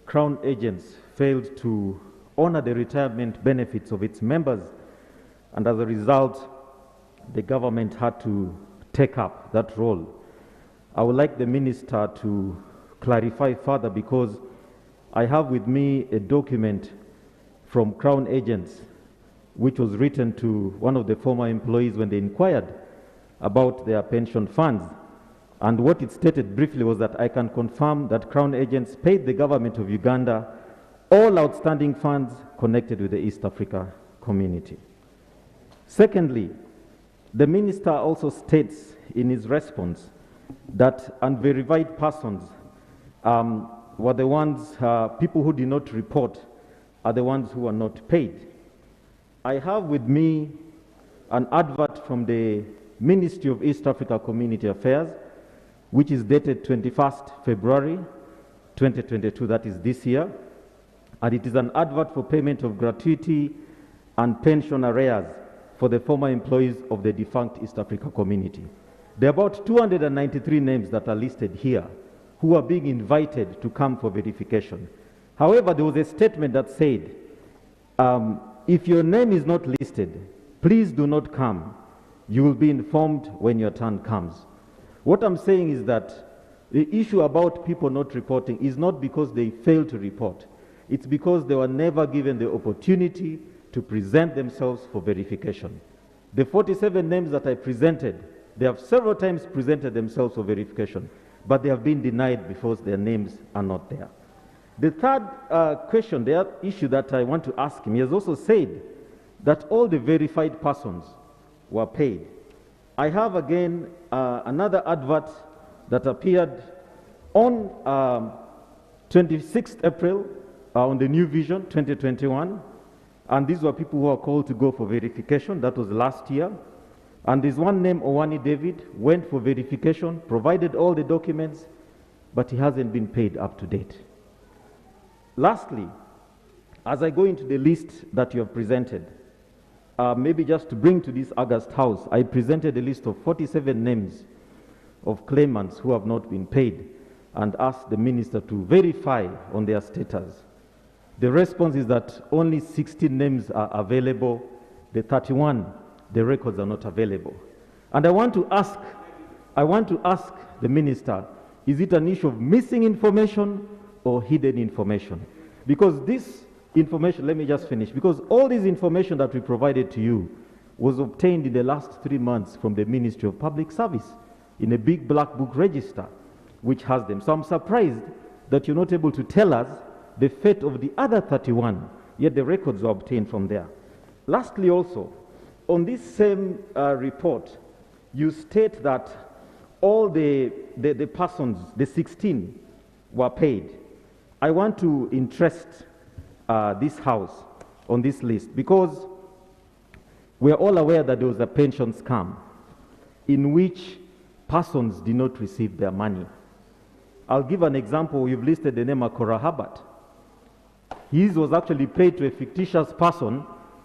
Crown agents failed to honor the retirement benefits of its members, and as a result, the government had to take up that role. I would like the Minister to clarify further, because I have with me a document from Crown agents which was written to one of the former employees when they inquired about their pension funds. And what it stated briefly was that I can confirm that Crown agents paid the government of Uganda all outstanding funds connected with the East Africa community. Secondly, the Minister also states in his response that unverified persons were the ones, people who did not report are the ones who are not paid. I have with me an advert from the Ministry of East Africa Community Affairs, which is dated 21st February 2022, that is this year, and it is an advert for payment of gratuity and pension arrears for the former employees of the defunct East Africa community. There are about 293 names that are listed here who are being invited to come for verification. However, there was a statement that said, if your name is not listed, please do not come. You will be informed when your turn comes. What I'm saying is that the issue about people not reporting is not because they failed to report. It's because they were never given the opportunity to present themselves for verification. The 47 names that I presented, they have several times presented themselves for verification, but they have been denied because their names are not there. The third question, the other issue that I want to ask him, he has also said that all the verified persons were paid. I have again another advert that appeared on 26th April on the New Vision 2021, and these were people who are called to go for verification. That was last year. And there's one named Owani David, went for verification, provided all the documents, but he hasn't been paid up to date. Lastly, as I go into the list that you have presented, maybe just to bring to this August House, I presented a list of 47 names of claimants who have not been paid and asked the Minister to verify on their status. The response is that only 16 names are available, the 31, the records are not available. And I want to ask the Minister, is it an issue of missing information or hidden information? Because this information, let me just finish, because all this information that we provided to you was obtained in the last 3 months from the Ministry of Public Service in a big black book register, which has them. So I'm surprised that you're not able to tell us the fate of the other 31, yet the records were obtained from there. Lastly also, on this same report, you state that all the persons, the 16, were paid. I want to interest this House on this list because we are all aware that there was a pension scam in which persons did not receive their money. I'll give an example. You've listed the name Akora Herbert. His was actually paid to a fictitious person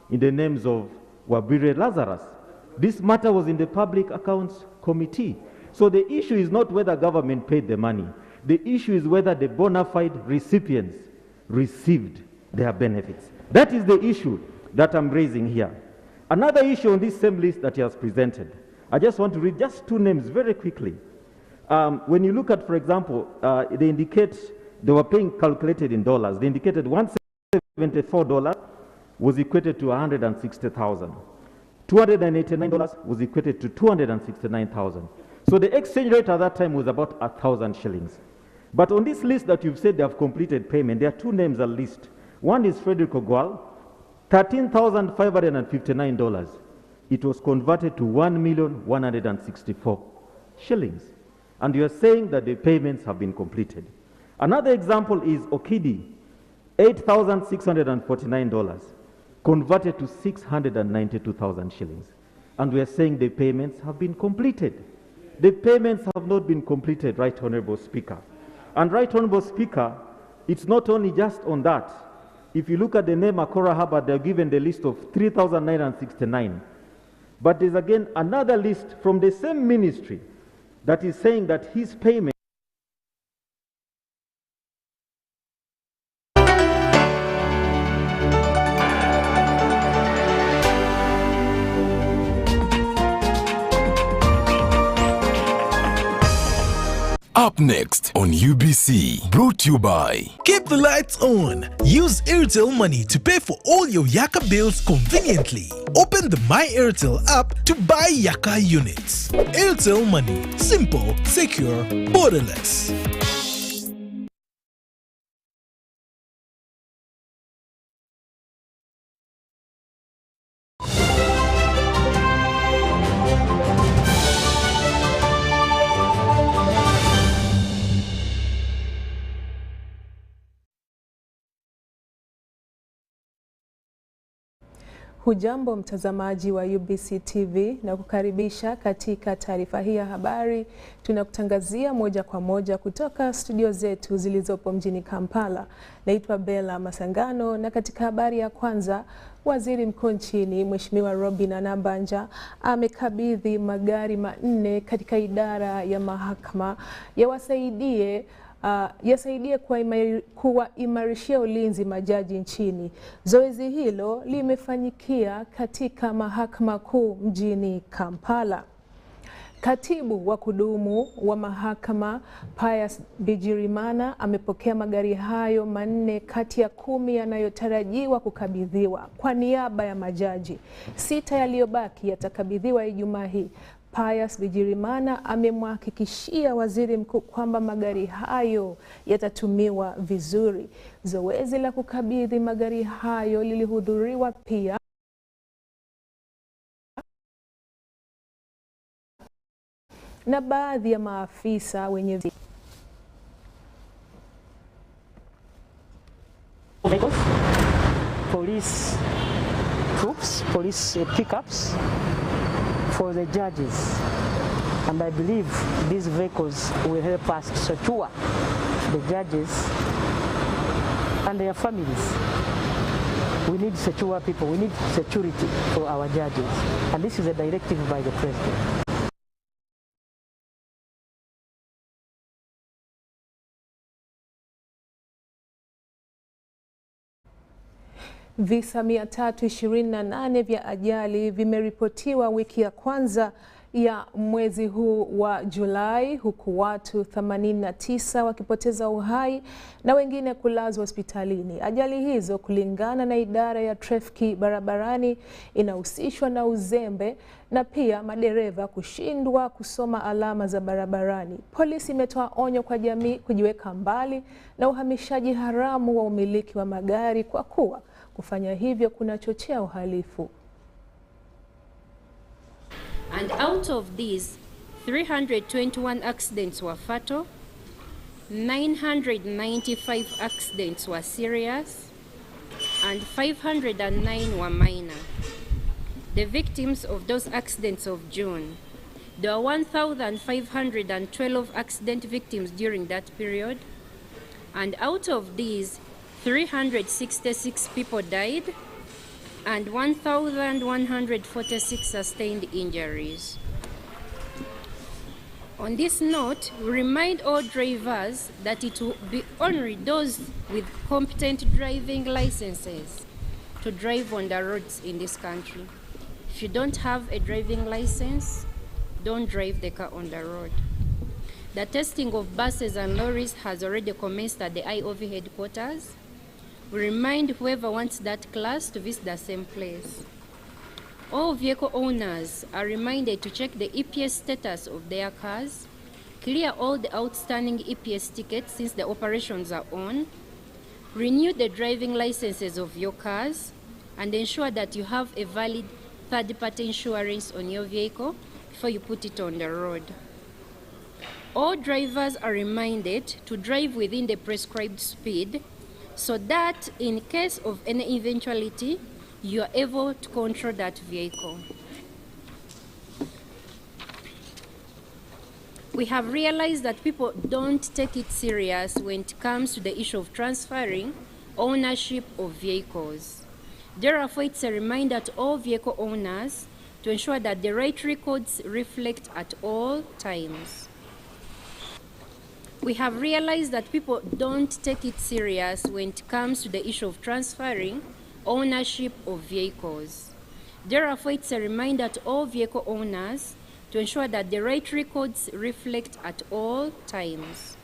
in the names of Wabire Lazarus. This matter was in the Public Accounts Committee. So the issue is not whether government paid the money. The issue is whether the bona fide recipients received their benefits. That is the issue that I'm raising here. Another issue on this same list that he has presented, I just want to read just two names very quickly. When you look at, for example, they indicate they were paying calculated in dollars. They indicated $174 was equated to 160,000. $289 was equated to 269,000. So the exchange rate at that time was about 1,000 shillings. But on this list that you've said they have completed payment, there are two names at least. One is Frederick Ogwal, $13,559. It was converted to 1,164,000 shillings. And you are saying that the payments have been completed. Another example is Okidi, $8,649, converted to 692,000 shillings. And we are saying the payments have been completed. The payments have not been completed, Right Honorable Speaker. And Right Honorable Speaker, it's not only just on that. If you look at the name Akora Herbert, they're given the list of 3,969. But there's again another list from the same ministry that is saying that his payment Up next on UBC, brought to you by Keep the lights on. Use Airtel Money to pay for all your Yaka bills conveniently. Open the My Airtel app to buy Yaka units. Airtel Money. Simple, secure, borderless. Hujambo mtazamaji wa UBC TV na kukaribisha katika taarifa hii ya habari. Tunakutangazia moja kwa moja kutoka studio zetu zilizopo mjini Kampala. Naitwa Bella Masangano, na katika habari ya kwanza, Waziri Mkuu nchini Mheshimiwa Robin Anambanja amekabidhi magari manne katika idara ya mahakama yasaidie kuwaimarishia ulinzi majaji nchini. Zoezi hilo limefanyikia katika mahakama kuu mjini Kampala. Katibu wa kudumu wa mahakama Pius Bigirimana amepokea magari hayo manne kati ya 10 yanayotarajiwa kukabidhiwa kwa niaba ya majaji. 6 yaliyobaki yatakabidhiwa Ijumaa hii. Pius Bigirimana amemhakikishia waziri mkuu kwamba magari hayo yatatumiwa vizuri. Zoezi la kukabidhi magari hayo lilihudhuriwa pia na baadhi ya maafisa wenye police troops, police pickups for the judges, and I believe these vehicles will help us to secure the judges and their families. We need secure people, we need security for our judges, and this is a directive by the President. Visa 328 vya ajali vimeripotiwa wiki ya kwanza ya mwezi huu wa Julai, huku watu 89 wakipoteza uhai na wengine kulazwa hospitalini. Ajali hizo, kulingana na idara ya trafiki barabarani, inahusishwa na uzembe na pia madereva kushindwa kusoma alama za barabarani. Polisi imetoa onyo kwa jamii kujiweka mbali na uhamishaji haramu wa umiliki wa magari, kwa kuwa kufanya hivyo kunachochea uhalifu. And out of these, 321 accidents were fatal, 995 accidents were serious, and 509 were minor. The victims of those accidents of June, There were 1,512 accident victims during that period, and out of these, 366 people died and 1,146 sustained injuries. On this note, we remind all drivers that it will be only those with competent driving licenses to drive on the roads in this country. If you don't have a driving license, don't drive the car on the road. The testing of buses and lorries has already commenced at the IOV headquarters. We remind whoever wants that class to visit the same place. All vehicle owners are reminded to check the EPS status of their cars, clear all the outstanding EPS tickets since the operations are on, renew the driving licenses of your cars, and ensure that you have a valid third-party insurance on your vehicle before you put it on the road. All drivers are reminded to drive within the prescribed speed so that in case of any eventuality, you are able to control that vehicle. We have realized that people don't take it serious when it comes to the issue of transferring ownership of vehicles. Therefore, it's a reminder to all vehicle owners to ensure that the right records reflect at all times. We have realized that people don't take it serious when it comes to the issue of transferring ownership of vehicles. Therefore, it's a reminder to all vehicle owners to ensure that the right records reflect at all times.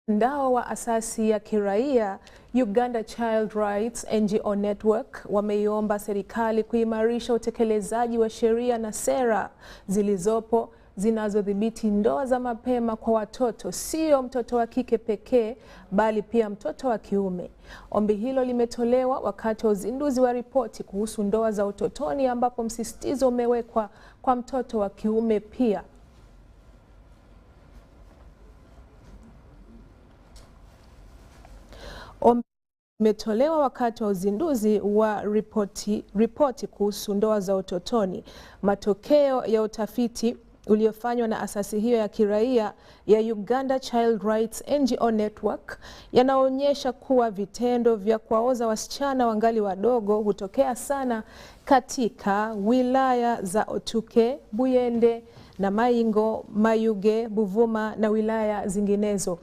Mtandao wa asasi ya kiraia Uganda Child Rights NGO Network wameiomba serikali kuimarisha utekelezaji wa sheria na sera zilizopo zinazodhibiti ndoa za mapema kwa watoto, sio mtoto wa kike pekee bali pia mtoto wa kiume. Ombi hilo limetolewa wakati wa uzinduzi wa ripoti kuhusu ndoa za utotoni ambapo msisitizo umewekwa kwa mtoto wa kiume pia. Imetolewa wakati wa uzinduzi wa ripoti kuhusu ndoa za utotoni. Matokeo ya utafiti uliofanywa na asasi hiyo ya kiraia ya Uganda Child Rights NGO Network yanaonyesha kuwa vitendo vya kuwaoza wasichana wangali wadogo hutokea sana katika wilaya za Otuke, Buyende na Maingo, Mayuge, Buvuma na wilaya zinginezo.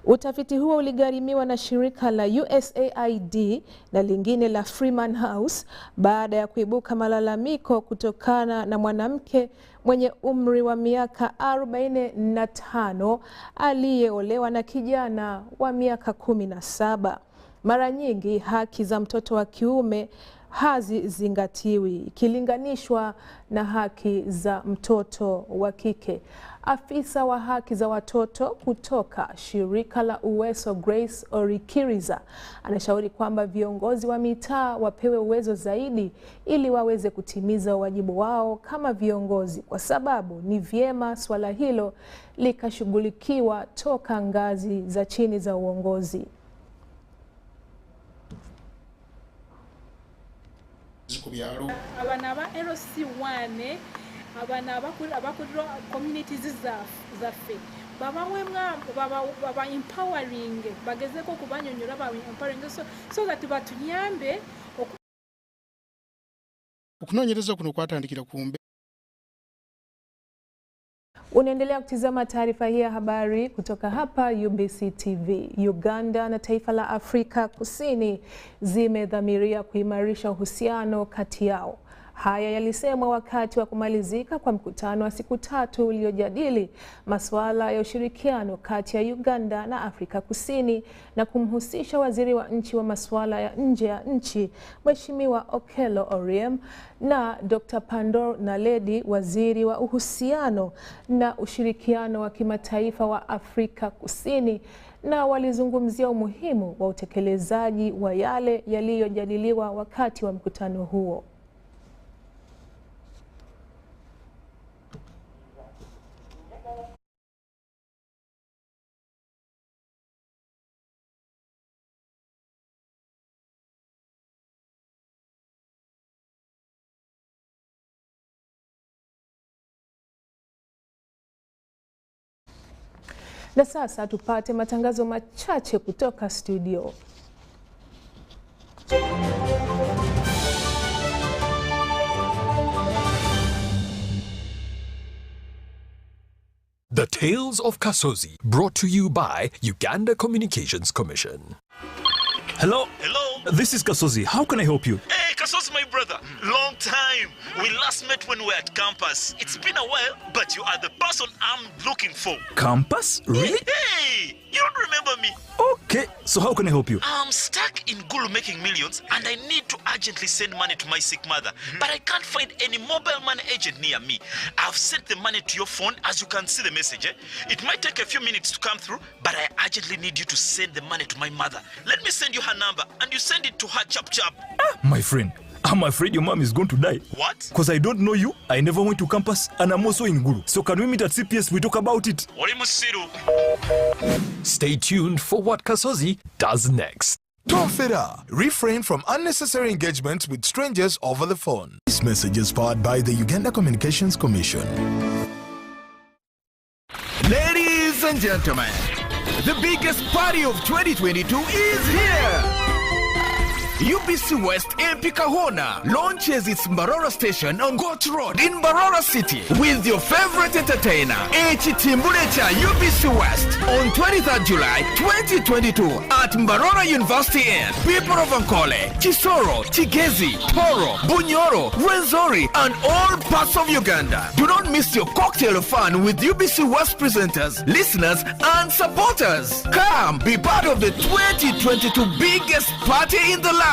Utafiti huo uligharimiwa na shirika la USAID na lingine la Freeman House baada ya kuibuka malalamiko kutokana na mwanamke mwenye umri wa miaka 45 aliyeolewa na kijana wa miaka 17. Mara nyingi haki za mtoto wa kiume hazizingatiwi ikilinganishwa na haki za mtoto wa kike. Afisa wa haki za watoto kutoka shirika la Uweso Grace Orikiriza anashauri kwamba viongozi wa mitaa wapewe uwezo zaidi ili waweze kutimiza wajibu wao kama viongozi, kwa sababu ni vyema swala hilo likashughulikiwa toka ngazi za chini za uongozi. Abana aba LC1 abana abakurira communities zaffe baba empowering bagezeko kubanyonyola ba empowering so that batuyambe okunoonyereza kuno kwatandikira kumbe. Unaendelea kutizama taarifa hii ya habari kutoka hapa UBC TV. Uganda na taifa la Afrika Kusini zimedhamiria kuimarisha uhusiano kati yao. Haya yalisemwa wakati wa kumalizika kwa mkutano wa siku 3 uliojadili masuala ya ushirikiano kati ya Uganda na Afrika Kusini na kumhusisha waziri wa nchi wa masuala ya nje ya nchi Mheshimiwa Okello Oryem na Dr. Pandor Naledi, waziri wa uhusiano na ushirikiano wa kimataifa wa Afrika Kusini, na walizungumzia umuhimu wa utekelezaji wa yale yaliyojadiliwa wakati wa mkutano huo. Na sasa tupate matangazo machache kutoka studio. The Tales of Kasozi, brought to you by Uganda Communications Commission. Hello? Hello? This is Kasozi. How can I help you? Hey, Kasozi, my brother. Long time. We last met when we were at campus. It's been a while, but you are the person I'm looking for. Campus? Really? Hey, you don't remember me? Okay, so how can I help you? I'm stuck in Gulu making millions, and I need to urgently send money to my sick mother. But I can't find any mobile money agent near me. I've sent the money to your phone, as you can see the message. It might take a few minutes to come through, but I urgently need you to send the money to my mother. Let me send you her number, and you send it to her chap. My friend, I'm afraid your mom is going to die. What? Because I don't know you, I never went to campus, and I'm also in Gulu. So can we meet at CPS, we talk about it? Stay tuned for what Kasozi does next. Tofera. Refrain from unnecessary engagements with strangers over the phone. This message is powered by the Uganda Communications Commission. Ladies and gentlemen, the biggest party of 2022 is here! UBC West MP Kahona launches its Mbarara station on Goat Road in Mbarara City with your favorite entertainer, HT Mbulecha UBC West on 23rd July 2022 at Mbarara University Inn. People of Ankole, Chisoro, Chigezi, Toro, Bunyoro, Rwenzori and all parts of Uganda. Do not miss your cocktail of fun with UBC West presenters, listeners and supporters. Come be part of the 2022 biggest party in the land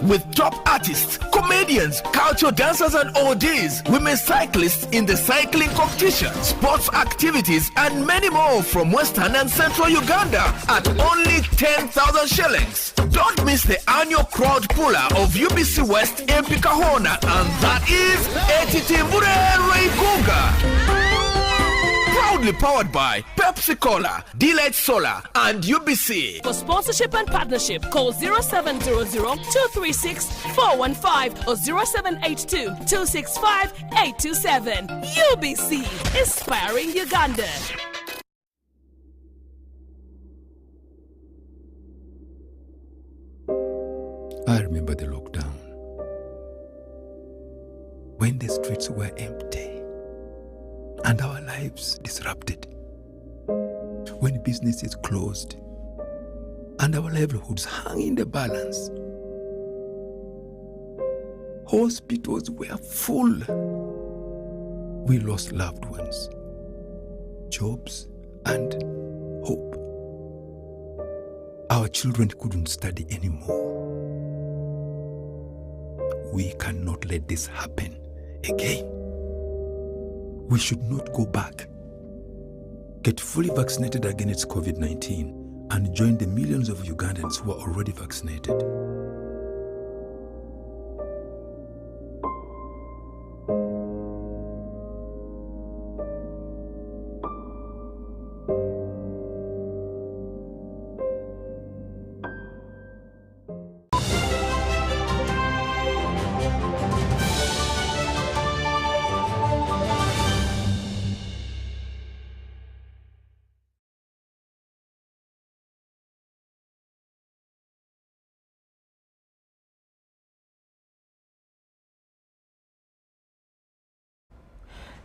with top artists, comedians, cultural dancers and ODs, women cyclists in the cycling competition, sports activities and many more from Western and Central Uganda at only 10,000 shillings. Don't miss the annual crowd puller of UBC West MP Kahona, and that is Etitimbure Reigunga. Proudly powered by Pepsi Cola, Delight Solar, and UBC. For sponsorship and partnership, call 0700-236-415 or 0782-265-827. UBC, inspiring Uganda. I remember the lockdown, when the streets were empty and our lives disrupted, when businesses closed and our livelihoods hung in the balance. Hospitals were full. We lost loved ones, jobs, and hope. Our children couldn't study anymore. We cannot let this happen again. We should not go back. Get fully vaccinated against COVID-19 and join the millions of Ugandans who are already vaccinated.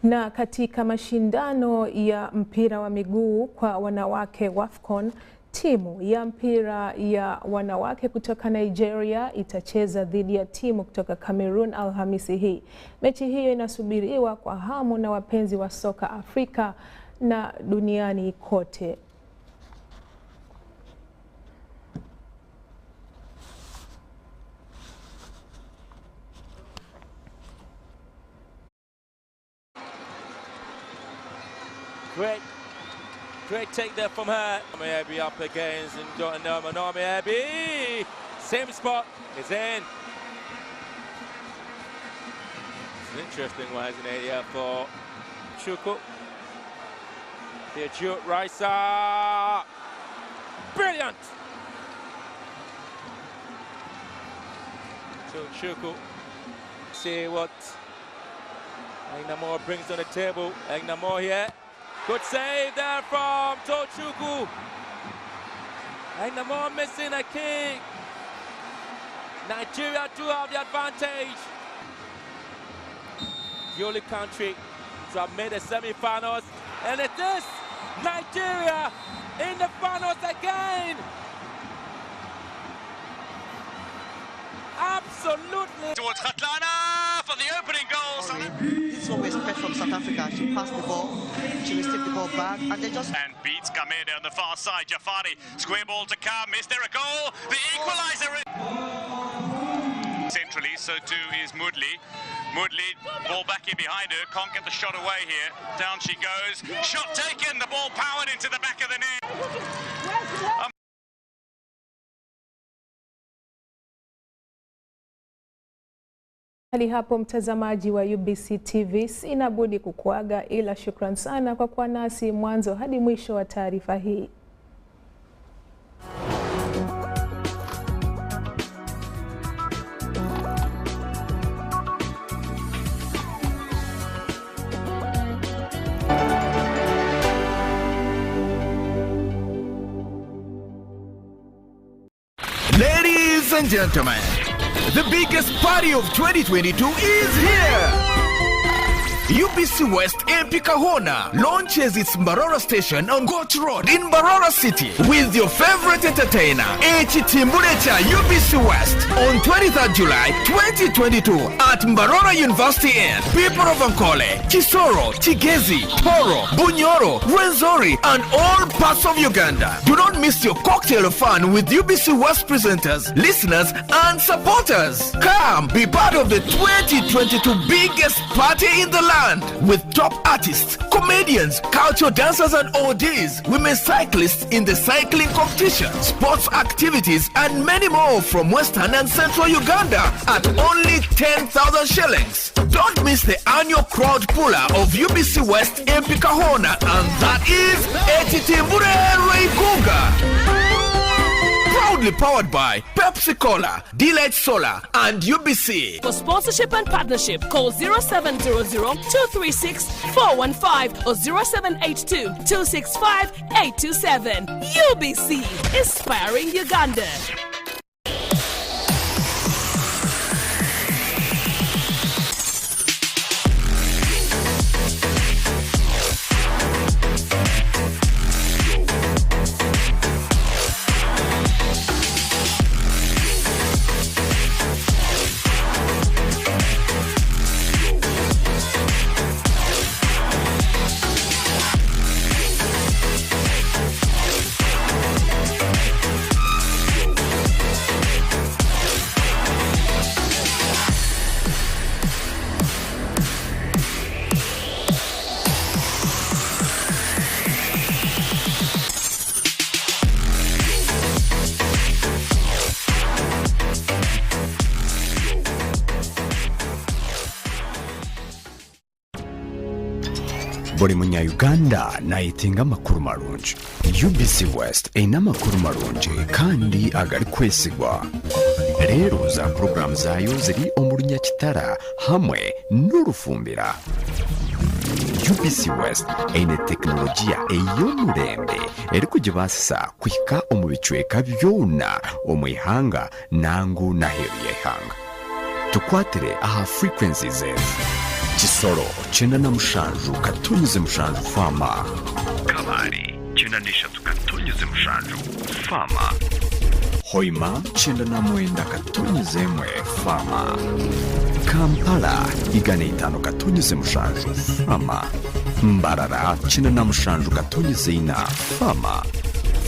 Na katika mashindano ya mpira wa miguu kwa wanawake WAFCON, timu ya mpira ya wanawake kutoka Nigeria itacheza dhidi ya timu kutoka Cameroon Alhamisi hii. Mechi hiyo inasubiriwa kwa hamu na wapenzi wa soka Afrika na duniani kote. Great take there from her. Maybe up against Maybe same spot is in. It's an interesting one, isn't it? Yeah, for Chuku. The acute Raisa. Brilliant. So Chuku. See what Agnamore brings on the table. Agnamore here. Good save there from Tochuku. And the more missing a king. Nigeria do have the advantage. The only country to have made the semi-finals, and it is Nigeria in the finals again. Absolutely. Towards Khatlana for the opening goal. This is what we expect from South Africa. She passed the ball, she received the ball back, and they just... And beats Kamede on the far side. Jafari, square ball to come. Is there a goal? The equaliser. Centrally, so too is Moodley. Moodley, ball back in behind her. Can't get the shot away here. Down she goes. Shot taken. The ball powered into the back of the net. Hadi hapo mtazamaji wa UBC TV, sina budi kukuaga, ila shukran sana kwa kuwa nasi mwanzo hadi mwisho wa taarifa hii. Ladies and gentlemen, the biggest party of 2022 is here! UBC West MP Kahona launches its Mbarara station on Goat Road in Mbarara City with your favorite entertainer, HT Murecha UBC West on 23rd July 2022 at Mbarara University Inn. People of Ankole, Kisoro, Kigezi, Toro, Bunyoro, Rwenzori and all parts of Uganda. Do not miss your cocktail of fun with UBC West presenters, listeners and supporters. Come be part of the 2022 biggest party in the land. With top artists, comedians, cultural dancers and ODs, women cyclists in the cycling competition, sports activities and many more from Western and Central Uganda at only 10,000 shillings. Don't miss the annual crowd puller of UBC West MP Kahona, and that is Etitimbure Reigunga. Proudly powered by Pepsi Cola, Delight Solar and UBC. For sponsorship and partnership, call 0700-236-415 or 0782-265-827. UBC, inspiring Uganda. buli munya-Uganda nayitinga amakuru marungi. UBC West eyina amakuru marungi kandi agali kwesigwa. Rero za program zayo ziri omu Runyakitara hamwe n'Orufumbira. UBC West eyina tekinologiya ey'omurembe eri kugibasisa kuhika omu bicweka byona omu ihanga nangu n'aheeru y'eihanga. Tukwatire aha frequencies ezo: Kisoro 97.7 Fama, Kabale 93.7 Fama, Hoima 99.1 Fama, Kampala 105.7 Fama, Mbarara 97.4 Fama,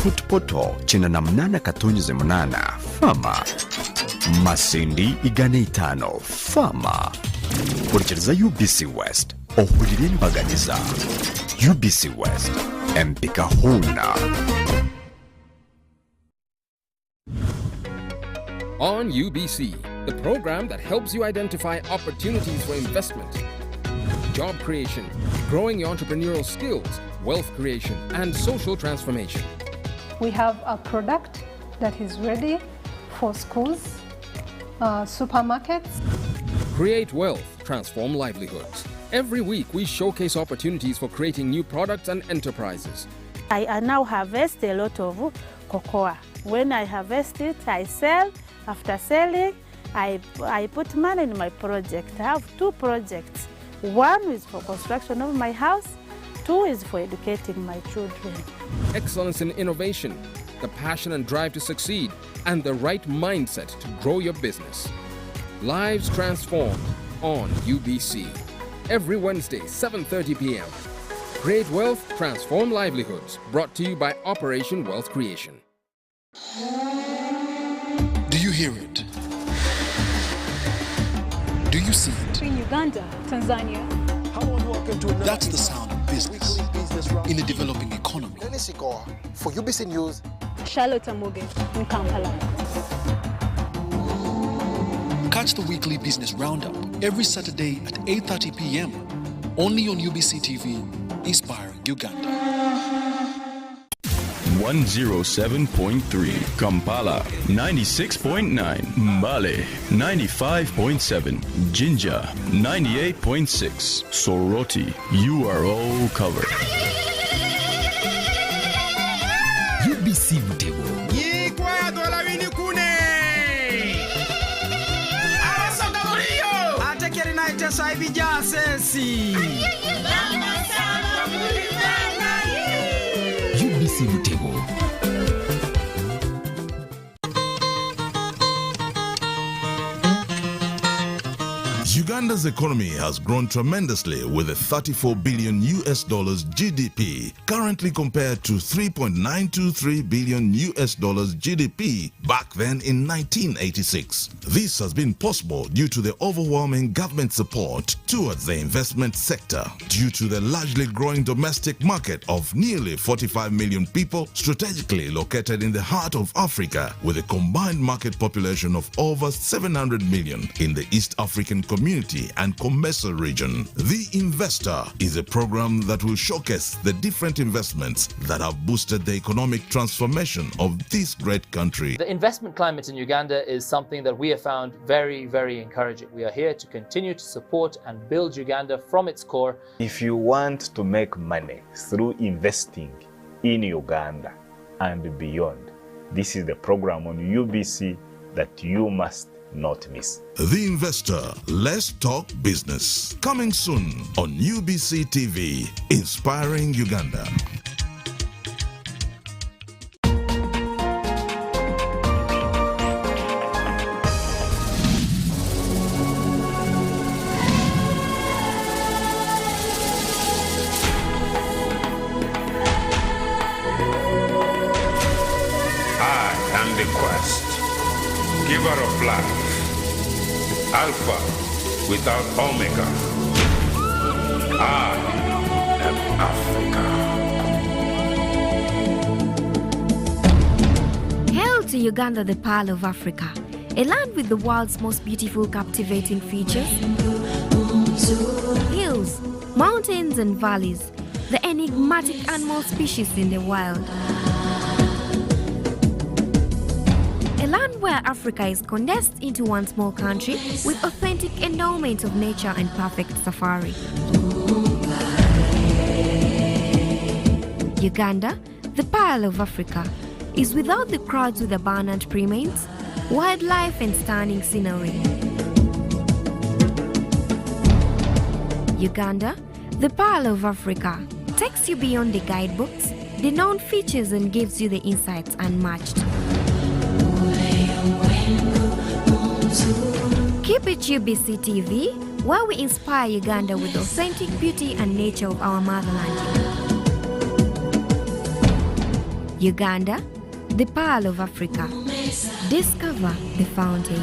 Footpoto 98.8 Fama, Masindi 5 Fama. Kurikiriza UBC West ohurire n'imbaganiza. UBC West empika huna. On UBC, the program that helps you identify opportunities for investment, job creation, growing your entrepreneurial skills, wealth creation, and social transformation. We have a product that is ready for schools, supermarkets. Create wealth, transform livelihoods. Every week, we showcase opportunities for creating new products and enterprises. I now harvest a lot of cocoa. When I harvest it, I sell. After selling, I put money in my project. I have 2 projects. 1 is for construction of my house. 2 is for educating my children. Excellence in innovation, the passion and drive to succeed, and the right mindset to grow your business. Lives transformed on UBC. Every Wednesday, 7:30 p.m. Create wealth, transform livelihoods. Brought to you by Operation Wealth Creation. Do you hear it? Do you see it? In Uganda, Tanzania. That's the sound of business in a developing economy. For UBC News, Charlotte Amuge in Kampala. Catch the weekly business roundup every Saturday at 8:30 p.m. only on UBC TV, inspiring Uganda. 107.3 Kampala, 96.9 Mbale, 95.7 Jinja, 98.6 Soroti. You are all covered. UBC Butego. UBC Butego. Uganda's economy has grown tremendously with a $34 billion GDP, currently compared to $3.923 billion GDP back then in 1986. This has been possible due to the overwhelming government support towards the investment sector, due to the largely growing domestic market of nearly 45 million people strategically located in the heart of Africa, with a combined market population of over 700 million in the East African Community and Comesa region. The Investor is a program that will showcase the different investments that have boosted the economic transformation of this great country. The investment climate in Uganda is something that we have found very, very encouraging. We are here to continue to support and build Uganda from its core. If you want to make money through investing in Uganda and beyond, this is the program on UBC that you must not miss. The Investor, Let's Talk Business. Coming soon on UBC TV, inspiring Uganda. I am the Quest, giver of life. Alpha without Omega. I am Africa. Hail to Uganda, the Pearl of Africa, a land with the world's most beautiful, captivating features. Hills, mountains and valleys, the enigmatic animal species in the wild. A land where Africa is condensed into one small country with authentic endowment of nature and perfect safari. Uganda, the Pearl of Africa, is without the crowds with abundant primates, wildlife and stunning scenery. Uganda, the Pearl of Africa, takes you beyond the guidebooks, the known features, and gives you the insights unmatched. Keep it UBC TV, where we inspire Uganda with authentic beauty and nature of our motherland. Uganda, the Pearl of Africa. Discover the fountain.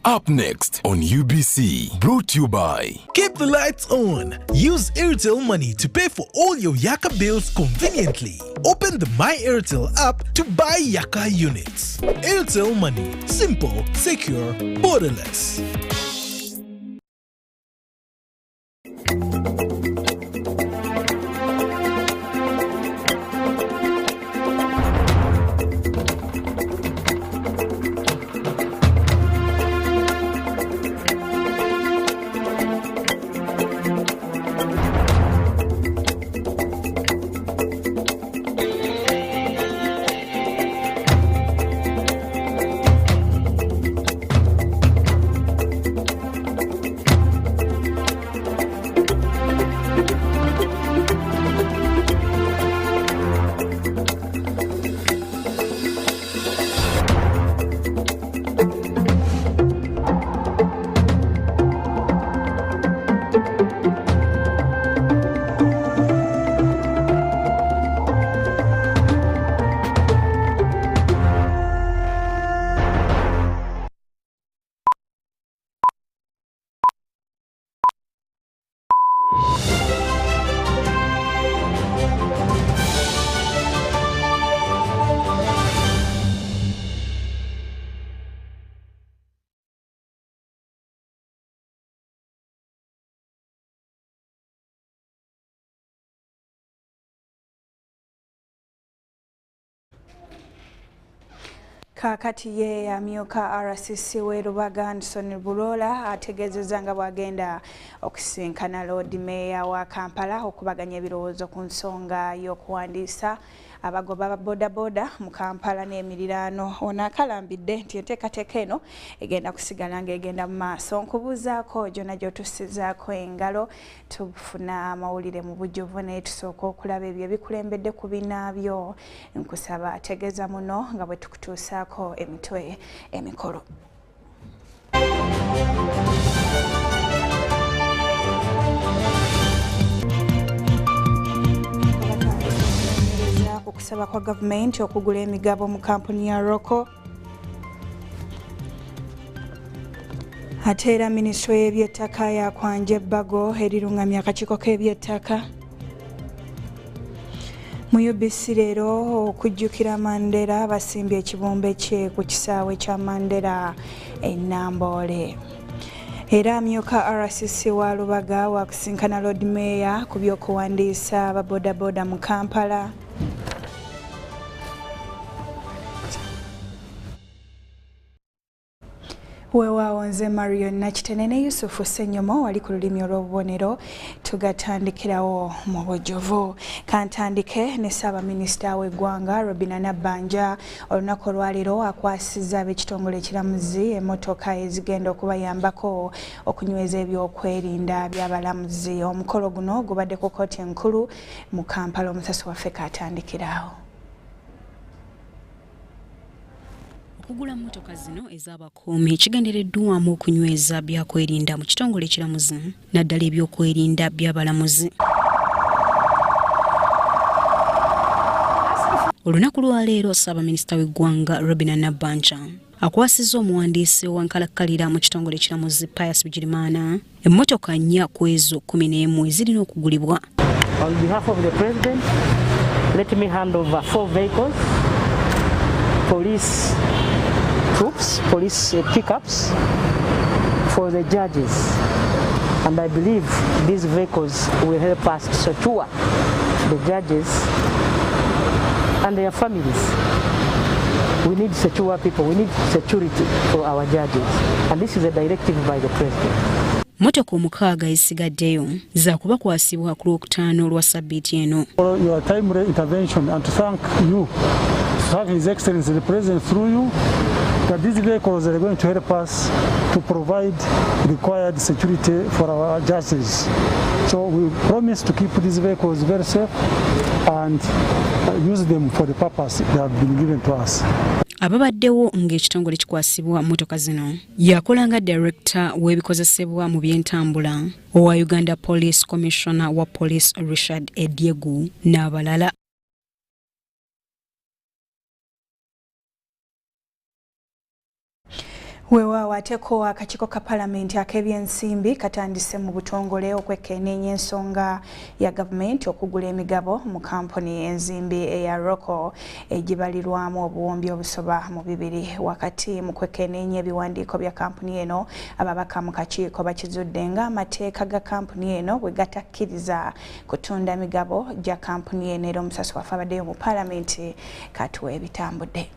Up next on UBC, brought to you by... Keep the lights on. Use Airtel Money to pay for all your Yaka bills conveniently. Open the My Airtel app to buy Yaka units. Airtel Money. Simple, secure, borderless. Kakati ye amyuka RCC we Rubaga Anderson Bulola ategezeza nga bwagenda okusinkana Lord Mayor wa Kampala okubaganya ebirowoozo ku nsonga y'okuwandiisa abagoba bodaboda mu Kampala n'emiriraano. Ono akalambidde nti enteekateeka eno egenda kusigala ng'egenda mu maaso. Nkubuuzaako gyonna gy'otusizaako engalo tufuna amawulire mu bujjuvu naye tusooka okulaba ebyo ebikulembedde ku binaabyo. Nkusaba ategeeza muno nga bwe tukutuusaako emitwe emikolo. Okusaba kwa gavumenti okugula emigabo mu kampuni ya Roko. Ate era Ministry y'ebyettaka yakwanja ebbago erirungamya akakiiko k'ebyettaka. Mu UBC leero okujjukira Mandela basimbye ekibumbe kye ku kisaawe kya Mandela e Namboole. Era amyuka RCC wa Lubaga wakusinkana Lord Mayor ku by'okuwandiisa ababodaboda mu Kampala. Weewaawo nze Marion Nakitene ne Yusufu Ssenyomo wali ku lulimi olw'obubonero tugatandikirawo mu bujjuvu. Kantandike ne Ssaabaminisita w'eggwanga Robinah Nabbanja olunaku olwaleero akwasizza ab'ekitongole ekiramuzi emmotoka ezigenda okubayambako okunyweza ebyokwerinda by'abalamuzi. Omukolo guno gubadde ku kkooti enkulu mu Kampala. Omusasi waffe kaatandikirawo. Okugula mmotoka zino ez'abakuumi kigendereddwamu okunyweza byakwerinda mu kitongole ekiramuzi naddala ebyokwerinda by'abalamuzi. Olunaku lwaleero Ssaabaminisita w'eggwanga Robinah Nabbanja akwasizza omuwandiisi w'enkalakkalira mu kitongole ekiramuzi Pius Bigirimana emmotoka 4 ku ezo 11 ezirina okugulibwa. On behalf of the President, let me hand over 4 vehicles, police troops, police pickups for the judges, and I believe these vehicles will help us to secure the judges and their families. We need secure people, we need security for our judges, and this is a directive by the President. Motoka 6 ezisigaddeyo zaakubakwasibwa ku Lwokutaano lwa Ssabbiiti eno. For your timely intervention and to thank you, to thank His Excellency the President through you, that these vehicles are going to help us to provide required security for our judges. So we promise to keep these vehicles very safe and use them for the purpose they have been given to us. Ababaddewo ng'ekitongole kikwasibwa mmotoka zino yakola nga Director w'ebikozesebwa mu by'entambula owa Uganda Police Commissioner wa Police Richard Ediegu n'abalala. Weewa ateko akakiiko ka Parliamentary ak'ebyensimbi katandise mu butongole okwekenneenya ensonga ya gavumenti okugula emigabo mu kampuni enzimbi eya Roko egibalirwamu obuwumbi obusoba mu 2 wakati mu kwekenneenya ebiwandiiko bya kampuni eno ababaka mu kakiiko bakizudde nga amateeka ga kampuni eno bwe gatakkiriza kutunda migabo gya kampuni eno era omusasi waffe abaddeyo mu Parliament katuwa ebitambudde.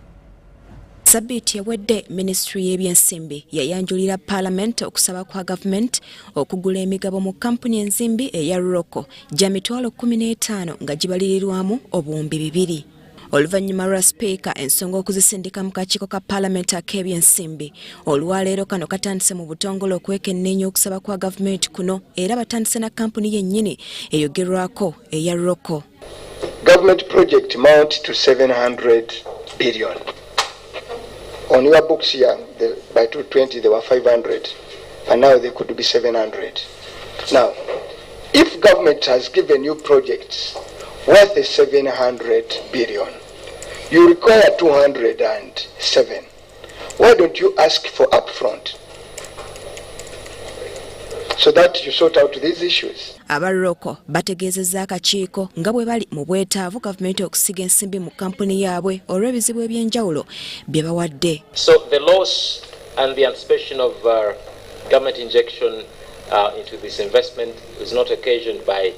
Sabiti ewedde Ministry y'ebyensimbi yayanjulira Parliament okusaba kwa government okugula emigabo mu kampuni enzimbi eya Roko gya mitwalo 15 nga gibalirirwamu obuwumbi 2. Oluvannyuma lwa Speaker ensonga okuzisindika mu kakiiko ka Parliament ak'ebyensimbi olwaleero kano katandise mu butongole okwekenneenya okusaba kwa government kuno era batandise na kampuni yennyini eyogerwako eya Roko. Government project amount to 700 billion. On your books here, by 2020 they were 500, and now they could be 700. Now, if government has given you projects worth 700 billion, you require 207. Why don't you ask for upfront so that you sort out these issues? Abaroko bategeezezza akakiiko nga bwe bali mu bwetaavu gavumenti okusiga ensimbi mu kampuni yaabwe olw'ebizibu ebyenjawulo bye bawadde. So the loss and the anticipation of government injection into this investment is not occasioned by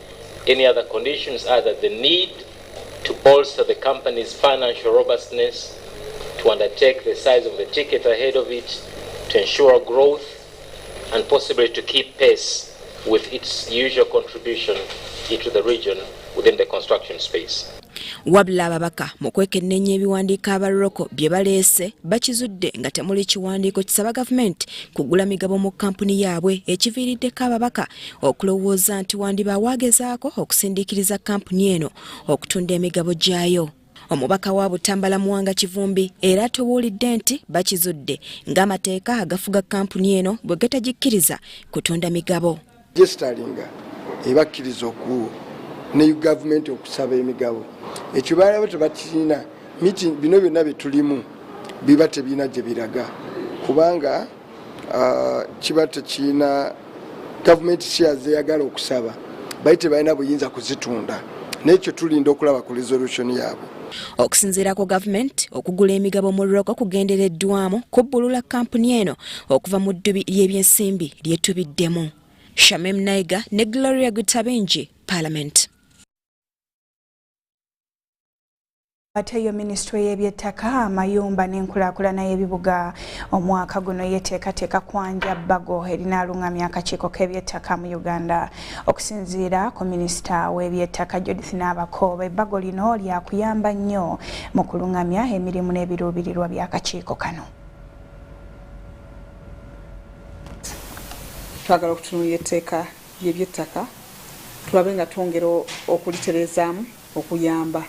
any other conditions other than the need to bolster the company's financial robustness, to undertake the size of the ticket ahead of it, to ensure growth, and possibly to keep pace with its usual contribution into the region within the construction space. Wabula ababaka mu kwekenneenya ebiwandiiko abaroko bye baleese bakizudde nga temuli kiwandiiko kisaba gavumenti kugula migabo mu kampuni yaabwe ekiviiriddeko ababaka okulowooza nti wandibaawo agezaako okusindiikiriza kampuni eno okutunda emigabo gyayo. Omubaka wa Butambala Muwanga Kivumbi era tubuulidde nti bakizudde ng'amateeka agafuga kampuni eno bwe gatagikkiriza kutunda migabo. Gestalinga ebakkiriza oku ne government okusaba emigabo ekyo balaba tebakiina meeting bino byonna betulimu biba tebiina gye biraga kubanga kiba tekiina government shares eyagala okusaba bayite balina buyinza kuzitunda n'ekyo tulinda okulaba ku resolution yaabwe. Okusinziira ku gavumenti okugula emigabo mu Roko kugendereddwamu kubbulula kampuni eno okuva mu ddubi ly'ebyensimbi lyetubiddemu. Shamim Naiga ne Gloria Gutabenji, Parliament. Ateyo Ministry y'ebyettaka amayumba n'enkulaakulana y'ebibuga omwaka guno yeteekateeka kwanja bbago erinaalungamya akakiiko k'ebyettaka mu Uganda. Okusinziira ku Minisita w'ebyettaka Judith Nabakooba, ebbago lino lyakuyamba nnyo mu kulungamya emirimu n'ebiruubirirwa by'akakiiko kano. Twagala okutunuulira etteeka ly'ebyettaka tulabe nga twongera okulitereezaamu okuyamba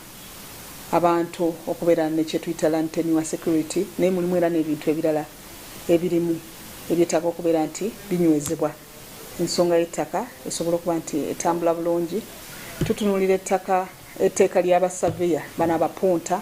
abantu okubeera ne kye tuyita land tenure security naye mulimu era n'ebintu ebirala ebirimu ebyetaaga okubeera nti binywezebwa. Ensonga y'ettaka esobola okuba nti etambula bulungi. Tutunuulira etteeka ly'abasaveya bano abapunta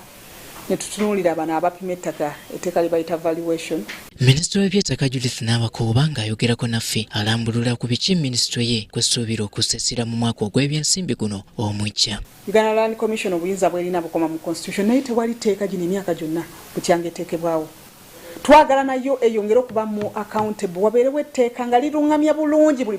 ne tutunuulira bano abapima ettaka etteeka lye bayita valuation. Minisitule w'ebyettaka Judith Nabakooba ng'ayogerako naffe alambulula ku biki minisitule ye kwesuubira okusesera mu mwaka ogw'ebyensimbi guno omujja. Uganda Land Commission obuyinza bw'erina bukoma mu constitution naye tewali tteeka gino emyaka gyonna bukyanga eteekebwawo. Twagala nayo eyongere okuba mu accountable wabeerewo etteeka nga lirungamya bulungi buli